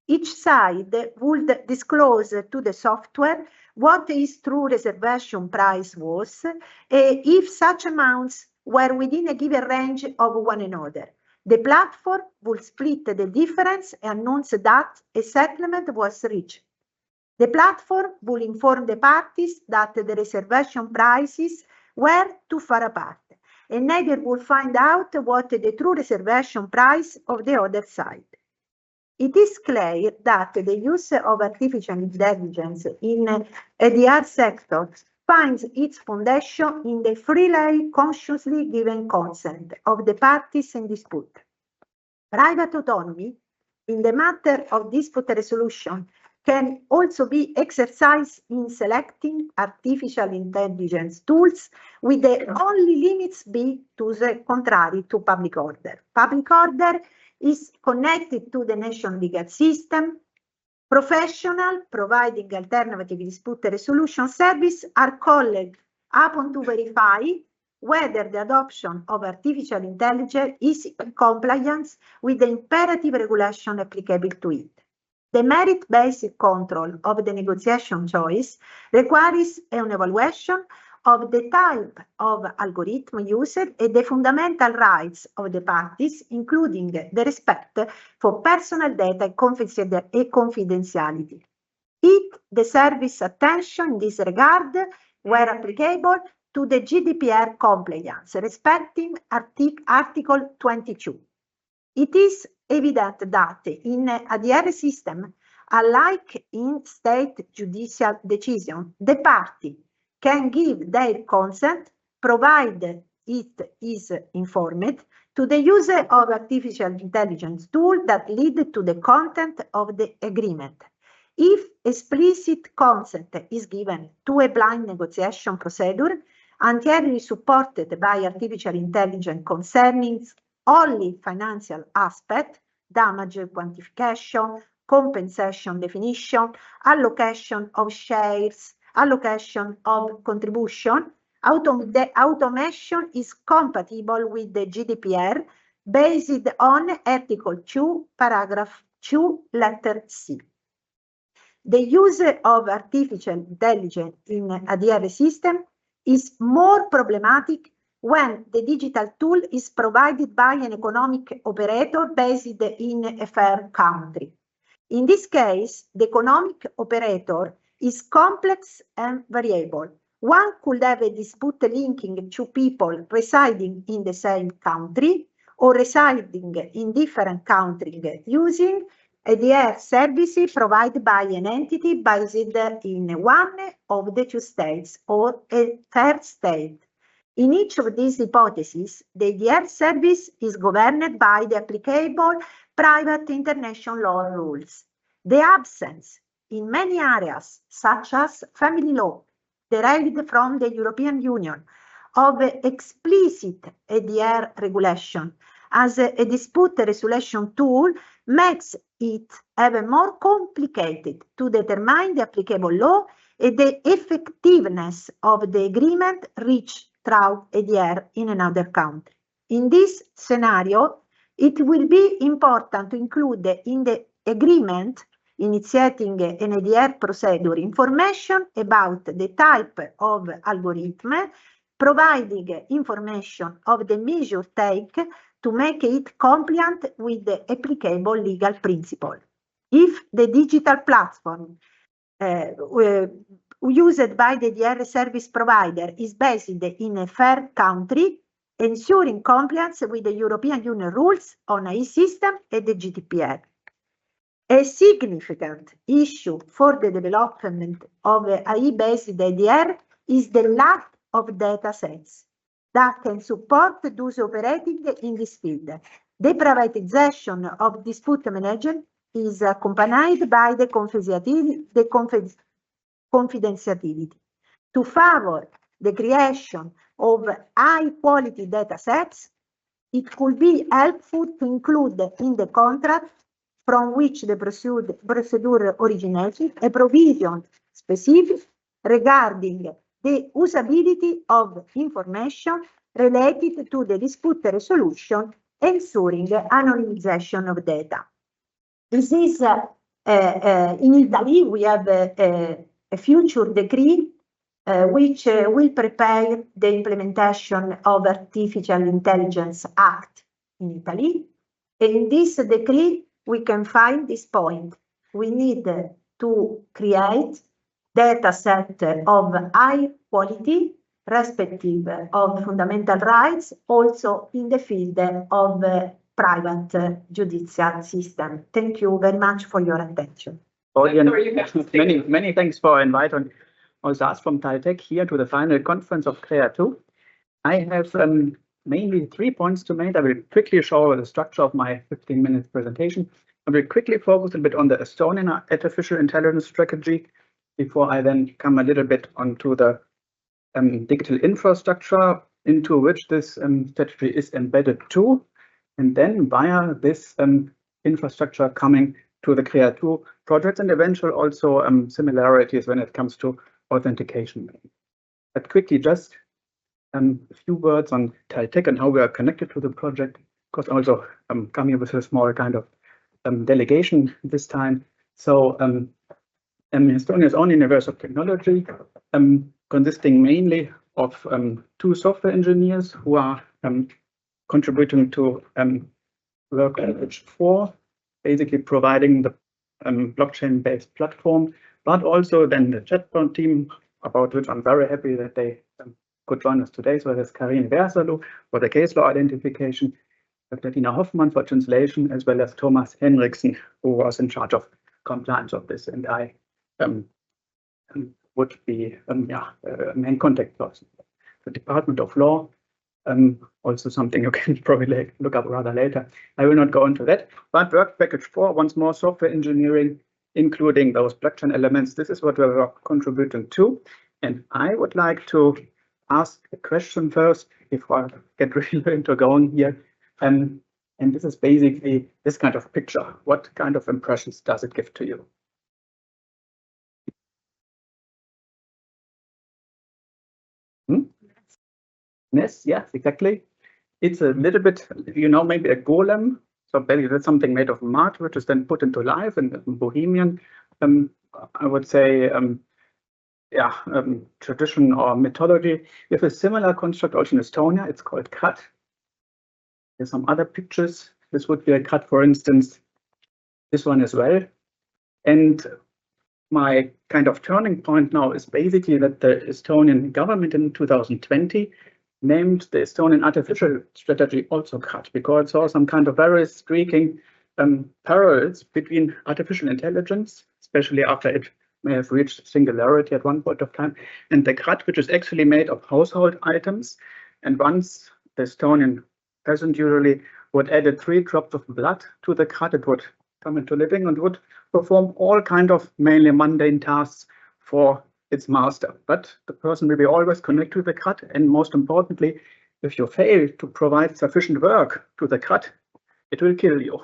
Each side would disclose to the software what its true reservation price was, if such amounts were within a given range of one another. The platform would split the difference and announce that a settlement was reached. The platform will inform the parties that the reservation prices were too far apart, and neither will find out what the true reservation price of the other side. It is clear that the use of artificial intelligence in the ADR sector finds its foundation in the freely consciously given consent of the parties in dispute. Private autonomy in the matter of dispute resolution can also be exercised in selecting artificial intelligence tools, with the only limits be to the contrary to public order. Public order is connected to the national legal system. Professional providing alternative dispute resolution service are called upon to verify whether the adoption of artificial intelligence is in compliance with the imperative regulation applicable to it. The merit-based control of the negotiation choice requires an evaluation of the type of algorithm used and the fundamental rights of the parties, including the respect for personal data and confidentiality. It deserves attention in this regard, where applicable, to the GDPR compliance, respecting Article 22. It is evident that in ADR system, unlike in state judicial decision, the party can give their consent, provided it is informed, to the use of artificial intelligence tool that lead to the content of the agreement. If explicit consent is given to a blind negotiation procedure, entirely supported by artificial intelligence concerning only financial aspect, damage quantification, compensation definition, allocation of shares, allocation of contribution, the automation is compatible with the GDPR based on Article 2, paragraph 2, letter C. The use of artificial intelligence in ADR system is more problematic when the digital tool is provided by an economic operator based in a third country. In this case, the economic operator is complex and variable. One could have a dispute linking two people residing in the same country or residing in different countries using ADR services provided by an entity based in one of the two states or a third state. In each of these hypotheses, the ADR service is governed by the applicable private international law rules. The absence in many areas, such as family law, derived from the European Union, of explicit ADR regulation as a dispute resolution tool makes it even more complicated to determine the applicable law and the effectiveness of the agreement reached through ADR in another country. In this scenario, it will be important to include in the agreement initiating an ADR procedure information about the type of algorithm, providing information of the measure taken to make it compliant with the applicable legal principle. If the digital platform used by the ADR service provider is based in a third country, ensuring compliance with the European Union rules on AI system and the GDPR. A significant issue for the development of AI-based ADR is the lack of data sets that can support those operating in this field. The privatization of dispute management is accompanied by the confidentiality. To favor the creation of high-quality data sets, it could be helpful to include in the contract from which the procedure originated a provision specific regarding the usability of information related to the dispute resolution, ensuring anonymization of data. This is, in Italy, we have a future decree which will prepare the implementation of Artificial Intelligence Act in Italy. In this decree, we can find this point. We need to create data set of high quality, respective of fundamental rights, also in the field of private judicial system. Thank you very much for your attention. Many thanks for inviting also us from TalTech here to the final conference of CREA2. I have mainly 3 points to make. I will quickly show the structure of my 15-minute presentation. I will quickly focus a bit on the Estonian artificial intelligence strategy before I then come a little bit onto the digital infrastructure into which this strategy is embedded to, and then via this infrastructure coming to the CREA2 projects and eventual also similarities when it comes to authentication. But quickly, just a few words on TalTech and how we are connected to the project. Of course, also coming with a small kind of delegation this time. So Estonia's own University of Technology, consisting mainly of 2 software engineers who are contributing to work on page 4, basically providing the blockchain-based platform, but also then the chatbot team, about which I'm very happy that they could join us today. So there's Karin Versalu for the case law identification, Tatjana Hoffmann for translation, as well as Thomas Henriksen, who was in charge of compliance of this, and I would be main contact person. The Department of Law, also something you can probably look up rather later. I will not go into that, but work package 4, once more software engineering, including those blockchain elements. This is what we are contributing to. And I would like to ask a question first before I get really into going here. And this is basically this kind of picture. What kind of impressions does it give to you? Yes, exactly. It's a little bit, maybe a golem. So basically that's something made of mud, which is then put into life in Bohemian, I would say, tradition or mythology. We have a similar construct also in Estonia. It's called cut. There's some other pictures. This would be a cut, for instance, this one as well. And my kind of turning point now is basically that the Estonian government in 2020 named the Estonian artificial strategy also cut, because it saw some kind of very streaking parallels between artificial intelligence, especially after it may have reached singularity at one point of time, and the cut, which is actually made of household items. And once the Estonian peasant usually would add 3 drops of blood to the cut, it would come into living and would perform all kind of mainly mundane tasks for its master. But the person will be always connected to the cut, and most importantly, if you fail to provide sufficient work to the cut, it will kill you. A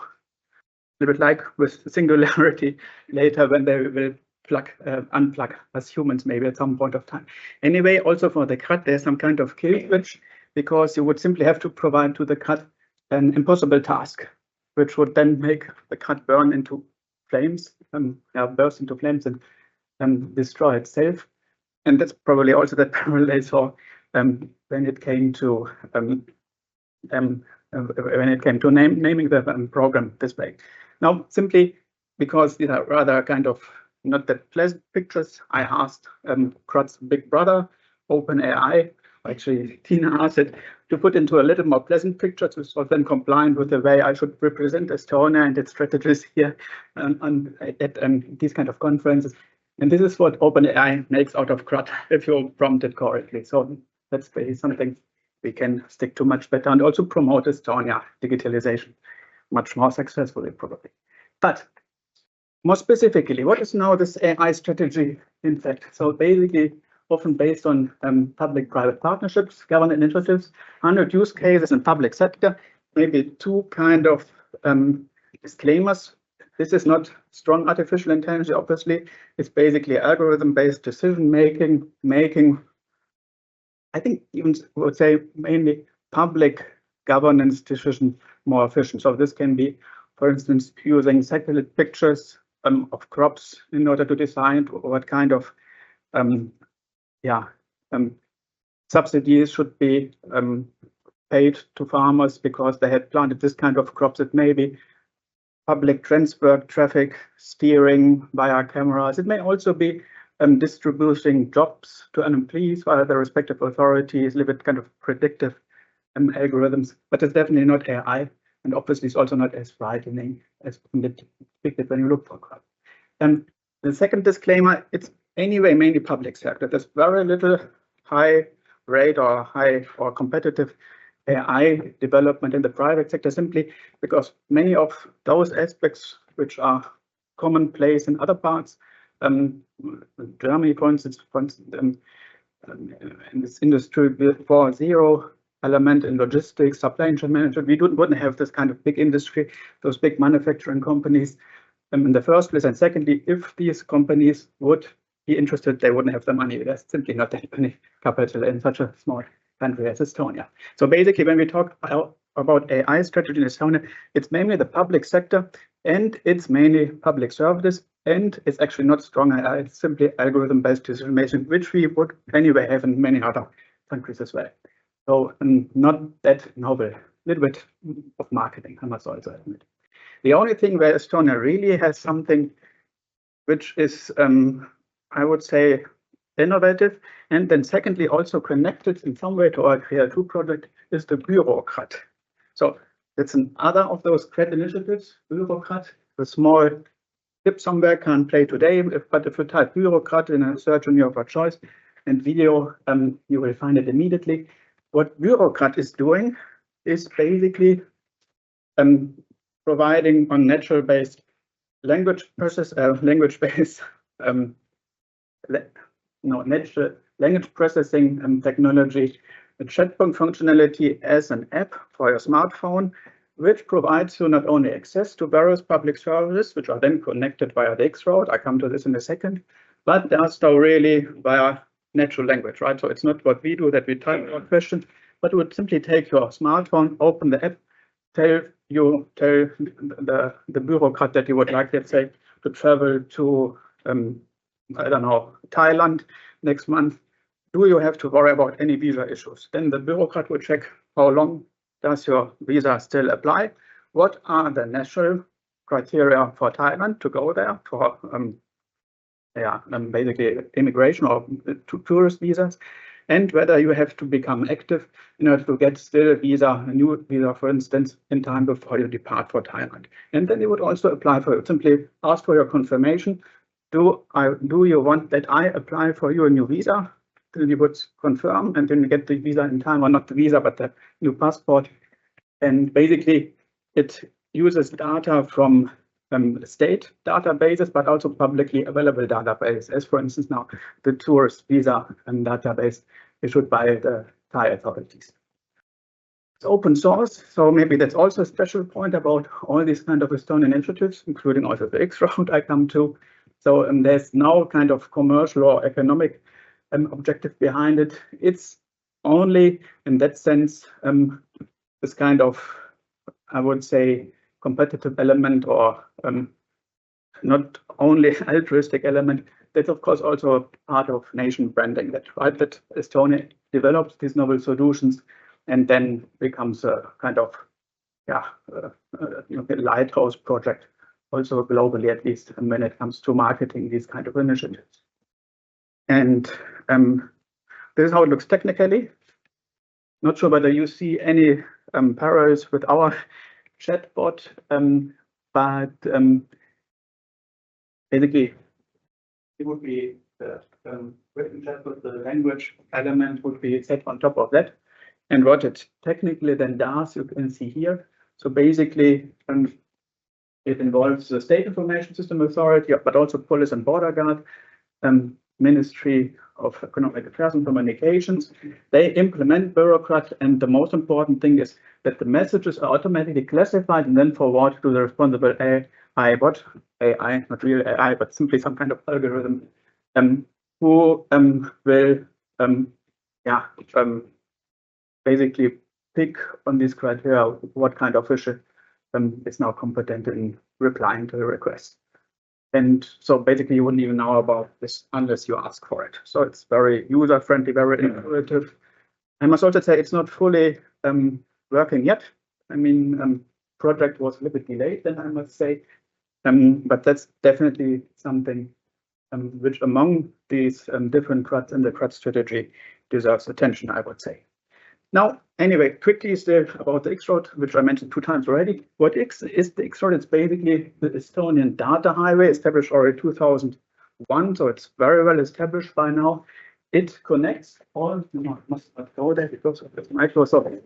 little bit like with singularity later when they will unplug as humans maybe at some point of time. Anyway, also for the cut, there's some kind of kill switch, because you would simply have to provide to the cut an impossible task, which would then make the cut burn into flames, burst into flames and destroy itself. And that's probably also the parallel they saw when it came to naming the program this way. Now, simply because these are rather kind of not that pleasant pictures, I asked Crud's big brother, OpenAI, actually Tina asked it to put into a little more pleasant pictures, which was then compliant with the way I should represent Estonia and its strategies here at these kind of conferences. And this is what OpenAI makes out of CRUD if you prompt it correctly. So that's really something we can stick to much better and also promote Estonia digitalization much more successfully probably. But more specifically, what is now this AI strategy in fact? So basically, often based on public-private partnerships, government initiatives, 100 use cases in public sector, maybe two kind of disclaimers. This is not strong artificial intelligence, obviously. It's basically algorithm-based decision making, I think even would say mainly public governance decision more efficient. So this can be, for instance, using satellite pictures of crops in order to decide what kind of subsidies should be paid to farmers because they had planted this kind of crops. It may be public transport, traffic steering via cameras. It may also be distributing jobs to employees via the respective authorities, a little bit kind of predictive algorithms, but it's definitely not AI. And obviously it's also not as frightening as depicted when you look for crop. The second disclaimer, it's anyway mainly public sector. There's very little high rate or high or competitive AI development in the private sector simply because many of those aspects which are commonplace in other parts, Germany, for instance, in this industry 4.0 element in logistics, supply chain management, we wouldn't have this kind of big industry, those big manufacturing companies in the first place. And secondly, if these companies would be interested, they wouldn't have the money. There's simply not that many capital in such a small country as Estonia. So basically, when we talk about AI strategy in Estonia, it's mainly the public sector and it's mainly public services. And it's actually not strong AI, it's simply algorithm-based decision making, which we would anyway have in many other countries as well. So not that novel, a little bit of marketing, I must also admit. The only thing where Estonia really has something which is, I would say, innovative, and then secondly, also connected in some way to our CREA2 project is the Bürokrat. So it's another of those CRED initiatives, Bürokrat, the small tip somewhere, can't play today, but if you type Bürokrat in a search engine of your choice and video, you will find it immediately. What Bürokrat is doing is basically providing on natural-based language process, natural language processing technology, a chatbot functionality as an app for your smartphone, which provides you not only access to various public services, which are then connected via the X-route, I come to this in a second, but does so really via natural language, right? So it's not what we do, that we type our question, but it would simply take your smartphone, open the app, tell the Bürokrat that you would like, let's say, to travel to, I don't know, Thailand next month. Do you have to worry about any visa issues? Then the Bürokrat will check how long does your visa still apply? What are the national criteria for Thailand to go there for basically immigration or tourist visas, and whether you have to become active in order to get still a new visa, for instance, in time before you depart for Thailand. And then they would also apply for you. Simply ask for your confirmation. Do you want that I apply for you a new visa? Then you would confirm, and then you get the visa in time, or not the visa, but the new passport. And basically, it uses data from state databases, but also publicly available databases, as for instance now the tourist visa database issued by the Thai authorities. It's open source, so maybe that's also a special point about all these kind of Estonian initiatives, including also the X-route I come to. So there's no kind of commercial or economic objective behind it. It's only in that sense this kind of, I would say, competitive element, or not only altruistic element. That's of course also a part of nation branding, that Estonia develops these novel solutions and then becomes a kind of lighthouse project, also globally, at least when it comes to marketing these kind of initiatives. And this is how it looks technically. Not sure whether you see any parallels with our chatbot, but basically it would be the written chat with the language element would be set on top of that. And what it technically then does, you can see here. So basically, it involves the State Information System Authority, but also Police and Border Guard, Ministry of Economic Affairs and Communications. They implement bureaucrats, and the most important thing is that the messages are automatically classified and then forwarded to the responsible AI bot, AI, not real AI, but simply some kind of algorithm, who will basically pick on these criteria what kind of official is now competent in replying to the request. And so basically you wouldn't even know about this unless you ask for it. So it's very user-friendly, very intuitive. I must also say it's not fully working yet. I mean, project was a little bit delayed, then I must say. But that's definitely something which among these different CRUDs in the CRUD strategy deserves attention, I would say. Now, anyway, quickly still about the X-Road, which I mentioned 2 times already. What is the X-Road? It's basically the Estonian data highway, established already 2001, so it's very well established by now. It connects all, must not go there because of this Microsoft.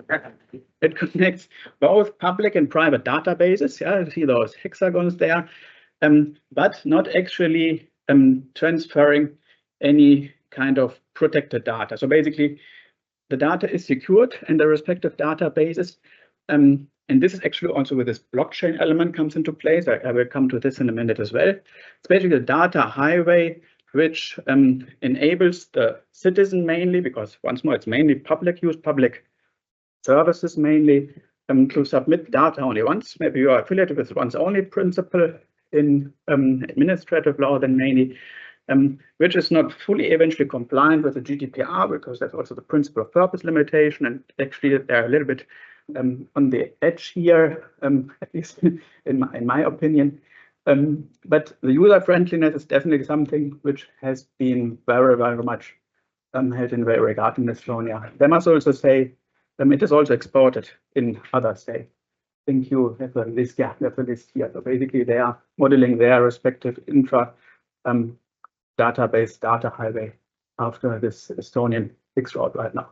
It connects both public and private databases. Yeah, you see those hexagons there, but not actually transferring any kind of protected data. So basically, the data is secured in the respective databases. And this is actually also where this blockchain element comes into place. I will come to this in a minute as well. It's basically a data highway which enables the citizen mainly, because once more, it's mainly public use, public services mainly, to submit data only once. Maybe you are affiliated with once only principle in administrative law, then mainly, which is not fully eventually compliant with the GDPR, because that's also the principle of purpose limitation, and actually they're a little bit on the edge here, at least in my opinion. But the user friendliness is definitely something which has been very, very much held in very regard in Estonia. They must also say it is also exported in other states. I think you have a list, yeah, you have a list here. So basically they are modeling their respective intra database data highway after this Estonian X-Road right now.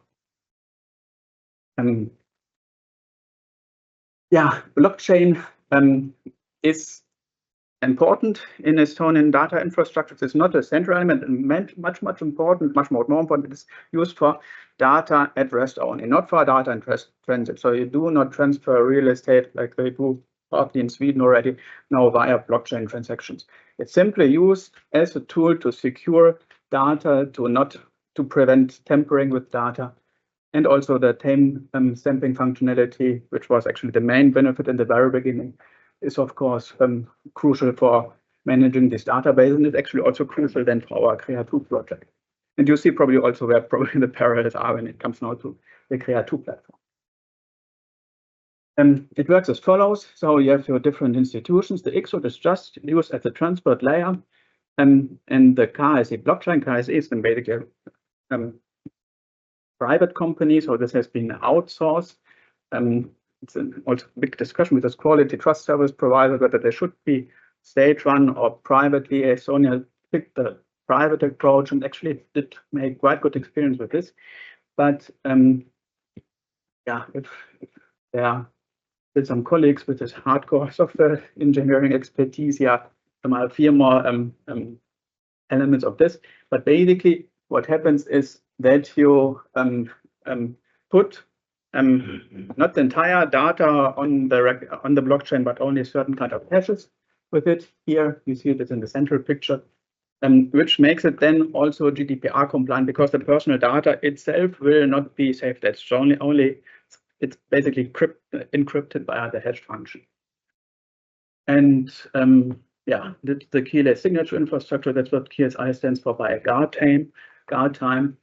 Yeah, blockchain is important in Estonian data infrastructure. It's not a central element, and much more important. It is used for data at rest only, not for data in transit. So you do not transfer real estate like they do partly in Sweden already now via blockchain transactions. It's simply used as a tool to secure data, to prevent tampering with data, and also the stamping functionality, which was actually the main benefit in the very beginning, is of course crucial for managing this database, and it's actually also crucial then for our Crea2 project. And you see probably also where probably the parallels are when it comes now to the Crea2 platform. It works as follows. So you have your different institutions. The X-Road is just used as a transport layer, and the KSE blockchain, KSE is then basically private company, so this has been outsourced. It's also a big discussion with this quality trust service provider whether they should be state-run or privately. Estonia picked the private approach and actually did make quite good experience with this. But yeah, if there are some colleagues with this hardcore software engineering expertise, yeah, there are a few more elements of this. But basically, what happens is that you put not the entire data on the blockchain, but only a certain kind of hashes with it. Here you see this in the central picture, which makes it then also GDPR compliant, because the personal data itself will not be saved. That's it's basically encrypted by the hash function. And yeah, the keyless signature infrastructure, that's what KSI stands for, by guard time.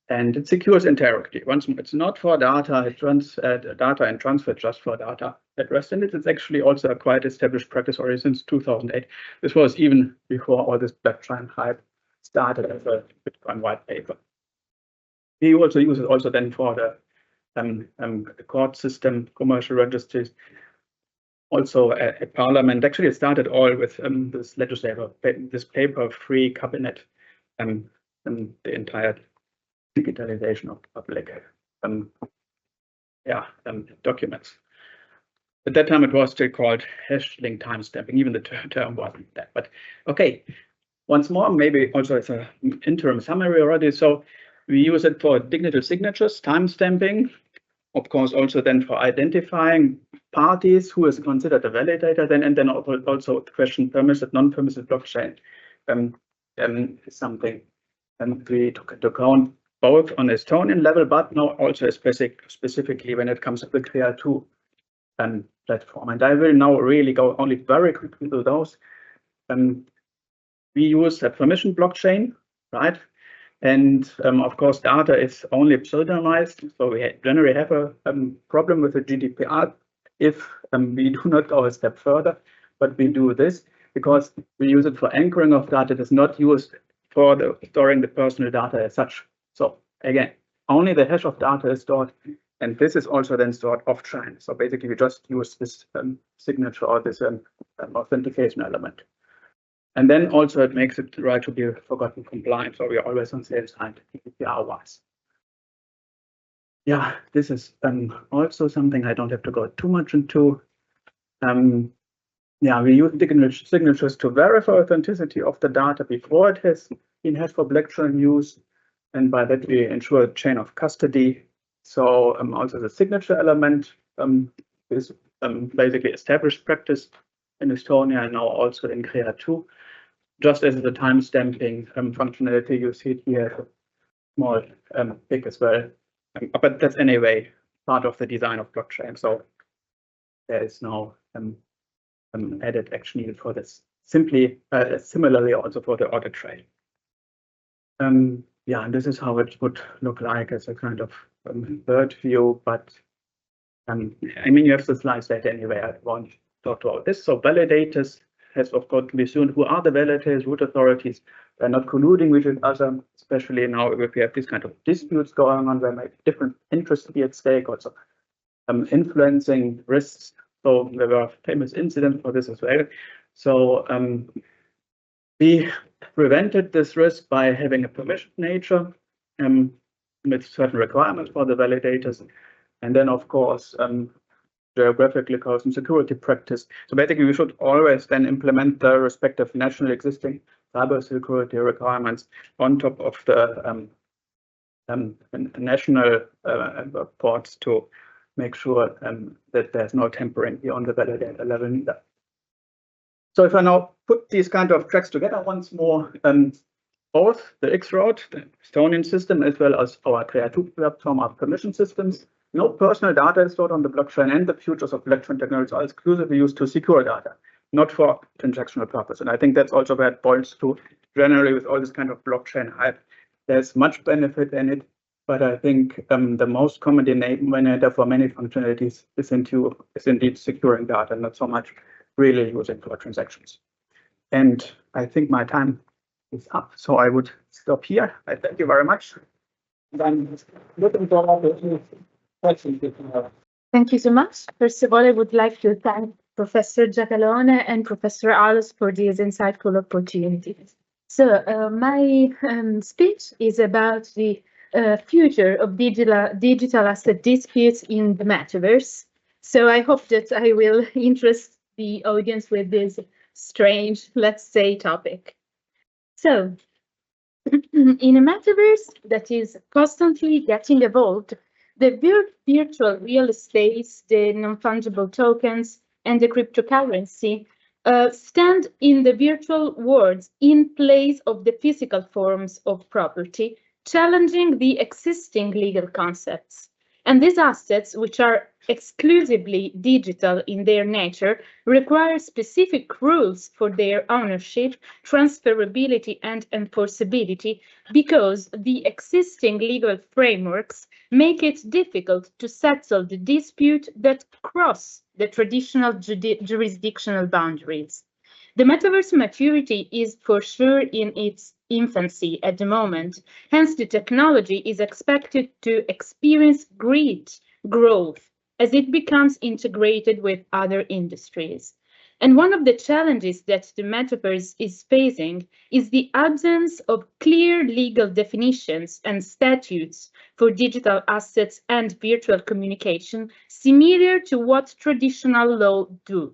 And it secures integrity. Once more, it's not for data, data and transfer, just for data at rest. And it's actually also a quite established practice already since 2008. This was even before all this blockchain hype started as a Bitcoin white paper. We also use it also then for the court system, commercial registries, also at Parliament. Actually, it started all with this legislator, this paper-free cabinet the entire digitalization of public documents. At that time, it was still called hash-linked timestamping. Even the term wasn't that. But okay, once more, maybe also as an interim summary already. So we use it for digital signatures, timestamping, of course, also then for identifying parties who is considered a validator, and then also the question permissive, non-permissive blockchain is something we took into account both on Estonian level, but now also specifically when it comes to the CREA2 platform. And I will now really go only very quickly to those. We use a permission blockchain, right? And of course, data is only pseudonymized, so we generally have a problem with the GDPR if we do not go a step further, but we do this because we use it for anchoring of data. It is not used for storing the personal data as such. So again, only the hash of data is stored, and this is also then stored off-chain. So basically, we just use this signature or this authentication element. And then also it makes it right to be forgotten compliant. So we are always on safe side GDPR-wise. Yeah, this is also something I don't have to go too much into. Yeah, we use digital signatures to verify authenticity of the data before it has been hashed for blockchain use. And by that, we ensure a chain of custody. So also the signature element is basically established practice in Estonia and now also in CREA2. Just as the timestamping functionality you see here, small, big as well. But that's anyway part of the design of blockchain. So there is no added action needed for this. Simply, similarly also for the audit trail. Yeah, and this is how it would look like as a kind of bird view. But I mean, you have the slides later anyway. I won't talk about this. So validators has of course to be assumed who are the validators, root authorities. They're not colluding with each other, especially now if we have this kind of disputes going on where maybe different interests be at stake, also influencing risks. So there were famous incidents for this as well. So we prevented this risk by having a permissioned nature with certain requirements for the validators. And then of course, geographically caused security practice. So basically, we should always then implement the respective national existing cybersecurity requirements on top of the national ports to make sure that there's no tampering beyond the validator level neither. So if I now put these kind of tracks together once more, both the X-Road, the Estonian system, as well as our CREA2 platform are permission systems. No personal data is stored on the blockchain, and the futures of blockchain technology are exclusively used to secure data, not for transactional purpose. And I think that's also where it boils to generally with all this kind of blockchain hype. There's much benefit in it, but I think the most common denominator for many functionalities is indeed securing data, not so much really using for transactions. And I think my time is up, so I would stop here. I thank you very much. And I'm looking forward to questions. Thank you so much. First of all, I would like to thank Professor Giacalone and Professor Alice for these insightful opportunities. So my speech is about the future of digital asset disputes in the metaverse. So I hope that I will interest the audience with this strange, let's say, topic. So in a metaverse that is constantly getting evolved, the virtual real estate, the non-fungible tokens, and the cryptocurrency stand in the virtual worlds in place of the physical forms of property, challenging the existing legal concepts. And these assets, which are exclusively digital in their nature, require specific rules for their ownership, transferability, and enforceability, because the existing legal frameworks make it difficult to settle the dispute that cross the traditional jurisdictional boundaries. The metaverse maturity is for sure in its infancy at the moment. Hence, the technology is expected to experience great growth as it becomes integrated with other industries. And one of the challenges that the metaverse is facing is the absence of clear legal definitions and statutes for digital assets and virtual communication, similar to what traditional law do.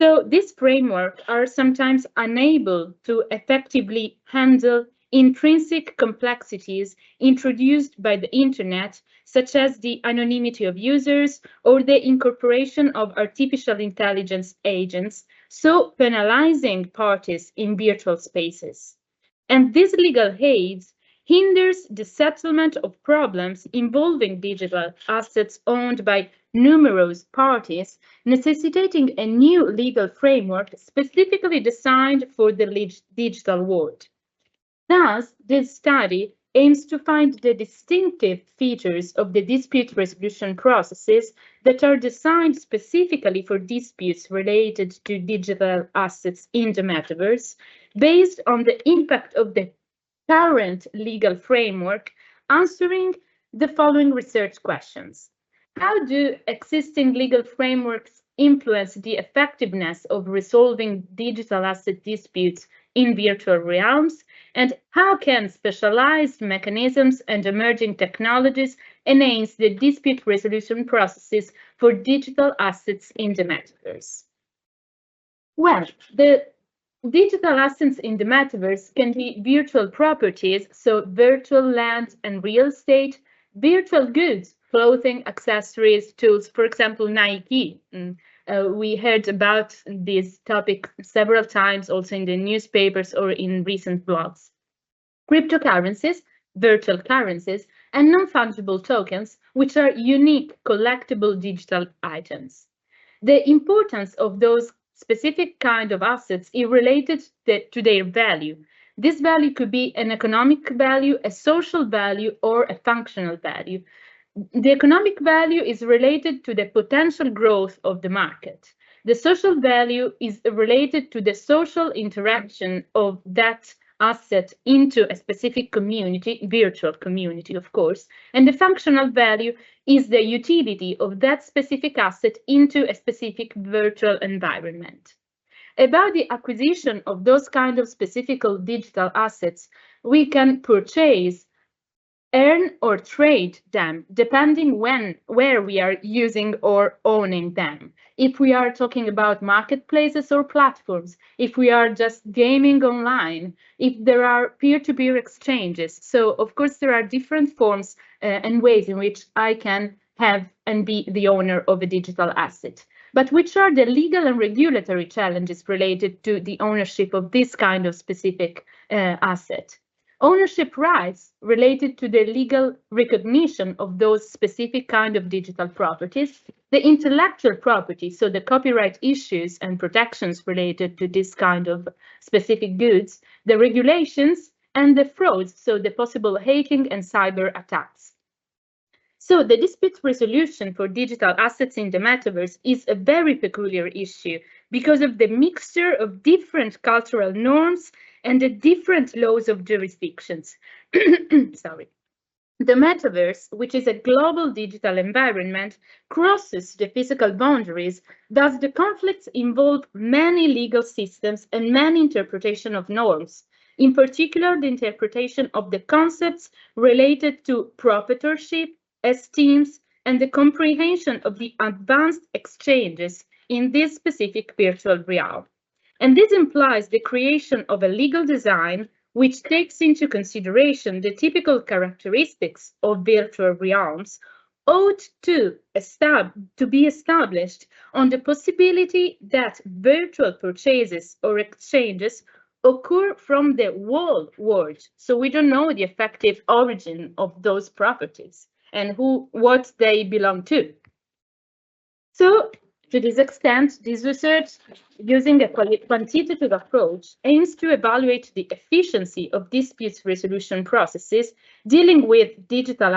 So these frameworks are sometimes unable to effectively handle intrinsic complexities introduced by the internet, such as the anonymity of users or the incorporation of artificial intelligence agents, so penalizing parties in virtual spaces. And this legal haze hinders the settlement of problems involving digital assets owned by numerous parties, necessitating a new legal framework specifically designed for the digital world. Thus, this study aims to find the distinctive features of the dispute resolution processes that are designed specifically for disputes related to digital assets in the metaverse, based on the impact of the current legal framework, answering the following research questions. How do existing legal frameworks influence the effectiveness of resolving digital asset disputes in virtual realms? And how can specialized mechanisms and emerging technologies enhance the dispute resolution processes for digital assets in the metaverse? Well, the digital assets in the metaverse can be virtual properties, so virtual land and real estate, virtual goods, clothing, accessories, tools, for example, Nike. We heard about this topic several times also in the newspapers or in recent blogs. Cryptocurrencies, virtual currencies, and non-fungible tokens, which are unique collectible digital items. The importance of those specific kind of assets is related to their value. This value could be an economic value, a social value, or a functional value. The economic value is related to the potential growth of the market. The social value is related to the social interaction of that asset into a specific community, virtual community, of course, and the functional value is the utility of that specific asset into a specific virtual environment. About the acquisition of those kind of specific digital assets, we can purchase, earn, or trade them, depending where we are using or owning them. If we are talking about marketplaces or platforms, if we are just gaming online, if there are peer-to-peer exchanges. So, of course, there are different forms and ways in which I can have and be the owner of a digital asset. But which are the legal and regulatory challenges related to the ownership of this kind of specific asset? Ownership rights related to the legal recognition of those specific kind of digital properties, the intellectual property, so the copyright issues and protections related to this kind of specific goods, the regulations, and the frauds, so the possible hacking and cyber attacks. So the dispute resolution for digital assets in the metaverse is a very peculiar issue because of the mixture of different cultural norms and the different laws of jurisdictions. Sorry. The metaverse, which is a global digital environment, crosses the physical boundaries, thus the conflicts involve many legal systems and many interpretation of norms, in particular the interpretation of the concepts related to proprietorship, esteems, and the comprehension of the advanced exchanges in this specific virtual realm. And this implies the creation of a legal design which takes into consideration the typical characteristics of virtual realms, ought to be established on the possibility that virtual purchases or exchanges occur from the whole world. So we don't know the effective origin of those properties and what they belong to. So to this extent, this research, using a quantitative approach, aims to evaluate the efficiency of dispute resolution processes dealing with digital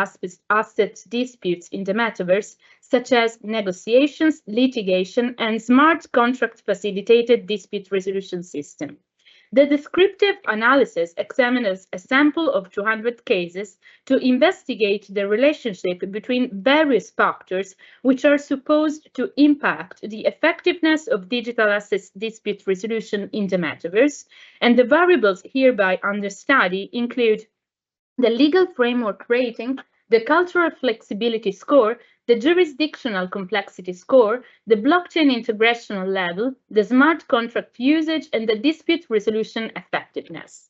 asset disputes in the metaverse, such as negotiations, litigation, and smart contract facilitated dispute resolution system. The descriptive analysis examines a sample of 200 cases to investigate the relationship between various factors which are supposed to impact the effectiveness of digital assets dispute resolution in the metaverse, and the variables hereby under study include the legal framework rating, the cultural flexibility score, the jurisdictional complexity score, the blockchain integration level, the smart contract usage, and the dispute resolution effectiveness.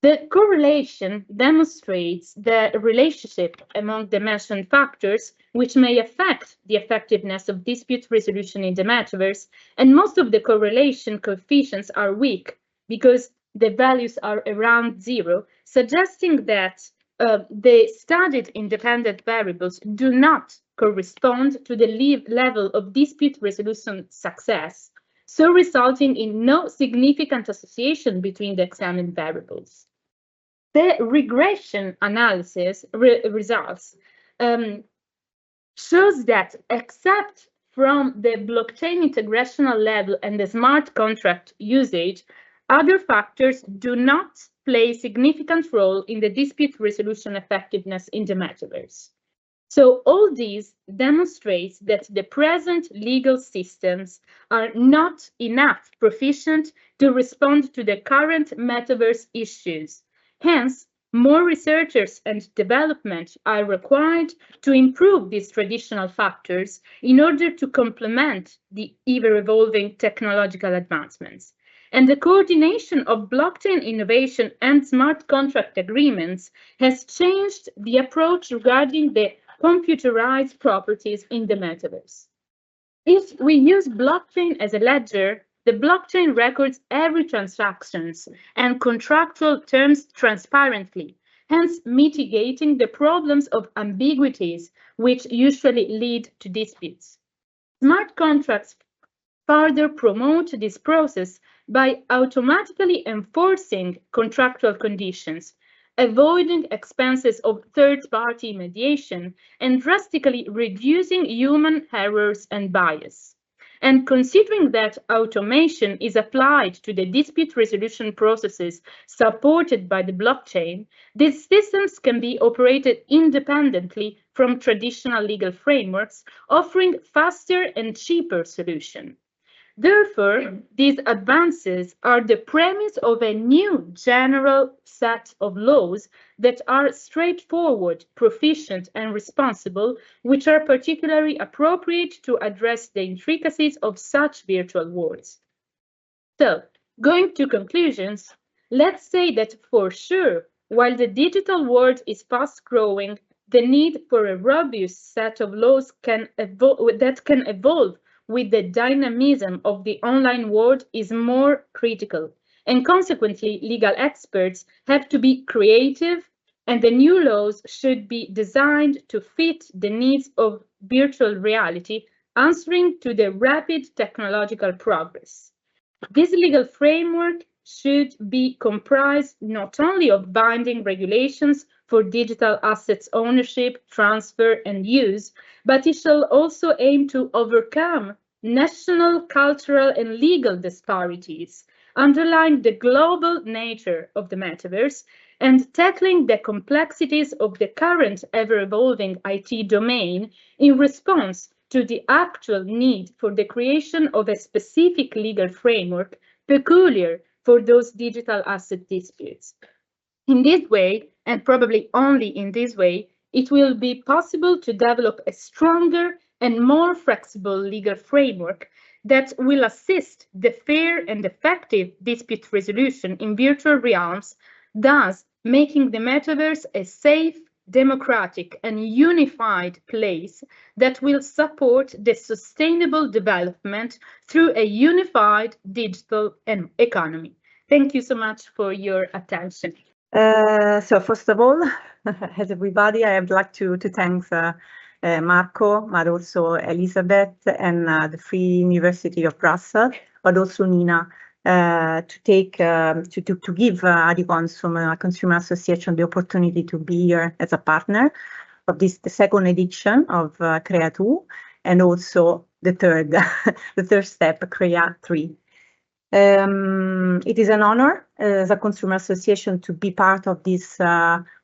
The correlation demonstrates the relationship among the mentioned factors which may affect the effectiveness of dispute resolution in the metaverse, and most of the correlation coefficients are weak because the values are around 0, suggesting that the studied independent variables do not correspond to the level of dispute resolution success, so resulting in no significant association between the examined variables. The regression analysis results shows that except from the blockchain integrational level and the smart contract usage, other factors do not play a significant role in the dispute resolution effectiveness in the metaverse. So all these demonstrates that the present legal systems are not enough proficient to respond to the current metaverse issues. Hence, more researchers and development are required to improve these traditional factors in order to complement the ever-evolving technological advancements. And the coordination of blockchain innovation and smart contract agreements has changed the approach regarding the computerized properties in the metaverse. If we use blockchain as a ledger, the blockchain records every transaction and contractual terms transparently, hence mitigating the problems of ambiguities which usually lead to disputes. Smart contracts further promote this process by automatically enforcing contractual conditions, avoiding expenses of third-party mediation, and drastically reducing human errors and bias. And considering that automation is applied to the dispute resolution processes supported by the blockchain, these systems can be operated independently from traditional legal frameworks, offering faster and cheaper solutions. Therefore, these advances are the premise of a new general set of laws that are straightforward, proficient, and responsible, which are particularly appropriate to address the intricacies of such virtual worlds. So, going to conclusions, let's say that for sure, while the digital world is fast-growing, the need for a robust set of laws that can evolve with the dynamism of the online world is more critical, and consequently legal experts have to be creative, and the new laws should be designed to fit the needs of virtual reality, answering to the rapid technological progress. This legal framework should be comprised not only of binding regulations for digital assets ownership, transfer, and use, but it shall also aim to overcome national, cultural, and legal disparities, underlying the global nature of the metaverse, and tackling the complexities of the current ever-evolving IT domain in response to the actual need for the creation of a specific legal framework peculiar for those digital asset disputes. In this way, and probably only in this way, it will be possible to develop a stronger and more flexible legal framework that will assist the fair and effective dispute resolution in virtual realms, thus making the metaverse a safe, democratic, and unified place that will support the sustainable development through a unified digital economy. Thank you so much for your attention. So first of all, as everybody, I would like to thank Marco, but also Elizabeth and the Free University of Brussels, but also Nina, to give Adiconsum Consumer Association the opportunity to be here as a partner of this, the second edition of CREA2, and also the third step, CREA3. It is an honor as a consumer association to be part of this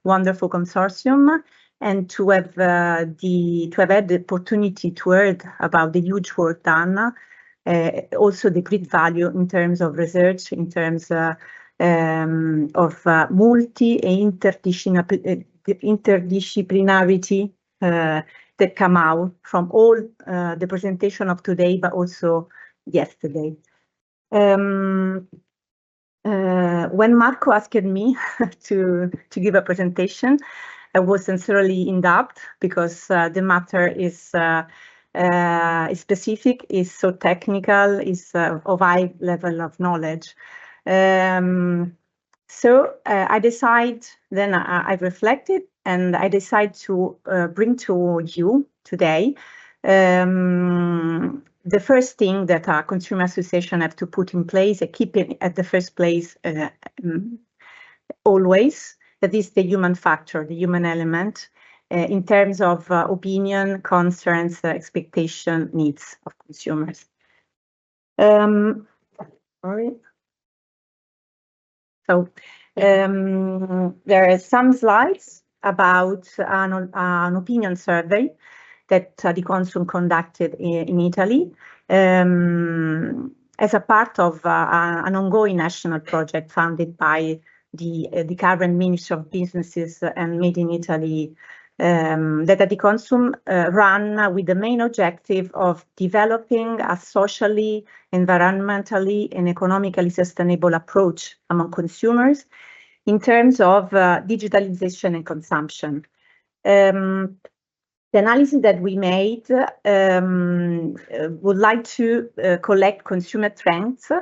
wonderful consortium and to have had the opportunity to hear about the huge work done, also the great value in terms of research, in terms of multi and interdisciplinarity that come out from all the presentation of today, but also yesterday. When Marco asked me to give a presentation, I was sincerely in doubt because the matter is specific, is so technical, is of high level of knowledge. So I decided, then I reflected, and I decided to bring to you today the first thing that a consumer association have to put in place, keeping at the first place always, that is the human factor, the human element, in terms of opinion, concerns, expectation, needs of consumers. Sorry. So there are some slides about an opinion survey that the Consum conducted in Italy as a part of an ongoing national project funded by the current Ministry of Businesses and Made in Italy that at the Consum run with the main objective of developing a socially, environmentally, and economically sustainable approach among consumers in terms of digitalization and consumption. The analysis that we made would like to collect consumer trends,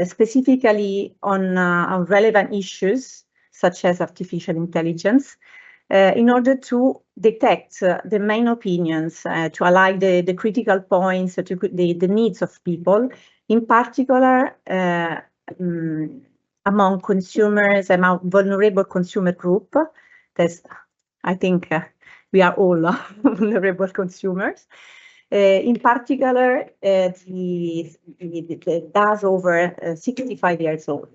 specifically on relevant issues such as artificial intelligence, in order to detect the main opinions, to align the critical points to the needs of people, in particular among consumers, among vulnerable consumer group. That's, I think, we are all vulnerable consumers. In particular, those over 65 years old.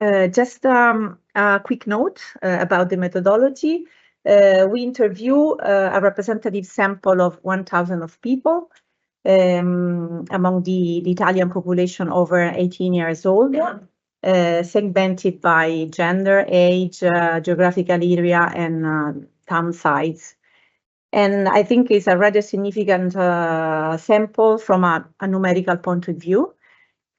Just a quick note about the methodology. We interview a representative sample of 1,000 of people among the Italian population over 18 years old, segmented by gender, age, geographical area, and town size. And I think it's a rather significant sample from a numerical point of view.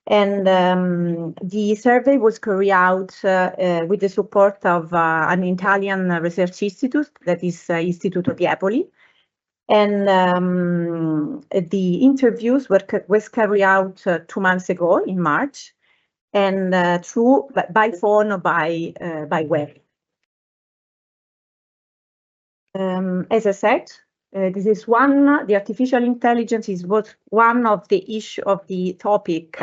And the survey was carried out with the support of an Italian research institute, that is Istituto di Apoli. And the interviews was carried out 2 months ago in March, and by phone or by web. As I said, this is the artificial intelligence is one of the issue of the topic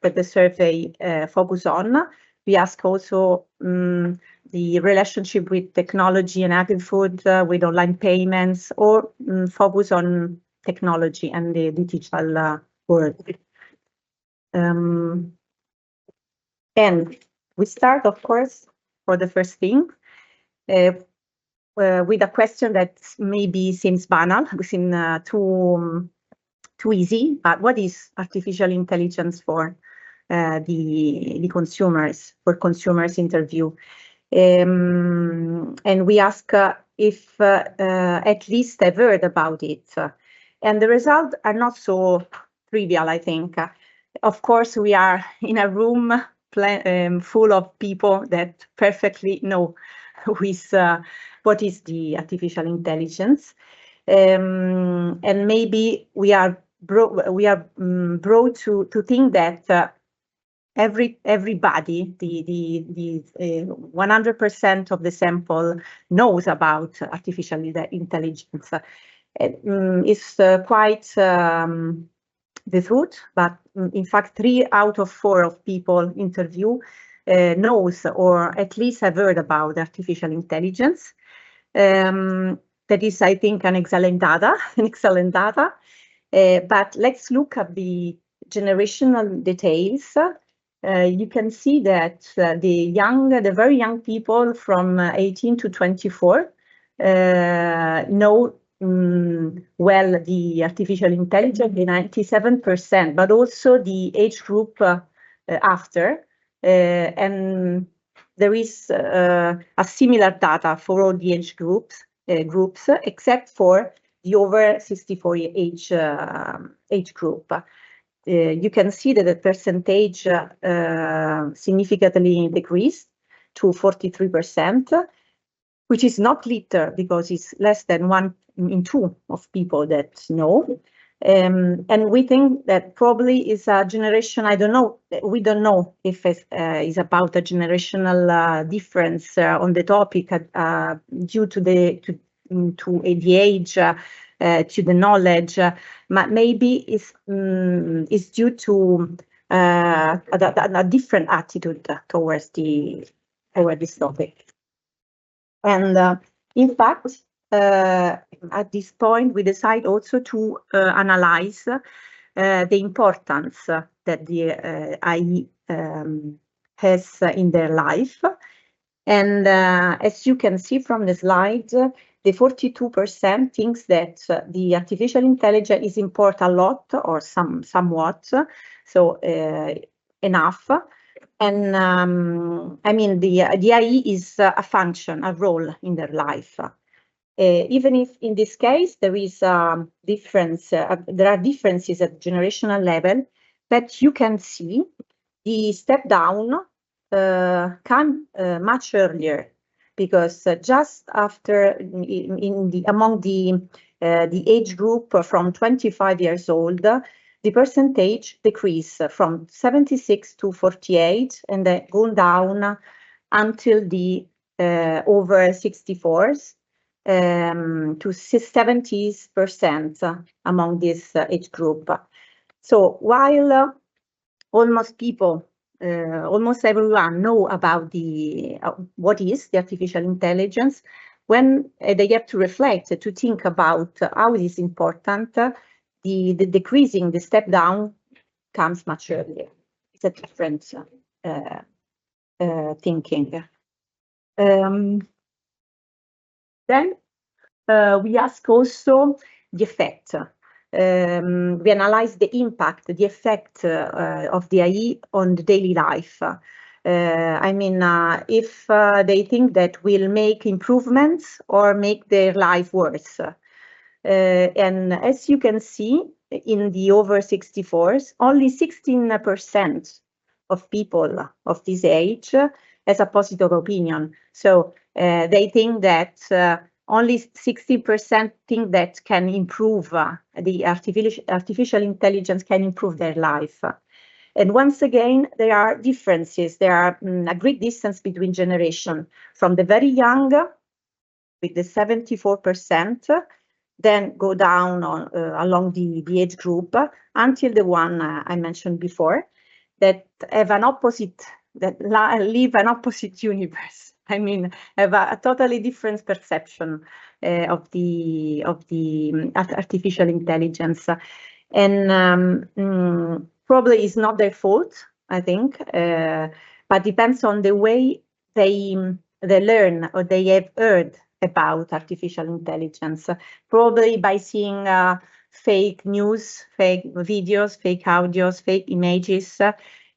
that the survey focus on. We ask also the relationship with technology and agri-food, with online payments, or focus on technology and the digital world. And we start, of course, for the first thing, with a question that maybe seems banal, seems too easy, but what is artificial intelligence for the consumers, for consumers interview? And we ask if at least they've heard about it. And the results are not so trivial, I think. Of course, we are in a room full of people that perfectly know what is the artificial intelligence, and maybe we are brought to think that everybody, the 100% of the sample knows about artificial intelligence. It's quite the truth, but in fact 3 out of 4 of people interviewed knows or at least have heard about artificial intelligence. That is, I think, an excellent data. But let's look at the generational details, you can see that the very young people from 18 to 24 know well the artificial intelligence, the 97%, but also the age group after. And there is a similar data for all the age groups, except for the over 64 age group. You can see that the percentage significantly decreased to 43%, which is not little because it's less than 1 in 2 of people that know. And we think that probably is a generation, I don't know, we don't know if it is about a generational difference on the topic due to the age, to the knowledge, but maybe it's due to a different attitude towards this topic. And in fact, at this point, we decide also to analyze the importance that the AI has in their life. And as you can see from the slide, the 42% thinks that the artificial intelligence is important a lot or somewhat, so enough. And I mean, the AI is a function, a role in their life. Even if in this case there is a difference, there are differences at generational level, but you can see the step down come much earlier, because just after among the age group from 25 years old, the percentage decrease from 76 to 48, and then go down until the over 64s. To 70% among this age group. So while almost everyone know about what is the artificial intelligence, when they have to reflect, to think about how it is important, the decreasing, the step down comes much earlier. It's a different thinking. Then we ask also the effect. We analyze the impact, the effect of the AI on the daily life. I mean, if they think that will make improvements or make their life worse. And as you can see, in the over 64s, only 16% of people of this age has a positive opinion. So they think that only 60% think that can improve, the artificial intelligence can improve their life. And once again, there are differences. There are a great distance between generations, from the very young, with the 74%, then go down on, along the age group, until the one I mentioned before, that have an opposite, that live an opposite universe. I mean, have a totally different perception of the artificial intelligence, and probably it's not their fault, I think, but depends on the way they learn or they have heard about artificial intelligence. Probably by seeing fake news, fake videos, fake audios, fake images,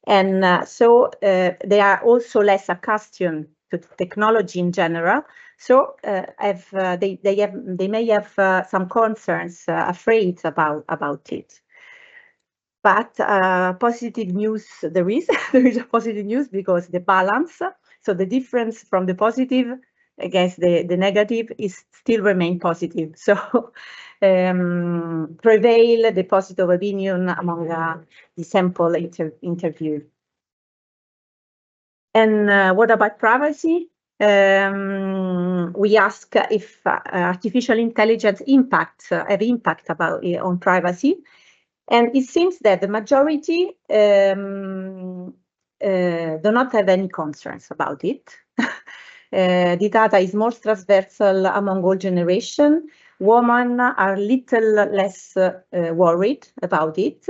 and so they are also less accustomed to technology in general. So they may have some concerns, afraid about it. But positive news, there is a positive news, because the balance, so the difference from the positive against the negative is still remain positive. So prevail the positive opinion among the sample interview. And what about privacy? We ask if artificial intelligence have impact on privacy. And it seems that the majority do not have any concerns about it. The data is more transversal among all generations. Women are little less worried about it.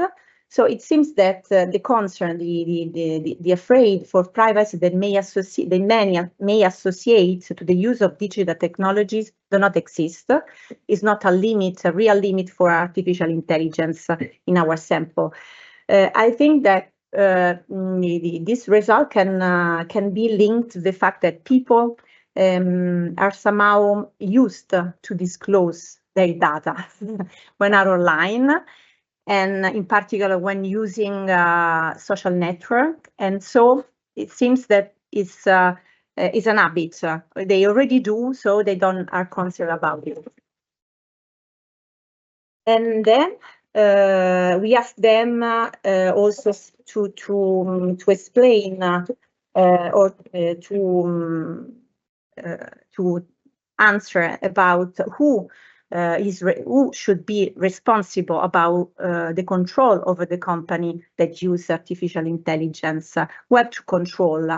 So it seems that the concern, the afraid for privacy that many may associate to the use of digital technologies do not exist. Is not a real limit for artificial intelligence in our sample. I think that this result can be linked to the fact that people are somehow used to disclose their data when are online, and in particular when using social network. And so it seems that it's an habit. They already do, so they are concerned about it. And then we asked them also to explain or to answer about who should be responsible about the control over the company that use artificial intelligence, who have to control.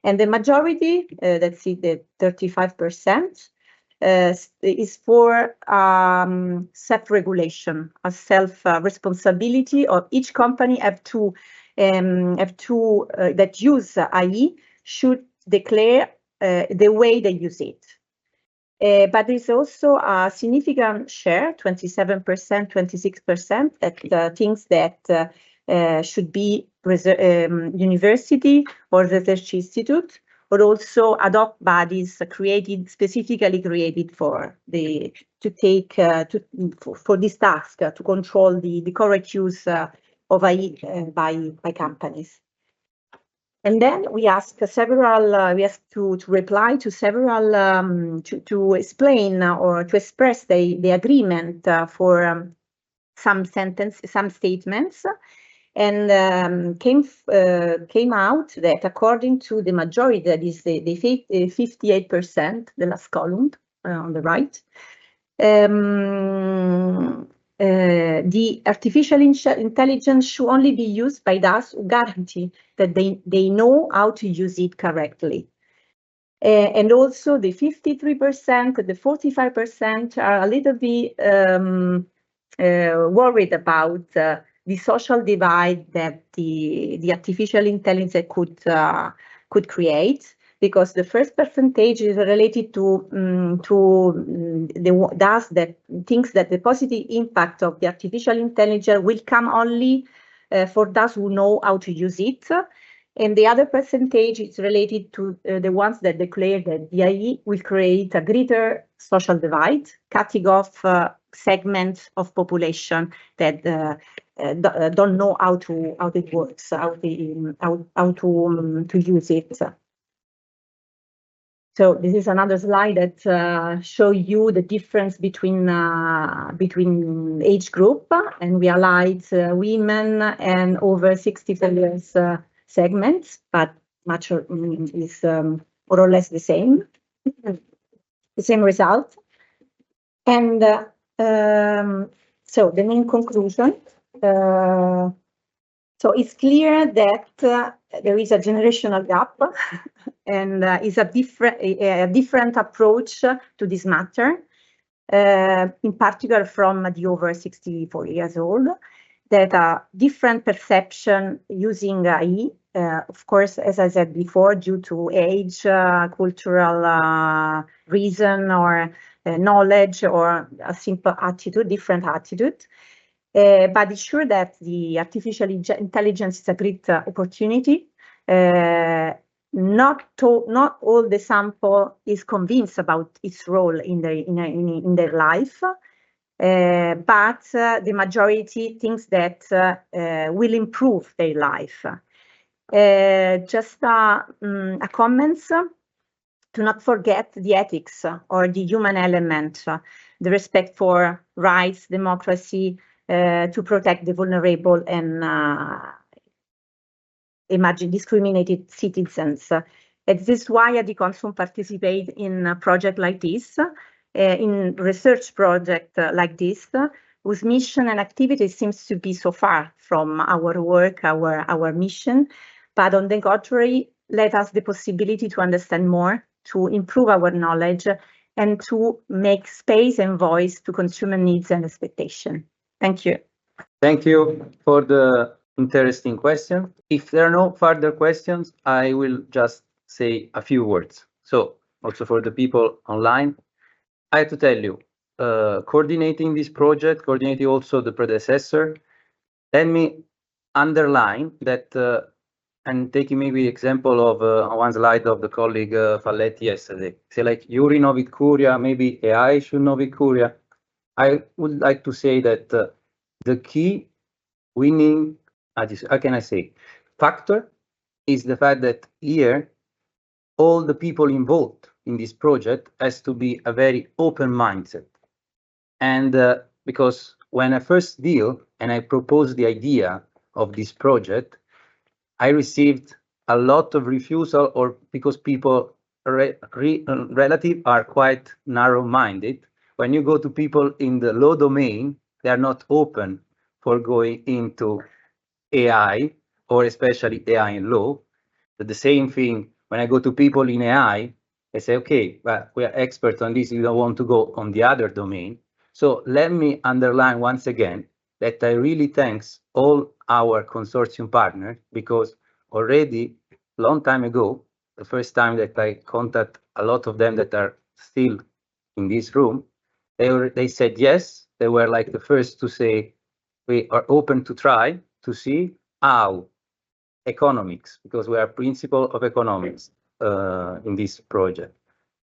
And the majority, let's see, the 35%, is for self-regulation, a self-responsibility of each company that use AI should declare the way they use it. But there's also a significant share, 27%, 26%, that thinks that should be university or research institute, or also ad hoc bodies specifically created for this task, to control the correct use of AI by companies. And then we asked several, we asked to reply to several, to explain or to express the agreement for some statements, and came out that according to the majority, that is the 58%, the last column on the right, the artificial intelligence should only be used by those who guarantee that they know how to use it correctly. And also the 53%, the 45% are a little bit worried about the social divide that the artificial intelligence could create, because the first percentage is related to those that thinks that the positive impact of the artificial intelligence will come only for those who know how to use it. And the other percentage is related to the ones that declare that the AI will create a greater social divide, cutting off segments of population that don't know how it works, how to use it. So this is another slide that show you the difference between age group, and we highlight women and over 65 years segments, but much is more or less the same result. And so the main conclusion. So it's clear that there is a generational gap, and is a different approach to this matter, in particular from the over 64 years old, that a different perception using AI, of course, as I said before, due to age, cultural reason, or knowledge, or a simple attitude, different attitude. But it's sure that the artificial intelligence is a great opportunity. Not all the sample is convinced about its role in their life, but the majority thinks that will improve their life. Just a comments, to not forget the ethics or the human element, the respect for rights, democracy, to protect the vulnerable and discriminated citizens. And this is why Adiconsum participate in a project like this, in research project like this, whose mission and activity seems to be so far from our work, our mission, but on the contrary, let us the possibility to understand more, to improve our knowledge, and to make space and voice to consumer needs and expectation. Thank you. Thank you for the interesting question. If there are no further questions, I will just say a few words. So also for the people online, I have to tell you, coordinating this project, coordinating also the predecessor, let me underline that, and taking maybe the example of one slide of the colleague Falletti yesterday, say like Yuri know with Curia, maybe AI should know with Curia. I would like to say that the key winning, how can I say, factor is the fact that here all the people involved in this project has to be a very open mindset. And because when I first deal and I proposed the idea of this project, I received a lot of refusal, or because people relative are quite narrow-minded. When you go to people in the law domain, they are not open for going into AI, or especially AI in law. But the same thing, when I go to people in AI, they say, okay, but we are experts on this, we don't want to go on the other domain. So let me underline once again that I really thanks all our consortium partners, because already long time ago, the first time that I contact a lot of them that are still in this room, they said yes. They were like the first to say, we are open to try to see how economics, because we are principle of economics in this project,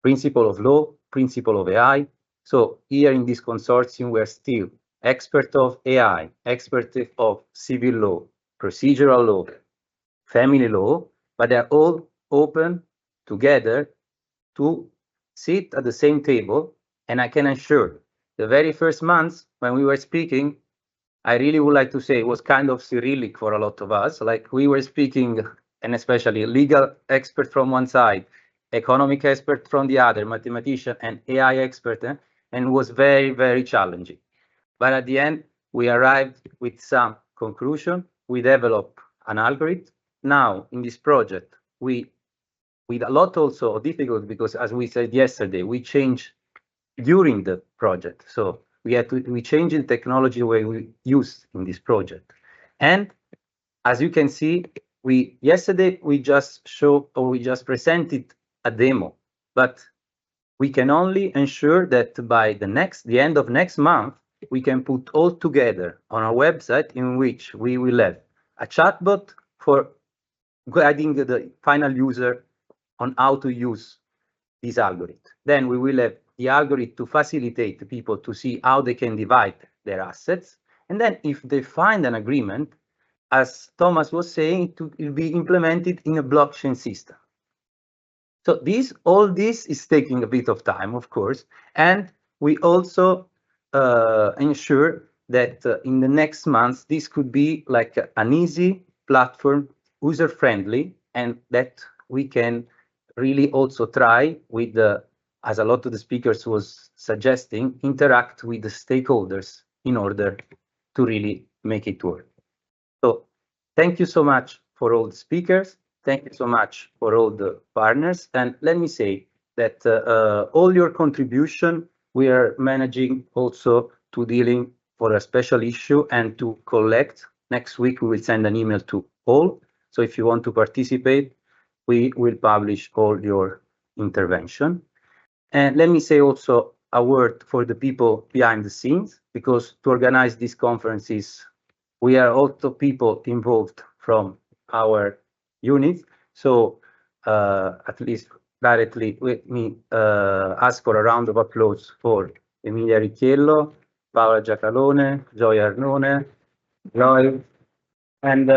principle of law, principle of AI. So here in this consortium, we're still expert of AI, expert of civil law, procedural law, family law, but they're all open together to sit at the same table. And I can assure the very first months when we were speaking, I really would like to say it was kind of Cyrillic for a lot of us. Like we were speaking, and especially legal expert from one side, economic expert from the other, mathematician and AI expert, and it was very, very challenging. But at the end, we arrived with some conclusion. We developed an algorithm. Now in this project, with a lot also of difficulty, because as we said yesterday, we changed during the project. So we changed the technology the way we used in this project. And as you can see, yesterday we just presented a demo, but we can only ensure that by the end of next month, we can put all together on our website, in which we will have a chatbot for guiding the final user on how to use this algorithm. Then we will have the algorithm to facilitate the people to see how they can divide their assets. And then if they find an agreement, as Thomas was saying, it will be implemented in a blockchain system. So all this is taking a bit of time, of course. And we also ensure that in the next months, this could be like an easy platform, user-friendly, and that we can really also try with as a lot of the speakers was suggesting, interact with the stakeholders in order to really make it work. So thank you so much for all the speakers. Thank you so much for all the partners. And let me say that all your contribution, we are managing also to dealing for a special issue and to collect. Next week, we will send an email to all. So if you want to participate, we will publish all your intervention. And let me say also a word for the people behind the scenes, because to organize these conferences, we are also people involved from our unit. So at least directly, let me ask for a round of applause for Emilia Ricchiello, Paola Giacalone, Gioia Arnone, Roy, and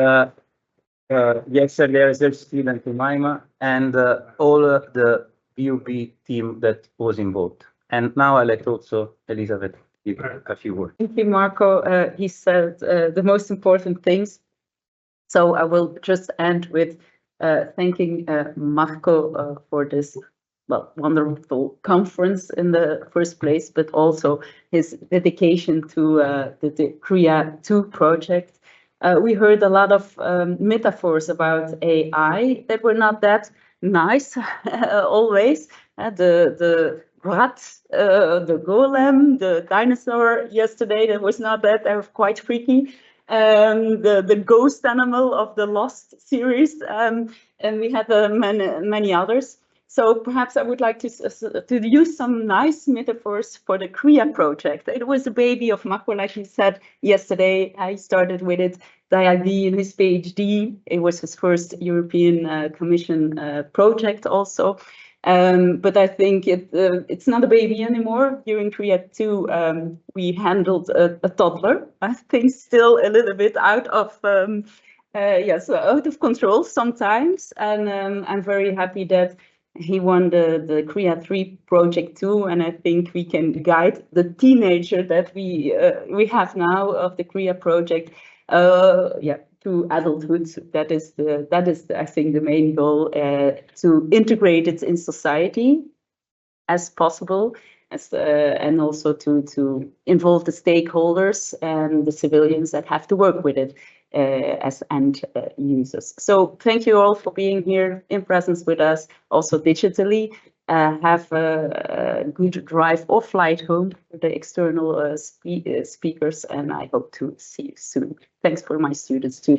yesterday research student Umaima, and all the BUB team that was involved. And now I let also Elizabeth give a few words. Thank you, Marco. He said the most important things. So I will just end with thanking Marco for this wonderful conference in the first place, but also his dedication to the CREA 2 project. We heard a lot of metaphors about AI that were not that nice always. The rat, the golem, the dinosaur yesterday. That was not bad. They were quite freaky. The ghost animal of the Lost series, and we had many others. So perhaps I would like to use some nice metaphors for the KRIA project. It was a baby of Marco, like he said yesterday. I started with it, in his PhD. It was his first European Commission project also. But I think it's not a baby anymore. During KRIA 2, we handled a toddler. I think still a little bit out of out of control sometimes. And I'm very happy that he won the KRIA 3 project too, and I think we can guide the teenager that we have now of the KRIA project, to adulthood. That is I think the main goal, to integrate it in society as possible, and also to involve the stakeholders and the civilians that have to work with it as end users. So thank you all for being here in presence with us, also digitally. Have a good drive or flight home for the external speakers, and I hope to see you soon. Thanks for my students too.